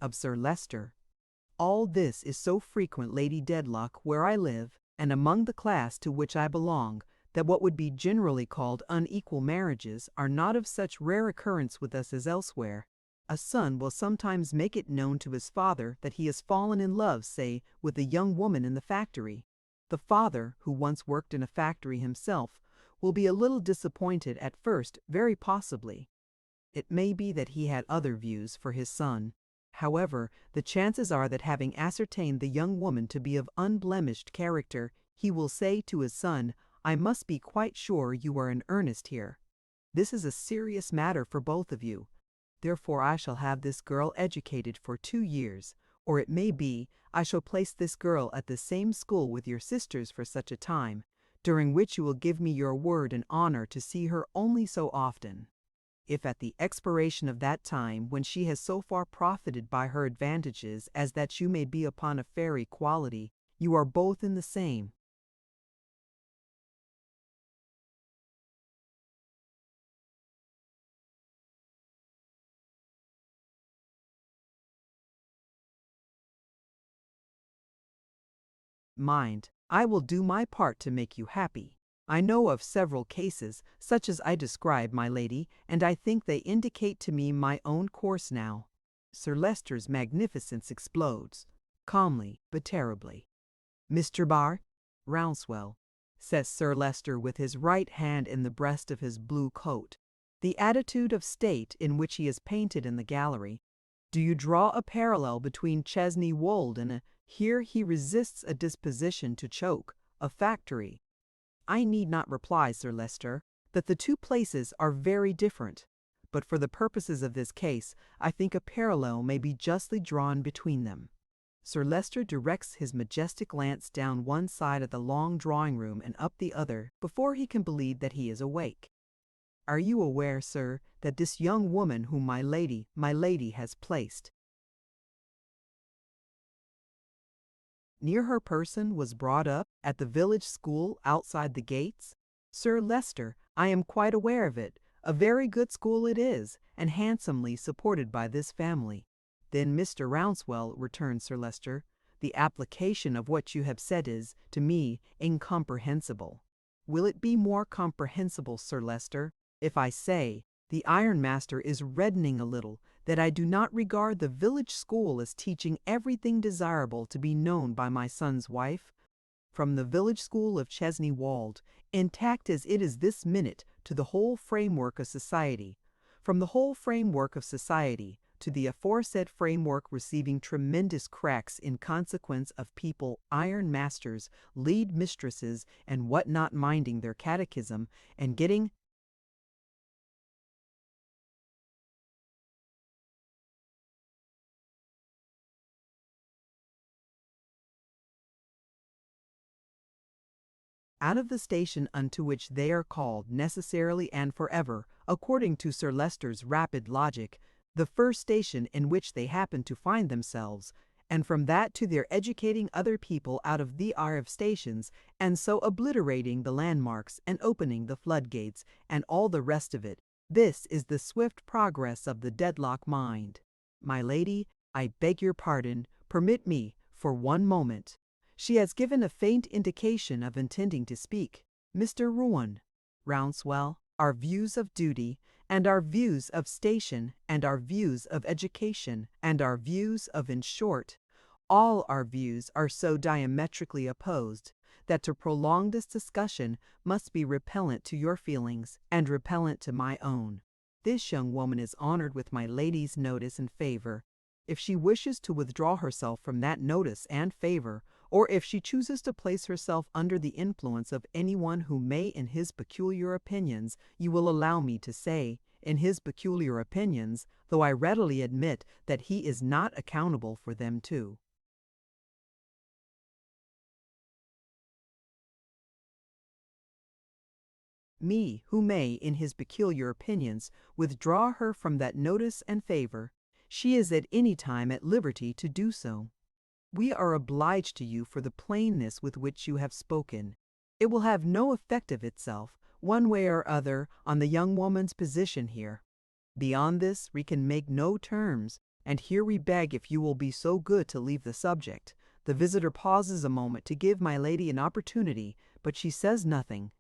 of Sir Leicester. All this is so frequent, Lady Dedlock, where I live, and among the class to which I belong, that what would be generally called unequal marriages are not of such rare occurrence with us as elsewhere. A son will sometimes make it known to his father that he has fallen in love, say, with a young woman in the factory. The father, who once worked in a factory himself, will be a little disappointed at first, very possibly. It may be that he had other views for his son. However, the chances are that having ascertained the young woman to be of unblemished character, he will say to his son, "I must be quite sure you are in earnest here. This is a serious matter for both of you. Therefore I shall have this girl educated for 2 years, or it may be I shall place this girl at the same school with your sisters for such a time, during which you will give me your word and honor to see her only so often. If at the expiration of that time, when she has so far profited by her advantages as that you may be upon a fair equality, you are both in the same mind, I will do my part to make you happy. I know of several cases, such as I described, my lady, and I think they indicate to me my own course now." Sir Leicester's magnificence explodes, calmly but terribly. "Mr. Barr, Rouncewell," says Sir Leicester with his right hand in the breast of his blue coat, the attitude of state in which he is painted in the gallery, "do you draw a parallel between Chesney Wold and here he resists a disposition to choke, a factory? I need not reply, Sir Leicester, that the two places are very different, but for the purposes of this case, I think a parallel may be justly drawn between them." Sir Leicester directs his majestic glance down one side of the long drawing-room and up the other before he can believe that he is awake. "Are you aware, sir, that this young woman whom my lady has placed near her person was brought up at the village school outside the gates?" "Sir Leicester, I am quite aware of it. A very good school it is, and handsomely supported by this family." "Then, Mr. Rouncewell," returned Sir Leicester, "the application of what you have said is, to me, incomprehensible." "Will it be more comprehensible, Sir Leicester, if I say, the ironmaster is reddening a little, that I do not regard the village school as teaching everything desirable to be known by my son's wife? From the village school of Chesney Wold, intact as it is this minute, to the whole framework of society, from the whole framework of society to the aforesaid framework receiving tremendous cracks in consequence of people, iron masters, lead mistresses, and what not minding their catechism, and getting out of the station unto which they are called necessarily and forever, according to Sir Leicester's rapid logic, the first station in which they happen to find themselves, and from that to their educating other people out of the are of stations, and so obliterating the landmarks and opening the floodgates, and all the rest of it. This is the swift progress of the Dedlock mind. My lady, I beg your pardon, permit me, for one moment. She has given a faint indication of intending to speak. Mr. Rouncewell, our views of duty, and our views of station, and our views of education, and our views of, in short, all our views are so diametrically opposed that to prolong this discussion must be repellent to your feelings and repellent to my own. This young woman is honored with my lady's notice and favor. If she wishes to withdraw herself from that notice and favor, or if she chooses to place herself under the influence of anyone who may, in his peculiar opinions, you will allow me to say, in his peculiar opinions, though I readily admit that he is not accountable for them too. Me, who may, in his peculiar opinions, withdraw her from that notice and favor, she is at any time at liberty to do so. We are obliged to you for the plainness with which you have spoken. It will have no effect of itself, one way or other, on the young woman's position here. Beyond this, we can make no terms, and here we beg if you will be so good to leave the subject. The visitor pauses a moment to give my lady an opportunity, but she says nothing.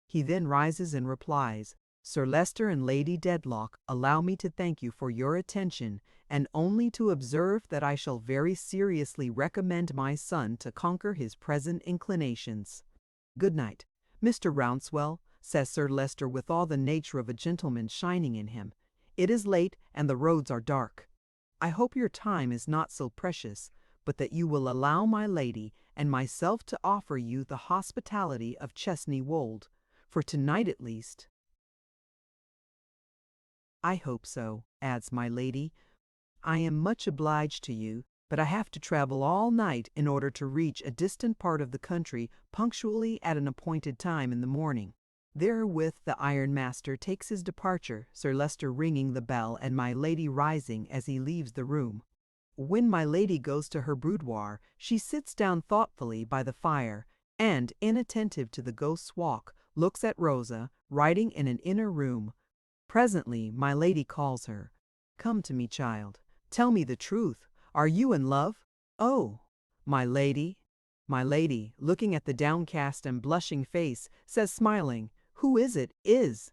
He then rises and replies, Sir Leicester and Lady Dedlock, allow me to thank you for your attention, and only to observe that I shall very seriously recommend my son to conquer his present inclinations. Good night, Mr. Rouncewell, says Sir Leicester with all the nature of a gentleman shining in him. It is late, and the roads are dark. I hope your time is not so precious, but that you will allow my lady and myself to offer you the hospitality of Chesney Wold, for tonight at least. I hope so, adds my lady. I am much obliged to you, but I have to travel all night in order to reach a distant part of the country punctually at an appointed time in the morning. Therewith the ironmaster takes his departure, Sir Leicester ringing the bell and my lady rising as he leaves the room. When my lady goes to her boudoir, she sits down thoughtfully by the fire, and, inattentive to the ghost's walk, looks at Rosa, writing in an inner room. Presently my lady calls her. Come to me, child. Tell me the truth. Are you in love? Oh, my lady, looking at the downcast and blushing face, says smiling, Who is it? Is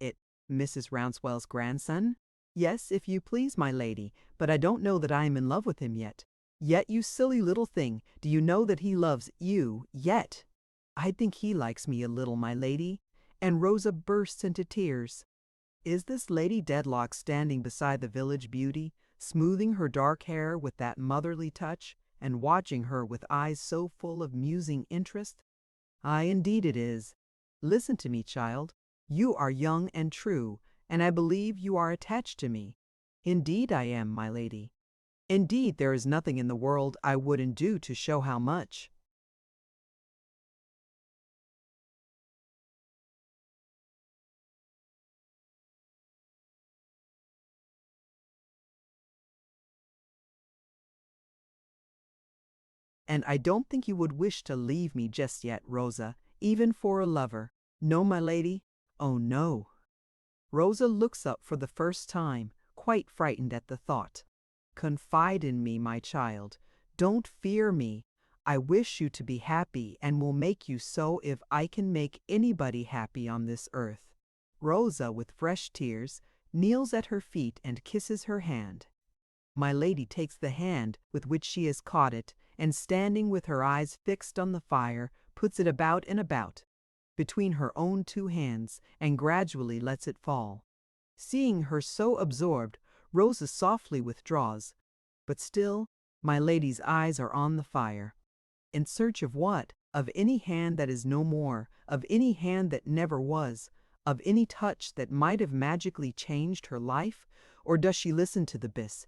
it Mrs. Rouncewell's grandson? Yes, if you please, my lady, but I don't know that I am in love with him yet. Yet, you silly little thing, do you know that he loves you yet? I think he likes me a little, my lady. And Rosa bursts into tears. Is this Lady Dedlock standing beside the village beauty, smoothing her dark hair with that motherly touch, and watching her with eyes so full of musing interest? Aye, indeed it is. Listen to me, child. You are young and true, and I believe you are attached to me. Indeed I am, my lady. Indeed, there is nothing in the world I wouldn't do to show how much. And I don't think you would wish to leave me just yet, Rosa, even for a lover. No, my lady? Oh, no. Rosa looks up for the first time, quite frightened at the thought. Confide in me, my child. Don't fear me. I wish you to be happy and will make you so if I can make anybody happy on this earth. Rosa, with fresh tears, kneels at her feet and kisses her hand. My lady takes the hand with which she has caught it, and standing with her eyes fixed on the fire, puts it about and about, between her own two hands, and gradually lets it fall. Seeing her so absorbed, Rosa softly withdraws, but still my lady's eyes are on the fire. In search of what? Of any hand that is no more, of any hand that never was, of any touch that might have magically changed her life? Or does she listen to the bis?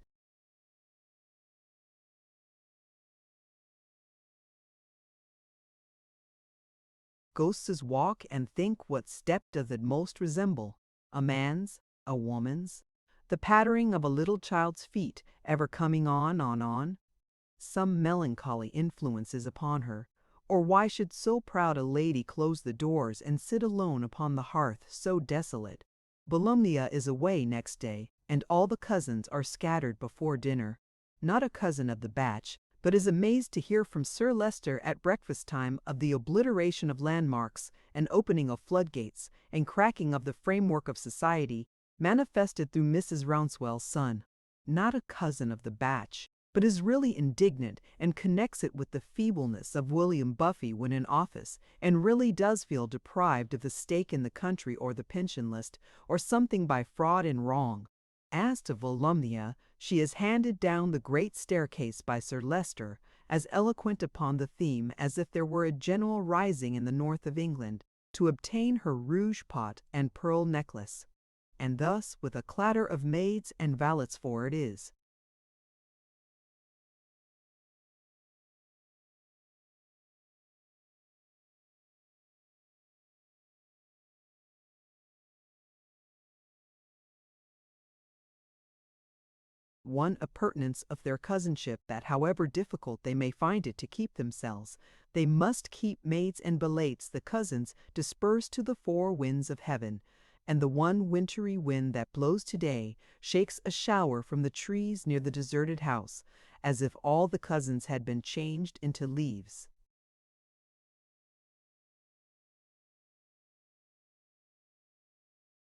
Ghosts walk and think what step does it most resemble? A man's? A woman's? The pattering of a little child's feet, ever coming on? Some melancholy influence is upon her, or why should so proud a lady close the doors and sit alone upon the hearth so desolate? Volumnia is away next day, and all the cousins are scattered before dinner. Not a cousin of the batch, but is amazed to hear from Sir Leicester at breakfast time of the obliteration of landmarks, and opening of floodgates, and cracking of the framework of society, manifested through Mrs. Rouncewell's son. Not a cousin of the batch, but is really indignant and connects it with the feebleness of William Buffy when in office, and really does feel deprived of the stake in the country or the pension list, or something by fraud and wrong. As to Volumnia, she is handed down the great staircase by Sir Leicester, as eloquent upon the theme as if there were a general rising in the north of England, to obtain her rouge pot and pearl necklace. And thus, with a clatter of maids and valets for it is. One appurtenance of their cousinship that however difficult they may find it to keep themselves, they must keep maids and belates the cousins dispersed to the four winds of heaven, and the one wintry wind that blows today shakes a shower from the trees near the deserted house, as if all the cousins had been changed into leaves.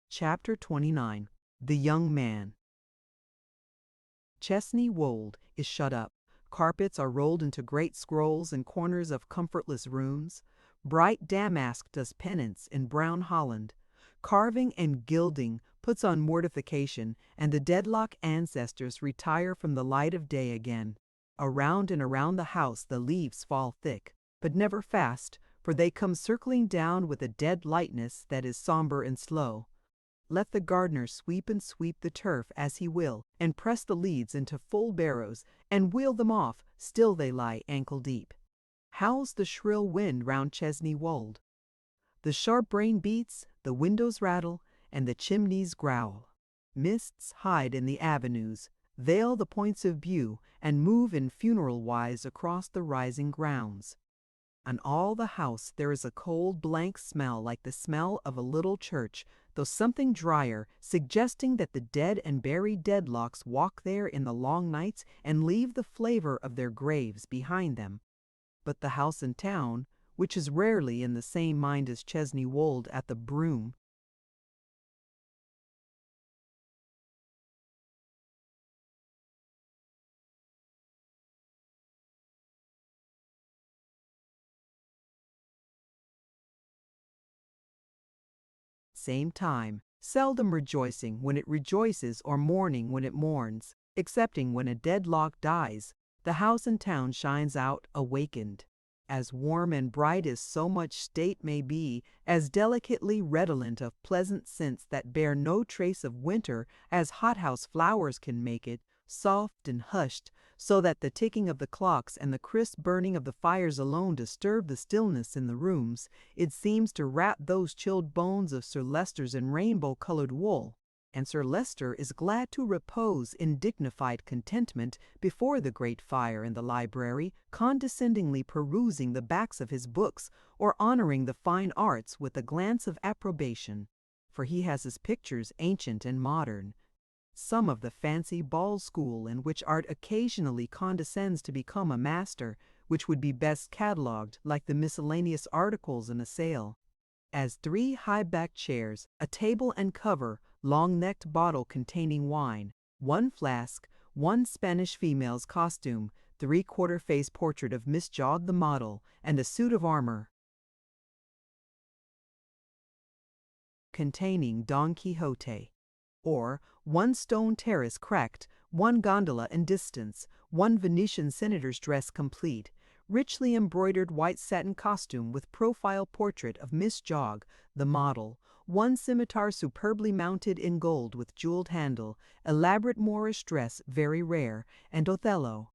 Chapter 29. The Young Man. Chesney Wold is shut up. Carpets are rolled into great scrolls in corners of comfortless rooms. Bright damask does penance in brown Holland. Carving and gilding puts on mortification, and the deadlock ancestors retire from the light of day again. Around and around the house the leaves fall thick, but never fast, for they come circling down with a dead lightness that is somber and slow. Let the gardener sweep and sweep the turf as he will, and press the leads into full barrows, and wheel them off, still they lie ankle deep. Howls the shrill wind round Chesney Wold. The sharp rain beats, the windows rattle, and the chimneys growl. Mists hide in the avenues, veil the points of view, and move in funeral wise across the rising grounds. On all the house there is a cold, blank smell like the smell of a little church, though something drier, suggesting that the dead and buried deadlocks walk there in the long nights and leave the flavor of their graves behind them. But the house in town, which is rarely in the same mind as Chesney Wold at the Broom, same time, seldom rejoicing when it rejoices or mourning when it mourns, excepting when a deadlock dies, the house in town shines out awakened. As warm and bright as so much state may be, as delicately redolent of pleasant scents that bear no trace of winter as hothouse flowers can make it, soft and hushed, so that the ticking of the clocks and the crisp burning of the fires alone disturb the stillness in the rooms, it seems to wrap those chilled bones of Sir Leicester's in rainbow-colored wool, and Sir Leicester is glad to repose in dignified contentment before the great fire in the library, condescendingly perusing the backs of his books, or honoring the fine arts with a glance of approbation, for he has his pictures ancient and modern, some of the fancy ball school in which art occasionally condescends to become a master, which would be best catalogued like the miscellaneous articles in a sale. As 3 high-backed chairs, a table and cover, long-necked bottle containing wine, 1 flask, 1 Spanish female's costume, 3/4 face portrait of Miss Jog the model, and a suit of armor containing Don Quixote, or 1 stone terrace cracked, 1 gondola in distance, 1 Venetian senator's dress complete, richly embroidered white satin costume with profile portrait of Miss Jog, the model, 1 scimitar superbly mounted in gold with jeweled handle, elaborate Moorish dress very rare, and Othello.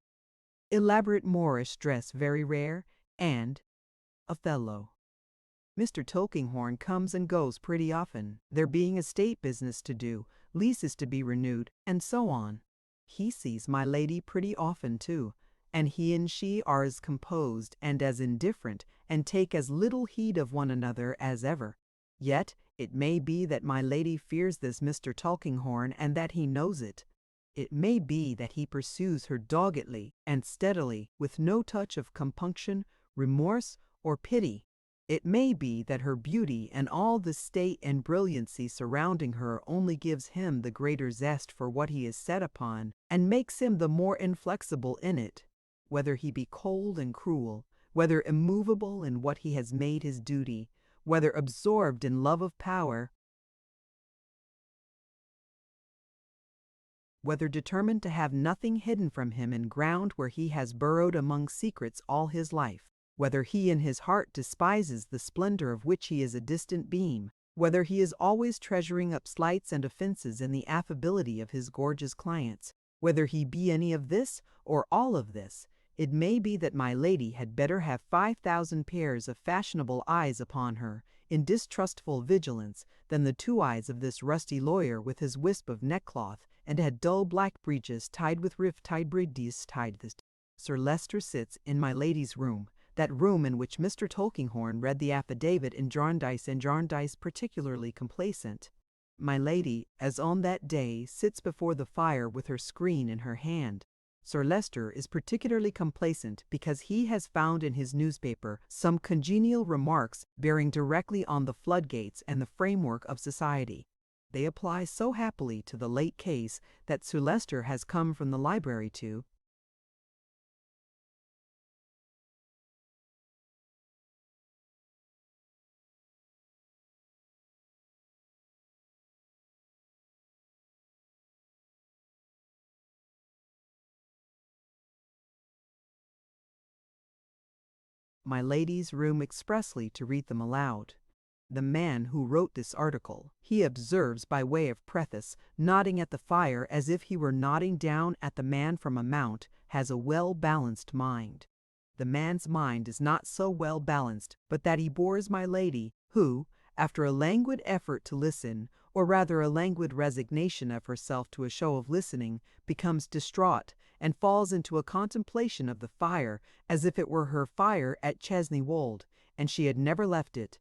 Elaborate Moorish dress very rare, and Othello. Mr. Tulkinghorn comes and goes pretty often, there being estate business to do, leases to be renewed, and so on. He sees my lady pretty often too, and he and she are as composed and as indifferent, and take as little heed of one another as ever. Yet it may be that my lady fears this Mr. Tulkinghorn, and that he knows it. It may be that he pursues her doggedly and steadily, with no touch of compunction, remorse, or pity. It may be that her beauty and all the state and brilliancy surrounding her only gives him the greater zest for what he is set upon, and makes him the more inflexible in it. Whether he be cold and cruel, whether immovable in what he has made his duty, whether absorbed in love of power, whether determined to have nothing hidden from him in ground where he has burrowed among secrets all his life, whether he in his heart despises the splendor of which he is a distant beam, whether he is always treasuring up slights and offenses in the affability of his gorgeous clients, whether he be any of this or all of this, it may be that my lady had better have 5,000 pairs of fashionable eyes upon her, in distrustful vigilance, than the 2 eyes of this rusty lawyer with his wisp of neckcloth, and had dull black breeches tied with rift-tied bridies tied this. Sir Leicester sits in my lady's room, that room in which Mr. Tulkinghorn read the affidavit in Jarndyce and Jarndyce, particularly complacent. My lady, as on that day, sits before the fire with her screen in her hand. Sir Leicester is particularly complacent because he has found in his newspaper some congenial remarks bearing directly on the floodgates and the framework of society. They apply so happily to the late case that Sir Leicester has come from the library to my lady's room expressly to read them aloud. The man who wrote this article, he observes by way of preface, nodding at the fire as if he were nodding down at the man from a mount, has a well-balanced mind. The man's mind is not so well balanced but that he bores my lady, who, after a languid effort to listen, or rather a languid resignation of herself to a show of listening, becomes distraught, and falls into a contemplation of the fire as if it were her fire at Chesney Wold, and she had never left it.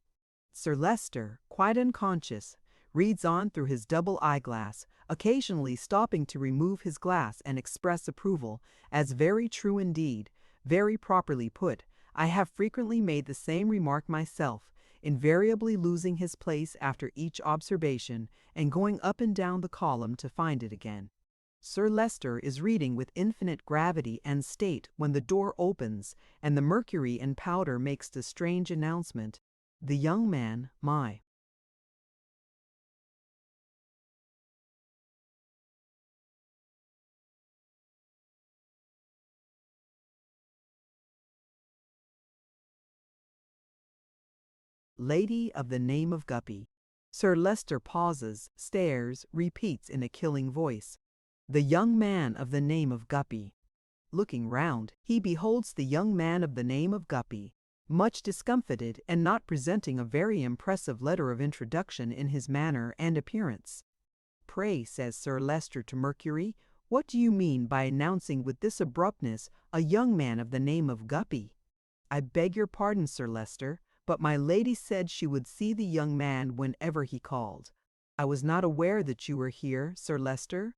Sir Leicester, quite unconscious, reads on through his double eyeglass, occasionally stopping to remove his glass and express approval, as very true indeed, very properly put. I have frequently made the same remark myself, invariably losing his place after each observation, and going up and down the column to find it again. Sir Leicester is reading with infinite gravity and state when the door opens, and the mercury in powder makes the strange announcement, "The young man, my." Lady of the name of Guppy. Sir Leicester pauses, stares, repeats in a killing voice, "The young man of the name of Guppy." Looking round, he beholds the young man of the name of Guppy, much discomfited and not presenting a very impressive letter of introduction in his manner and appearance. "Pray," says Sir Leicester to Mercury, "what do you mean by announcing with this abruptness a young man of the name of Guppy?" "I beg your pardon, Sir Leicester, but my lady said she would see the young man whenever he called. I was not aware that you were here, Sir Leicester."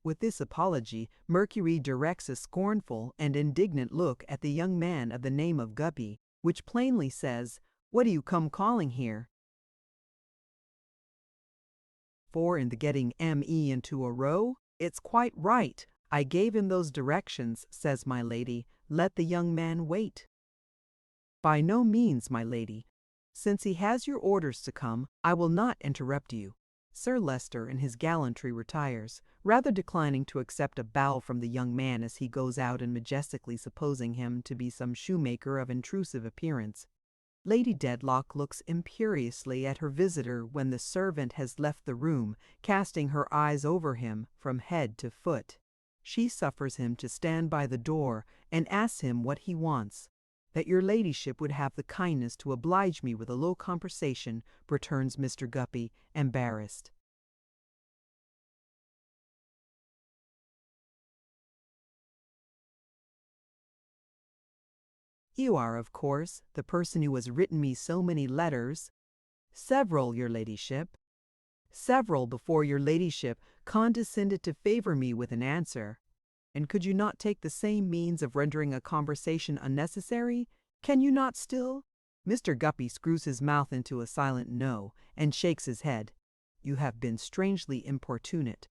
With this apology, Mercury directs a scornful and indignant look at the young man of the name of Guppy, which plainly says, "What do you come calling here?" For in the getting me into a row, "It's quite right. I gave him those directions," says my lady. "Let the young man wait." "By no means, my lady. Since he has your orders to come, I will not interrupt you." Sir Leicester in his gallantry retires, rather declining to accept a bow from the young man as he goes out and majestically supposing him to be some shoemaker of intrusive appearance. Lady Dedlock looks imperiously at her visitor when the servant has left the room, casting her eyes over him from head to foot. She suffers him to stand by the door and asks him what he wants. "That your ladyship would have the kindness to oblige me with a low conversation," returns Mr. Guppy, embarrassed. "You are, of course, the person who has written me so many letters." "Several, your ladyship." "Several before your ladyship condescended to favor me with an answer. And could you not take the same means of rendering a conversation unnecessary? Can you not still?" Mr. Guppy screws his mouth into a silent no, and shakes his head. "You have been strangely importunate.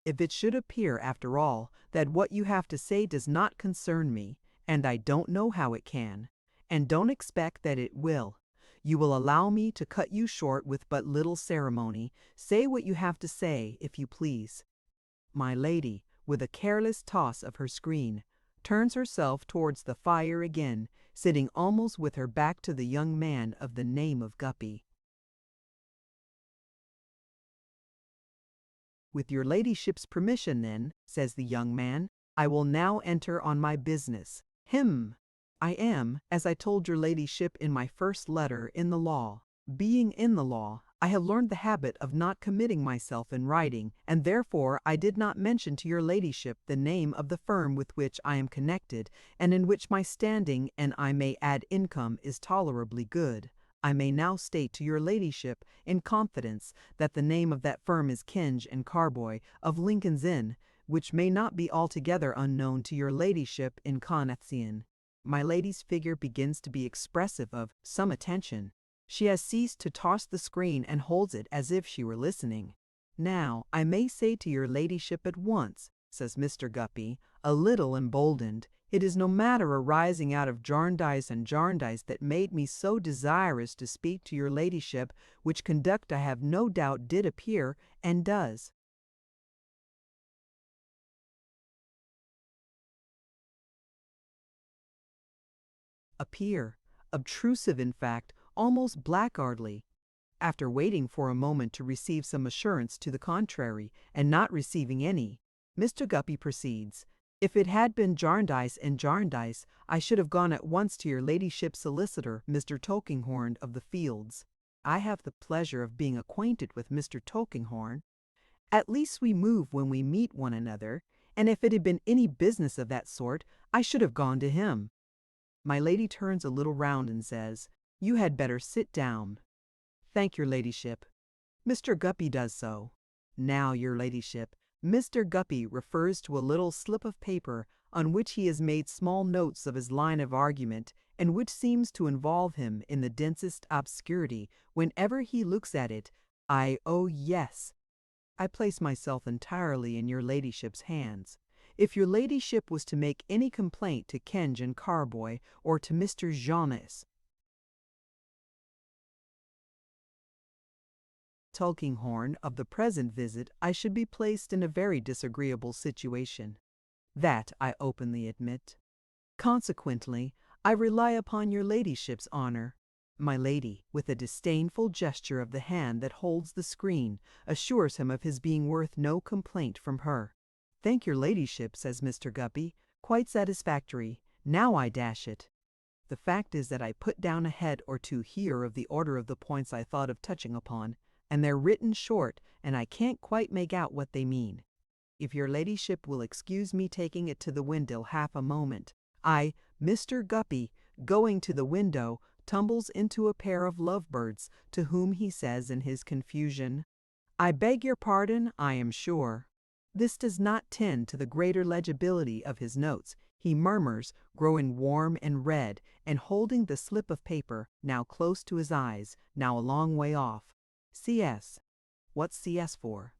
If it should appear, after all, that what you have to say does not concern me, and I don't know how it can, and don't expect that it will, you will allow me to cut you short with but little ceremony. Say what you have to say, if you please." My lady, with a careless toss of her screen, turns herself towards the fire again, sitting almost with her back to the young man of the name of Guppy. "With your ladyship's permission, then," says the young man, "I will now enter on my business. I am, as I told your ladyship in my first letter, in the law. Being in the law, I have learned the habit of not committing myself in writing, and therefore I did not mention to your ladyship the name of the firm with which I am connected, and in which my standing, and I may add income, is tolerably good. I may now state to your ladyship, in confidence, that the name of that firm is Kenge and Carboy, of Lincoln's Inn, which may not be altogether unknown to your ladyship in Connaughton." My lady's figure begins to be expressive of some attention. She has ceased to toss the screen and holds it as if she were listening. "Now, I may say to your ladyship at once," says Mr. Guppy, a little emboldened, "it is no matter arising out of Jarndyce and Jarndyce that made me so desirous to speak to your ladyship, which conduct I have no doubt did appear, and does." Appear, obtrusive in fact, almost blackguardly. After waiting for a moment to receive some assurance to the contrary, and not receiving any, Mr. Guppy proceeds, "If it had been Jarndyce and Jarndyce, I should have gone at once to your ladyship's solicitor, Mr. Tulkinghorn of the Fields. I have the pleasure of being acquainted with Mr. Tulkinghorn. At least we move when we meet one another, and if it had been any business of that sort, I should have gone to him." My lady turns a little round and says, "You had better sit down." "Thank your ladyship." Mr. Guppy does so. "Now, your ladyship," Mr. Guppy refers to a little slip of paper on which he has made small notes of his line of argument, and which seems to involve him in the densest obscurity whenever he looks at it. "Oh yes, I place myself entirely in your ladyship's hands. If your ladyship was to make any complaint to Kenge and Carboy, or to Mr. Jarndyce Tulkinghorn of the present visit, I should be placed in a very disagreeable situation. That I openly admit. Consequently, I rely upon your ladyship's honor." My lady, with a disdainful gesture of the hand that holds the screen, assures him of his being worth no complaint from her. "Thank your ladyship," says Mr. Guppy, "quite satisfactory. Now I dash it. The fact is that I put down a head or two here of the order of the points I thought of touching upon, and they're written short, and I can't quite make out what they mean. If your ladyship will excuse me taking it to the window half a moment." Mr. Guppy, going to the window, tumbles into a pair of lovebirds, to whom he says in his confusion, "I beg your pardon, I am sure." This does not tend to the greater legibility of his notes. He murmurs, growing warm and red, and holding the slip of paper, now close to his eyes, now a long way off, "CS. What's CS for?"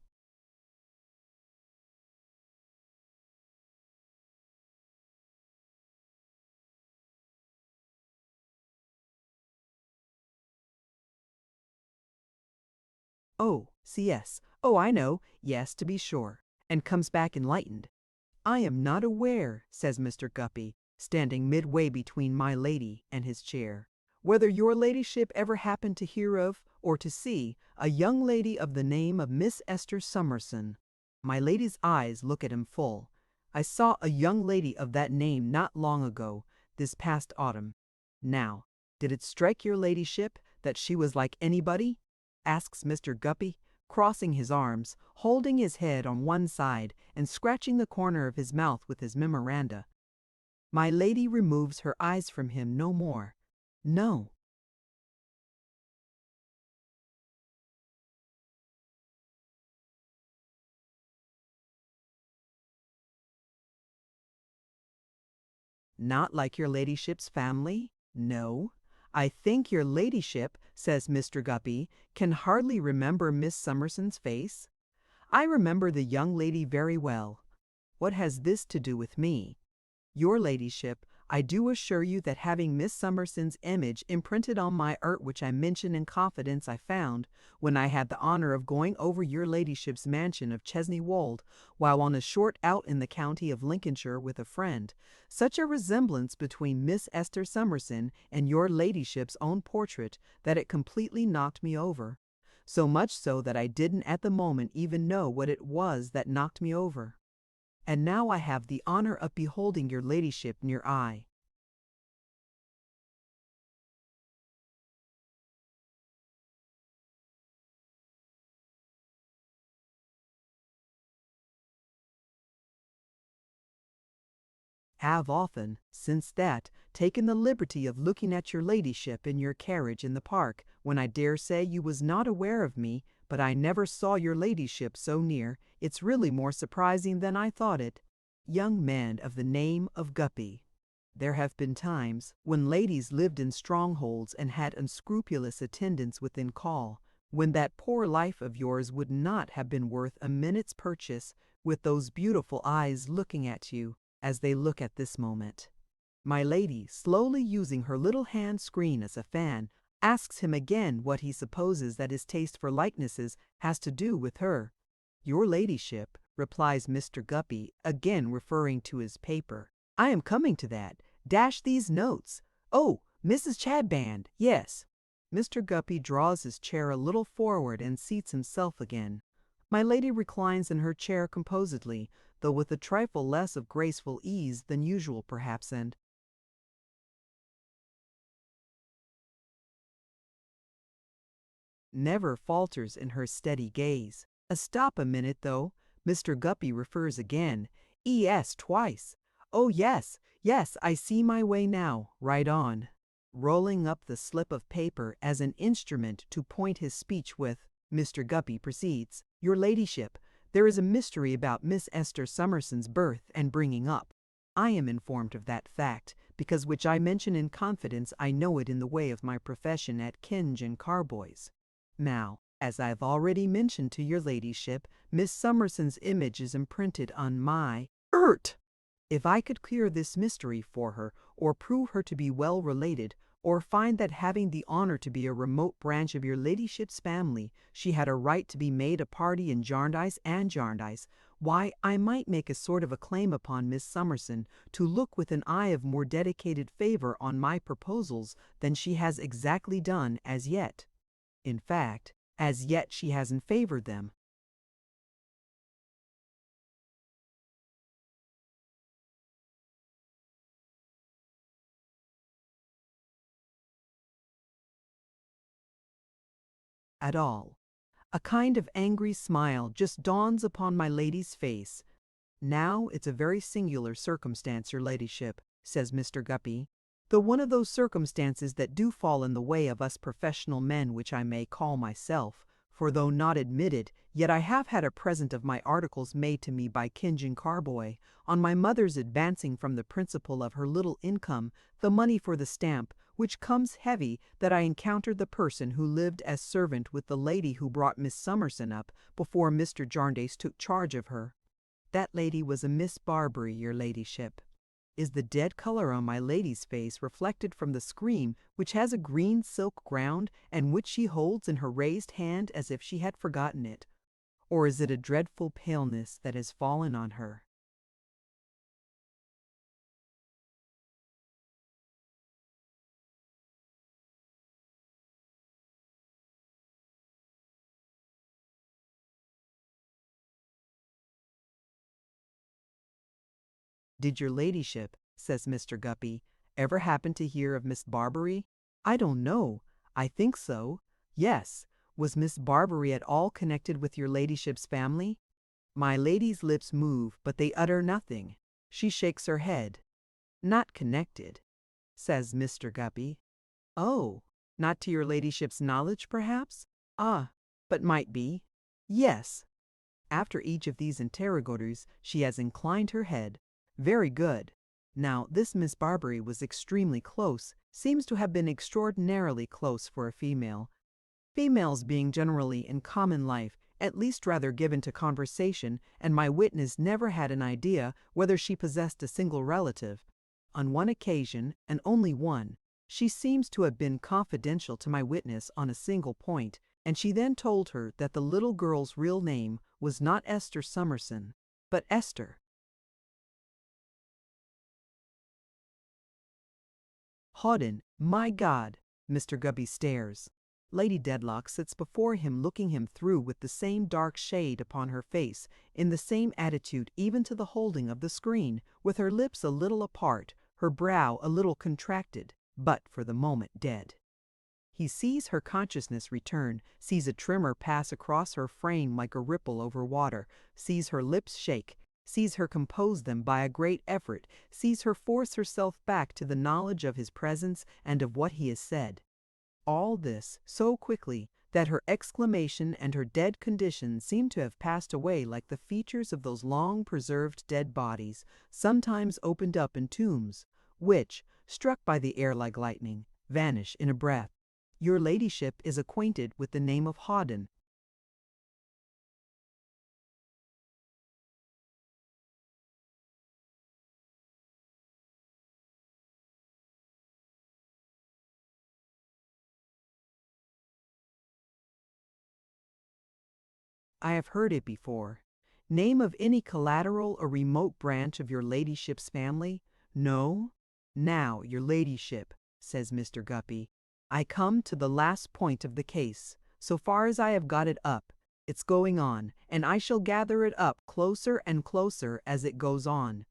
"Oh, CS. Oh, I know. Yes, to be sure," and comes back enlightened. "I am not aware," says Mr. Guppy, standing midway between my lady and his chair, "whether your ladyship ever happened to hear of, or to see, a young lady of the name of Miss Esther Summerson." My lady's eyes look at him full. "I saw a young lady of that name not long ago, this past autumn. Now, did it strike your ladyship that she was like anybody?" asks Mr. Guppy, crossing his arms, holding his head on one side, and scratching the corner of his mouth with his memoranda. My lady removes her eyes from him no more. "No." "Not like your ladyship's family? No. I think your ladyship," says Mr. Guppy, "can hardly remember Miss Summerson's face?" "I remember the young lady very well. What has this to do with me? Your ladyship, I do assure you that having Miss Summerson's image imprinted on my art, which I mention in confidence, I found, when I had the honor of going over your ladyship's mansion of Chesney Wold, while on a short out in the county of Lincolnshire with a friend, such a resemblance between Miss Esther Summerson and your ladyship's own portrait that it completely knocked me over. So much so that I didn't at the moment even know what it was that knocked me over. And now I have the honor of beholding your ladyship near eye. Have often, since that, taken the liberty of looking at your ladyship in your carriage in the park, when I dare say you was not aware of me, but I never saw your ladyship so near. It's really more surprising than I thought it. Young man of the name of Guppy. There have been times when ladies lived in strongholds and had unscrupulous attendants within call, when that poor life of yours would not have been worth a minute's purchase, with those beautiful eyes looking at you, as they look at this moment. My lady, slowly using her little hand screen as a fan, asks him again what he supposes that his taste for likenesses has to do with her. Your ladyship, replies Mr. Guppy, again referring to his paper. I am coming to that. Dash these notes. Oh, Mrs. Chadband, yes. Mr. Guppy draws his chair a little forward and seats himself again. My lady reclines in her chair composedly, though with a trifle less of graceful ease than usual perhaps, and never falters in her steady gaze. Stop a minute, though. Mr. Guppy refers again. E.S. twice. Oh, yes, yes, I see my way now. Right on. Rolling up the slip of paper as an instrument to point his speech with, Mr. Guppy proceeds. Your ladyship, there is a mystery about Miss Esther Summerson's birth and bringing up. I am informed of that fact, because which I mention in confidence I know it in the way of my profession at Kinge and Carboy's. Now, as I've already mentioned to your ladyship, Miss Summerson's image is imprinted on my ert. If I could clear this mystery for her, or prove her to be well related, or find that having the honor to be a remote branch of your ladyship's family, she had a right to be made a party in Jarndyce and Jarndyce, why, I might make a sort of a claim upon Miss Summerson to look with an eye of more dedicated favor on my proposals than she has exactly done as yet. In fact, as yet she hasn't favored them. At all. A kind of angry smile just dawns upon my lady's face. Now it's a very singular circumstance, your ladyship, says Mr. Guppy, though one of those circumstances that do fall in the way of us professional men, which I may call myself, for though not admitted, yet I have had a present of my articles made to me by Kinge and Carboy, on my mother's advancing from the principal of her little income the money for the stamp, which comes heavy, that I encountered the person who lived as servant with the lady who brought Miss Summerson up before Mr. Jarndyce took charge of her. That lady was a Miss Barbary, your ladyship. Is the dead color on my lady's face reflected from the screen, which has a green silk ground, and which she holds in her raised hand as if she had forgotten it? Or is it a dreadful paleness that has fallen on her? Did your ladyship, says Mr. Guppy, ever happen to hear of Miss Barbary? I don't know. I think so. Yes. Was Miss Barbary at all connected with your ladyship's family? My lady's lips move, but they utter nothing. She shakes her head. Not connected, says Mr. Guppy. Oh, not to your ladyship's knowledge, perhaps? Ah, but might be. Yes. After each of these interrogatories, she has inclined her head. Very good. Now, this Miss Barbary was extremely close, seems to have been extraordinarily close for a female. Females being generally in common life, at least rather given to conversation, and my witness never had an idea whether she possessed a single relative. on one occasion, and only one, she seems to have been confidential to my witness on a single point, and she then told her that the little girl's real name was not Esther Summerson, but Esther. Hawdon, my God! Mr. Guppy stares. Lady Dedlock sits before him looking him through with the same dark shade upon her face, in the same attitude even to the holding of the screen, with her lips a little apart, her brow a little contracted, but for the moment dead. He sees her consciousness return, sees a tremor pass across her frame like a ripple over water, sees her lips shake, sees her compose them by a great effort, sees her force herself back to the knowledge of his presence and of what he has said. All this so quickly that her exclamation and her dead condition seem to have passed away like the features of those long-preserved dead bodies, sometimes opened up in tombs, which, struck by the air like lightning, vanish in a breath. Your ladyship is acquainted with the name of Hawdon. I have heard it before. Name of any collateral or remote branch of your ladyship's family? No? Now, your ladyship, says Mr. Guppy, I come to the last point of the case. So far as I have got it up, it's going on, and I shall gather it up closer and closer as it goes on.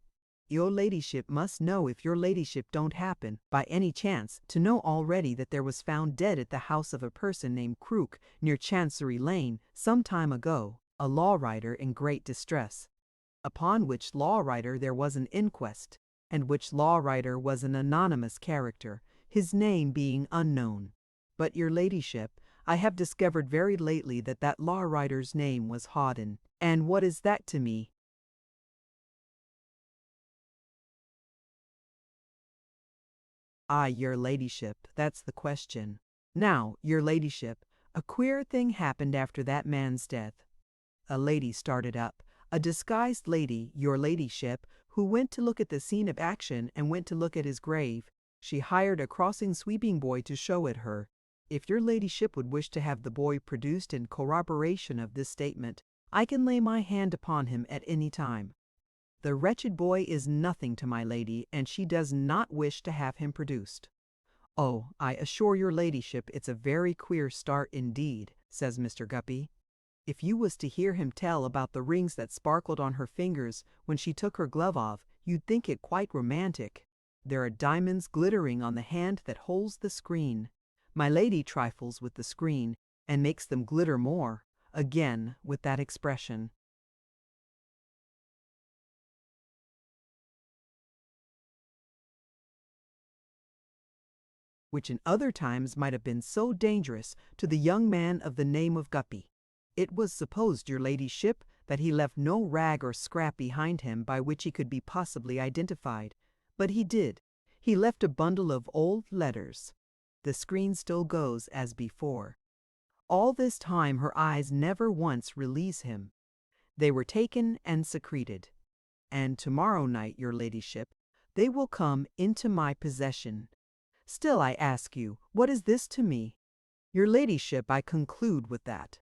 Your ladyship must know, if your ladyship don't happen, by any chance, to know already that there was found dead at the house of a person named Crook, near Chancery Lane, some time ago, a law writer in great distress. Upon which law writer there was an inquest, and which law writer was an anonymous character, his name being unknown. But, your ladyship, I have discovered very lately that that law writer's name was Hawdon, and what is that to me? Ah, your ladyship, that's the question. Now, your ladyship, a queer thing happened after that man's death. A lady started up, a disguised lady, your ladyship, who went to look at the scene of action and went to look at his grave. She hired a crossing sweeping boy to show it her. If your ladyship would wish to have the boy produced in corroboration of this statement, I can lay my hand upon him at any time. The wretched boy is nothing to my lady, and she does not wish to have him produced. Oh, I assure your ladyship it's a very queer start indeed, says Mr. Guppy. If you was to hear him tell about the rings that sparkled on her fingers when she took her glove off, you'd think it quite romantic. There are diamonds glittering on the hand that holds the screen. My lady trifles with the screen, and makes them glitter more, again with that expression. Which in other times might have been so dangerous to the young man of the name of Guppy. It was supposed, your ladyship, that he left no rag or scrap behind him by which he could be possibly identified. But he did. He left a bundle of old letters. The screen still goes as before. All this time her eyes never once release him. They were taken and secreted. And tomorrow night, your ladyship, they will come into my possession. Still, I ask you, what is this to me? Your ladyship, I conclude with that.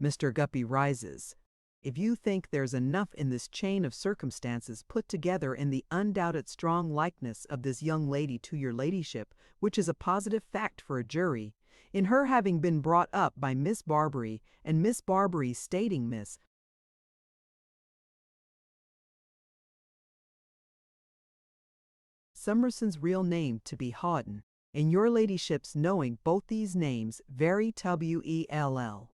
Mr. Guppy rises. If you think there's enough in this chain of circumstances put together in the undoubted strong likeness of this young lady to your ladyship, which is a positive fact for a jury, in her having been brought up by Miss Barbary, and Miss Barbary stating Miss Summerson's real name to be Hawdon, and your ladyship's knowing both these names very well,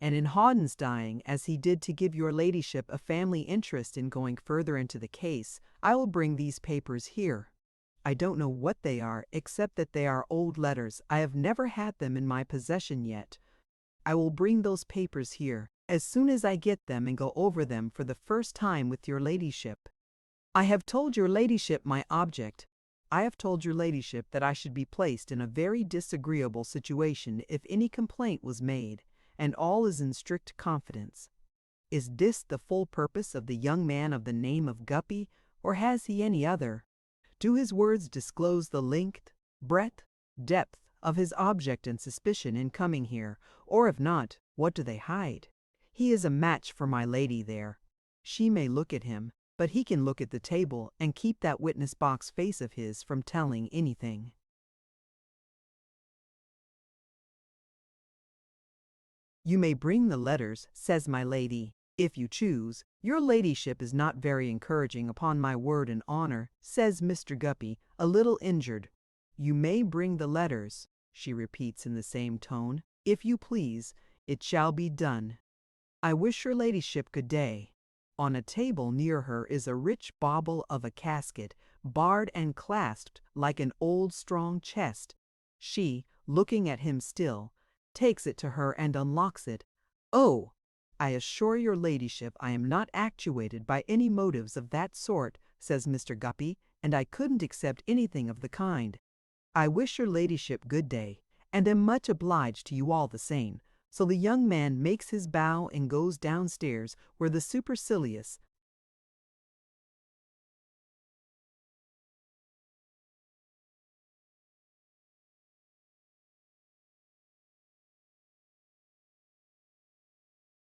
and in Hawdon's dying, as he did to give your ladyship a family interest in going further into the case, I will bring these papers here. I don't know what they are, except that they are old letters. I have never had them in my possession yet. I will bring those papers here, as soon as I get them, and go over them for the first time with your ladyship. I have told your ladyship my object. I have told your ladyship that I should be placed in a very disagreeable situation if any complaint was made, and all is in strict confidence. Is this the full purpose of the young man of the name of Guppy, or has he any other? Do his words disclose the length, breadth, depth of his object and suspicion in coming here, or if not, what do they hide? He is a match for my lady there. She may look at him, but he can look at the table and keep that witness box face of his from telling anything. You may bring the letters, says my lady, if you choose. Your ladyship is not very encouraging, upon my word and honor, says Mr. Guppy, a little injured. You may bring the letters, she repeats in the same tone. If you please, it shall be done. I wish your ladyship good day. On a table near her is a rich bauble of a casket, barred and clasped like an old strong chest. She, looking at him still, takes it to her and unlocks it. Oh! I assure your ladyship I am not actuated by any motives of that sort, says Mr. Guppy, and I couldn't accept anything of the kind. I wish your ladyship good day, and am much obliged to you all the same. So the young man makes his bow and goes downstairs, where the supercilious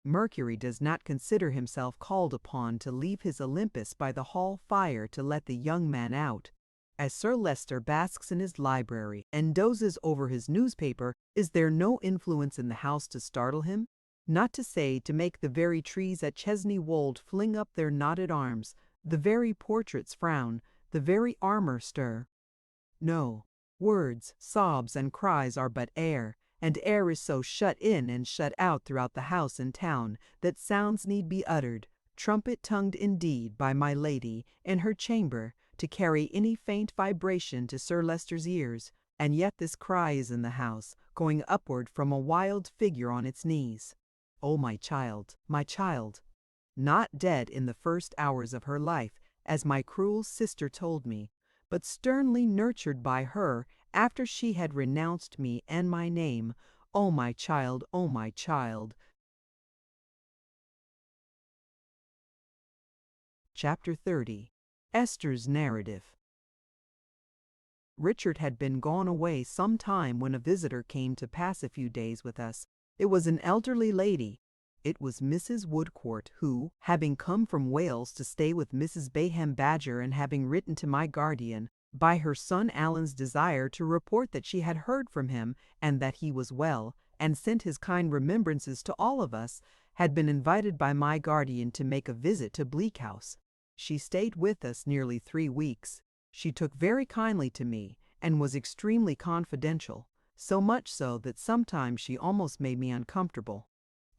Mercury does not consider himself called upon to leave his Olympus by the hall fire to let the young man out. As Sir Leicester basks in his library and dozes over his newspaper, is there no influence in the house to startle him? Not to say to make the very trees at Chesney Wold fling up their knotted arms, the very portraits frown, the very armor stir. No, words, sobs, and cries are but air, and air is so shut in and shut out throughout the house and town that sounds need be uttered, trumpet-tongued indeed, by my lady in her chamber, to carry any faint vibration to Sir Leicester's ears, and yet this cry is in the house, going upward from a wild figure on its knees. Oh, my child, not dead in the first hours of her life, as my cruel sister told me, but sternly nurtured by her after she had renounced me and my name. Oh, my child, oh, my child. Chapter 30. Esther's Narrative. Richard had been gone away some time when a visitor came to pass a few days with us. It was an elderly lady. It was Mrs. Woodcourt, who, having come from Wales to stay with Mrs. Bayham Badger, and having written to my guardian, by her son Alan's desire to report that she had heard from him and that he was well, and sent his kind remembrances to all of us, had been invited by my guardian to make a visit to Bleak House. She stayed with us nearly 3 weeks. She took very kindly to me, and was extremely confidential, so much so that sometimes she almost made me uncomfortable.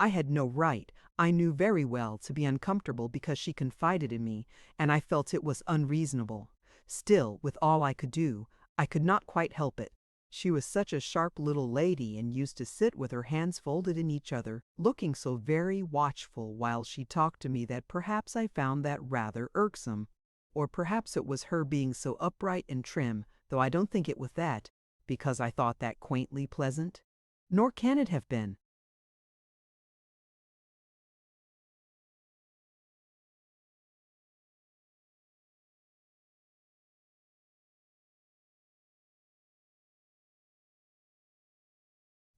I had no right, I knew very well, to be uncomfortable because she confided in me, and I felt it was unreasonable. Still, with all I could do, I could not quite help it. She was such a sharp little lady, and used to sit with her hands folded in each other, looking so very watchful while she talked to me, that perhaps I found that rather irksome. Or perhaps it was her being so upright and trim, though I don't think it was that, because I thought that quaintly pleasant. Nor can it have been.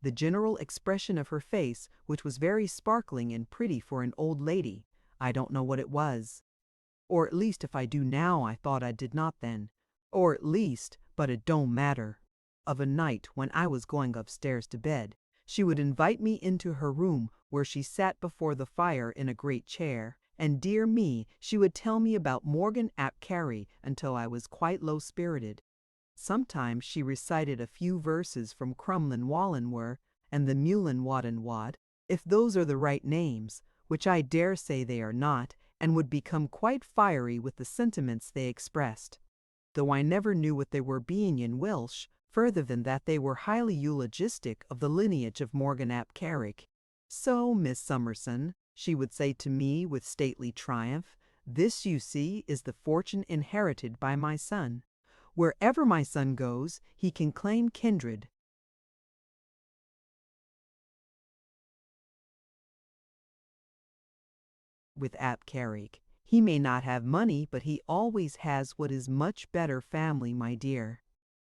The general expression of her face, which was very sparkling and pretty for an old lady, I don't know what it was. Or at least if I do now, I thought I did not then. Or at least, but it don't matter. Of a night, when I was going upstairs to bed, she would invite me into her room, where she sat before the fire in a great chair, and dear me, she would tell me about Morgan ap Carey until I was quite low-spirited. Sometimes she recited a few verses from Crumlin Wallen and the Mulin Wadden Wad, if those are the right names, which I dare say they are not, and would become quite fiery with the sentiments they expressed, though I never knew what they were, being in Welsh, further than that they were highly eulogistic of the lineage of Morgan ap Carrick. So, Miss Summerson, she would say to me with stately triumph, this, you see, is the fortune inherited by my son. Wherever my son goes, he can claim kindred with ap Carrick. He may not have money, but he always has what is much better family, my dear.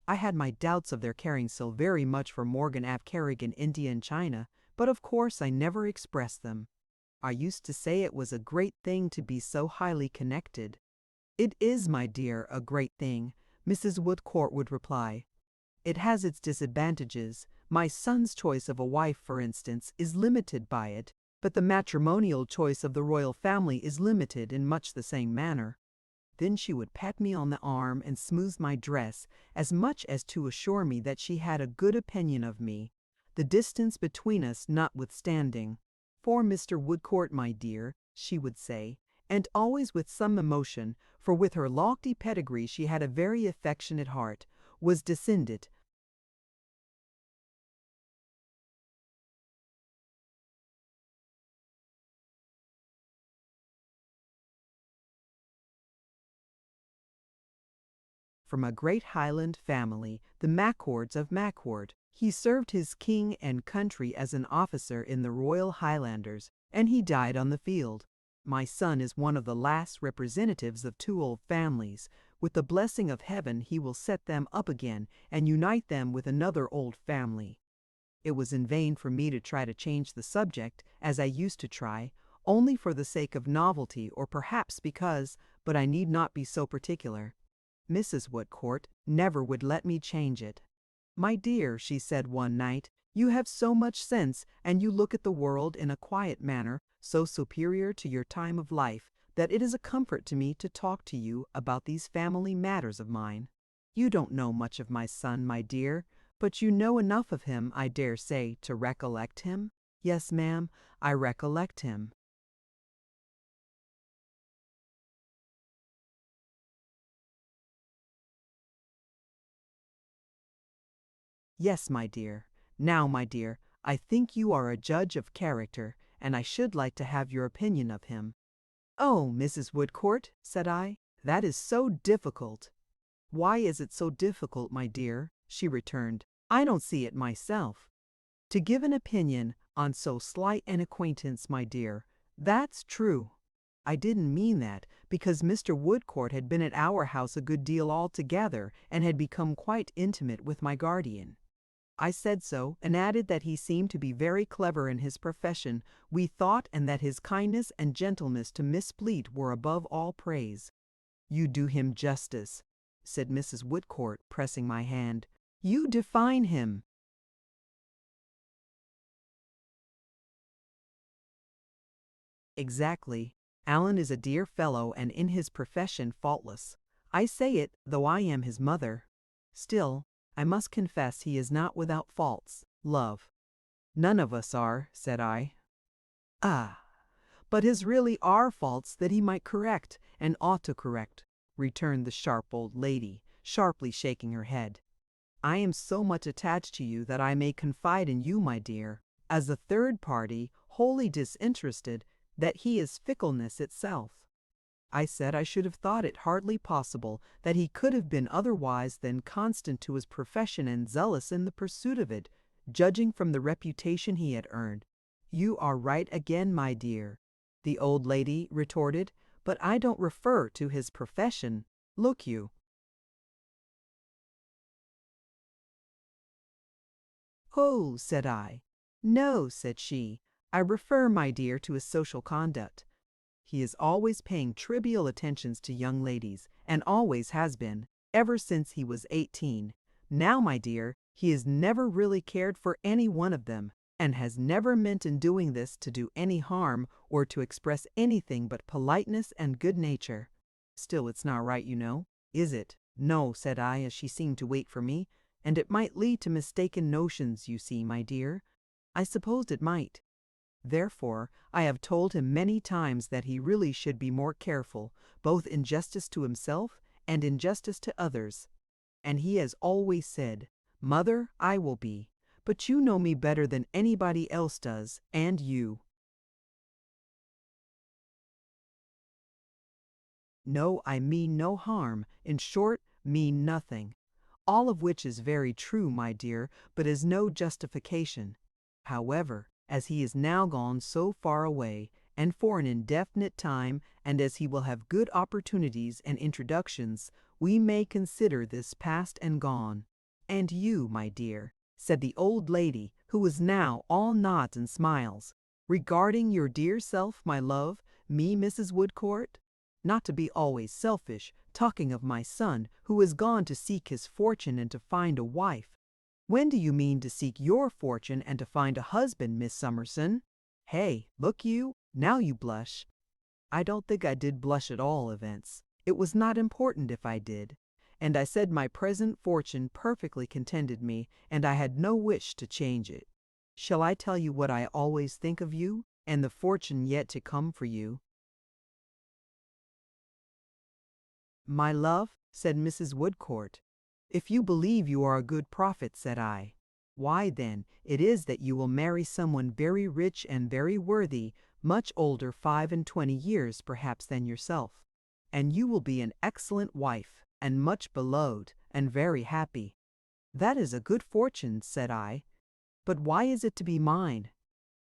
I had my doubts of their caring so very much for Morgan ap Kerrig in India and China, but of course I never expressed them. I used to say it was a great thing to be so highly connected. It is, my dear, a great thing, Mrs. Woodcourt would reply. It has its disadvantages. My son's choice of a wife, for instance, is limited by it, but the matrimonial choice of the royal family is limited in much the same manner. Then she would pat me on the arm and smooth my dress, as much as to assure me that she had a good opinion of me, the distance between us notwithstanding. For Mr. Woodcourt, my dear, she would say, and always with some emotion, for with her lofty pedigree she had a very affectionate heart, was descended from a great Highland family, the Maccords of Maccord. He served his king and country as an officer in the Royal Highlanders, and he died on the field. My son is one of the last representatives of two old families. With the blessing of heaven he will set them up again and unite them with another old family. It was in vain for me to try to change the subject, as I used to try, only for the sake of novelty, or perhaps because, but I need not be so particular. Mrs. Woodcourt never would let me change it. "My dear," she said one night, "you have so much sense, and you look at the world in a quiet manner, so superior to your time of life, that it is a comfort to me to talk to you about these family matters of mine. You don't know much of my son, my dear, but you know enough of him, I dare say, to recollect him." "Yes, ma'am, I recollect him." "Yes, my dear. Now, my dear, I think you are a judge of character, and I should like to have your opinion of him." "Oh, Mrs. Woodcourt," said I, "that is so difficult." "Why is it so difficult, my dear?" she returned. "I don't see it myself. To give an opinion on so slight an acquaintance, my dear, that's true. I didn't mean that, because Mr. Woodcourt had been at our house a good deal altogether, and had become quite intimate with my guardian. I said so, and added that he seemed to be very clever in his profession, we thought, and that his kindness and gentleness to Miss Bleak were above all praise." "You do him justice," said Mrs. Woodcourt, pressing my hand. "You define him." "Exactly. Alan is a dear fellow, and in his profession faultless. I say it, though I am his mother. Still, I must confess he is not without faults, love." "None of us are," said I. "Ah, but his really are faults that he might correct, and ought to correct," returned the sharp old lady, sharply shaking her head. "I am so much attached to you that I may confide in you, my dear, as a third party, wholly disinterested, that he is fickleness itself." I said I should have thought it hardly possible that he could have been otherwise than constant to his profession and zealous in the pursuit of it, judging from the reputation he had earned. "You are right again, my dear," the old lady retorted, "but I don't refer to his profession. Look you." "Oh," said I. "No," said she, "I refer, my dear, to his social conduct. He is always paying trivial attentions to young ladies, and always has been, ever since he was 18. Now, my dear, he has never really cared for any one of them, and has never meant in doing this to do any harm, or to express anything but politeness and good nature. Still, it's not right, you know. Is it?" "No," said I, as she seemed to wait for me, "and it might lead to mistaken notions, you see, my dear. I supposed it might. Therefore, I have told him many times that he really should be more careful, both in justice to himself and in justice to others. And he has always said, 'Mother, I will be. But you know me better than anybody else does, and you.' No, I mean no harm, in short, mean nothing. All of which is very true, my dear, but is no justification. However, as he is now gone so far away, and for an indefinite time, and as he will have good opportunities and introductions, we may consider this past and gone. And you, my dear, said the old lady, who was now all nods and smiles, regarding your dear self, my love, me, Mrs. Woodcourt? Not to be always selfish, talking of my son, who is gone to seek his fortune and to find a wife. When do you mean to seek your fortune and to find a husband, Miss Summerson? Hey, look you, now you blush. I don't think I did blush at all events. It was not important if I did. And I said my present fortune perfectly contented me, and I had no wish to change it. Shall I tell you what I always think of you, and the fortune yet to come for you? My love, said Mrs. Woodcourt, if you believe you are a good prophet, said I, why then it is that you will marry someone very rich and very worthy, much older 25 years perhaps than yourself, and you will be an excellent wife, and much beloved, and very happy. That is a good fortune, said I, but why is it to be mine?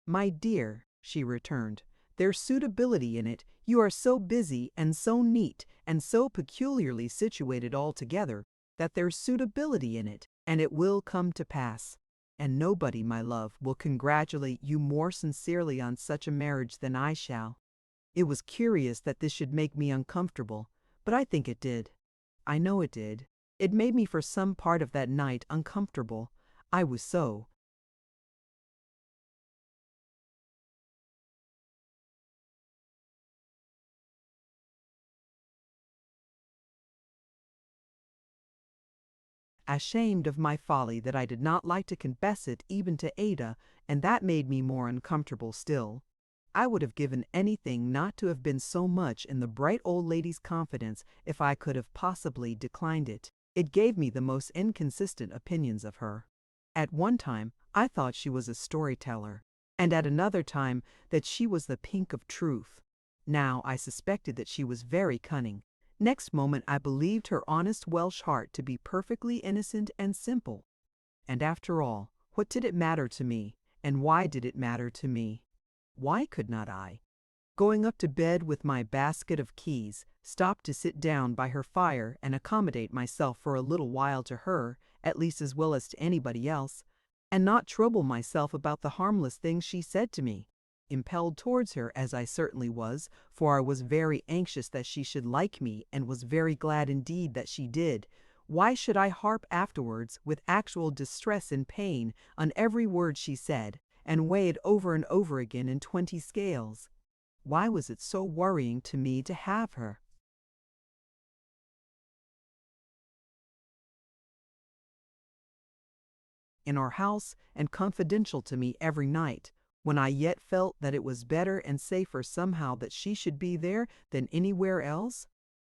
My dear, she returned, there's suitability in it. You are so busy and so neat and so peculiarly situated altogether that there's suitability in it, and it will come to pass. And nobody, my love, will congratulate you more sincerely on such a marriage than I shall. It was curious that this should make me uncomfortable, but I think it did. I know it did. It made me for some part of that night uncomfortable. I was so. Ashamed of my folly that I did not like to confess it even to Ada, and that made me more uncomfortable still. I would have given anything not to have been so much in the bright old lady's confidence if I could have possibly declined it. It gave me the most inconsistent opinions of her. At one time I thought she was a storyteller, and at another time that she was the pink of truth. Now I suspected that she was very cunning. Next moment I believed her honest Welsh heart to be perfectly innocent and simple. And after all, what did it matter to me, and why did it matter to me? Why could not I, going up to bed with my basket of keys, stop to sit down by her fire and accommodate myself for a little while to her, at least as well as to anybody else, and not trouble myself about the harmless things she said to me? Impelled towards her as I certainly was, for I was very anxious that she should like me and was very glad indeed that she did, why should I harp afterwards with actual distress and pain on every word she said, and weigh it over and over again in 20 scales? Why was it so worrying to me to have her? In our house and confidential to me every night, when I yet felt that it was better and safer somehow that she should be there than anywhere else?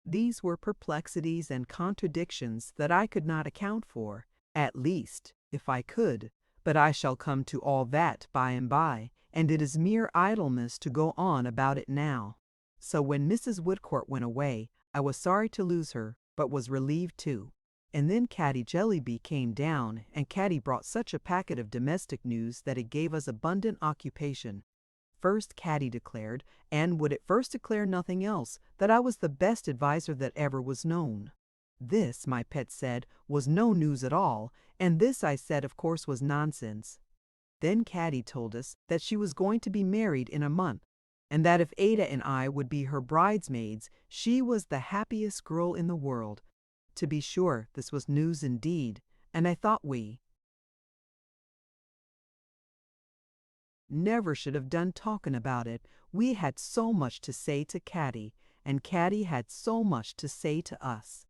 These were perplexities and contradictions that I could not account for, at least, if I could, but I shall come to all that by and by, and it is mere idleness to go on about it now. So when Mrs. Woodcourt went away, I was sorry to lose her, but was relieved too. And then Caddy Jellyby came down, and Caddy brought such a packet of domestic news that it gave us abundant occupation. First Caddy declared, and would at first declare nothing else, that I was the best adviser that ever was known. This, my pet said, was no news at all, and this I said of course was nonsense. Then Caddy told us that she was going to be married in a month, and that if Ada and I would be her bridesmaids, she was the happiest girl in the world. To be sure, this was news indeed, and I thought we never should have done talking about it. We had so much to say to Caddy, and Caddy had so much to say to us.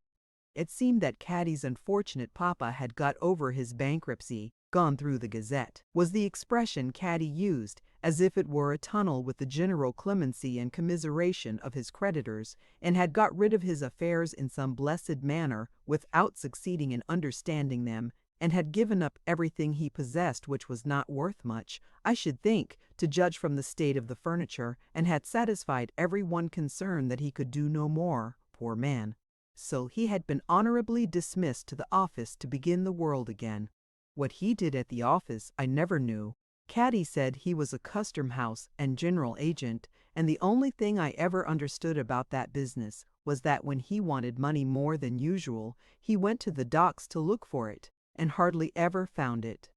It seemed that Caddy's unfortunate papa had got over his bankruptcy, gone through the Gazette, was the expression Caddy used, as if it were a tunnel with the general clemency and commiseration of his creditors, and had got rid of his affairs in some blessed manner without succeeding in understanding them, and had given up everything he possessed which was not worth much, I should think, to judge from the state of the furniture, and had satisfied every one concerned that he could do no more, poor man. So he had been honorably dismissed to the office to begin the world again. What he did at the office I never knew. Caddy said he was a custom house and general agent, and the only thing I ever understood about that business was that when he wanted money more than usual, he went to the docks to look for it, and hardly ever found it.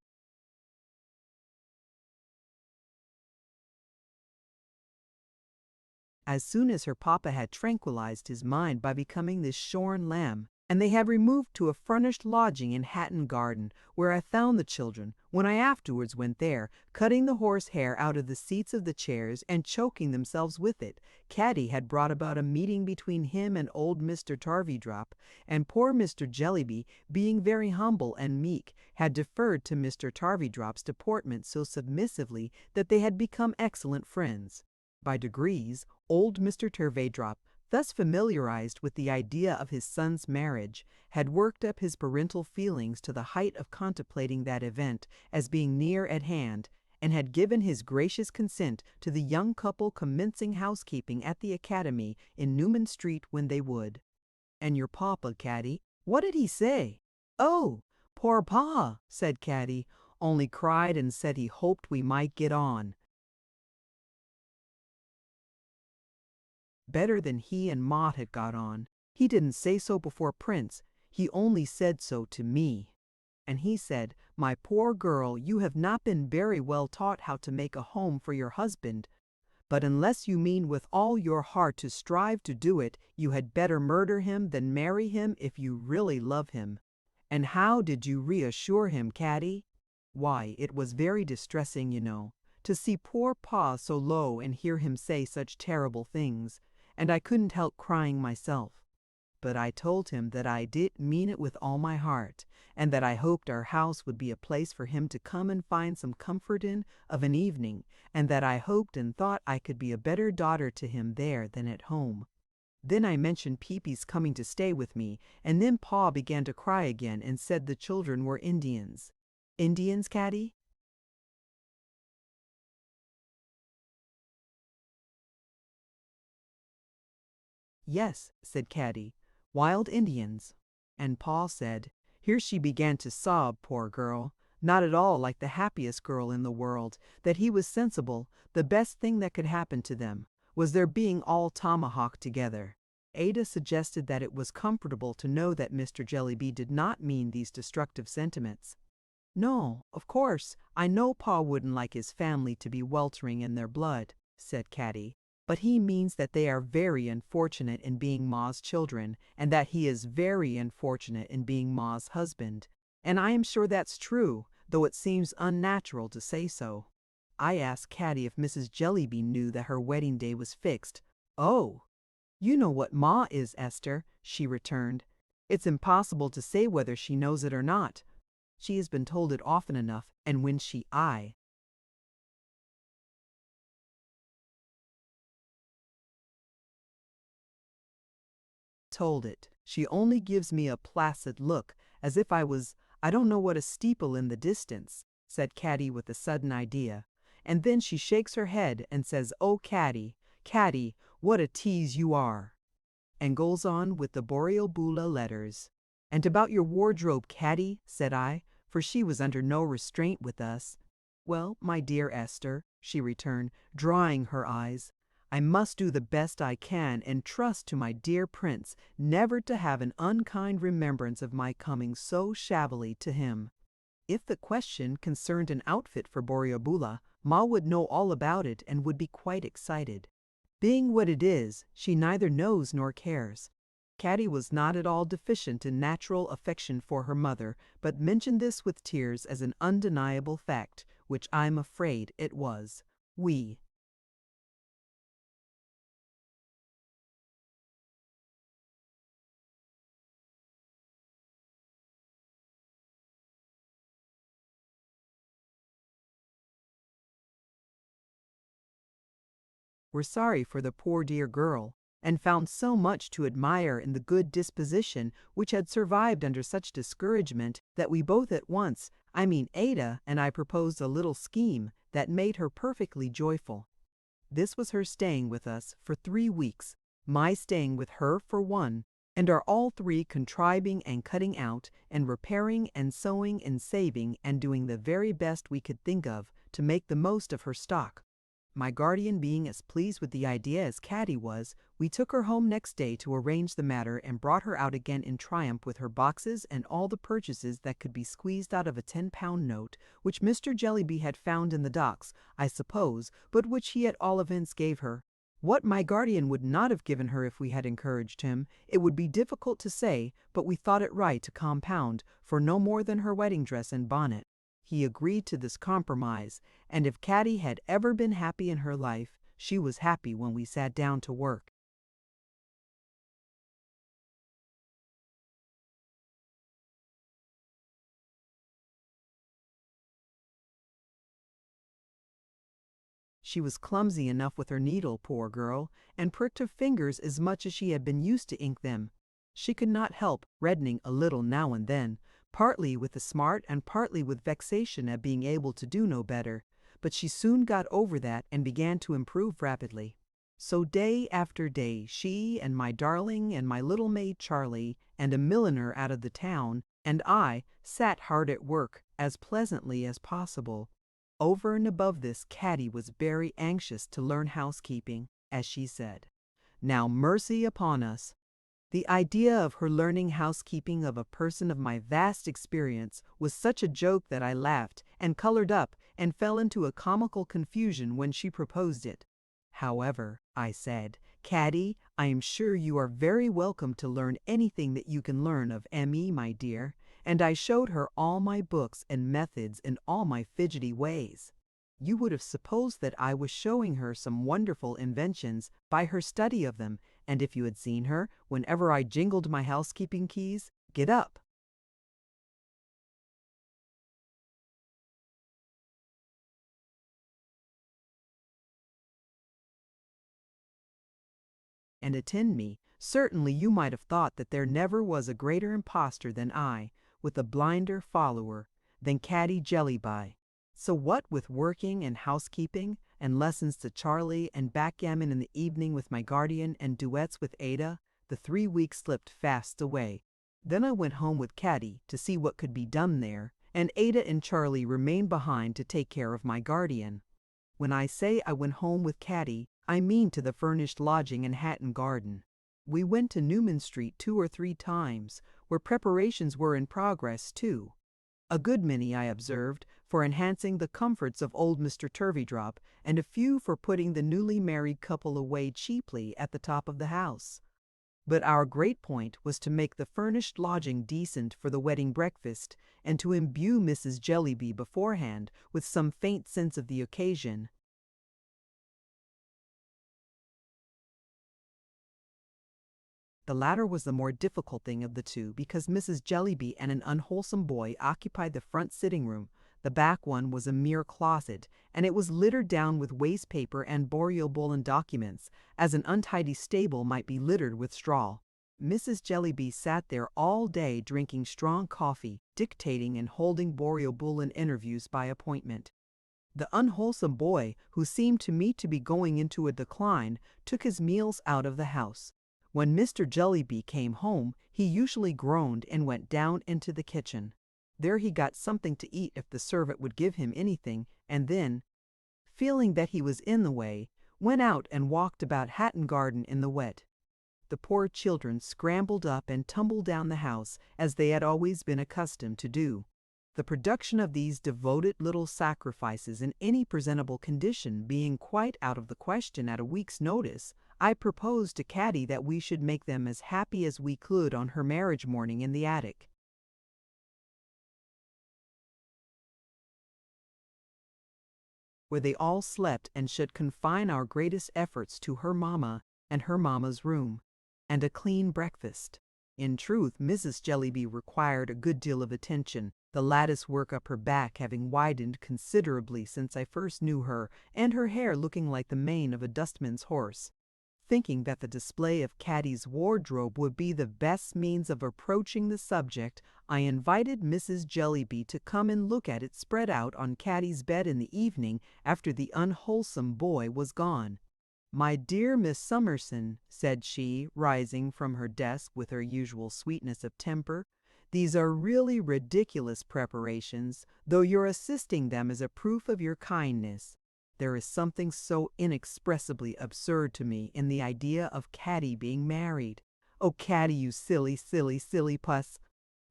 As soon as her papa had tranquilized his mind by becoming this shorn lamb, and they had removed to a furnished lodging in Hatton Garden, where I found the children, when I afterwards went there, cutting the horsehair out of the seats of the chairs and choking themselves with it, Caddy had brought about a meeting between him and old Mr. Tarveydrop, and poor Mr. Jellyby, being very humble and meek, had deferred to Mr. Tarveydrop's deportment so submissively that they had become excellent friends. By degrees, old Mr. Tarveydrop, thus familiarized with the idea of his son's marriage, had worked up his parental feelings to the height of contemplating that event as being near at hand, and had given his gracious consent to the young couple commencing housekeeping at the academy in Newman Street when they would. "And your papa, Caddy, what did he say?" "Oh, poor pa," said Caddy, "only cried and said he hoped we might get on. Better than he and Maud had got on. He didn't say so before Prince, he only said so to me. And he said, 'My poor girl, you have not been very well taught how to make a home for your husband, but unless you mean with all your heart to strive to do it, you had better murder him than marry him if you really love him.' And how did you reassure him, Caddy?" "Why, it was very distressing, you know, to see poor pa so low and hear him say such terrible things, and I couldn't help crying myself. But I told him that I did mean it with all my heart, and that I hoped our house would be a place for him to come and find some comfort in of an evening, and that I hoped and thought I could be a better daughter to him there than at home. Then I mentioned Peepy's coming to stay with me, and then pa began to cry again and said the children were Indians." "Indians, Caddy?" "Yes," said Caddy, "wild Indians." And pa said, here she began to sob, poor girl, not at all like the happiest girl in the world, that he was sensible the best thing that could happen to them was their being all tomahawked together. Ada suggested that it was comfortable to know that Mr. Jellyby did not mean these destructive sentiments. "No, of course, I know pa wouldn't like his family to be weltering in their blood," said Caddy, "but he means that they are very unfortunate in being ma's children, and that he is very unfortunate in being ma's husband. And I am sure that's true, though it seems unnatural to say so." I asked Caddy if Mrs. Jellyby knew that her wedding day was fixed. "Oh, you know what ma is, Esther," she returned. "It's impossible to say whether she knows it or not. She has been told it often enough, and when I told it, she only gives me a placid look, as if I don't know what a steeple in the distance," said Caddy with a sudden idea. And then she shakes her head and says, "Oh, Caddy, Caddy, what a tease you are," and goes on with the Borrioboola letters. "And about your wardrobe, Caddy," said I, for she was under no restraint with us. "Well, my dear Esther," she returned, drying her eyes, "I must do the best I can and trust to my dear Prince never to have an unkind remembrance of my coming so shabbily to him." If the question concerned an outfit for Borrioboola, Ma would know all about it and would be quite excited. Being what it is, she neither knows nor cares. Caddy was not at all deficient in natural affection for her mother, but mentioned this with tears as an undeniable fact, which I'm afraid it was. We were sorry for the poor dear girl, and found so much to admire in the good disposition which had survived under such discouragement that we both at once, I mean Ada and I, proposed a little scheme that made her perfectly joyful. This was her staying with us for 3 weeks, my staying with her for 1, and our all 3 contriving and cutting out, and repairing and sewing and saving and doing the very best we could think of to make the most of her stock. My guardian being as pleased with the idea as Caddy was, we took her home next day to arrange the matter and brought her out again in triumph with her boxes and all the purchases that could be squeezed out of a 10-pound note, which Mr. Jellyby had found in the docks, I suppose, but which he at all events gave her. What my guardian would not have given her if we had encouraged him, it would be difficult to say, but we thought it right to compound for no more than her wedding dress and bonnet. He agreed to this compromise, and if Caddy had ever been happy in her life, she was happy when we sat down to work. She was clumsy enough with her needle, poor girl, and pricked her fingers as much as she had been used to ink them. She could not help reddening a little now and then, partly with the smart and partly with vexation at being able to do no better, but she soon got over that and began to improve rapidly. So day after day she and my darling and my little maid Charlie and a milliner out of the town and I sat hard at work as pleasantly as possible. Over and above this, Caddy was very anxious to learn housekeeping, as she said. Now mercy upon us! The idea of her learning housekeeping of a person of my vast experience was such a joke that I laughed and colored up and fell into a comical confusion when she proposed it. However, I said, Caddy, I am sure you are very welcome to learn anything that you can learn of M.E., my dear, and I showed her all my books and methods and all my fidgety ways. You would have supposed that I was showing her some wonderful inventions by her study of them, and if you had seen her, whenever I jingled my housekeeping keys, get up, and attend me, certainly you might have thought that there never was a greater impostor than I, with a blinder follower, than Caddy Jellyby. So what with working and housekeeping, and lessons to Charlie, and backgammon in the evening with my guardian, and duets with Ada, the 3 weeks slipped fast away. Then I went home with Caddy to see what could be done there, and Ada and Charlie remained behind to take care of my guardian. When I say I went home with Caddy, I mean to the furnished lodging in Hatton Garden. We went to Newman Street 2 or 3 times, where preparations were in progress too. A good many, I observed, for enhancing the comforts of old Mr. Turveydrop, and a few for putting the newly married couple away cheaply at the top of the house. But our great point was to make the furnished lodging decent for the wedding breakfast, and to imbue Mrs. Jellyby beforehand with some faint sense of the occasion. The latter was the more difficult thing of the two, because Mrs. Jellyby and an unwholesome boy occupied the front sitting-room. The back one was a mere closet, and it was littered down with waste paper and burial and documents, as an untidy stable might be littered with straw. Mrs. Jellyby sat there all day drinking strong coffee, dictating and holding burial and interviews by appointment. The unwholesome boy, who seemed to me to be going into a decline, took his meals out of the house. When Mr. Jellyby came home, he usually groaned and went down into the kitchen. There he got something to eat if the servant would give him anything, and then, feeling that he was in the way, went out and walked about Hatton Garden in the wet. The poor children scrambled up and tumbled down the house, as they had always been accustomed to do. The production of these devoted little sacrifices in any presentable condition being quite out of the question at a week's notice, I proposed to Caddy that we should make them as happy as we could on her marriage morning in the attic, where they all slept, and should confine our greatest efforts to her mamma and her mamma's room, and a clean breakfast. In truth, Mrs. Jellyby required a good deal of attention, the lattice work up her back having widened considerably since I first knew her, and her hair looking like the mane of a dustman's horse. Thinking that the display of Caddy's wardrobe would be the best means of approaching the subject, I invited Mrs. Jellyby to come and look at it spread out on Caddy's bed in the evening after the unwholesome boy was gone. "My dear Miss Summerson," said she, rising from her desk with her usual sweetness of temper, "these are really ridiculous preparations, though your assisting them is a proof of your kindness. There is something so inexpressibly absurd to me in the idea of Caddy being married. Oh, Caddy, you silly, silly, silly puss.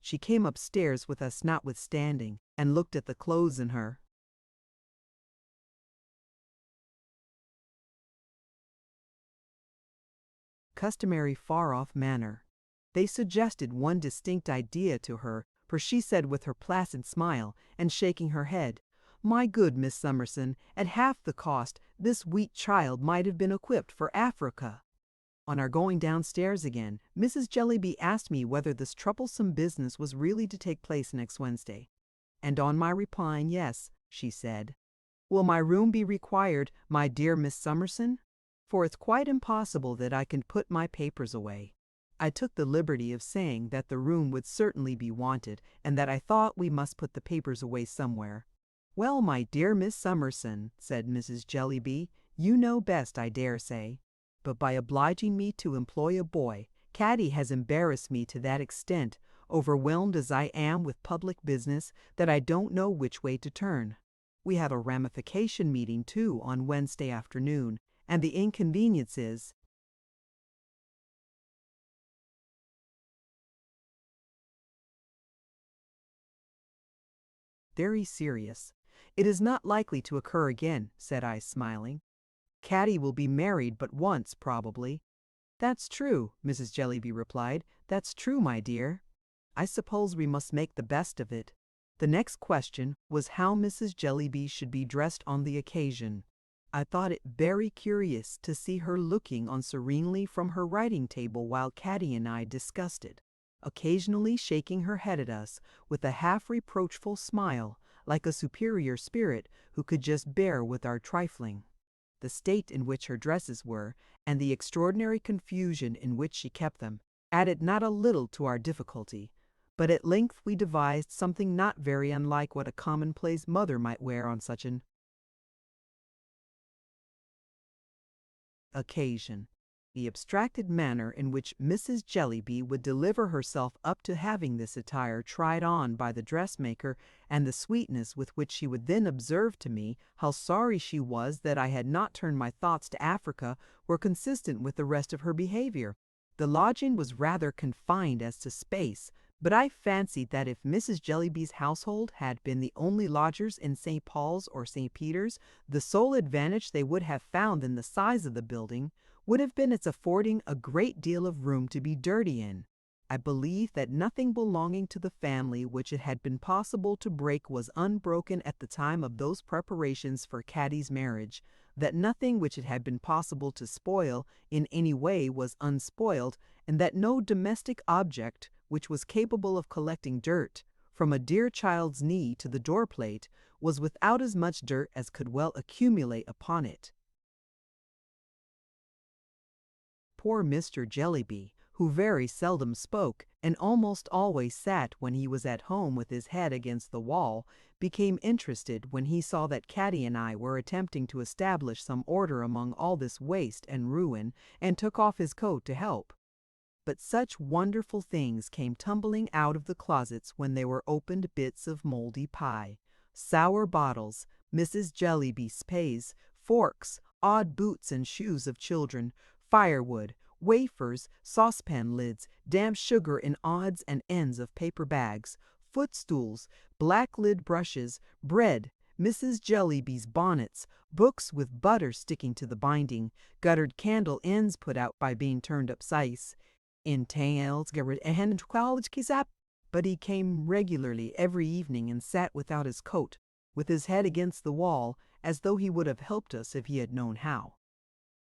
She came upstairs with us notwithstanding, and looked at the clothes in her customary far-off manner. They suggested one distinct idea to her, for she said with her placid smile, and shaking her head, "My good Miss Summerson, at half the cost, this weak child might have been equipped for Africa." On our going downstairs again, Mrs. Jellyby asked me whether this troublesome business was really to take place next Wednesday. And on my replying yes, she said, "Will my room be required, my dear Miss Summerson? For it's quite impossible that I can put my papers away." I took the liberty of saying that the room would certainly be wanted, and that I thought we must put the papers away somewhere. "Well, my dear Miss Summerson," said Mrs. Jellyby, "you know best, I dare say. But by obliging me to employ a boy, Caddy has embarrassed me to that extent, overwhelmed as I am with public business, that I don't know which way to turn. We have a ramification meeting, too, on Wednesday afternoon, and the inconvenience is very serious. It is not likely to occur again," said I, smiling. "Caddy will be married but once, probably." "That's true," Mrs. Jellyby replied. "That's true, my dear. I suppose we must make the best of it." The next question was how Mrs. Jellyby should be dressed on the occasion. I thought it very curious to see her looking on serenely from her writing table while Caddy and I discussed it, occasionally shaking her head at us with a half-reproachful smile, like a superior spirit who could just bear with our trifling. The state in which her dresses were, and the extraordinary confusion in which she kept them, added not a little to our difficulty, but at length we devised something not very unlike what a commonplace mother might wear on such an occasion. The abstracted manner in which Mrs. Jellyby would deliver herself up to having this attire tried on by the dressmaker, and the sweetness with which she would then observe to me how sorry she was that I had not turned my thoughts to Africa, were consistent with the rest of her behavior. The lodging was rather confined as to space, but I fancied that if Mrs. Jellyby's household had been the only lodgers in St. Paul's or St. Peter's, the sole advantage they would have found in the size of the building would have been its affording a great deal of room to be dirty in. I believe that nothing belonging to the family which it had been possible to break was unbroken at the time of those preparations for Caddy's marriage, that nothing which it had been possible to spoil in any way was unspoiled, and that no domestic object which was capable of collecting dirt, from a dear child's knee to the doorplate, was without as much dirt as could well accumulate upon it. Poor Mr. Jellyby, who very seldom spoke, and almost always sat when he was at home with his head against the wall, became interested when he saw that Caddy and I were attempting to establish some order among all this waste and ruin, and took off his coat to help. But such wonderful things came tumbling out of the closets when they were opened: bits of moldy pie, sour bottles, Mrs. Jellyby's pays, forks, odd boots and shoes of children, firewood, wafers, saucepan lids, damp sugar in odds and ends of paper bags, footstools, black lid brushes, bread, Mrs. Jellyby's bonnets, books with butter sticking to the binding, guttered candle ends put out by being turned upsides, entails, and college kisap. But he came regularly every evening and sat without his coat, with his head against the wall, as though he would have helped us if he had known how.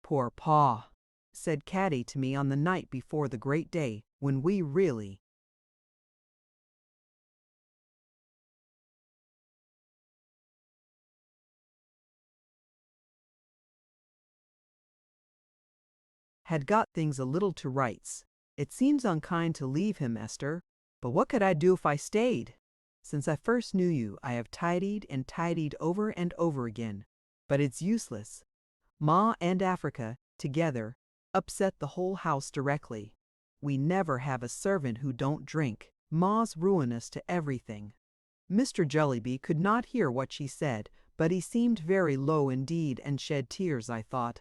"Poor Pa," said Caddy to me on the night before the great day, when we really had got things a little to rights. "It seems unkind to leave him, Esther, but what could I do if I stayed? Since I first knew you, I have tidied and tidied over and over again, but it's useless. Ma and Africa, together, upset the whole house directly. We never have a servant who don't drink. Ma's ruinous to everything." Mr. Jellyby could not hear what she said, But he seemed very low indeed and shed tears, I thought.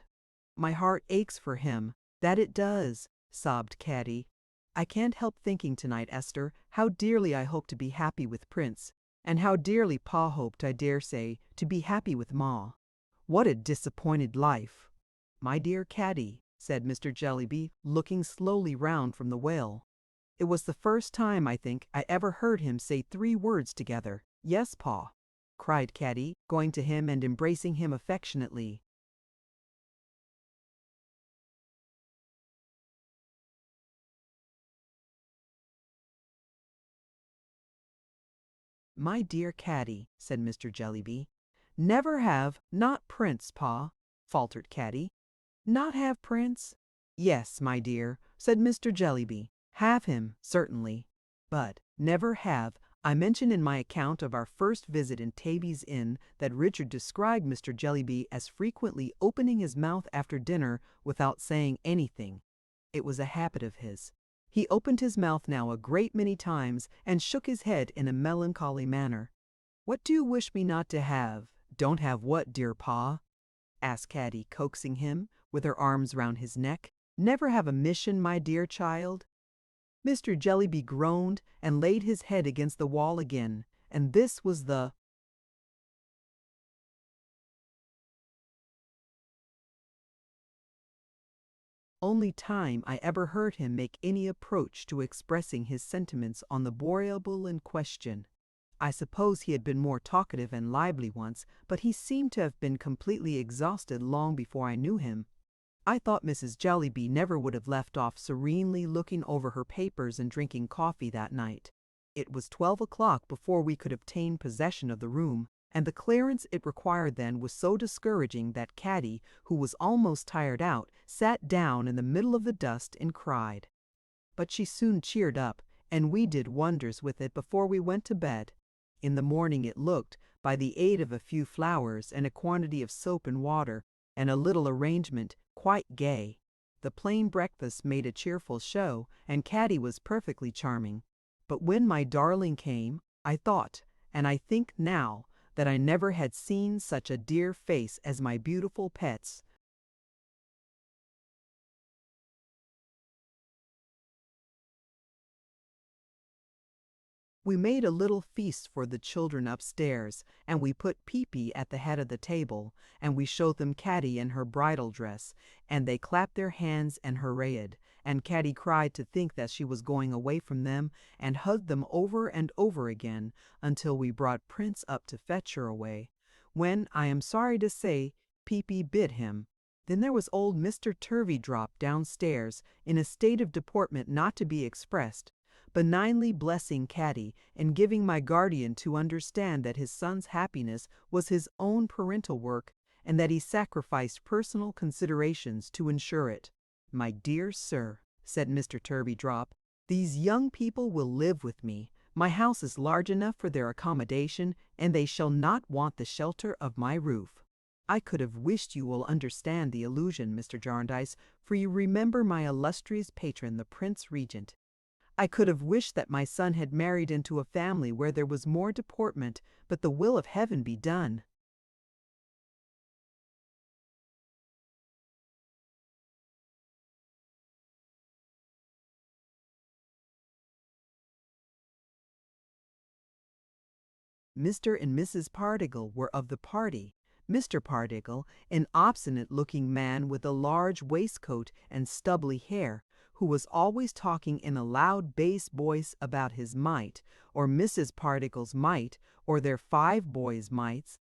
My heart aches for him, that it does, sobbed Caddy. I can't help thinking tonight, Esther, how dearly I hope to be happy with Prince, and how dearly Pa hoped, I dare say, to be happy with Ma. What a disappointed life! My dear Caddy, said Mr. Jellyby, looking slowly round from the whale. It was the first time, I think, I ever heard him say 3 words together. Yes, Pa, cried Caddy, going to him and embracing him affectionately. My dear Caddy, said Mr. Jellyby. Never have, not Prince, Pa, faltered Caddy. Not have Prince? Yes, my dear, said Mr. Jellyby. Have him, certainly. But never have. I mention in my account of our first visit in Taby's Inn that Richard described Mr. Jellyby as frequently opening his mouth after dinner without saying anything. It was a habit of his. He opened his mouth now a great many times and shook his head in a melancholy manner. What do you wish me not to have? Don't have what, dear Pa? Asked Caddy, coaxing him, with her arms round his neck. Never have a mission, my dear child? Mr. Jellyby groaned and laid his head against the wall again, and this was the only time I ever heard him make any approach to expressing his sentiments on the boreable in question. I suppose he had been more talkative and lively once, but he seemed to have been completely exhausted long before I knew him. I thought Mrs. Jellyby never would have left off serenely looking over her papers and drinking coffee that night. It was 12 o'clock before we could obtain possession of the room, and the clearance it required then was so discouraging that Caddy, who was almost tired out, sat down in the middle of the dust and cried. But she soon cheered up, and we did wonders with it before we went to bed. In the morning it looked, by the aid of a few flowers and a quantity of soap and water, and a little arrangement, quite gay. The plain breakfast made a cheerful show, and Caddy was perfectly charming. But when my darling came, I thought, and I think now, that I never had seen such a dear face as my beautiful pet's. We made a little feast for the children upstairs, and we put Peepy at the head of the table, and we showed them Caddy in her bridal dress, and they clapped their hands and hurrahed, and Caddy cried to think that she was going away from them, and hugged them over and over again, until we brought Prince up to fetch her away, when, I am sorry to say, Peepy bit him. Then there was old Mr. Turveydrop downstairs, in a state of deportment not to be expressed, benignly blessing Caddy and giving my guardian to understand that his son's happiness was his own parental work, and that he sacrificed personal considerations to ensure it. My dear sir, said Mr. Turveydrop, these young people will live with me. My house is large enough for their accommodation, and they shall not want the shelter of my roof. I could have wished you will understand the allusion, Mr. Jarndyce, for you remember my illustrious patron, the Prince Regent. I could have wished that my son had married into a family where there was more deportment, but the will of heaven be done. Mr. and Mrs. Pardiggle were of the party. Mr. Pardiggle, an obstinate-looking man with a large waistcoat and stubbly hair, who was always talking in a loud bass voice about his mite, or Mrs. Pardiggle's mite, or their 5 boys' mites.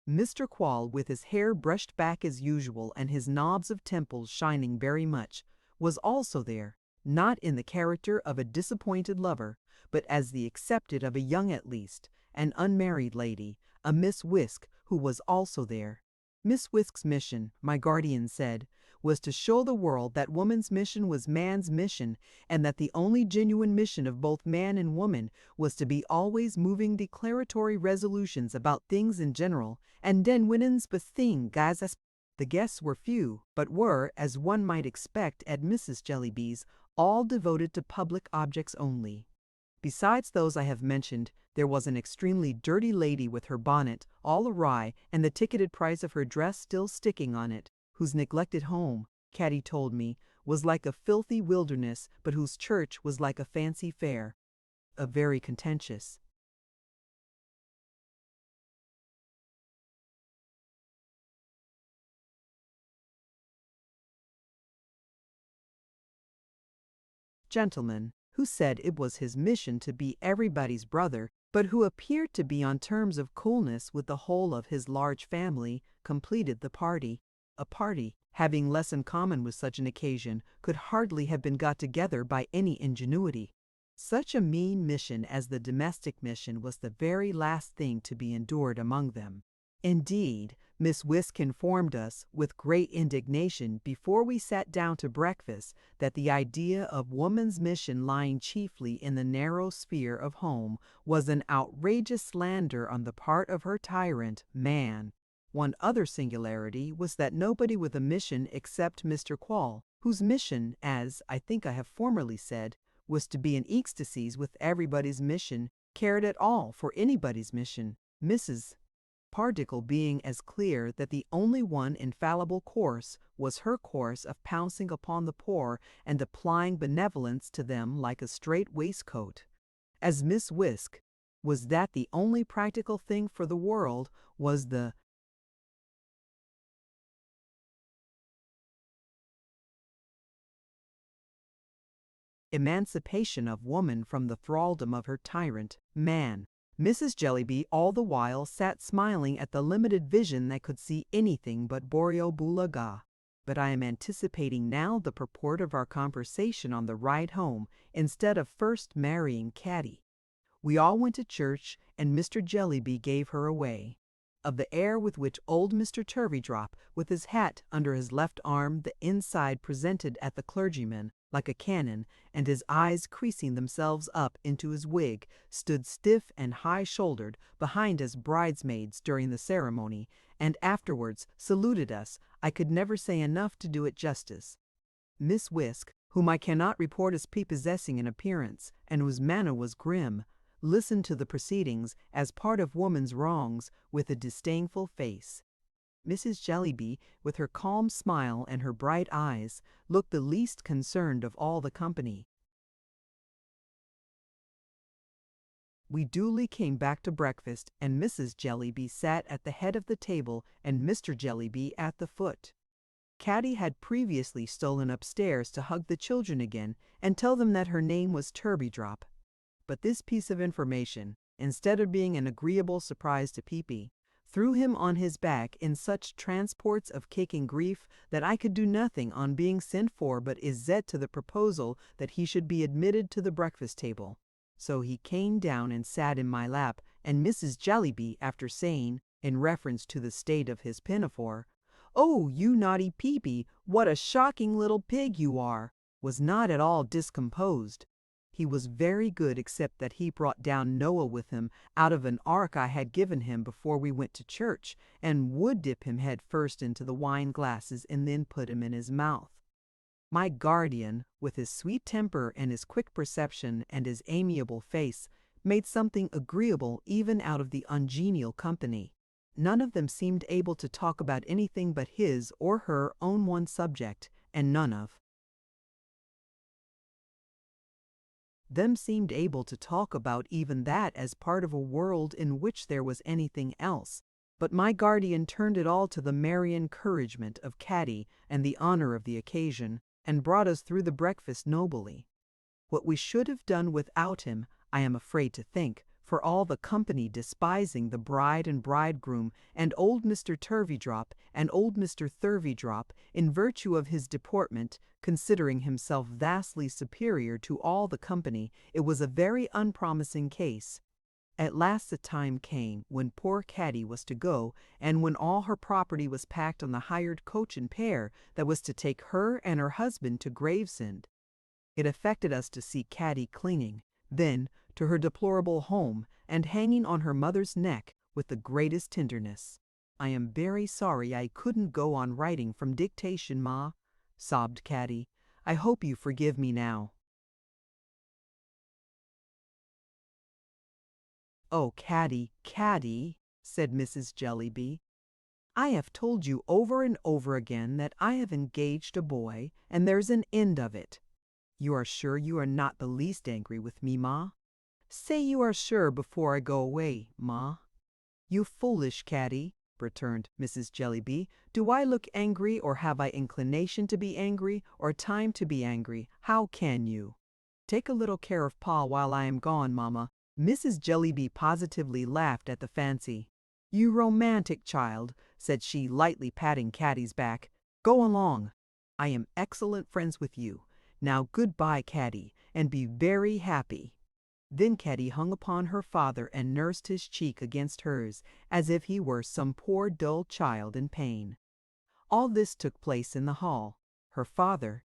Mr. Quall, with his hair brushed back as usual and his knobs of temples shining very much, was also there, not in the character of a disappointed lover, but as the accepted of a young at least, an unmarried lady, a Miss Whisk, who was also there. Miss Whisk's mission, my guardian said, was to show the world that woman's mission was man's mission, and that the only genuine mission of both man and woman was to be always moving declaratory resolutions about things in general, and den women's bething as. The guests were few, but were, as one might expect at Mrs. Jellyby's, all devoted to public objects only. Besides those I have mentioned, there was an extremely dirty lady with her bonnet all awry and the ticketed price of her dress still sticking on it, whose neglected home, Caddy told me, was like a filthy wilderness, but whose church was like a fancy fair. A very contentious gentleman, who said it was his mission to be everybody's brother, but who appeared to be on terms of coolness with the whole of his large family, completed the party. A party, having less in common with such an occasion, could hardly have been got together by any ingenuity. Such a mean mission as the domestic mission was the very last thing to be endured among them. Indeed, Miss Wisk informed us, with great indignation, before we sat down to breakfast, that the idea of woman's mission lying chiefly in the narrow sphere of home was an outrageous slander on the part of her tyrant, man. One other singularity was that nobody with a mission except Mr. Quall, whose mission, as I think I have formerly said, was to be in ecstasies with everybody's mission, cared at all for anybody's mission. Mrs. Pardicle being as clear that the only one infallible course was her course of pouncing upon the poor and applying benevolence to them like a strait waistcoat. As Miss Wisk was that the only practical thing for the world was the emancipation of woman from the thraldom of her tyrant, man. Mrs. Jellyby all the while sat smiling at the limited vision that could see anything but Boreobulaga. But I am anticipating now the purport of our conversation on the ride home, instead of first marrying Caddy. We all went to church, and Mr. Jellyby gave her away. Of the air with which old Mr. Turveydrop, with his hat under his left arm, the inside presented at the clergyman, like a cannon, and his eyes creasing themselves up into his wig, stood stiff and high-shouldered behind us bridesmaids during the ceremony, and afterwards saluted us, I could never say enough to do it justice. Miss Wisk, whom I cannot report as prepossessing in appearance, and whose manner was grim, listened to the proceedings, as part of woman's wrongs, with a disdainful face. Mrs. Jellyby, with her calm smile and her bright eyes, looked the least concerned of all the company. We duly came back to breakfast, and Mrs. Jellyby sat at the head of the table and Mr. Jellyby at the foot. Caddy had previously stolen upstairs to hug the children again and tell them that her name was Turveydrop. But this piece of information, instead of being an agreeable surprise to Peepy, threw him on his back in such transports of kicking grief that I could do nothing on being sent for but izzet to the proposal that he should be admitted to the breakfast table. So he came down and sat in my lap, and Mrs. Jellyby, after saying, in reference to the state of his pinafore, "Oh, you naughty Peepy, what a shocking little pig you are," was not at all discomposed. He was very good, except that he brought down Noah with him out of an ark I had given him before we went to church, and would dip him head first into the wine glasses and then put him in his mouth. My guardian, with his sweet temper and his quick perception and his amiable face, made something agreeable even out of the ungenial company. None of them seemed able to talk about anything but his or her own one subject, and none of them seemed able to talk about even that as part of a world in which there was anything else. But my guardian turned it all to the merry encouragement of Caddy and the honor of the occasion, and brought us through the breakfast nobly. What we should have done without him, I am afraid to think, for all the company despising the bride and bridegroom, and old Mr. Turveydrop and old Mr. Thurveydrop, in virtue of his deportment, considering himself vastly superior to all the company, it was a very unpromising case. At last the time came when poor Caddy was to go, and when all her property was packed on the hired coach and pair that was to take her and her husband to Gravesend. It affected us to see Caddy clinging, then, to her deplorable home, and hanging on her mother's neck with the greatest tenderness. "I am very sorry I couldn't go on writing from dictation, Ma," sobbed Caddy. "I hope you forgive me now." "Oh, Caddy, Caddy," said Mrs. Jellyby, "I have told you over and over again that I have engaged a boy, and there's an end of it. You are sure you are not the least angry with me, Ma? Say you are sure before I go away, Ma." "You foolish Caddy," returned Mrs. Jellyby. "Do I look angry, or have I inclination to be angry, or time to be angry? How can you? Take a little care of Pa while I am gone, Mamma." Mrs. Jellyby positively laughed at the fancy. "You romantic child," said she, lightly patting Caddy's back. "Go along. I am excellent friends with you. Now good-bye, Caddy, and be very happy." Then Caddy hung upon her father and nursed his cheek against hers, as if he were some poor dull child in pain. All this took place in the hall. Her father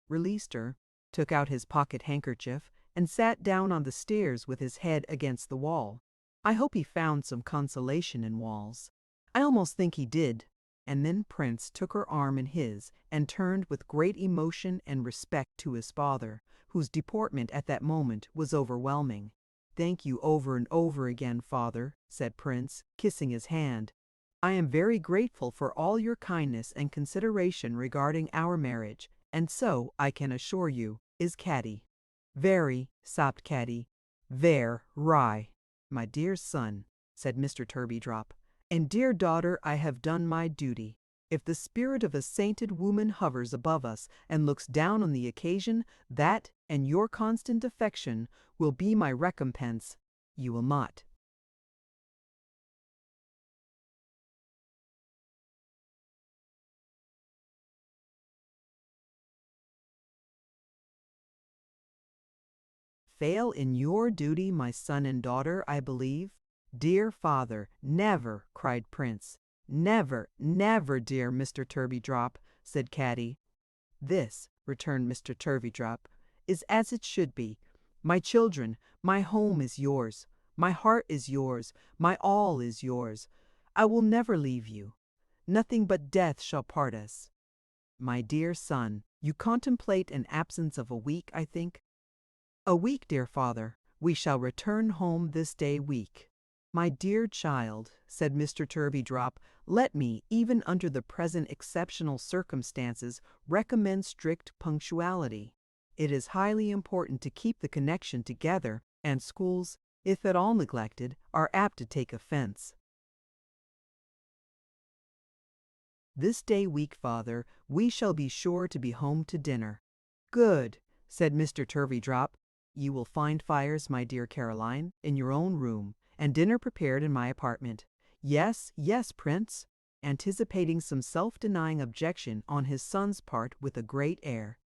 released her, took out his pocket handkerchief, and sat down on the stairs with his head against the wall. I hope he found some consolation in walls. I almost think he did. And then Prince took her arm in his and turned with great emotion and respect to his father, whose deportment at that moment was overwhelming. "Thank you over and over again, Father," said Prince, kissing his hand. "I am very grateful for all your kindness and consideration regarding our marriage, and so, I can assure you, is Caddy." "Very," sobbed Caddy. "Ver ry, my dear son," said Mr. Turveydrop. "And dear daughter, I have done my duty. If the spirit of a sainted woman hovers above us and looks down on the occasion, that, and your constant affection, will be my recompense. You will not." "Fail in your duty, my son and daughter, I believe?" "Dear father, never!" cried Prince. "Never, never, dear Mr. Turveydrop," said Caddy. "This," returned Mr. Turveydrop, "is as it should be. My children, my home is yours. My heart is yours. My all is yours. I will never leave you. Nothing but death shall part us. My dear son, you contemplate an absence of a week, I think?" "A week, dear father. We shall return home this day week." "My dear child," said Mr. Turveydrop, "let me, even under the present exceptional circumstances, recommend strict punctuality. It is highly important to keep the connection together, and schools, if at all neglected, are apt to take offense. This day week, father, we shall be sure to be home to dinner." "Good," said Mr. Turveydrop. "You will find fires, my dear Caroline, in your own room, and dinner prepared in my apartment." "Yes, yes, Prince," anticipating some self-denying objection on his son's part with a great air.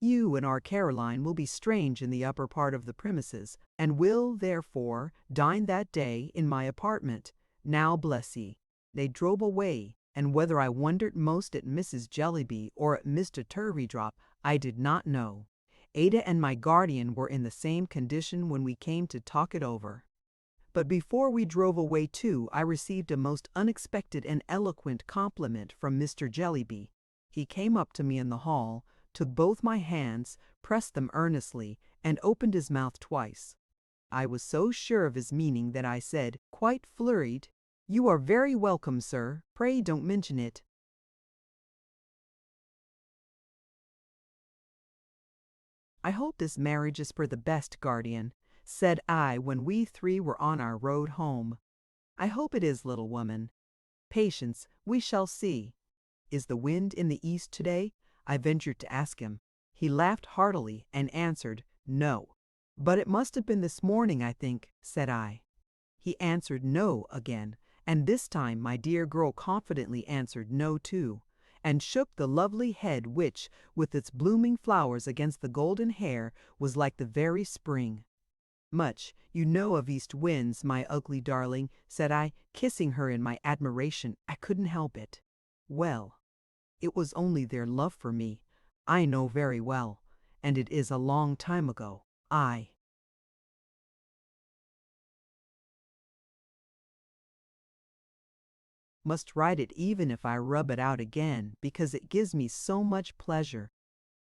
"You and our Caroline will be strange in the upper part of the premises, and will, therefore, dine that day in my apartment. Now bless ye." They drove away, and whether I wondered most at Mrs. Jellyby or at Mr. Turveydrop, I did not know. Ada and my guardian were in the same condition when we came to talk it over. But before we drove away too, I received a most unexpected and eloquent compliment from Mr. Jellyby. He came up to me in the hall, took both my hands, pressed them earnestly, and opened his mouth twice. I was so sure of his meaning that I said, quite flurried, "You are very welcome, sir. Pray don't mention it." "I hope this marriage is for the best, guardian," said I when we three were on our road home. "I hope it is, little woman." "Patience, we shall see." "Is the wind in the east today?" I ventured to ask him. He laughed heartily and answered, "No." "But it must have been this morning, I think," said I. He answered "No" again, and this time my dear girl confidently answered "No" too, and shook the lovely head which, with its blooming flowers against the golden hair, was like the very spring. "Much you know of east winds, my ugly darling," said I, kissing her in my admiration. I couldn't help it. "Well, it was only their love for me, I know very well, and it is a long time ago. I Must write it even if I rub it out again, because it gives me so much pleasure.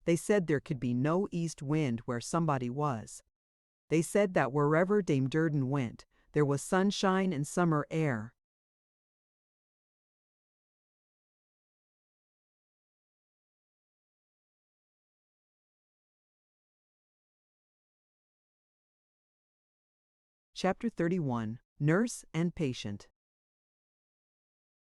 They said there could be no east wind where somebody was. They said that wherever Dame Durden went, there was sunshine and summer air. Chapter 31. Nurse and Patient.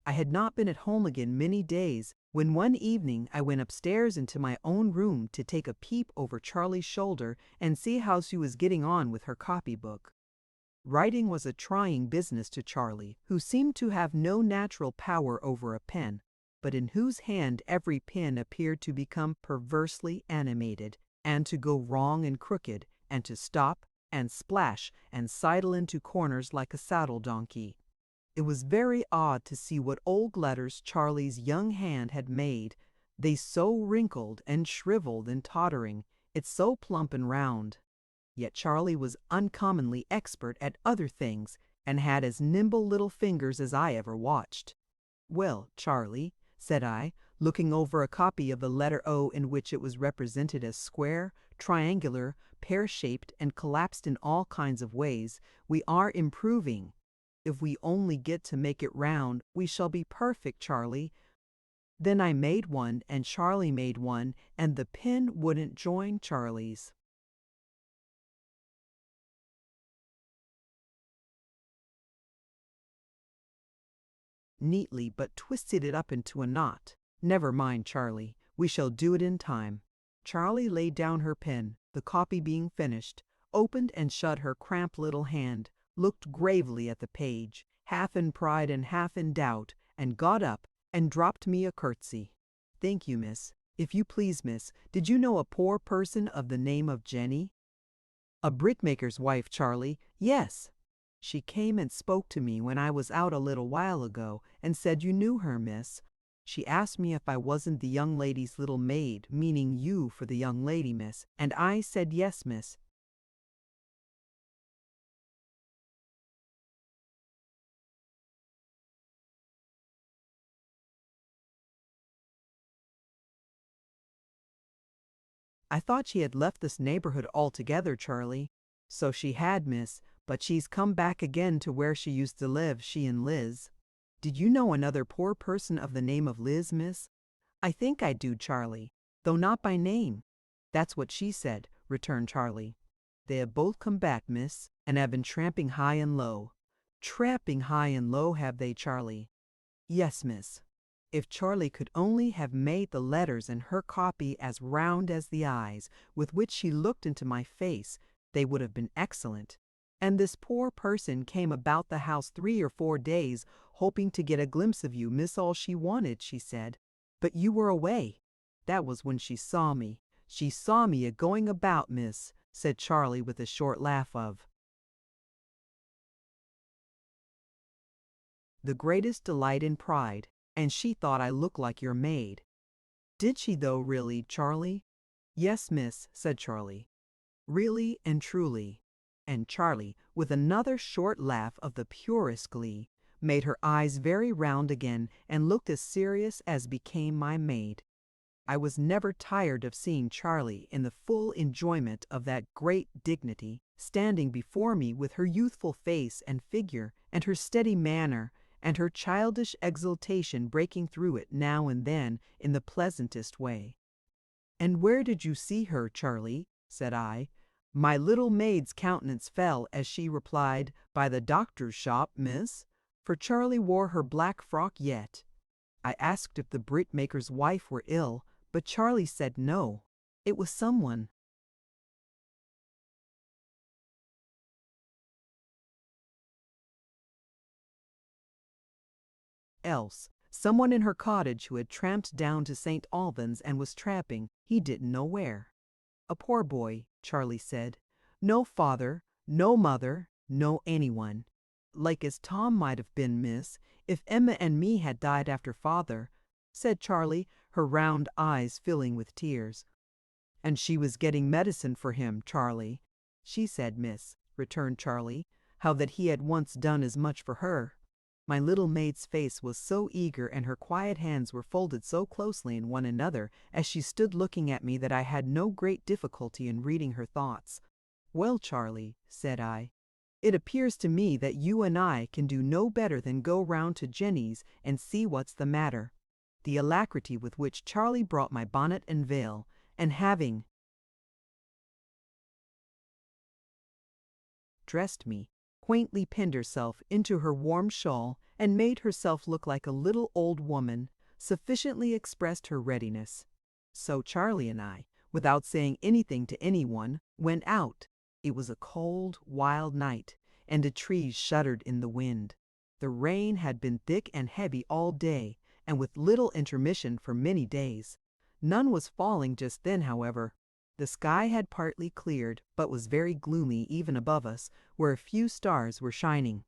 I had not been at home again many days when one evening I went upstairs into my own room to take a peep over Charlie's shoulder and see how she was getting on with her copybook. Writing was a trying business to Charlie, who seemed to have no natural power over a pen, but in whose hand every pen appeared to become perversely animated, and to go wrong and crooked, and to stop, and splash, and sidle into corners like a saddle donkey. It was very odd to see what old letters Charlie's young hand had made, they so wrinkled and shriveled and tottering, it so plump and round. Yet Charlie was uncommonly expert at other things, and had as nimble little fingers as I ever watched. "Well, Charlie," said I, looking over a copy of the letter O in which it was represented as square, triangular, pear-shaped, and collapsed in all kinds of ways, "we are improving. If we only get to make it round, we shall be perfect, Charlie." Then I made one, and Charlie made one, and the pen wouldn't join Charlie's. Neatly, but twisted it up into a knot. "Never mind, Charlie. We shall do it in time." Charlie laid down her pen, the copy being finished, opened and shut her cramped little hand, looked gravely at the page, half in pride and half in doubt, and got up and dropped me a curtsy. "Thank you, miss. If you please, miss, did you know a poor person of the name of Jenny?" "A brickmaker's wife, Charlie. Yes. She came and spoke to me when I was out a little while ago, and said you knew her, miss. She asked me if I wasn't the young lady's little maid, meaning you for the young lady, miss, and I said yes, miss." "I thought she had left this neighborhood altogether, Charlie." "So she had, miss, but she's come back again to where she used to live, she and Liz." "Did you know another poor person of the name of Liz, miss?" "I think I do, Charlie, though not by name." "That's what she said," returned Charlie. "They have both come back, miss, and have been tramping high and low." "Tramping high and low, have they, Charlie?" "Yes, miss." If Charlie could only have made the letters in her copy as round as the eyes with which she looked into my face, they would have been excellent. And this poor person came about the house 3 or 4 days, hoping to get a glimpse of you, miss, all she wanted, she said. But you were away. That was when she saw me. She saw me a-going about, miss, said Charlie with a short laugh of the greatest delight and pride, and she thought I looked like your maid. "Did she though, really, Charlie?" "Yes, miss," said Charlie. "Really and truly." And Charlie, with another short laugh of the purest glee, made her eyes very round again and looked as serious as became my maid. I was never tired of seeing Charlie in the full enjoyment of that great dignity, standing before me with her youthful face and figure, and her steady manner, and her childish exultation breaking through it now and then in the pleasantest way. "And where did you see her, Charlie?" said I. My little maid's countenance fell as she replied, "By the doctor's shop, miss," for Charlie wore her black frock yet. I asked if the brickmaker's wife were ill, but Charlie said no, it was someone else, someone in her cottage who had tramped down to St. Albans and was tramping, he didn't know where. "A poor boy," Charlie said. "No father, no mother, no anyone. Like as Tom might have been, miss, if Emma and me had died after father," said Charlie, her round eyes filling with tears. "And she was getting medicine for him, Charlie." "She said, miss," returned Charlie, "how that he had once done as much for her." My little maid's face was so eager and her quiet hands were folded so closely in one another as she stood looking at me that I had no great difficulty in reading her thoughts. "Well, Charlie," said I, "it appears to me that you and I can do no better than go round to Jenny's and see what's the matter." The alacrity with which Charlie brought my bonnet and veil, and having dressed me, quaintly pinned herself into her warm shawl and made herself look like a little old woman, sufficiently expressed her readiness. So Charlie and I, without saying anything to anyone, went out. It was a cold, wild night, and the trees shuddered in the wind. The rain had been thick and heavy all day, and with little intermission for many days. None was falling just then, however. The sky had partly cleared, but was very gloomy even above us, where a few stars were shining.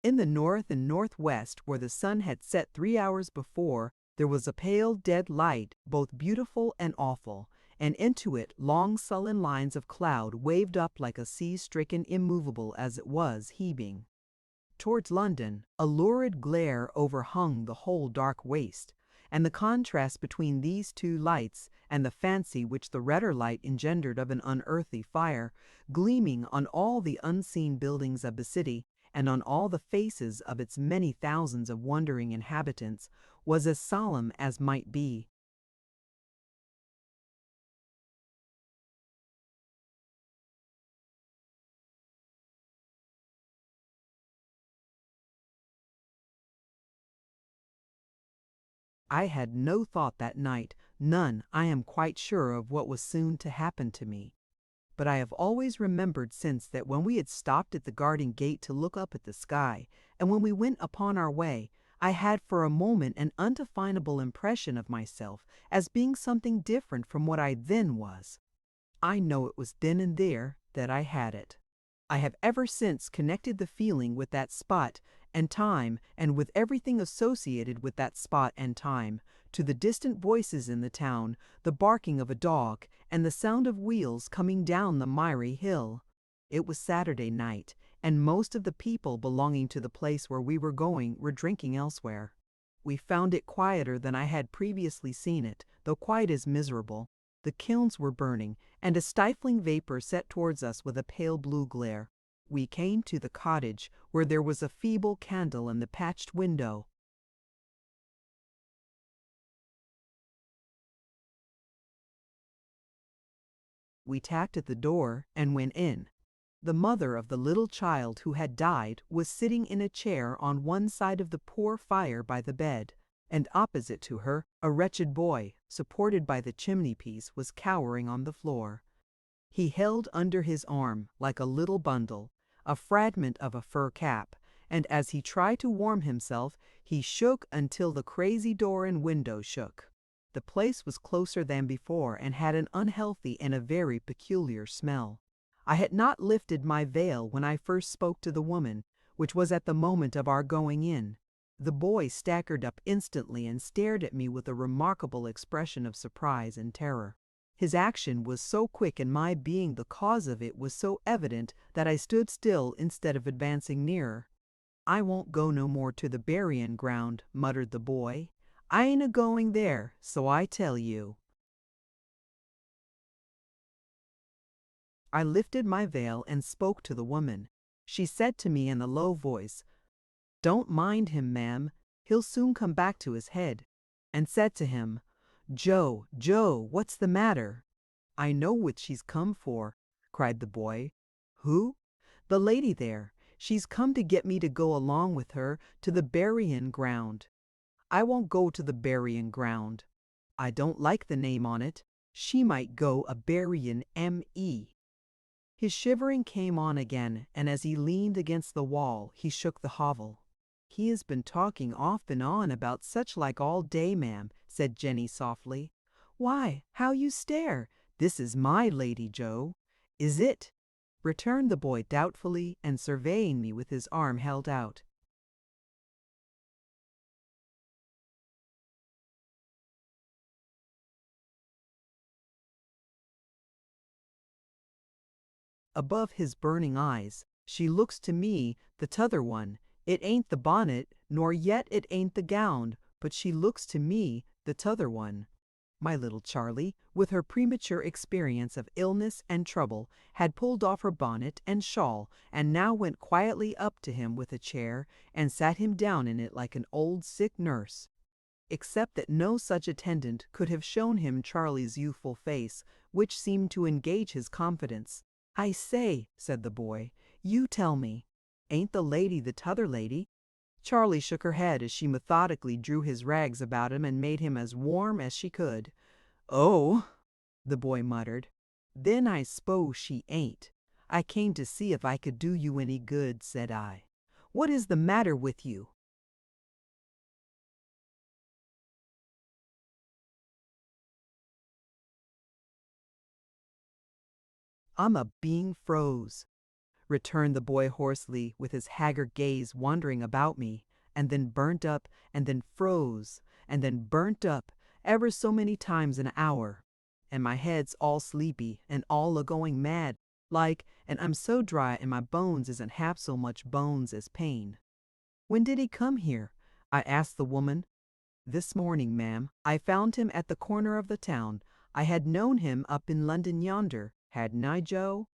In the north and northwest, where the sun had set 3 hours before, there was a pale dead light, both beautiful and awful, and into it long sullen lines of cloud waved up like a sea-stricken immovable as it was heaving. Towards London, a lurid glare overhung the whole dark waste, and the contrast between these two lights, and the fancy which the redder light engendered of an unearthly fire, gleaming on all the unseen buildings of the city, and on all the faces of its many thousands of wondering inhabitants, was as solemn as might be. I had no thought that night, none, I am quite sure, of what was soon to happen to me. But I have always remembered since that when we had stopped at the garden gate to look up at the sky, and when we went upon our way, I had for a moment an undefinable impression of myself as being something different from what I then was. I know it was then and there that I had it. I have ever since connected the feeling with that spot and time, and with everything associated with that spot and time, to the distant voices in the town, the barking of a dog, and the sound of wheels coming down the miry hill. It was Saturday night, and most of the people belonging to the place where we were going were drinking elsewhere. We found it quieter than I had previously seen it, though quite as miserable. The kilns were burning, and a stifling vapor set towards us with a pale blue glare. We came to the cottage, where there was a feeble candle in the patched window. We tapped at the door and went in. The mother of the little child who had died was sitting in a chair on one side of the poor fire by the bed, and opposite to her a wretched boy, supported by the chimney-piece, was cowering on the floor. He held under his arm, like a little bundle, a fragment of a fur cap, and as he tried to warm himself, he shook until the crazy door and window shook. The place was closer than before and had an unhealthy and a very peculiar smell. I had not lifted my veil when I first spoke to the woman, which was at the moment of our going in. The boy staggered up instantly and stared at me with a remarkable expression of surprise and terror. His action was so quick and my being the cause of it was so evident that I stood still instead of advancing nearer. "I won't go no more to the burying ground," muttered the boy. "I ain't a-going there, so I tell you." I lifted my veil and spoke to the woman. She said to me in a low voice, "Don't mind him, ma'am, he'll soon come back to his head," and said to him, "Joe, Joe, what's the matter?" "I know what she's come for," cried the boy. "Who?" "The lady there. She's come to get me to go along with her to the burying ground." "I won't go to the burying ground." "I don't like the name on it. She might go a burying me." His shivering came on again, and as he leaned against the wall, he shook the hovel. "He has been talking off and on about such like all day, ma'am," said Jenny softly. "Why, how you stare! This is my Lady Joe." "Is it?" returned the boy doubtfully and surveying me with his arm held out. Above his burning eyes, "She looks to me, the t'other one, It ain't the bonnet, nor yet it ain't the gown, but she looks to me the t'other one. My little Charlie, with her premature experience of illness and trouble, had pulled off her bonnet and shawl, and now went quietly up to him with a chair, and sat him down in it like an old sick nurse. Except that no such attendant could have shown him Charlie's youthful face, which seemed to engage his confidence. "I say," said the boy, "you tell me, ain't the lady the t'other lady?" Charlie shook her head as she methodically drew his rags about him and made him as warm as she could. "Oh," the boy muttered, "then I s'pose she ain't. I came to see if I could do you any good," said I. "What is the matter with you?" "I'm a being froze," returned the boy hoarsely, with his haggard gaze wandering about me, "and then burnt up, and then froze, and then burnt up, ever so many times an hour. And my head's all sleepy, and all a-going mad, like, and I'm so dry and my bones isn't half so much bones as pain." "When did he come here?" I asked the woman. "This morning, ma'am. I found him at the corner of the town. I had known him up in London yonder, hadn't I, Joe?"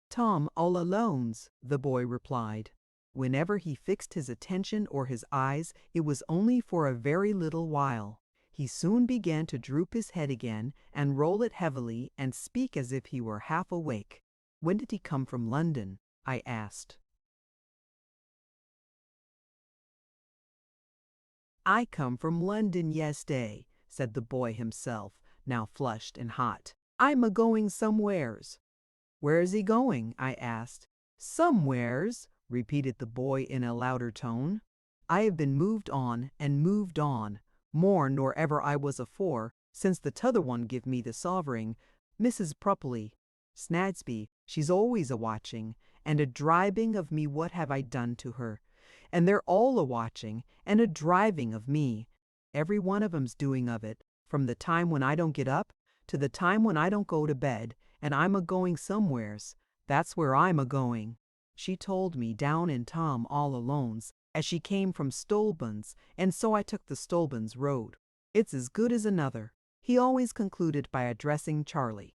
"Tom all alone's," the boy replied. "Whenever he fixed his attention or his eyes, it was only for a very little while. He soon began to droop his head again, and roll it heavily, and speak as if he were half awake." "When did he come from London?" I asked. "I come from London yes'day," said the boy himself, now flushed and hot. "I'm a-going somewheres." "Where's he going?" I asked. "Somewheres," repeated the boy in a louder tone. "I have been moved on, more nor ever I was afore, since the t'other one give me the sovereign. Mrs. Prupley, Snadsby, she's always a-watching, and a-dribing of me what have I done to her. And they're all a-watching, and a-driving of me. Every one of 'em's doing of it, from the time when I don't get up, to the time when I don't go to bed, and I'm a-going somewheres. That's where I'm a-going." She told me down in Tom all alone's, as she came from Stolbun's, and so I took the Stolbun's road. It's as good as another, he always concluded by addressing Charlie.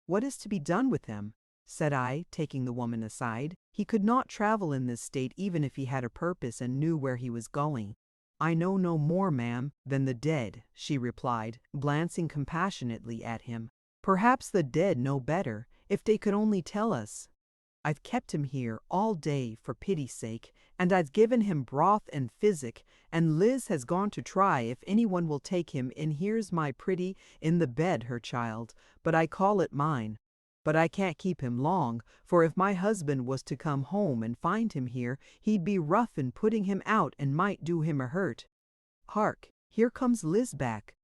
"What is to be done with him?" said I, taking the woman aside. "He could not travel in this state even if he had a purpose and knew where he was going." "I know no more, ma'am, than the dead," she replied, glancing compassionately at him. "Perhaps the dead know better, if they could only tell us. I've kept him here all day for pity's sake, and I've given him broth and physic, and Liz has gone to try if anyone will take him, and here's my pretty in the bed, her child, but I call it mine. But I can't keep him long, for if my husband was to come home and find him here, he'd be rough in putting him out and might do him a hurt. Hark, here comes Liz back."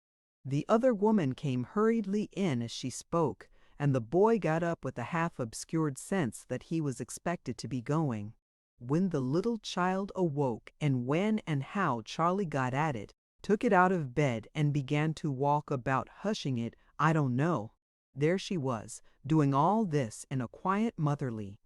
The other woman came hurriedly in as she spoke, and the boy got up with a half-obscured sense that he was expected to be going. When the little child awoke, and when and how Charlie got at it, took it out of bed, and began to walk about hushing it, I don't know. There she was, doing all this in a quiet motherly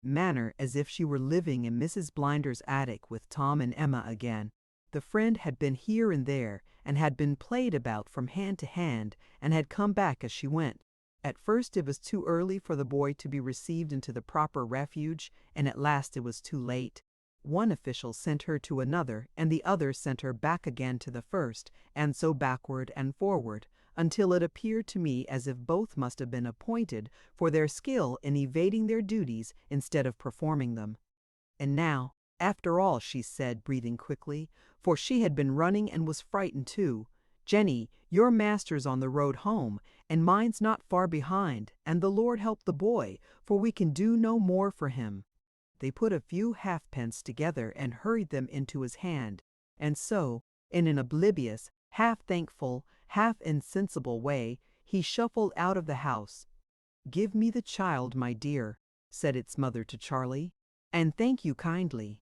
manner, as if she were living in Mrs. Blinder's attic with Tom and Emma again. The friend had been here and there, and had been played about from hand to hand, and had come back as she went. At first it was too early for the boy to be received into the proper refuge, and at last it was too late. One official sent her to another, and the other sent her back again to the first, and so backward and forward, until it appeared to me as if both must have been appointed for their skill in evading their duties instead of performing them. "And now, after all," she said, breathing quickly, for she had been running and was frightened too, "Jenny, your master's on the road home, and mine's not far behind, and the Lord help the boy, for we can do no more for him." They put a few halfpence together and hurried them into his hand, and so, in an oblivious, half-thankful, half insensible way, he shuffled out of the house. "Give me the child, my dear," said its mother to Charlie, "and thank you kindly."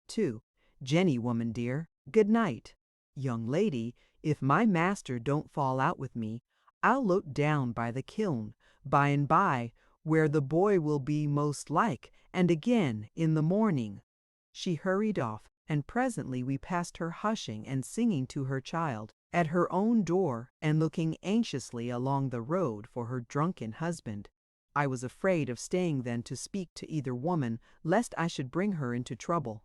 Two. "Jenny, woman dear, good night. Young lady, if my master don't fall out with me, I'll look down by the kiln, by and by, where the boy will be most like, and again in the morning." She hurried off, and presently we passed her hushing and singing to her child at her own door and looking anxiously along the road for her drunken husband. I was afraid of staying then to speak to either woman, lest I should bring her into trouble.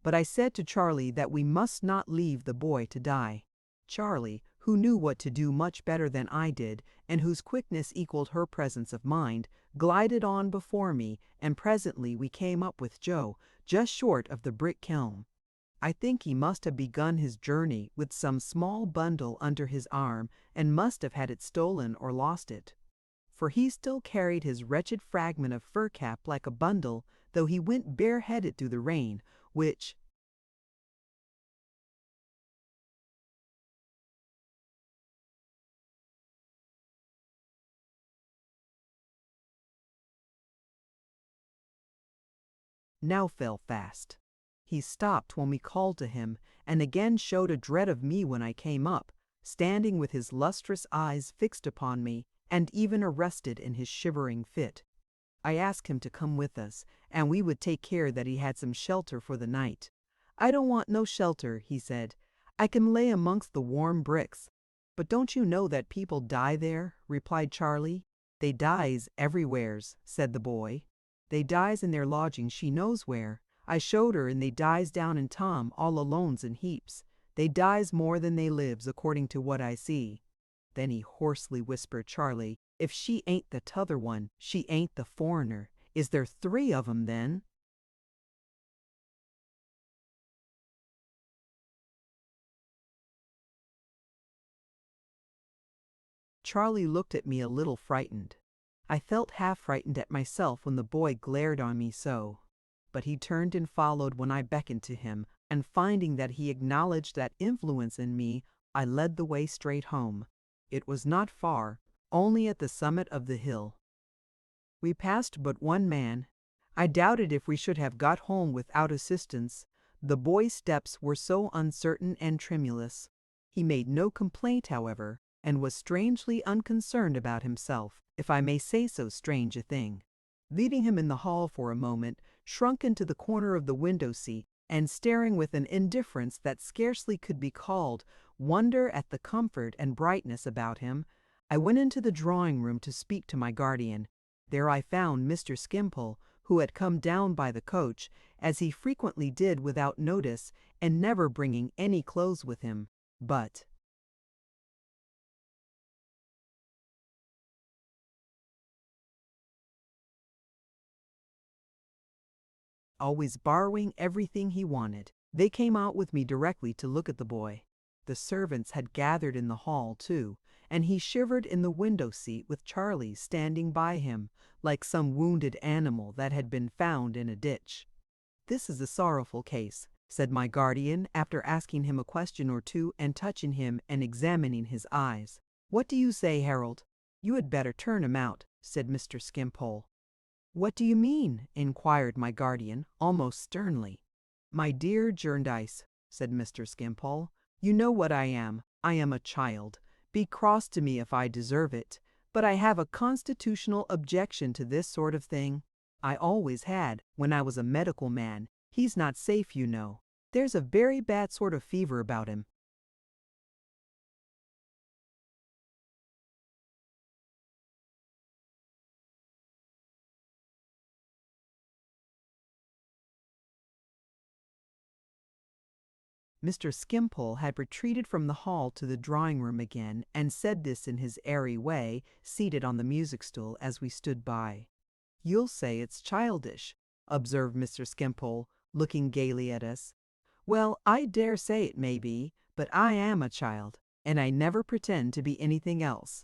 But I said to Charlie that we must not leave the boy to die. Charlie, who knew what to do much better than I did, and whose quickness equaled her presence of mind, glided on before me, and presently we came up with Joe, just short of the brick kiln. I think he must have begun his journey with some small bundle under his arm, and must have had it stolen or lost it. For he still carried his wretched fragment of fur cap like a bundle, though he went bareheaded through the rain, which now fell fast. He stopped when we called to him, and again showed a dread of me when I came up, standing with his lustrous eyes fixed upon me, and even arrested in his shivering fit. I asked him to come with us, and we would take care that he had some shelter for the night. "I don't want no shelter," he said. "I can lay amongst the warm bricks." "But don't you know that people die there?" replied Charlie. "They dies everywheres," said the boy. "They dies in their lodgings she knows where. I showed her, and they dies down in Tom all alones in heaps. They dies more than they lives, according to what I see." Then he hoarsely whispered Charlie, "If she ain't the t'other one, she ain't the foreigner. Is there three of 'em then?" Charlie looked at me a little frightened. I felt half frightened at myself when the boy glared on me so. But he turned and followed when I beckoned to him, and finding that he acknowledged that influence in me, I led the way straight home. It was not far, only at the summit of the hill. We passed but one man. I doubted if we should have got home without assistance. The boy's steps were so uncertain and tremulous. He made no complaint, however, and was strangely unconcerned about himself, if I may say so strange a thing. Leaving him in the hall for a moment, shrunk into the corner of the window seat, and staring with an indifference that scarcely could be called wonder at the comfort and brightness about him, I went into the drawing-room to speak to my guardian. There I found Mr. Skimpole, who had come down by the coach, as he frequently did without notice, and never bringing any clothes with him, but always borrowing everything he wanted. They came out with me directly to look at the boy. The servants had gathered in the hall, too, and he shivered in the window seat with Charlie standing by him, like some wounded animal that had been found in a ditch. "This is a sorrowful case," said my guardian, after asking him a question or two and touching him and examining his eyes. "What do you say, Harold?" "You had better turn him out," said Mr. Skimpole. "What do you mean?" inquired my guardian, almost sternly. "My dear Jarndyce," said Mr. Skimpole, "you know what I am. I am a child. Be cross to me if I deserve it, but I have a constitutional objection to this sort of thing. I always had, when I was a medical man. He's not safe, you know. There's a very bad sort of fever about him." Mr. Skimpole had retreated from the hall to the drawing-room again, and said this in his airy way, seated on the music-stool as we stood by. "You'll say it's childish," observed Mr. Skimpole, looking gaily at us. "Well, I dare say it may be, but I am a child, and I never pretend to be anything else.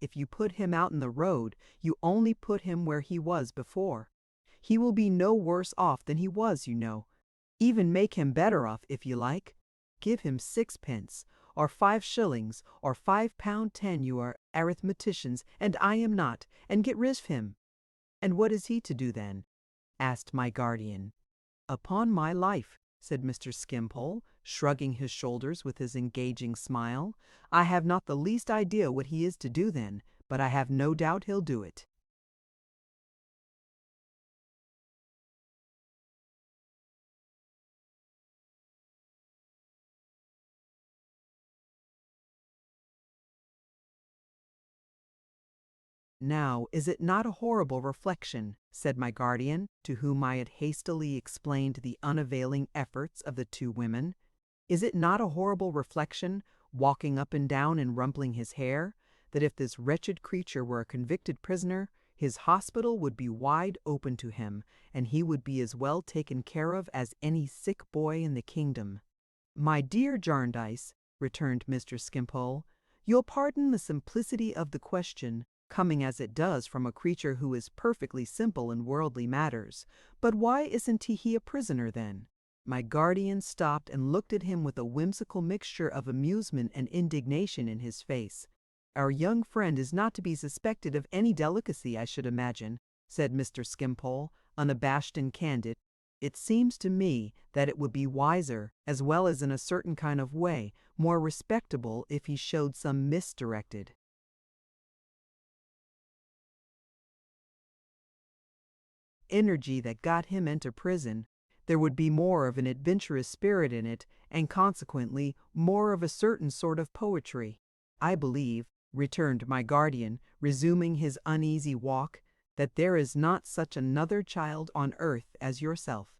If you put him out in the road, you only put him where he was before. He will be no worse off than he was, you know. Even make him better off, if you like. Give him 6 pence, or 5 shillings, or £5 10. You are arithmeticians, and I am not, and get rid of him." "And what is he to do then?" asked my guardian. "Upon my life," said Mr. Skimpole, shrugging his shoulders with his engaging smile, "I have not the least idea what he is to do then, but I have no doubt he'll do it." "Now, is it not a horrible reflection," said my guardian, to whom I had hastily explained the unavailing efforts of the two women, "is it not a horrible reflection, walking up and down and rumpling his hair, that if this wretched creature were a convicted prisoner, his hospital would be wide open to him, and he would be as well taken care of as any sick boy in the kingdom?" "My dear Jarndyce," returned Mr. Skimpole, "you'll pardon the simplicity of the question, coming as it does from a creature who is perfectly simple in worldly matters, but why isn't he a prisoner then?" My guardian stopped and looked at him with a whimsical mixture of amusement and indignation in his face. "Our young friend is not to be suspected of any delicacy, I should imagine," said Mr. Skimpole, unabashed and candid. "It seems to me that it would be wiser, as well as in a certain kind of way, more respectable if he showed some misdirected energy that got him into prison. There would be more of an adventurous spirit in it, and consequently more of a certain sort of poetry. I believe," returned my guardian, resuming his uneasy walk, "that there is not such another child on earth as yourself."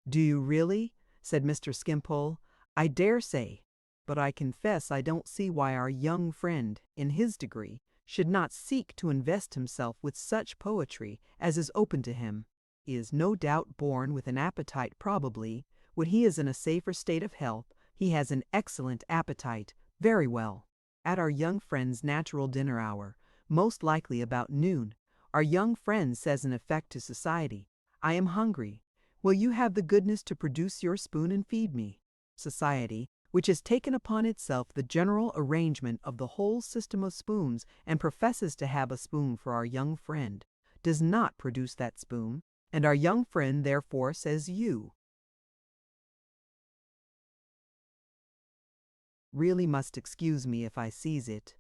"Do you really?" said Mr. Skimpole. "I dare say, but I confess I don't see why our young friend, in his degree, should not seek to invest himself with such poetry as is open to him. He is no doubt born with an appetite probably. When he is in a safer state of health, he has an excellent appetite. Very well. At our young friend's natural dinner hour, most likely about noon, our young friend says in effect to society, 'I am hungry. Will you have the goodness to produce your spoon and feed me?' Society, which has taken upon itself the general arrangement of the whole system of spoons and professes to have a spoon for our young friend, does not produce that spoon, and our young friend therefore says you really must excuse me if I seize it.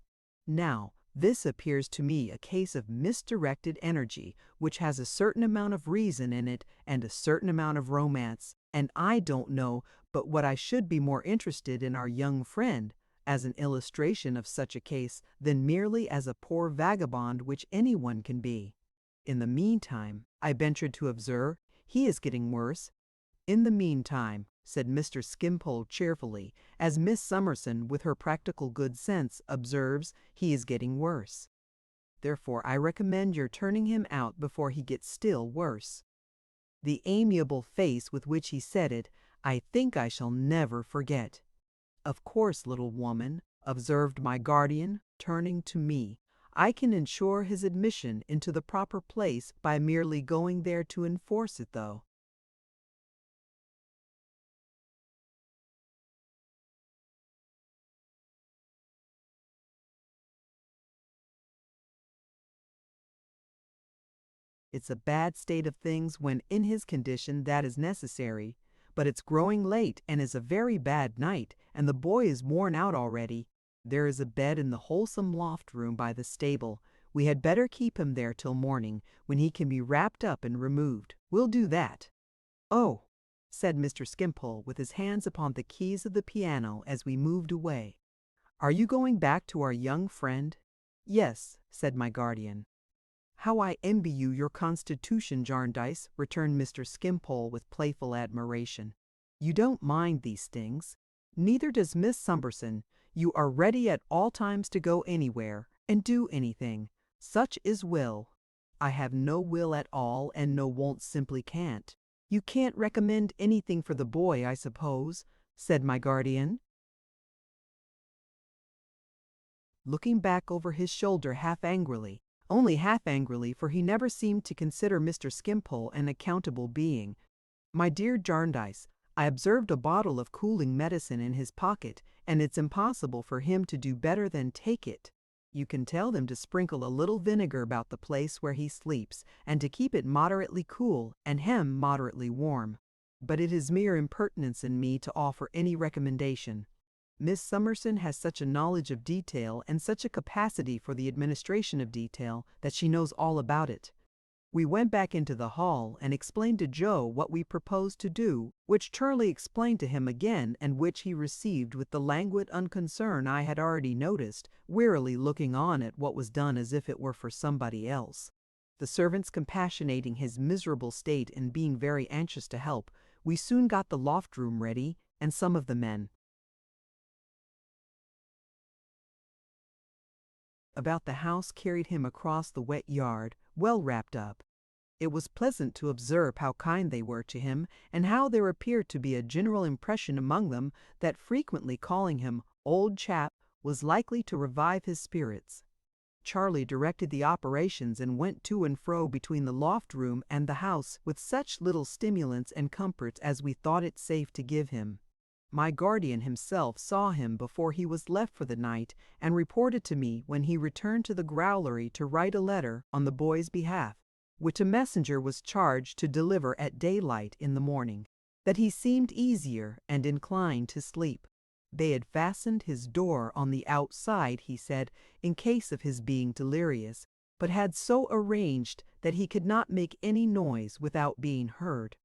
Now, this appears to me a case of misdirected energy, which has a certain amount of reason in it and a certain amount of romance, and I don't know but what I should be more interested in our young friend as an illustration of such a case than merely as a poor vagabond which anyone can be. In the meantime, I ventured to observe, he is getting worse. In the meantime, said Mr. Skimpole cheerfully, as Miss Summerson, with her practical good sense, observes, he is getting worse. Therefore I recommend your turning him out before he gets still worse. The amiable face with which he said it, I think I shall never forget. Of course, little woman, observed my guardian, turning to me, I can ensure his admission into the proper place by merely going there to enforce it, though. It's a bad state of things when in his condition that is necessary, but it's growing late and is a very bad night, and the boy is worn out already. There is a bed in the wholesome loft room by the stable. We had better keep him there till morning, when he can be wrapped up and removed. We'll do that. Oh, said Mr. Skimpole, with his hands upon the keys of the piano as we moved away. Are you going back to our young friend? Yes, said my guardian. How I envy you your constitution, Jarndyce, returned Mr. Skimpole with playful admiration. You don't mind these things. Neither does Miss Summerson. You are ready at all times to go anywhere, and do anything. Such is will. I have no will at all, and no won't simply can't. You can't recommend anything for the boy, I suppose, said my guardian. looking back over his shoulder half angrily. Only half angrily, for he never seemed to consider Mr. Skimpole an accountable being. "My dear Jarndyce, I observed a bottle of cooling medicine in his pocket, and it's impossible for him to do better than take it. You can tell them to sprinkle a little vinegar about the place where he sleeps, and to keep it moderately cool and him moderately warm. But it is mere impertinence in me to offer any recommendation. Miss Summerson has such a knowledge of detail and such a capacity for the administration of detail that she knows all about it." We went back into the hall and explained to Joe what we proposed to do, which Charlie explained to him again, and which he received with the languid unconcern I had already noticed, wearily looking on at what was done as if it were for somebody else. The servants compassionating his miserable state and being very anxious to help, we soon got the loft room ready, and some of the men about the house carried him across the wet yard, well wrapped up. It was pleasant to observe how kind they were to him, and how there appeared to be a general impression among them that frequently calling him "old chap" was likely to revive his spirits. Charlie directed the operations and went to and fro between the loft room and the house with such little stimulants and comforts as we thought it safe to give him. My guardian himself saw him before he was left for the night, and reported to me when he returned to the growlery to write a letter on the boy's behalf, which a messenger was charged to deliver at daylight in the morning, that he seemed easier and inclined to sleep. They had fastened his door on the outside, he said, in case of his being delirious, but had so arranged that he could not make any noise without being heard.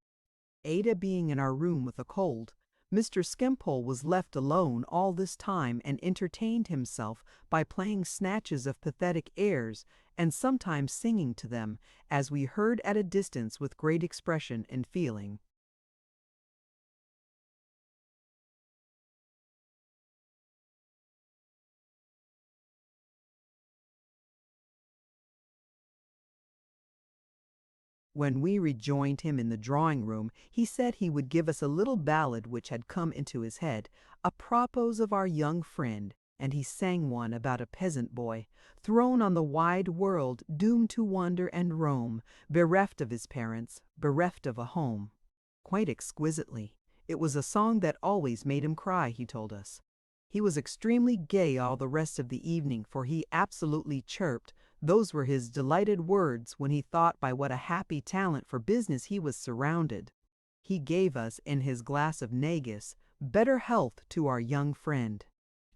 Ada being in our room with a cold, Mr. Skimpole was left alone all this time and entertained himself by playing snatches of pathetic airs and sometimes singing to them, as we heard at a distance with great expression and feeling. When we rejoined him in the drawing-room, he said he would give us a little ballad which had come into his head, apropos of our young friend, and he sang one about a peasant boy, thrown on the wide world, doomed to wander and roam, bereft of his parents, bereft of a home. Quite exquisitely. It was a song that always made him cry, he told us. He was extremely gay all the rest of the evening, for he absolutely chirped. Those were his delighted words when he thought by what a happy talent for business he was surrounded. He gave us, in his glass of negus, better health to our young friend,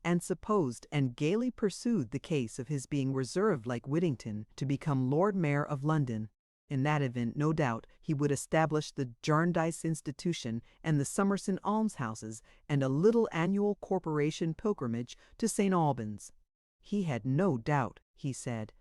and supposed and gaily pursued the case of his being reserved like Whittington to become Lord Mayor of London. In that event, no doubt, he would establish the Jarndyce Institution and the Summerson almshouses and a little annual corporation pilgrimage to St. Albans. He had no doubt, he said,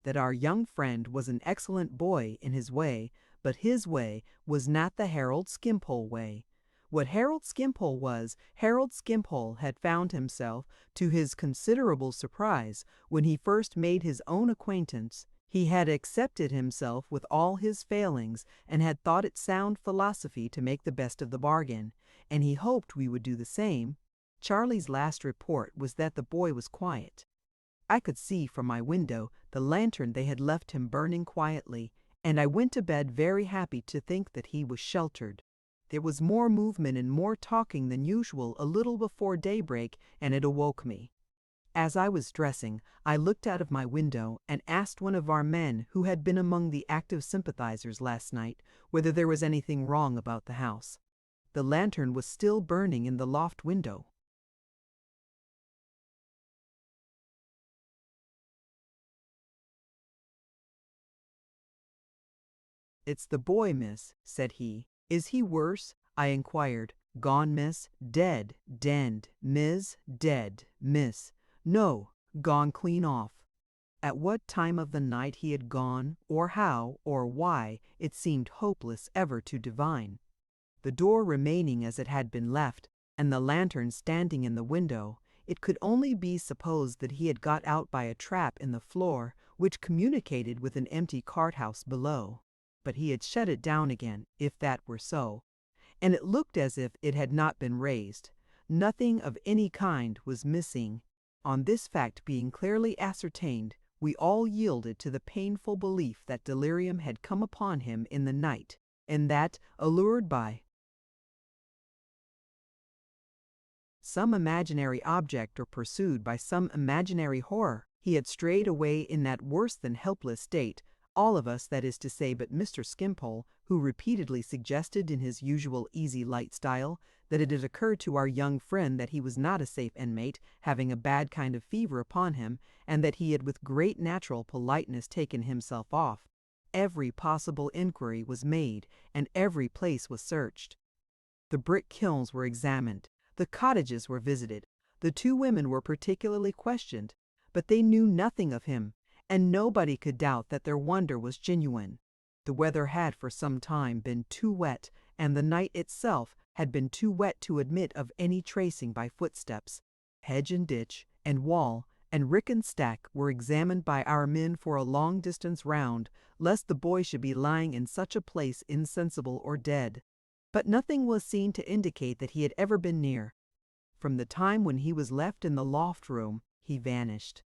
that our young friend was an excellent boy in his way, but his way was not the Harold Skimpole way. What Harold Skimpole was, Harold Skimpole had found himself, to his considerable surprise, when he first made his own acquaintance. He had accepted himself with all his failings, and had thought it sound philosophy to make the best of the bargain, and he hoped we would do the same. Charlie's last report was that the boy was quiet. I could see from my window the lantern they had left him burning quietly, and I went to bed very happy to think that he was sheltered. There was more movement and more talking than usual a little before daybreak, and it awoke me. As I was dressing, I looked out of my window and asked one of our men, who had been among the active sympathizers last night, whether there was anything wrong about the house. The lantern was still burning in the loft window. "It's the boy, miss," said he. "Is he worse?" I inquired. "Gone, miss. Dead, denned, miss, dead, miss. No, gone clean off." At what time of the night he had gone, or how, or why, it seemed hopeless ever to divine. The door remaining as it had been left, and the lantern standing in the window, it could only be supposed that he had got out by a trap in the floor, which communicated with an empty cart-house below. but he had shut it down again, if that were so, and it looked as if it had not been raised. Nothing of any kind was missing. On this fact being clearly ascertained, we all yielded to the painful belief that delirium had come upon him in the night, and that, allured by some imaginary object or pursued by some imaginary horror, he had strayed away in that worse than helpless state. All of us, that is to say, but Mr. Skimpole, who repeatedly suggested in his usual easy light style that it had occurred to our young friend that he was not a safe inmate, having a bad kind of fever upon him, and that he had with great natural politeness taken himself off. Every possible inquiry was made, and every place was searched. The brick kilns were examined, the cottages were visited, the two women were particularly questioned, but they knew nothing of him, and nobody could doubt that their wonder was genuine. The weather had for some time been too wet, and the night itself had been too wet to admit of any tracing by footsteps. Hedge and ditch, and wall, and rick and stack were examined by our men for a long distance round, lest the boy should be lying in such a place insensible or dead. But nothing was seen to indicate that he had ever been near. From the time when he was left in the loft room, he vanished.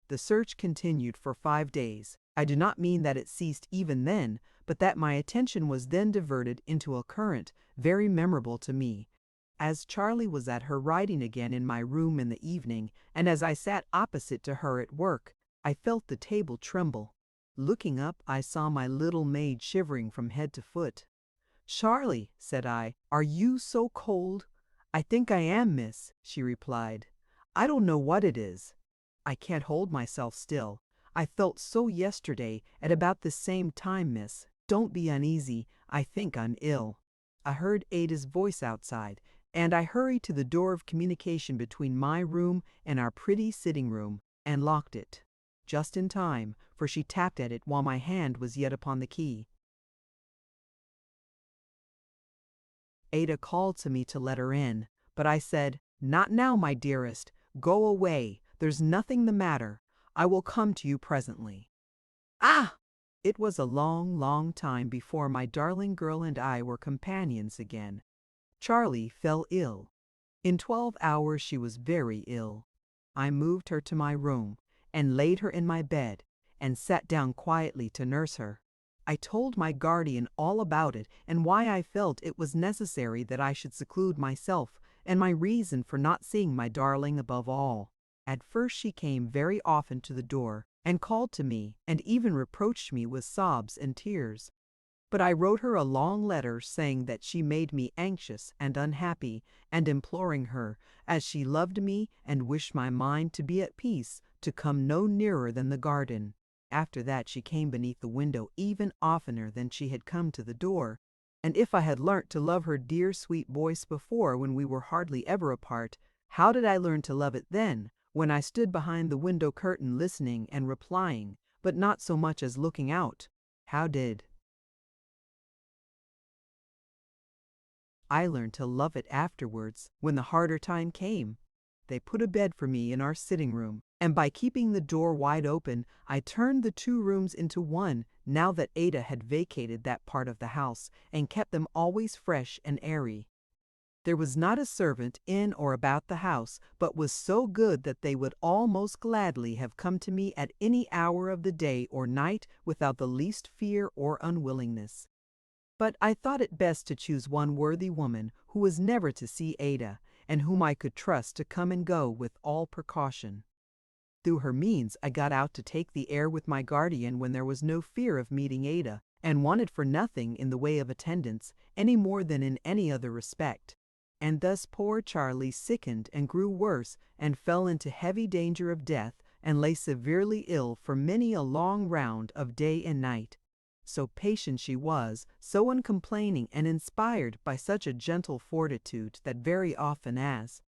The search continued for 5 days. I do not mean that it ceased even then, but that my attention was then diverted into a current very memorable to me. As Charlie was at her writing again in my room in the evening, and as I sat opposite to her at work, I felt the table tremble. Looking up, I saw my little maid shivering from head to foot. "Charlie," said I, "are you so cold?" "I think I am, miss," she replied. "I don't know what it is. I can't hold myself still. I felt so yesterday, at about the same time, miss. Don't be uneasy. I think I'm ill." I heard Ada's voice outside, and I hurried to the door of communication between my room and our pretty sitting room, and locked it. Just in time, for she tapped at it while my hand was yet upon the key. Ada called to me to let her in, but I said, "Not now, my dearest. Go away. There's nothing the matter. I will come to you presently." Ah! It was a long, long time before my darling girl and I were companions again. Charlie fell ill. In 12 hours she was very ill. I moved her to my room, and laid her in my bed, and sat down quietly to nurse her. I told my guardian all about it, and why I felt it was necessary that I should seclude myself, and my reason for not seeing my darling above all. At first she came very often to the door, and called to me, and even reproached me with sobs and tears. But I wrote her a long letter saying that she made me anxious and unhappy, and imploring her, as she loved me and wished my mind to be at peace, to come no nearer than the garden. After that she came beneath the window even oftener than she had come to the door, and if I had learnt to love her dear sweet voice before, when we were hardly ever apart, how did I learn to love it then, when I stood behind the window curtain listening and replying, but not so much as looking out? How did I learned to love it afterwards, when the harder time came? They put a bed for me in our sitting room, and by keeping the door wide open, I turned the 2 rooms into one, now that Ada had vacated that part of the house, and kept them always fresh and airy. There was not a servant in or about the house, but was so good that they would all most gladly have come to me at any hour of the day or night without the least fear or unwillingness. But I thought it best to choose one worthy woman who was never to see Ada, and whom I could trust to come and go with all precaution. Through her means I got out to take the air with my guardian when there was no fear of meeting Ada, and wanted for nothing in the way of attendance, any more than in any other respect. And thus poor Charlie sickened and grew worse, and fell into heavy danger of death, and lay severely ill for many a long round of day and night. So patient she was, so uncomplaining, and inspired by such a gentle fortitude, that very often as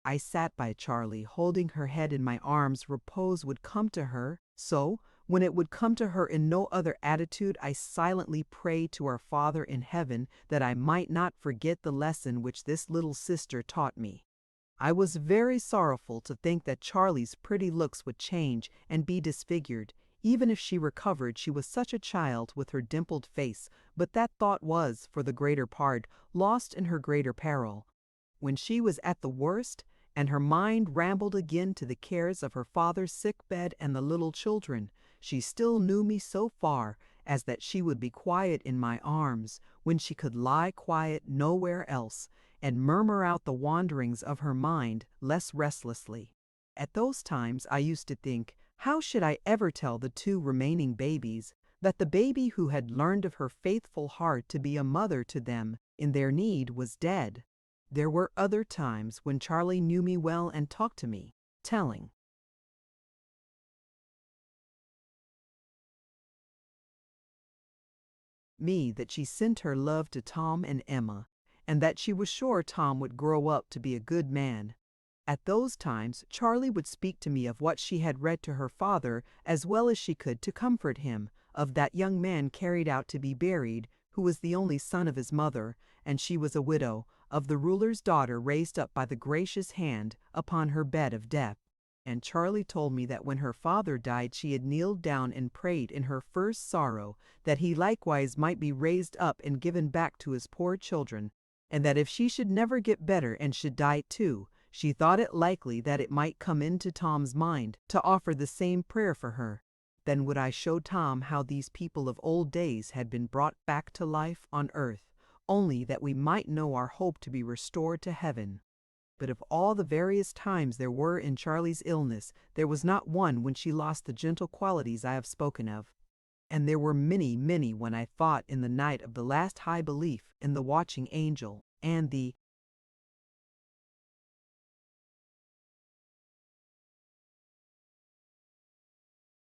I sat by Charlie, holding her head in my arms, repose would come to her. So, when it would come to her in no other attitude, I silently prayed to our Father in heaven that I might not forget the lesson which this little sister taught me. I was very sorrowful to think that Charlie's pretty looks would change and be disfigured. Even if she recovered, she was such a child with her dimpled face, but that thought was, for the greater part, lost in her greater peril. When she was at the worst, and her mind rambled again to the cares of her father's sick bed and the little children, she still knew me so far as that she would be quiet in my arms when she could lie quiet nowhere else, and murmur out the wanderings of her mind less restlessly. At those times I used to think, how should I ever tell the two remaining babies that the baby who had learned of her faithful heart to be a mother to them in their need was dead? There were other times when Charlie knew me well and talked to me, telling me that she sent her love to Tom and Emma, and that she was sure Tom would grow up to be a good man. At those times, Charlie would speak to me of what she had read to her father as well as she could to comfort him, of that young man carried out to be buried, who was the only son of his mother, and she was a widow, of the ruler's daughter raised up by the gracious hand upon her bed of death. And Charlie told me that when her father died she had kneeled down and prayed in her first sorrow that he likewise might be raised up and given back to his poor children, and that if she should never get better and should die too, she thought it likely that it might come into Tom's mind to offer the same prayer for her. Then would I show Tom how these people of old days had been brought back to life on earth, only that we might know our hope to be restored to heaven. But of all the various times there were in Charlie's illness, there was not one when she lost the gentle qualities I have spoken of. And there were many, many when I thought in the night of the last high belief in the watching angel, and the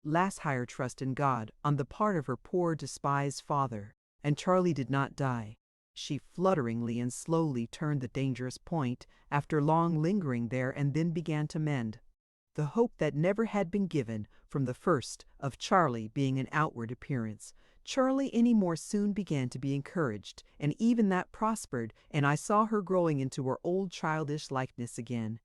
last higher trust in God on the part of her poor despised father. And Charlie did not die. She flutteringly and slowly turned the dangerous point after long lingering there, and then began to mend. The hope that never had been given from the first of Charlie being an outward appearance, Charlie any more soon began to be encouraged, and even that prospered, and I saw her growing into her old childish likeness again.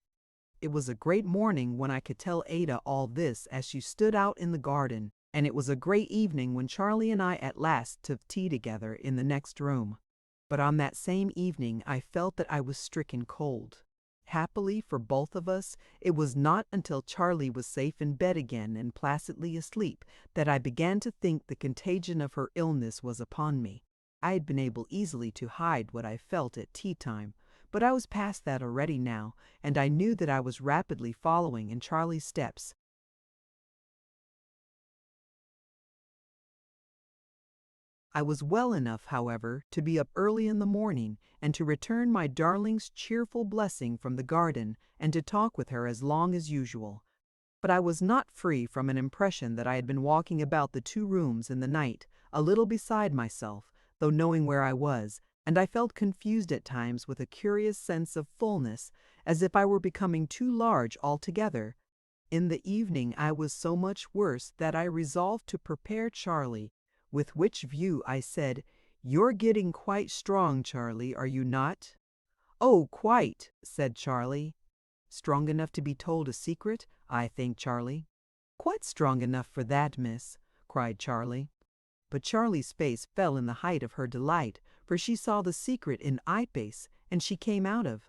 It was a great morning when I could tell Ada all this as she stood out in the garden, and it was a great evening when Charlie and I at last took tea together in the next room. But on that same evening I felt that I was stricken cold. Happily for both of us, it was not until Charlie was safe in bed again and placidly asleep that I began to think the contagion of her illness was upon me. I had been able easily to hide what I felt at tea time, but I was past that already now, and I knew that I was rapidly following in Charlie's steps. I was well enough, however, to be up early in the morning, and to return my darling's cheerful blessing from the garden, and to talk with her as long as usual. But I was not free from an impression that I had been walking about the two rooms in the night, a little beside myself, though knowing where I was, and I felt confused at times with a curious sense of fullness, as if I were becoming too large altogether. In the evening I was so much worse that I resolved to prepare Charlie, with which view I said, "You're getting quite strong, Charlie, are you not?" "Oh, quite," said Charlie. "Strong enough to be told a secret, I think, Charlie." "Quite strong enough for that, miss," cried Charlie. But Charlie's face fell in the height of her delight, for she saw the secret in eye-base, and she came out of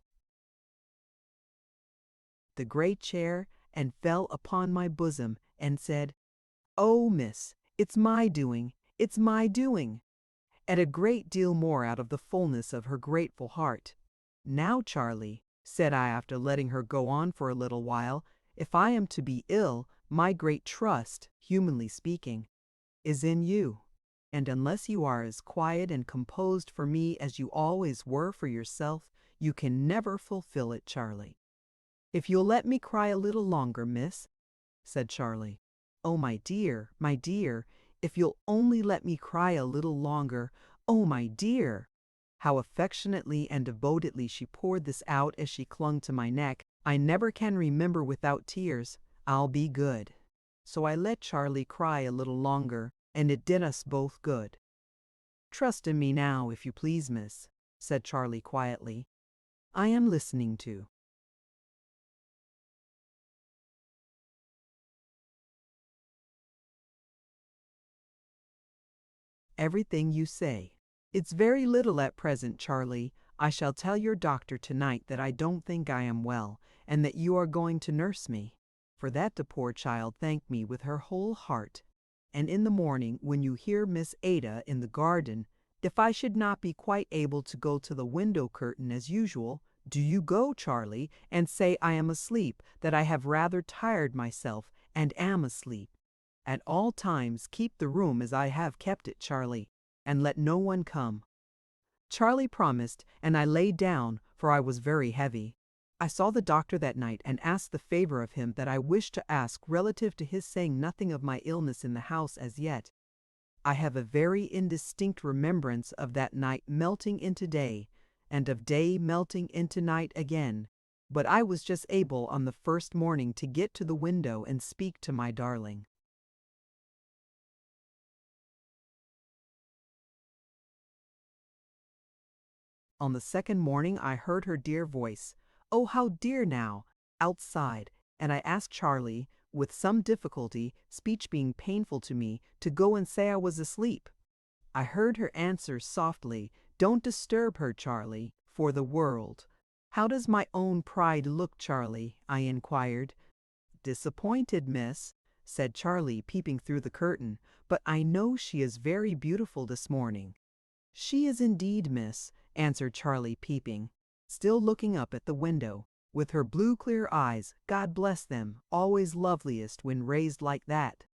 the great chair and fell upon my bosom and said, "Oh, miss, it's my doing, it's my doing," and a great deal more out of the fullness of her grateful heart. "Now, Charlie," said I after letting her go on for a little while, "if I am to be ill, my great trust, humanly speaking, is in you. And unless you are as quiet and composed for me as you always were for yourself, you can never fulfill it, Charlie." "If you'll let me cry a little longer, miss," said Charlie. "Oh, my dear, if you'll only let me cry a little longer, oh, my dear." How affectionately and devotedly she poured this out as she clung to my neck, I never can remember without tears. I'll be good. So I let Charlie cry a little longer, and it did us both good. "Trust in me now, if you please, miss," said Charlie quietly. "I am listening to." everything you say. It's very little at present, Charlie. I shall tell your doctor tonight that I don't think I am well, and that you are going to nurse me." For that the poor child thanked me with her whole heart. "And in the morning, when you hear Miss Ada in the garden, if I should not be quite able to go to the window curtain as usual, do you go, Charlie, and say I am asleep, that I have rather tired myself, and am asleep. At all times keep the room as I have kept it, Charlie, and let no one come." Charlie promised, and I lay down, for I was very heavy. I saw the doctor that night and asked the favor of him that I wished to ask relative to his saying nothing of my illness in the house as yet. I have a very indistinct remembrance of that night melting into day, and of day melting into night again, but I was just able on the first morning to get to the window and speak to my darling. On the second morning I heard her dear voice, oh how dear now, outside, and I asked Charlie, with some difficulty, speech being painful to me, to go and say I was asleep. I heard her answer softly, "Don't disturb her, Charlie, for the world." "How does my own pride look, Charlie?" I inquired. "Disappointed, miss," said Charlie, peeping through the curtain, "but I know she is very beautiful this morning." "She is indeed, miss," answered Charlie, peeping, still looking up at the window, with her blue clear eyes, God bless them, always loveliest when raised like that.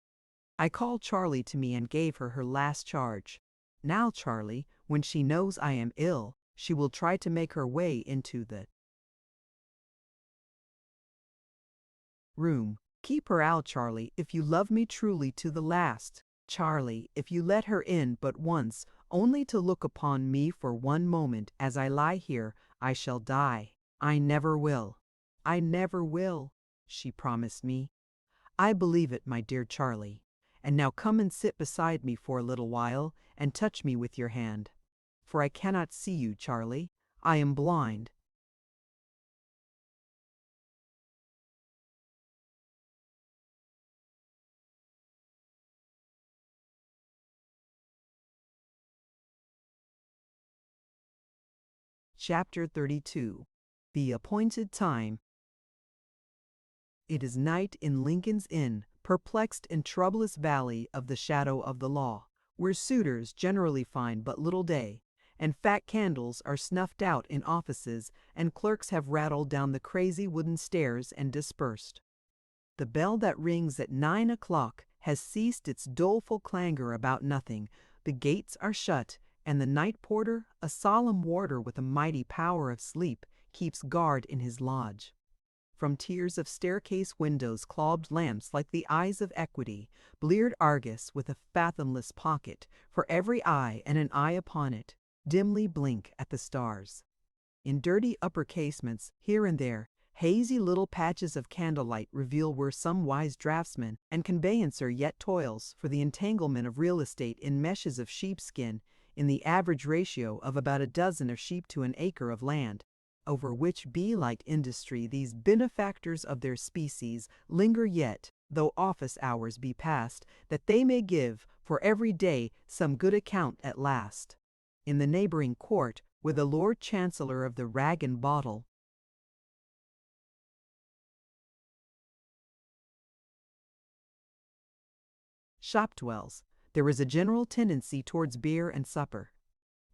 I called Charlie to me and gave her her last charge. "Now, Charlie, when she knows I am ill, she will try to make her way into the room. Keep her out, Charlie, if you love me truly to the last. Charlie, if you let her in but once, only to look upon me for one moment as I lie here, I shall die. I never will. I never will," she promised me. "I believe it, my dear Charlie. And now come and sit beside me for a little while, and touch me with your hand. For I cannot see you, Charlie. I am blind." Chapter 32. The Appointed Time. It is night in Lincoln's Inn, perplexed and troublous valley of the shadow of the law, where suitors generally find but little day, and fat candles are snuffed out in offices, and clerks have rattled down the crazy wooden stairs and dispersed. The bell that rings at 9 o'clock has ceased its doleful clangor about nothing. The gates are shut, and the night porter, a solemn warder with a mighty power of sleep, keeps guard in his lodge. From tiers of staircase windows clobbed lamps like the eyes of equity, bleared Argus with a fathomless pocket for every eye and an eye upon it, dimly blink at the stars. In dirty upper casements, here and there, hazy little patches of candlelight reveal where some wise draftsman and conveyancer yet toils for the entanglement of real estate in meshes of sheepskin, in the average ratio of about a dozen of sheep to an acre of land, over which bee-like industry these benefactors of their species linger yet, though office hours be past, that they may give, for every day, some good account at last. In the neighboring court, where the Lord Chancellor of the Rag and Bottle shop dwells, there is a general tendency towards beer and supper.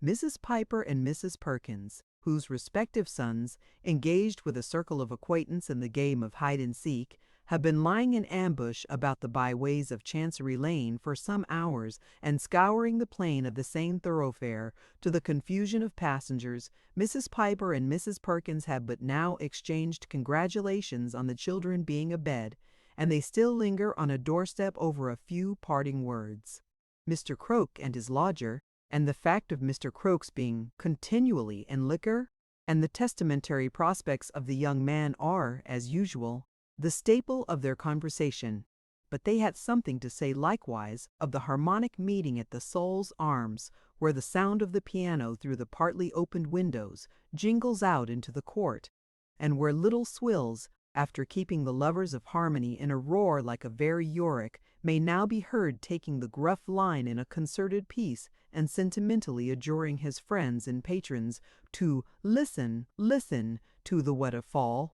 Mrs. Piper and Mrs. Perkins, whose respective sons, engaged with a circle of acquaintance in the game of hide-and-seek, have been lying in ambush about the byways of Chancery Lane for some hours, and scouring the plain of the same thoroughfare, to the confusion of passengers, Mrs. Piper and Mrs. Perkins have but now exchanged congratulations on the children being abed, and they still linger on a doorstep over a few parting words. Mr. Croak and his lodger, and the fact of Mr. Croak's being continually in liquor, and the testamentary prospects of the young man are, as usual, the staple of their conversation. But they had something to say likewise of the harmonic meeting at the Soul's Arms, where the sound of the piano through the partly opened windows jingles out into the court, and where little swills, after keeping the lovers of harmony in a roar like a very Yorick, may now be heard taking the gruff line in a concerted piece, and sentimentally adjuring his friends and patrons to listen, listen to the waterfall.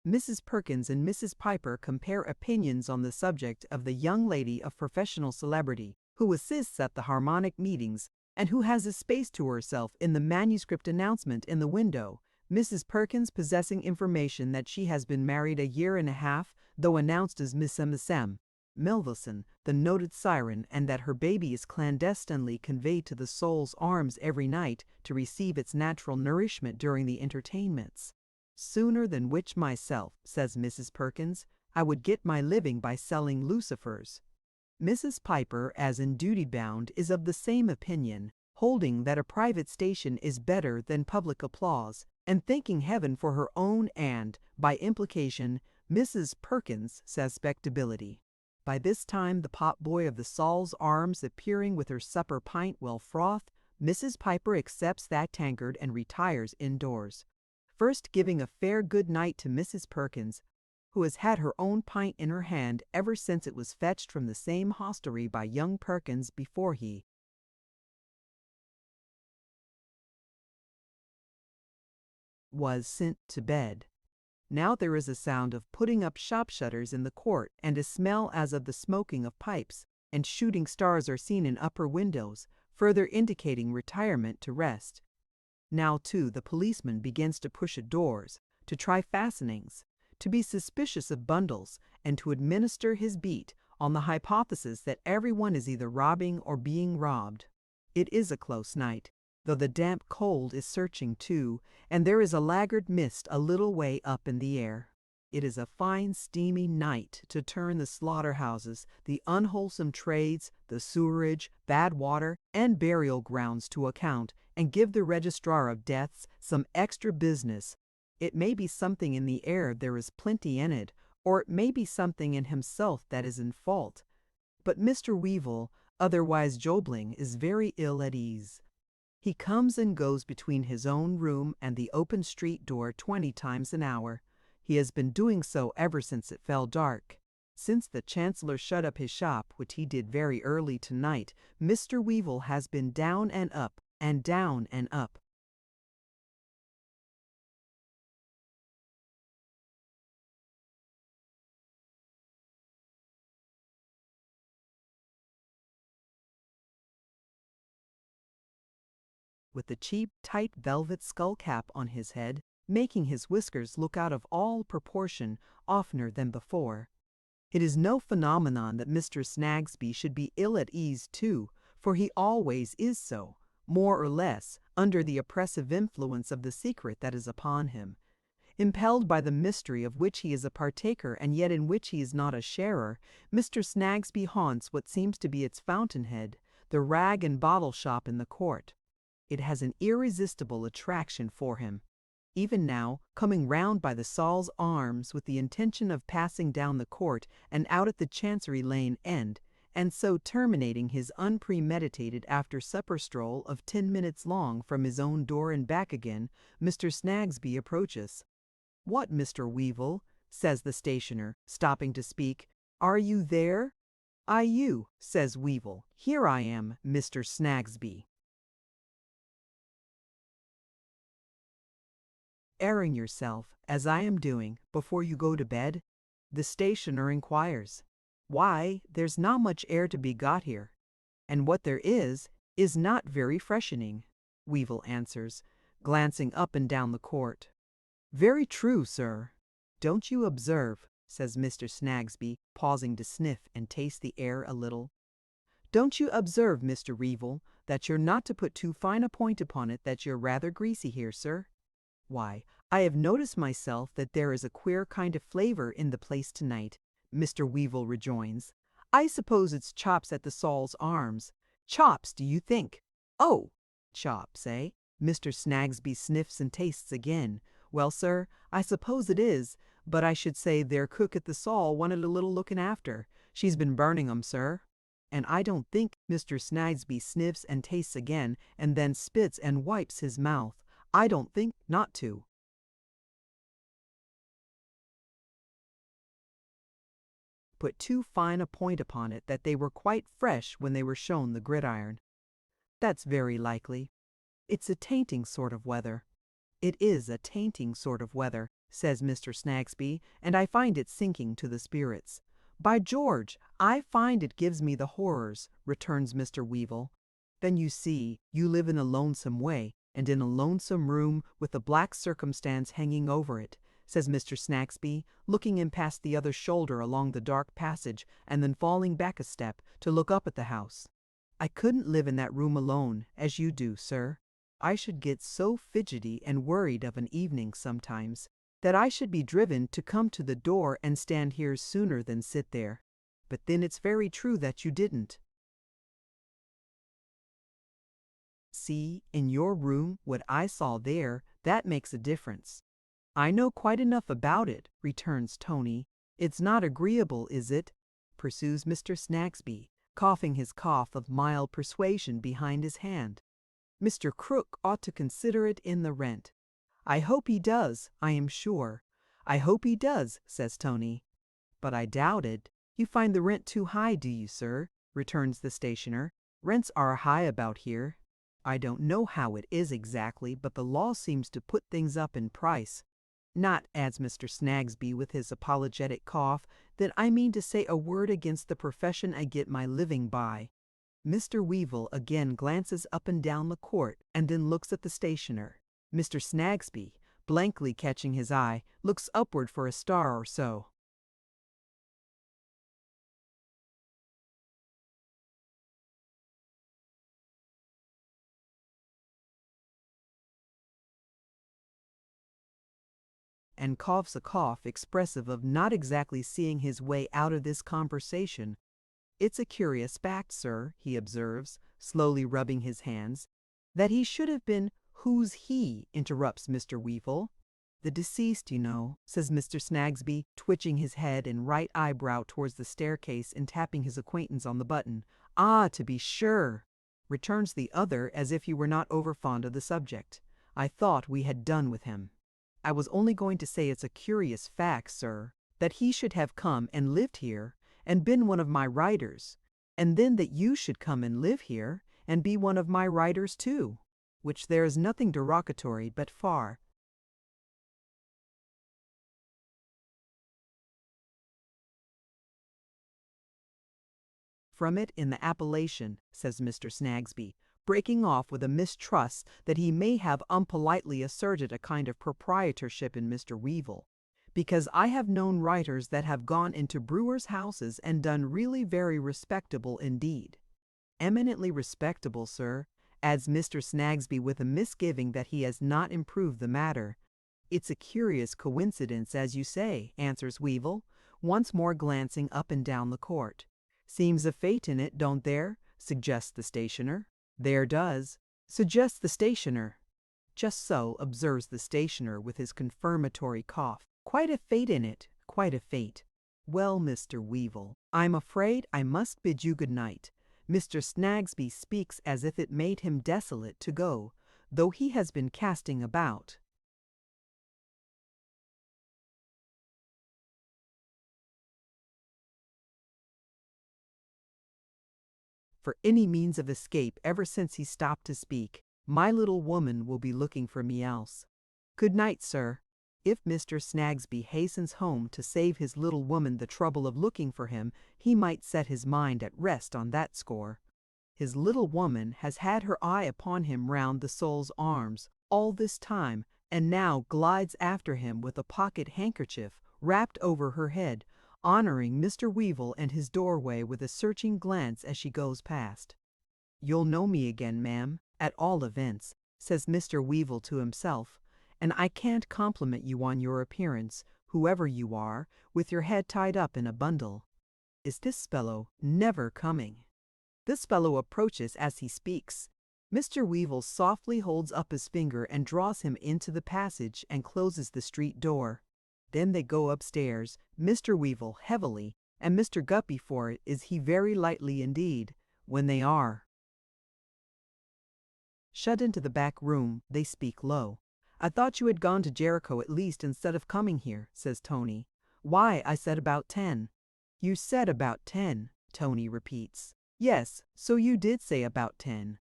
Mrs. Perkins and Mrs. Piper compare opinions on the subject of the young lady of professional celebrity who assists at the harmonic meetings and who has a space to herself in the manuscript announcement in the window. Mrs. Perkins possessing information that she has been married a year and a half, though announced as Miss M. Melvilleson, the noted siren, and that her baby is clandestinely conveyed to the soul's arms every night to receive its natural nourishment during the entertainments. Sooner than witch myself, says Mrs. Perkins, I would get my living by selling lucifers. Mrs. Piper, as in duty bound, is of the same opinion, holding that a private station is better than public applause, and thanking heaven for her own and, by implication, Mrs. Perkins' suspectability. By this time the pot-boy of the Saul's Arms appearing with her supper pint well frothed, Mrs. Piper accepts that tankard and retires indoors, first giving a fair good night to Mrs. Perkins, who has had her own pint in her hand ever since it was fetched from the same hostelry by young Perkins before he was sent to bed. Now there is a sound of putting up shop shutters in the court, and a smell as of the smoking of pipes, and shooting stars are seen in upper windows, further indicating retirement to rest. Now, too, the policeman begins to push at doors, to try fastenings, to be suspicious of bundles, and to administer his beat on the hypothesis that everyone is either robbing or being robbed. It is a close night, though the damp cold is searching too, and there is a laggard mist a little way up in the air. It is a fine steamy night to turn the slaughterhouses, the unwholesome trades, the sewerage, bad water, and burial grounds to account, and give the registrar of deaths some extra business. It may be something in the air there is plenty in it, or it may be something in himself that is in fault. But Mr. Weevil, otherwise Jobling, is very ill at ease. He comes and goes between his own room and the open street door 20 times an hour. He has been doing so ever since it fell dark. Since the Chancellor shut up his shop, which he did very early tonight, Mr. Weevil has been down and up, and down and up. With the cheap, tight velvet skull cap on his head, making his whiskers look out of all proportion oftener than before. It is no phenomenon that Mr. Snagsby should be ill at ease too, for he always is so, more or less, under the oppressive influence of the secret that is upon him. Impelled by the mystery of which he is a partaker and yet in which he is not a sharer, Mr. Snagsby haunts what seems to be its fountainhead, the rag and bottle shop in the court. It has an irresistible attraction for him. Even now, coming round by the Saul's Arms with the intention of passing down the court and out at the Chancery Lane end, and so terminating his unpremeditated after-supper stroll of 10 minutes long from his own door and back again, Mr. Snagsby approaches. "What, Mr. Weevil?" says the stationer, stopping to speak. "Are you there?" "Aye, you," says Weevil. "Here I am, Mr. Snagsby." "Airing yourself, as I am doing, before you go to bed?" the stationer inquires. "Why, there's not much air to be got here, and what there is not very freshening," Weevil answers, glancing up and down the court. "Very true, sir. Don't you observe," says Mr. Snagsby, pausing to sniff and taste the air a little, "don't you observe, Mr. Weevil, that you're not to put too fine a point upon it that you're rather greasy here, sir? Why, I have noticed myself that there is a queer kind of flavor in the place tonight," Mr. Weevil rejoins. "I suppose it's chops at the Saul's Arms. Chops, do you think? Oh, chops, eh?" Mr. Snagsby sniffs and tastes again. "Well, sir, I suppose it is, but I should say their cook at the Saul wanted a little looking after. She's been burning 'em, sir. And I don't think," Mr. Snagsby sniffs and tastes again, and then spits and wipes his mouth, "I don't think not to." put too fine a point upon it that they were quite fresh when they were shown the gridiron. That's very likely. It's a tainting sort of weather. It is a tainting sort of weather, says Mr. Snagsby, and I find it sinking to the spirits. By George, I find it gives me the horrors, returns Mr. Weevil. Then you see, you live in a lonesome way, and in a lonesome room with a black circumstance hanging over it, says Mr. Snagsby, looking in past the other's shoulder along the dark passage and then falling back a step to look up at the house. I couldn't live in that room alone, as you do, sir. I should get so fidgety and worried of an evening sometimes, that I should be driven to come to the door and stand here sooner than sit there. But then it's very true that you didn't. See, in your room, what I saw there, that makes a difference. I know quite enough about it, returns Tony. It's not agreeable, is it? Pursues Mr. Snagsby, coughing his cough of mild persuasion behind his hand. Mr. Crook ought to consider it in the rent. I hope he does, I am sure. I hope he does, says Tony. But I doubt it. You find the rent too high, do you, sir? Returns the stationer. Rents are high about here. I don't know how it is exactly, but the law seems to put things up in price. Not, adds Mr. Snagsby with his apologetic cough, that I mean to say a word against the profession I get my living by. Mr. Weevil again glances up and down the court and then looks at the stationer. Mr. Snagsby, blankly catching his eye, looks upward for a star or so. And coughs a cough expressive of not exactly seeing his way out of this conversation. It's a curious fact, sir, he observes, slowly rubbing his hands, that he should have been— Who's he? Interrupts Mr. Weevil. The deceased, you know, says Mr. Snagsby, twitching his head and right eyebrow towards the staircase and tapping his acquaintance on the button. Ah, to be sure, returns the other as if he were not over fond of the subject. I thought we had done with him. I was only going to say it's a curious fact, sir, that he should have come and lived here and been one of my writers, and then that you should come and live here and be one of my writers too, which there is nothing derogatory but far from it in the appellation, says Mr. Snagsby, breaking off with a mistrust that he may have unpolitely asserted a kind of proprietorship in Mr. Weevil, because I have known writers that have gone into brewers' houses and done really very respectable indeed. Eminently respectable, sir, adds Mr. Snagsby with a misgiving that he has not improved the matter. It's a curious coincidence, as you say, answers Weevil, once more glancing up and down the court. Seems a fate in it, don't there? Suggests the stationer. There does, suggests the stationer. Just so, observes the stationer with his confirmatory cough. Quite a fate in it, quite a fate. Well, Mr. Weevil, I'm afraid I must bid you good night. Mr. Snagsby speaks as if it made him desolate to go, though he has been casting about for any means of escape ever since he stopped to speak. My little woman will be looking for me else. Good night, sir. If Mr. Snagsby hastens home to save his little woman the trouble of looking for him, he might set his mind at rest on that score. His little woman has had her eye upon him round the soul's arms all this time, and now glides after him with a pocket handkerchief wrapped over her head, honoring Mr. Weevil and his doorway with a searching glance as she goes past. You'll know me again, ma'am, at all events, says Mr. Weevil to himself, and I can't compliment you on your appearance, whoever you are, with your head tied up in a bundle. Is this fellow never coming? This fellow approaches as he speaks. Mr. Weevil softly holds up his finger and draws him into the passage and closes the street door. Then they go upstairs, Mr. Weevil heavily, and Mr. Guppy for it is he very lightly indeed, when they are shut into the back room. They speak low. I thought you had gone to Jericho at least instead of coming here, says Tony. Why, I said about 10. You said about 10, Tony repeats. Yes, so you did say about 10.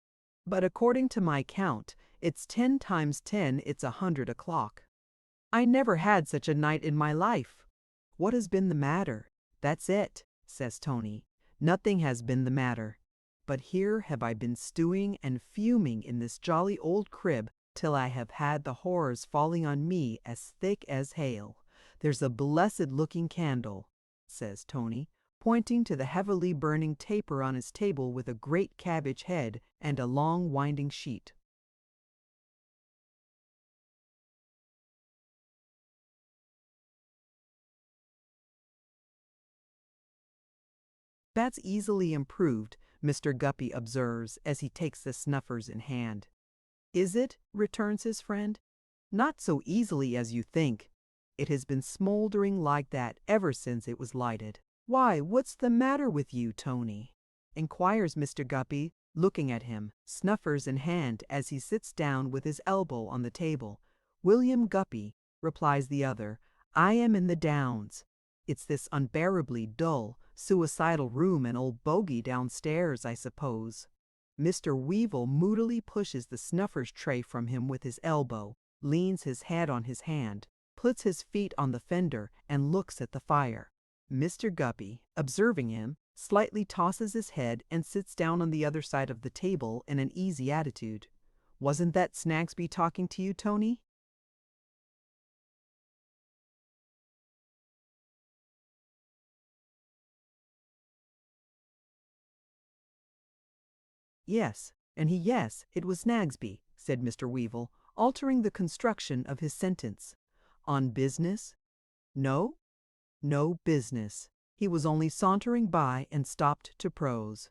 But according to my count, it's 10 times 10, it's 100 o'clock. I never had such a night in my life. What has been the matter? That's it, says Tony. Nothing has been the matter. But here have I been stewing and fuming in this jolly old crib till I have had the horrors falling on me as thick as hail. There's a blessed-looking candle, says Tony, pointing to the heavily burning taper on his table with a great cabbage head and a long winding sheet. That's easily improved, Mr. Guppy observes as he takes the snuffers in hand. Is it? Returns his friend. Not so easily as you think. It has been smoldering like that ever since it was lighted. Why, what's the matter with you, Tony? Inquires Mr. Guppy, looking at him, snuffers in hand, as he sits down with his elbow on the table. William Guppy, replies the other, I am in the Downs. It's this unbearably dull, suicidal room and old bogey downstairs, I suppose. Mr. Weevil moodily pushes the snuffers tray from him with his elbow, leans his head on his hand, puts his feet on the fender, and looks at the fire. Mr. Guppy, observing him, slightly tosses his head and sits down on the other side of the table in an easy attitude. Wasn't that Snagsby talking to you, Tony? Yes, it was Snagsby, said Mr. Weevil, altering the construction of his sentence. On business? No? No business. He was only sauntering by and stopped to prose.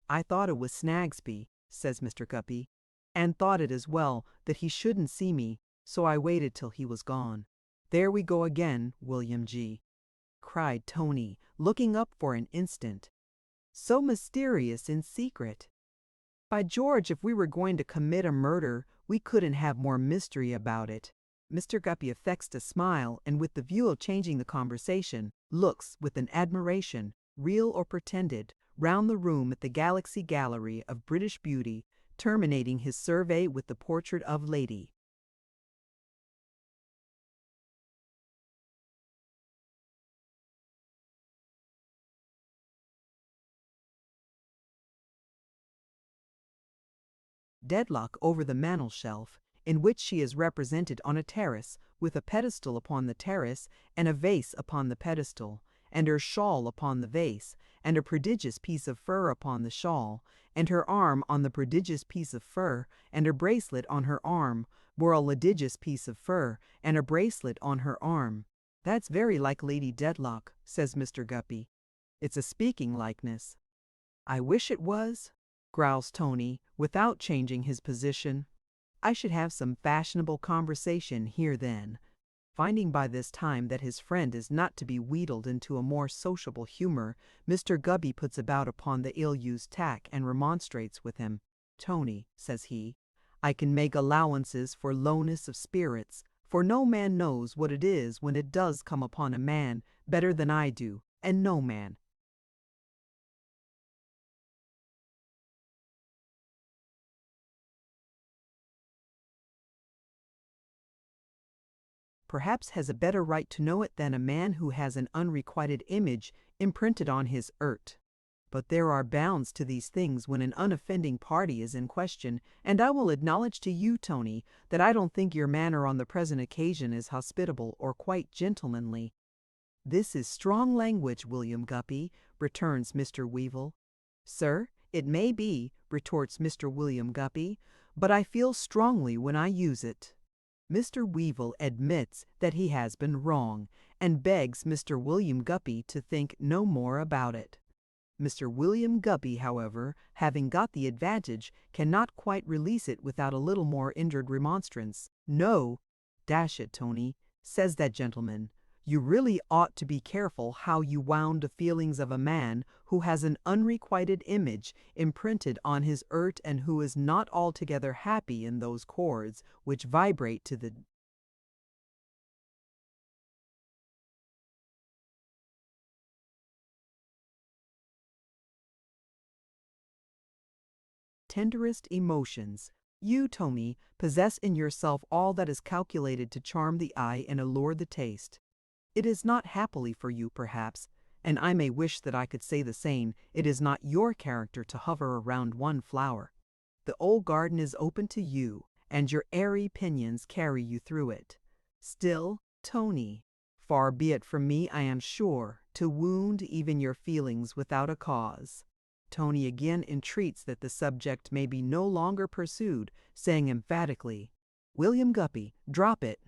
I thought it was Snagsby, says Mr. Guppy, and thought it as well that he shouldn't see me, so I waited till he was gone. There we go again, William G., cried Tony, looking up for an instant. So mysterious in secret. By George, if we were going to commit a murder, we couldn't have more mystery about it. Mr. Guppy affects to smile, and with the view of changing the conversation, looks with an admiration, real or pretended, round the room at the Galaxy Gallery of British beauty, terminating his survey with the portrait of Lady. Deadlock over the mantel-shelf, in which she is represented on a terrace, with a pedestal upon the terrace, and a vase upon the pedestal, and her shawl upon the vase, and a prodigious piece of fur upon the shawl, and her arm on the prodigious piece of fur, and a bracelet on her arm, wore a litigious piece of fur, and a bracelet on her arm. That's very like Lady Dedlock, says Mr. Guppy. It's a speaking likeness. I wish it was, growls Tony, without changing his position. I should have some fashionable conversation here then. Finding by this time that his friend is not to be wheedled into a more sociable humor, Mr. Guppy puts about upon the ill-used tack and remonstrates with him. Tony, says he, I can make allowances for lowness of spirits, for no man knows what it is when it does come upon a man better than I do, and no man. Perhaps has a better right to know it than a man who has an unrequited image imprinted on his earth. But there are bounds to these things when an unoffending party is in question, and I will acknowledge to you, Tony, that I don't think your manner on the present occasion is hospitable or quite gentlemanly. This is strong language, William Guppy, returns Mr. Weevil. Sir, it may be, retorts Mr. William Guppy, but I feel strongly when I use it. Mr. Weevil admits that he has been wrong, and begs Mr. William Guppy to think no more about it. Mr. William Guppy, however, having got the advantage, cannot quite release it without a little more injured remonstrance. No, dash it, Tony, says that gentleman, you really ought to be careful how you wound the feelings of a man who has an unrequited image imprinted on his earth and who is not altogether happy in those chords which vibrate to the tenderest emotions. You, Tony, possess in yourself all that is calculated to charm the eye and allure the taste. It is not happily for you, perhaps, and I may wish that I could say the same, it is not your character to hover around one flower. The old garden is open to you, and your airy pinions carry you through it. Still, Tony, far be it from me, I am sure, to wound even your feelings without a cause. Tony again entreats that the subject may be no longer pursued, saying emphatically, "William Guppy, drop it."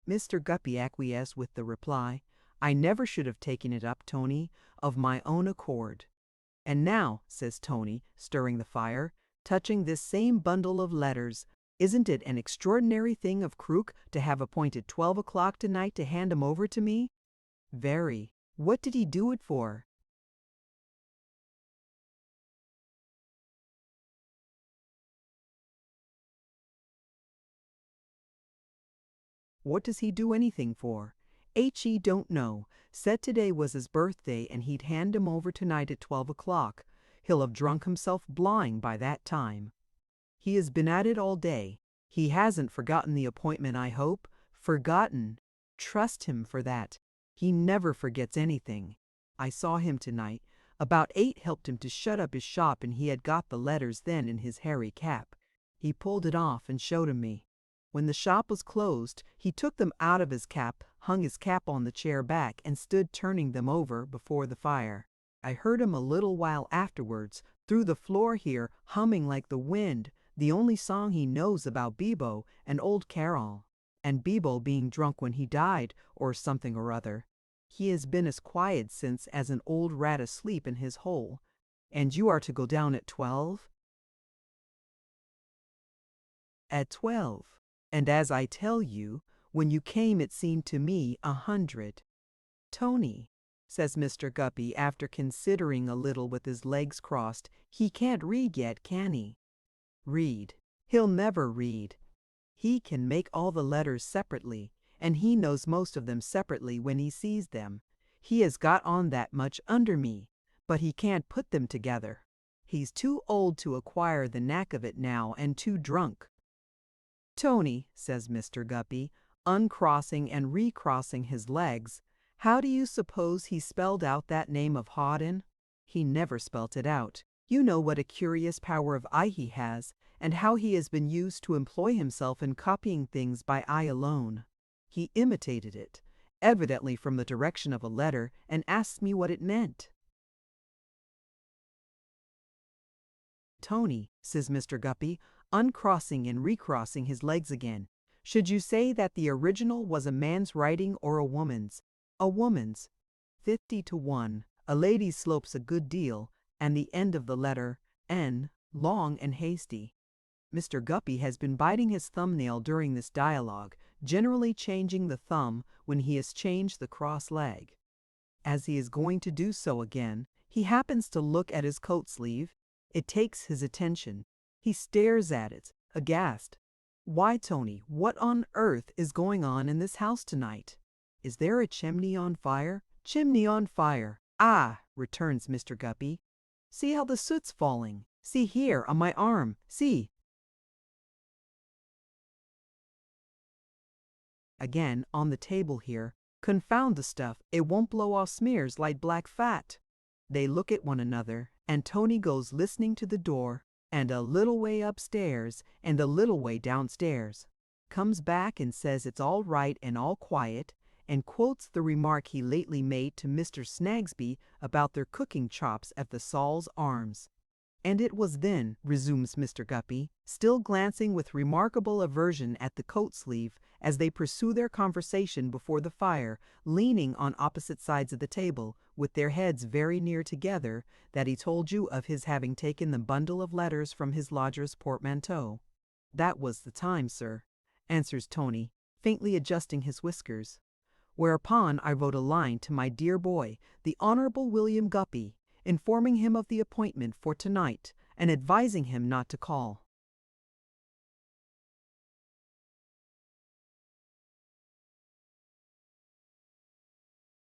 Mr. Guppy acquiesced with the reply, "I never should have taken it up, Tony, of my own accord." "And now," says Tony, stirring the fire, touching this same bundle of letters, "isn't it an extraordinary thing of Crook to have appointed 12 o'clock tonight to hand 'em over to me?" "Very. What did he do it for?" "What does he do anything for?" "H.E. don't know. Said today was his birthday and he'd hand 'em over tonight at 12 o'clock. He'll have drunk himself blind by that time. He has been at it all day. He hasn't forgotten the appointment, I hope?" "Forgotten? Trust him for that. He never forgets anything. I saw him tonight. About 8 helped him to shut up his shop and he had got the letters then in his hairy cap. He pulled it off and showed 'em me. When the shop was closed, he took them out of his cap, hung his cap on the chair back, and stood turning them over before the fire. I heard him a little while afterwards, through the floor here, humming like the wind, the only song he knows about Bibo and old Carol, and Bibo being drunk when he died, or something or other. He has been as quiet since as an old rat asleep in his hole. And you are to go down at 12? At 12. And as I tell you, when you came it seemed to me 100. "Tony," says Mr. Guppy after considering a little with his legs crossed, "he can't read yet, can he?" "Read? He'll never read. He can make all the letters separately, and he knows most of them separately when he sees them. He has got on that much under me, but he can't put them together. He's too old to acquire the knack of it now, and too drunk." "Tony," says Mr. Guppy, uncrossing and recrossing his legs, "how do you suppose he spelled out that name of Hawdon?" "He never spelt it out. You know what a curious power of eye he has, and how he has been used to employ himself in copying things by eye alone. He imitated it, evidently from the direction of a letter, and asked me what it meant." "Tony," says Mr. Guppy, uncrossing and recrossing his legs again, "should you say that the original was a man's writing or a woman's?" "A woman's. 50 to 1. A lady slopes a good deal, and the end of the letter, N, long and hasty." Mr. Guppy has been biting his thumbnail during this dialogue, generally changing the thumb when he has changed the cross leg. As he is going to do so again, he happens to look at his coat sleeve. It takes his attention. He stares at it, aghast. "Why, Tony, what on earth is going on in this house tonight? Is there a chimney on fire?" "Chimney on fire? Ah!" returns Mr. Guppy. "See how the soot's falling. See here, on my arm. See." Again, on the table here. "Confound the stuff, it won't blow off smears like black fat." They look at one another, and Tony goes listening to the door, and a little way upstairs, and a little way downstairs. Comes back and says it's all right and all quiet, and quotes the remark he lately made to Mr. Snagsby about their cooking chops at the Saul's Arms. "And it was then," resumes Mr. Guppy, still glancing with remarkable aversion at the coat sleeve, as they pursue their conversation before the fire, leaning on opposite sides of the table, with their heads very near together, "that he told you of his having taken the bundle of letters from his lodger's portmanteau." "That was the time, sir," answers Tony, faintly adjusting his whiskers. "Whereupon I wrote a line to my dear boy, the Honorable William Guppy, informing him of the appointment for tonight, and advising him not to call."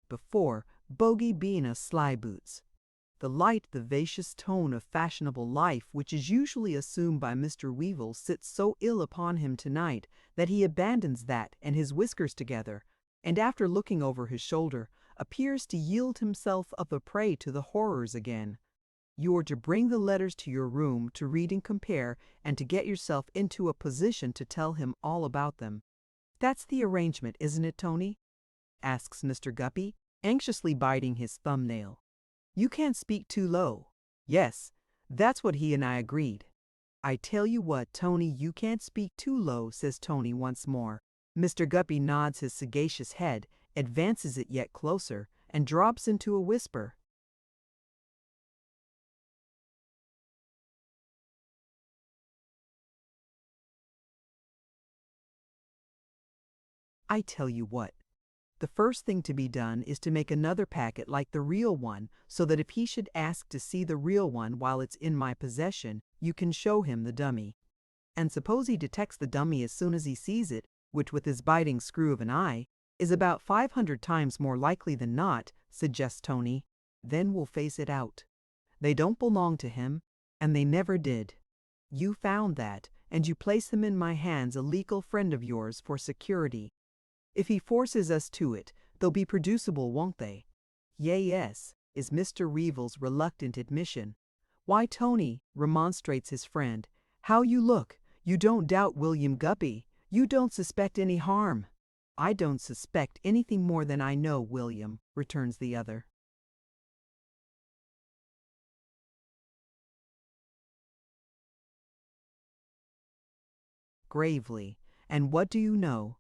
Before, Bogey being a sly boots. The light, the vivacious tone of fashionable life which is usually assumed by Mr. Weevil sits so ill upon him tonight that he abandons that and his whiskers together, and after looking over his shoulder, appears to yield himself up a prey to the horrors again. You are to bring the letters to your room to read and compare, and to get yourself into a position to tell him all about them. That's the arrangement, isn't it, Tony? Asks Mr. Guppy, anxiously biting his thumbnail. You can't speak too low. Yes, that's what he and I agreed. I tell you what, Tony, you can't speak too low, says Tony once more. Mr. Guppy nods his sagacious head, advances it yet closer, and drops into a whisper. I tell you what. The first thing to be done is to make another packet like the real one, so that if he should ask to see the real one while it's in my possession, you can show him the dummy. And suppose he detects the dummy as soon as he sees it, which with his biting screw of an eye, is about 500 times more likely than not, suggests Tony, then we'll face it out. They don't belong to him, and they never did. You found that, and you place them in my hands, a legal friend of yours, for security. If he forces us to it, they'll be producible, won't they? Yes, is Mr. Weevil's reluctant admission. Why, Tony, remonstrates his friend, how you look. You don't doubt William Guppy. You don't suspect any harm. I don't suspect anything more than I know, William, returns the other. Gravely, and what do you know?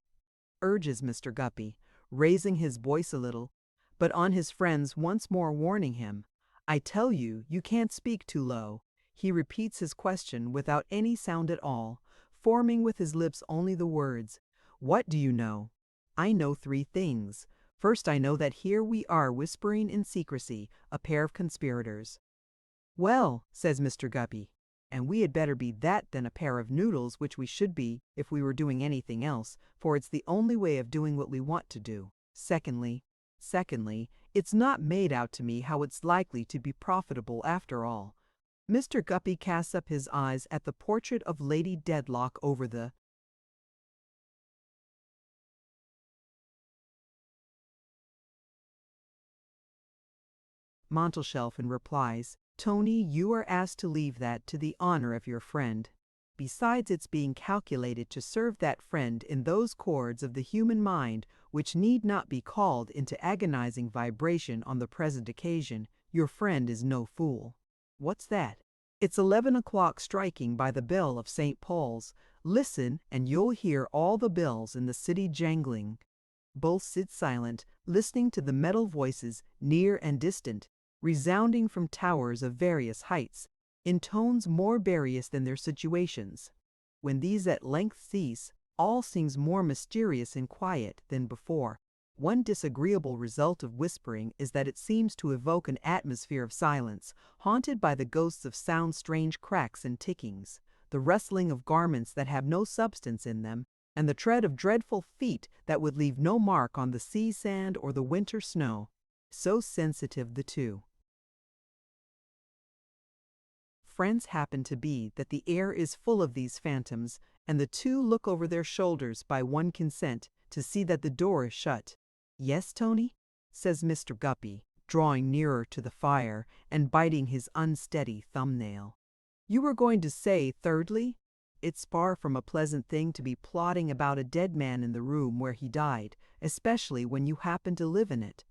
Urges Mr. Guppy, raising his voice a little, but on his friends once more warning him. I tell you, you can't speak too low. He repeats his question without any sound at all, forming with his lips only the words, what do you know? I know 3 things. First, I know that here we are whispering in secrecy, a pair of conspirators. Well, says Mr. Guppy, and we had better be that than a pair of noodles, which we should be if we were doing anything else, for it's the only way of doing what we want to do. Secondly, it's not made out to me how it's likely to be profitable after all. Mr. Guppy casts up his eyes at the portrait of Lady Dedlock over the mantelshelf and replies, Tony, you are asked to leave that to the honor of your friend. Besides its being calculated to serve that friend in those chords of the human mind which need not be called into agonizing vibration on the present occasion, your friend is no fool. What's that? It's 11 o'clock striking by the bell of St. Paul's. Listen, and you'll hear all the bells in the city jangling. Both sit silent, listening to the metal voices, near and distant, resounding from towers of various heights, in tones more various than their situations. When these at length cease, all seems more mysterious and quiet than before. One disagreeable result of whispering is that it seems to evoke an atmosphere of silence, haunted by the ghosts of sound, strange cracks and tickings, the rustling of garments that have no substance in them, and the tread of dreadful feet that would leave no mark on the sea sand or the winter snow. So sensitive the two friends happen to be that the air is full of these phantoms, and the two look over their shoulders by one consent to see that the door is shut. Yes, Tony, says Mr. Guppy, drawing nearer to the fire and biting his unsteady thumbnail. You were going to say, thirdly, it's far from a pleasant thing to be plotting about a dead man in the room where he died, especially when you happen to live in it.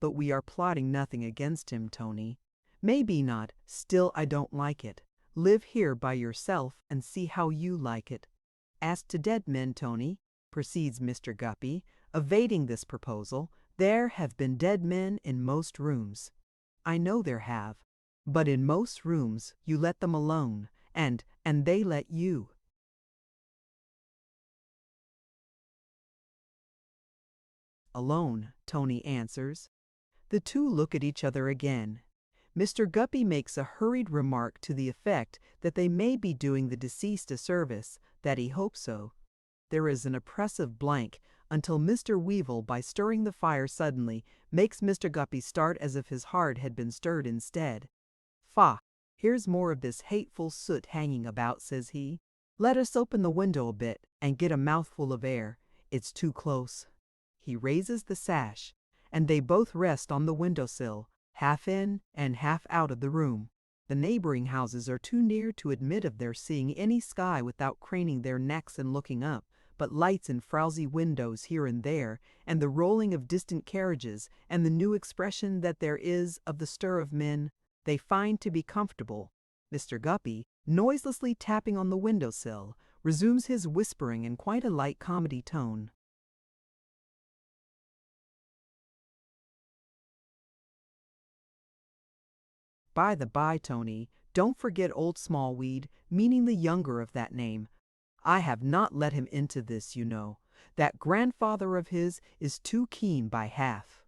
But we are plotting nothing against him, Tony. Maybe not, still I don't like it. Live here by yourself and see how you like it. As to dead men, Tony, proceeds Mr. Guppy, evading this proposal, there have been dead men in most rooms. I know there have. But in most rooms you let them alone, and they let you. Alone, Tony answers. The two look at each other again. Mr. Guppy makes a hurried remark to the effect that they may be doing the deceased a service, that he hopes so. There is an oppressive blank until Mr. Weevil, by stirring the fire suddenly, makes Mr. Guppy start as if his heart had been stirred instead. "Faugh! Here's more of this hateful soot hanging about," says he. "Let us open the window a bit and get a mouthful of air. It's too close." He raises the sash, and they both rest on the windowsill, half in and half out of the room. The neighboring houses are too near to admit of their seeing any sky without craning their necks and looking up, but lights in frowsy windows here and there, and the rolling of distant carriages, and the new expression that there is of the stir of men, they find to be comfortable. Mr. Guppy, noiselessly tapping on the windowsill, resumes his whispering in quite a light comedy tone. "By the by, Tony, don't forget old Smallweed, meaning the younger of that name. I have not let him into this, you know. That grandfather of his is too keen by half.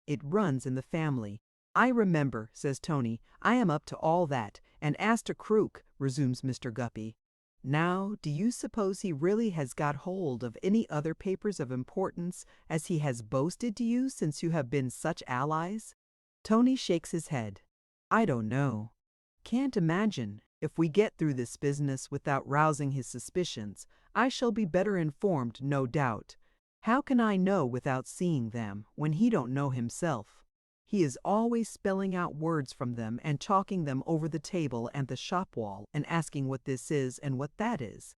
It runs in the family." "I remember," says Tony. "I am up to all that, and as to Crook," resumes Mr. Guppy. "Now, do you suppose he really has got hold of any other papers of importance, as he has boasted to you since you have been such allies?" Tony shakes his head. "I don't know. Can't imagine. If we get through this business without rousing his suspicions, I shall be better informed, no doubt. How can I know without seeing them, when he don't know himself? He is always spelling out words from them and chalking them over the table and the shop wall and asking what this is and what that is.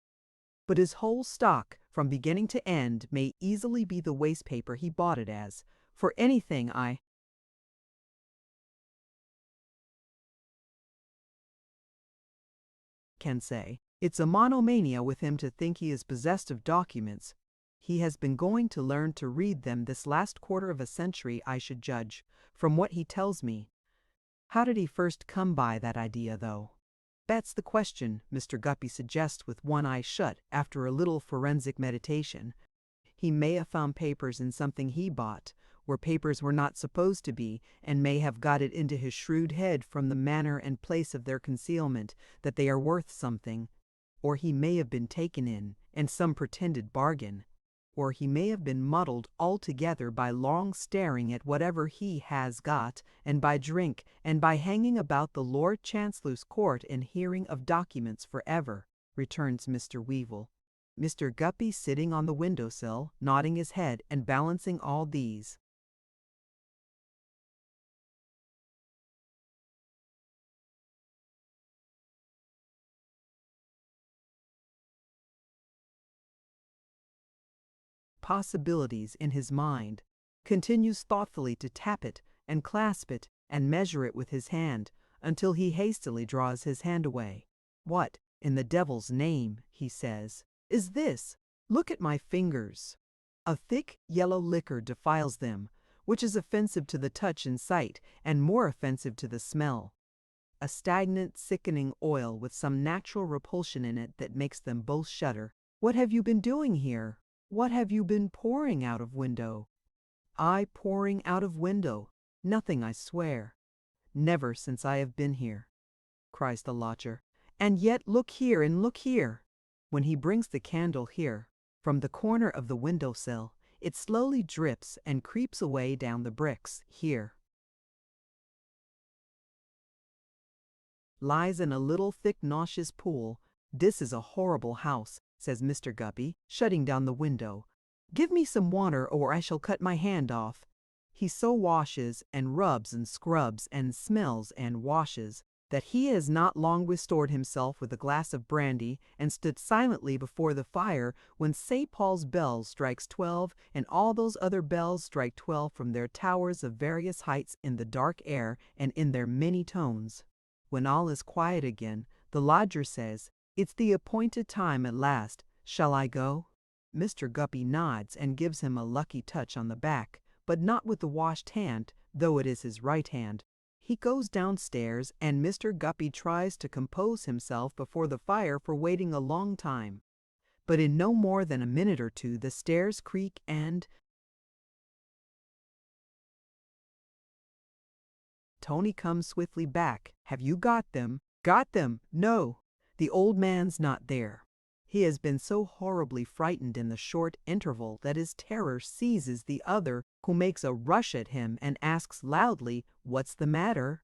But his whole stock, from beginning to end, may easily be the waste paper he bought it as. For anything I can say, it's a monomania with him to think he is possessed of documents. He has been going to learn to read them this last quarter of a century, I should judge, from what he tells me. How did he first come by that idea, though? That's the question, Mr. Guppy suggests with one eye shut after a little forensic meditation. He may have found papers in something he bought, where papers were not supposed to be, and may have got it into his shrewd head from the manner and place of their concealment that they are worth something. Or he may have been taken in some pretended bargain. Or he may have been muddled altogether by long staring at whatever he has got, and by drink, and by hanging about the Lord Chancellor's court and hearing of documents forever," returns Mr. Weevil. Mr. Guppy sitting on the windowsill, nodding his head and balancing all these. Possibilities in his mind, continues thoughtfully to tap it and clasp it and measure it with his hand, until he hastily draws his hand away. "What, in the devil's name," he says, "is this? Look at my fingers." A thick yellow liquor defiles them, which is offensive to the touch and sight, and more offensive to the smell. A stagnant, sickening oil with some natural repulsion in it that makes them both shudder. "What have you been doing here? What have you been pouring out of window?" "I pouring out of window? Nothing, I swear. Never since I have been here," cries the lodger. "And yet look here and look here." When he brings the candle here, from the corner of the window-sill, it slowly drips and creeps away down the bricks here. Lies in a little thick nauseous pool. "This is a horrible house," says Mr. Guppy, shutting down the window. "Give me some water or I shall cut my hand off." He so washes and rubs and scrubs and smells and washes that he has not long restored himself with a glass of brandy and stood silently before the fire when St. Paul's bell strikes 12 and all those other bells strike 12 from their towers of various heights in the dark air and in their many tones. When all is quiet again, the lodger says, "It's the appointed time at last. Shall I go?" Mr. Guppy nods and gives him a lucky touch on the back, but not with the washed hand, though it is his right hand. He goes downstairs, and Mr. Guppy tries to compose himself before the fire for waiting a long time. But in no more than a minute or two the stairs creak and Tony comes swiftly back. "Have you got them?" "Got them? No. The old man's not there. He has been so horribly frightened in the short interval that his terror seizes the other, who makes a rush at him and asks loudly, 'What's the matter?'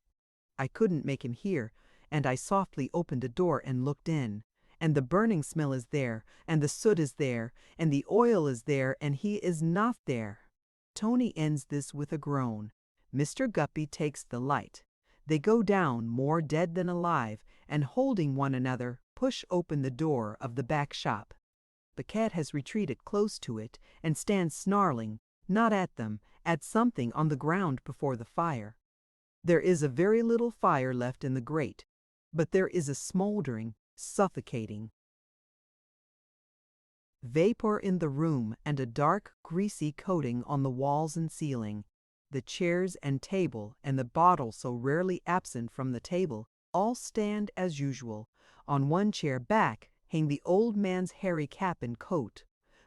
I couldn't make him hear, and I softly opened a door and looked in. And the burning smell is there, and the soot is there, and the oil is there, and he is not there. Tony ends this with a groan. Mr. Guppy takes the light. They go down, more dead than alive, and holding one another, push open the door of the back shop. The cat has retreated close to it, and stands snarling, not at them, at something on the ground before the fire. There is a very little fire left in the grate, but there is a smoldering, suffocating vapor in the room, and a dark, greasy coating on the walls and ceiling. The chairs and table, and the bottle so rarely absent from the table, all stand as usual. On one chair back hang the old man's hairy cap and coat.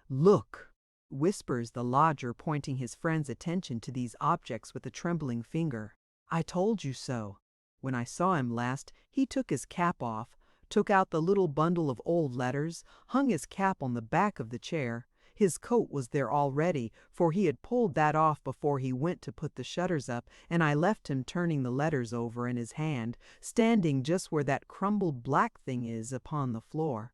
"Look," whispers the lodger, pointing his friend's attention to these objects with a trembling finger. "I told you so. When I saw him last, he took his cap off, took out the little bundle of old letters, hung his cap on the back of the chair. His coat was there already, for he had pulled that off before he went to put the shutters up, and I left him turning the letters over in his hand, standing just where that crumbled black thing is upon the floor."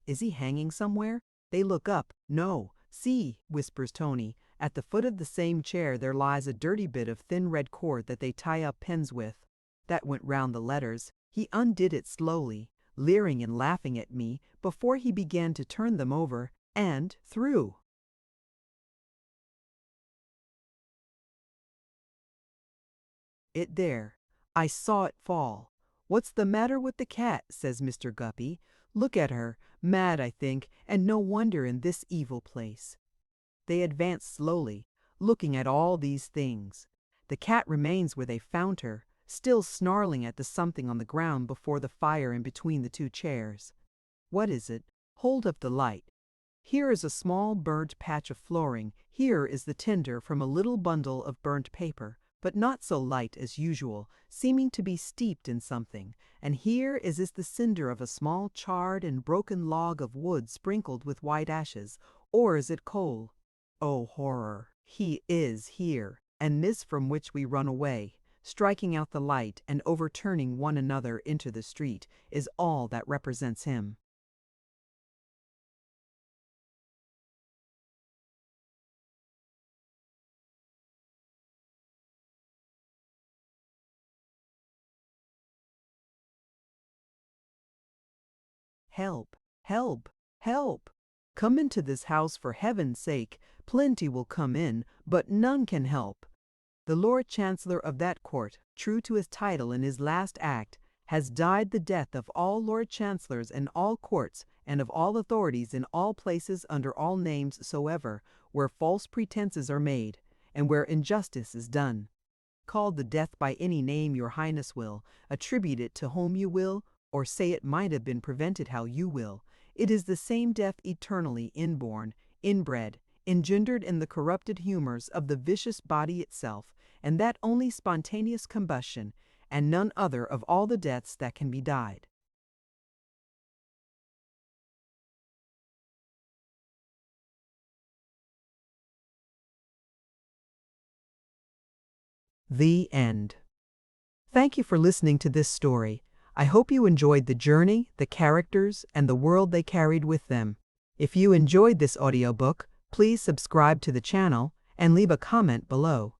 "Is he hanging somewhere?" They look up. "No. See," whispers Tony. "At the foot of the same chair there lies a dirty bit of thin red cord that they tie up pens with. That went round the letters." He undid it slowly, leering and laughing at me, before he began to turn them over, and through. It there. I saw it fall. "What's the matter with the cat?" says Mr. Guppy. "Look at her, mad, I think, and no wonder in this evil place." They advance slowly, looking at all these things. The cat remains where they found her, still snarling at the something on the ground before the fire and between the two chairs. What is it? Hold up the light. Here is a small burnt patch of flooring. Here is the tinder from a little bundle of burnt paper, but not so light as usual, seeming to be steeped in something. And here is the cinder of a small charred and broken log of wood sprinkled with white ashes. Or is it coal? Oh, horror! He is here, and this from which we run away, striking out the light and overturning one another into the street, is all that represents him. Help! Help! Help! Come into this house for heaven's sake. Plenty will come in, but none can help. The Lord Chancellor of that court, true to his title in his last act, has died the death of all Lord Chancellors in all courts, and of all authorities in all places under all names soever, where false pretenses are made, and where injustice is done. Call the death by any name your highness will, attribute it to whom you will, or say it might have been prevented how you will. It is the same death eternally inborn, inbred, engendered in the corrupted humors of the vicious body itself, and that only spontaneous combustion, and none other of all the deaths that can be died. The end. Thank you for listening to this story. I hope you enjoyed the journey, the characters, and the world they carried with them. If you enjoyed this audiobook, please subscribe to the channel and leave a comment below.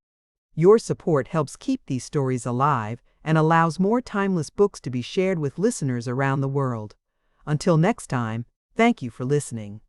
Your support helps keep these stories alive and allows more timeless books to be shared with listeners around the world. Until next time, thank you for listening.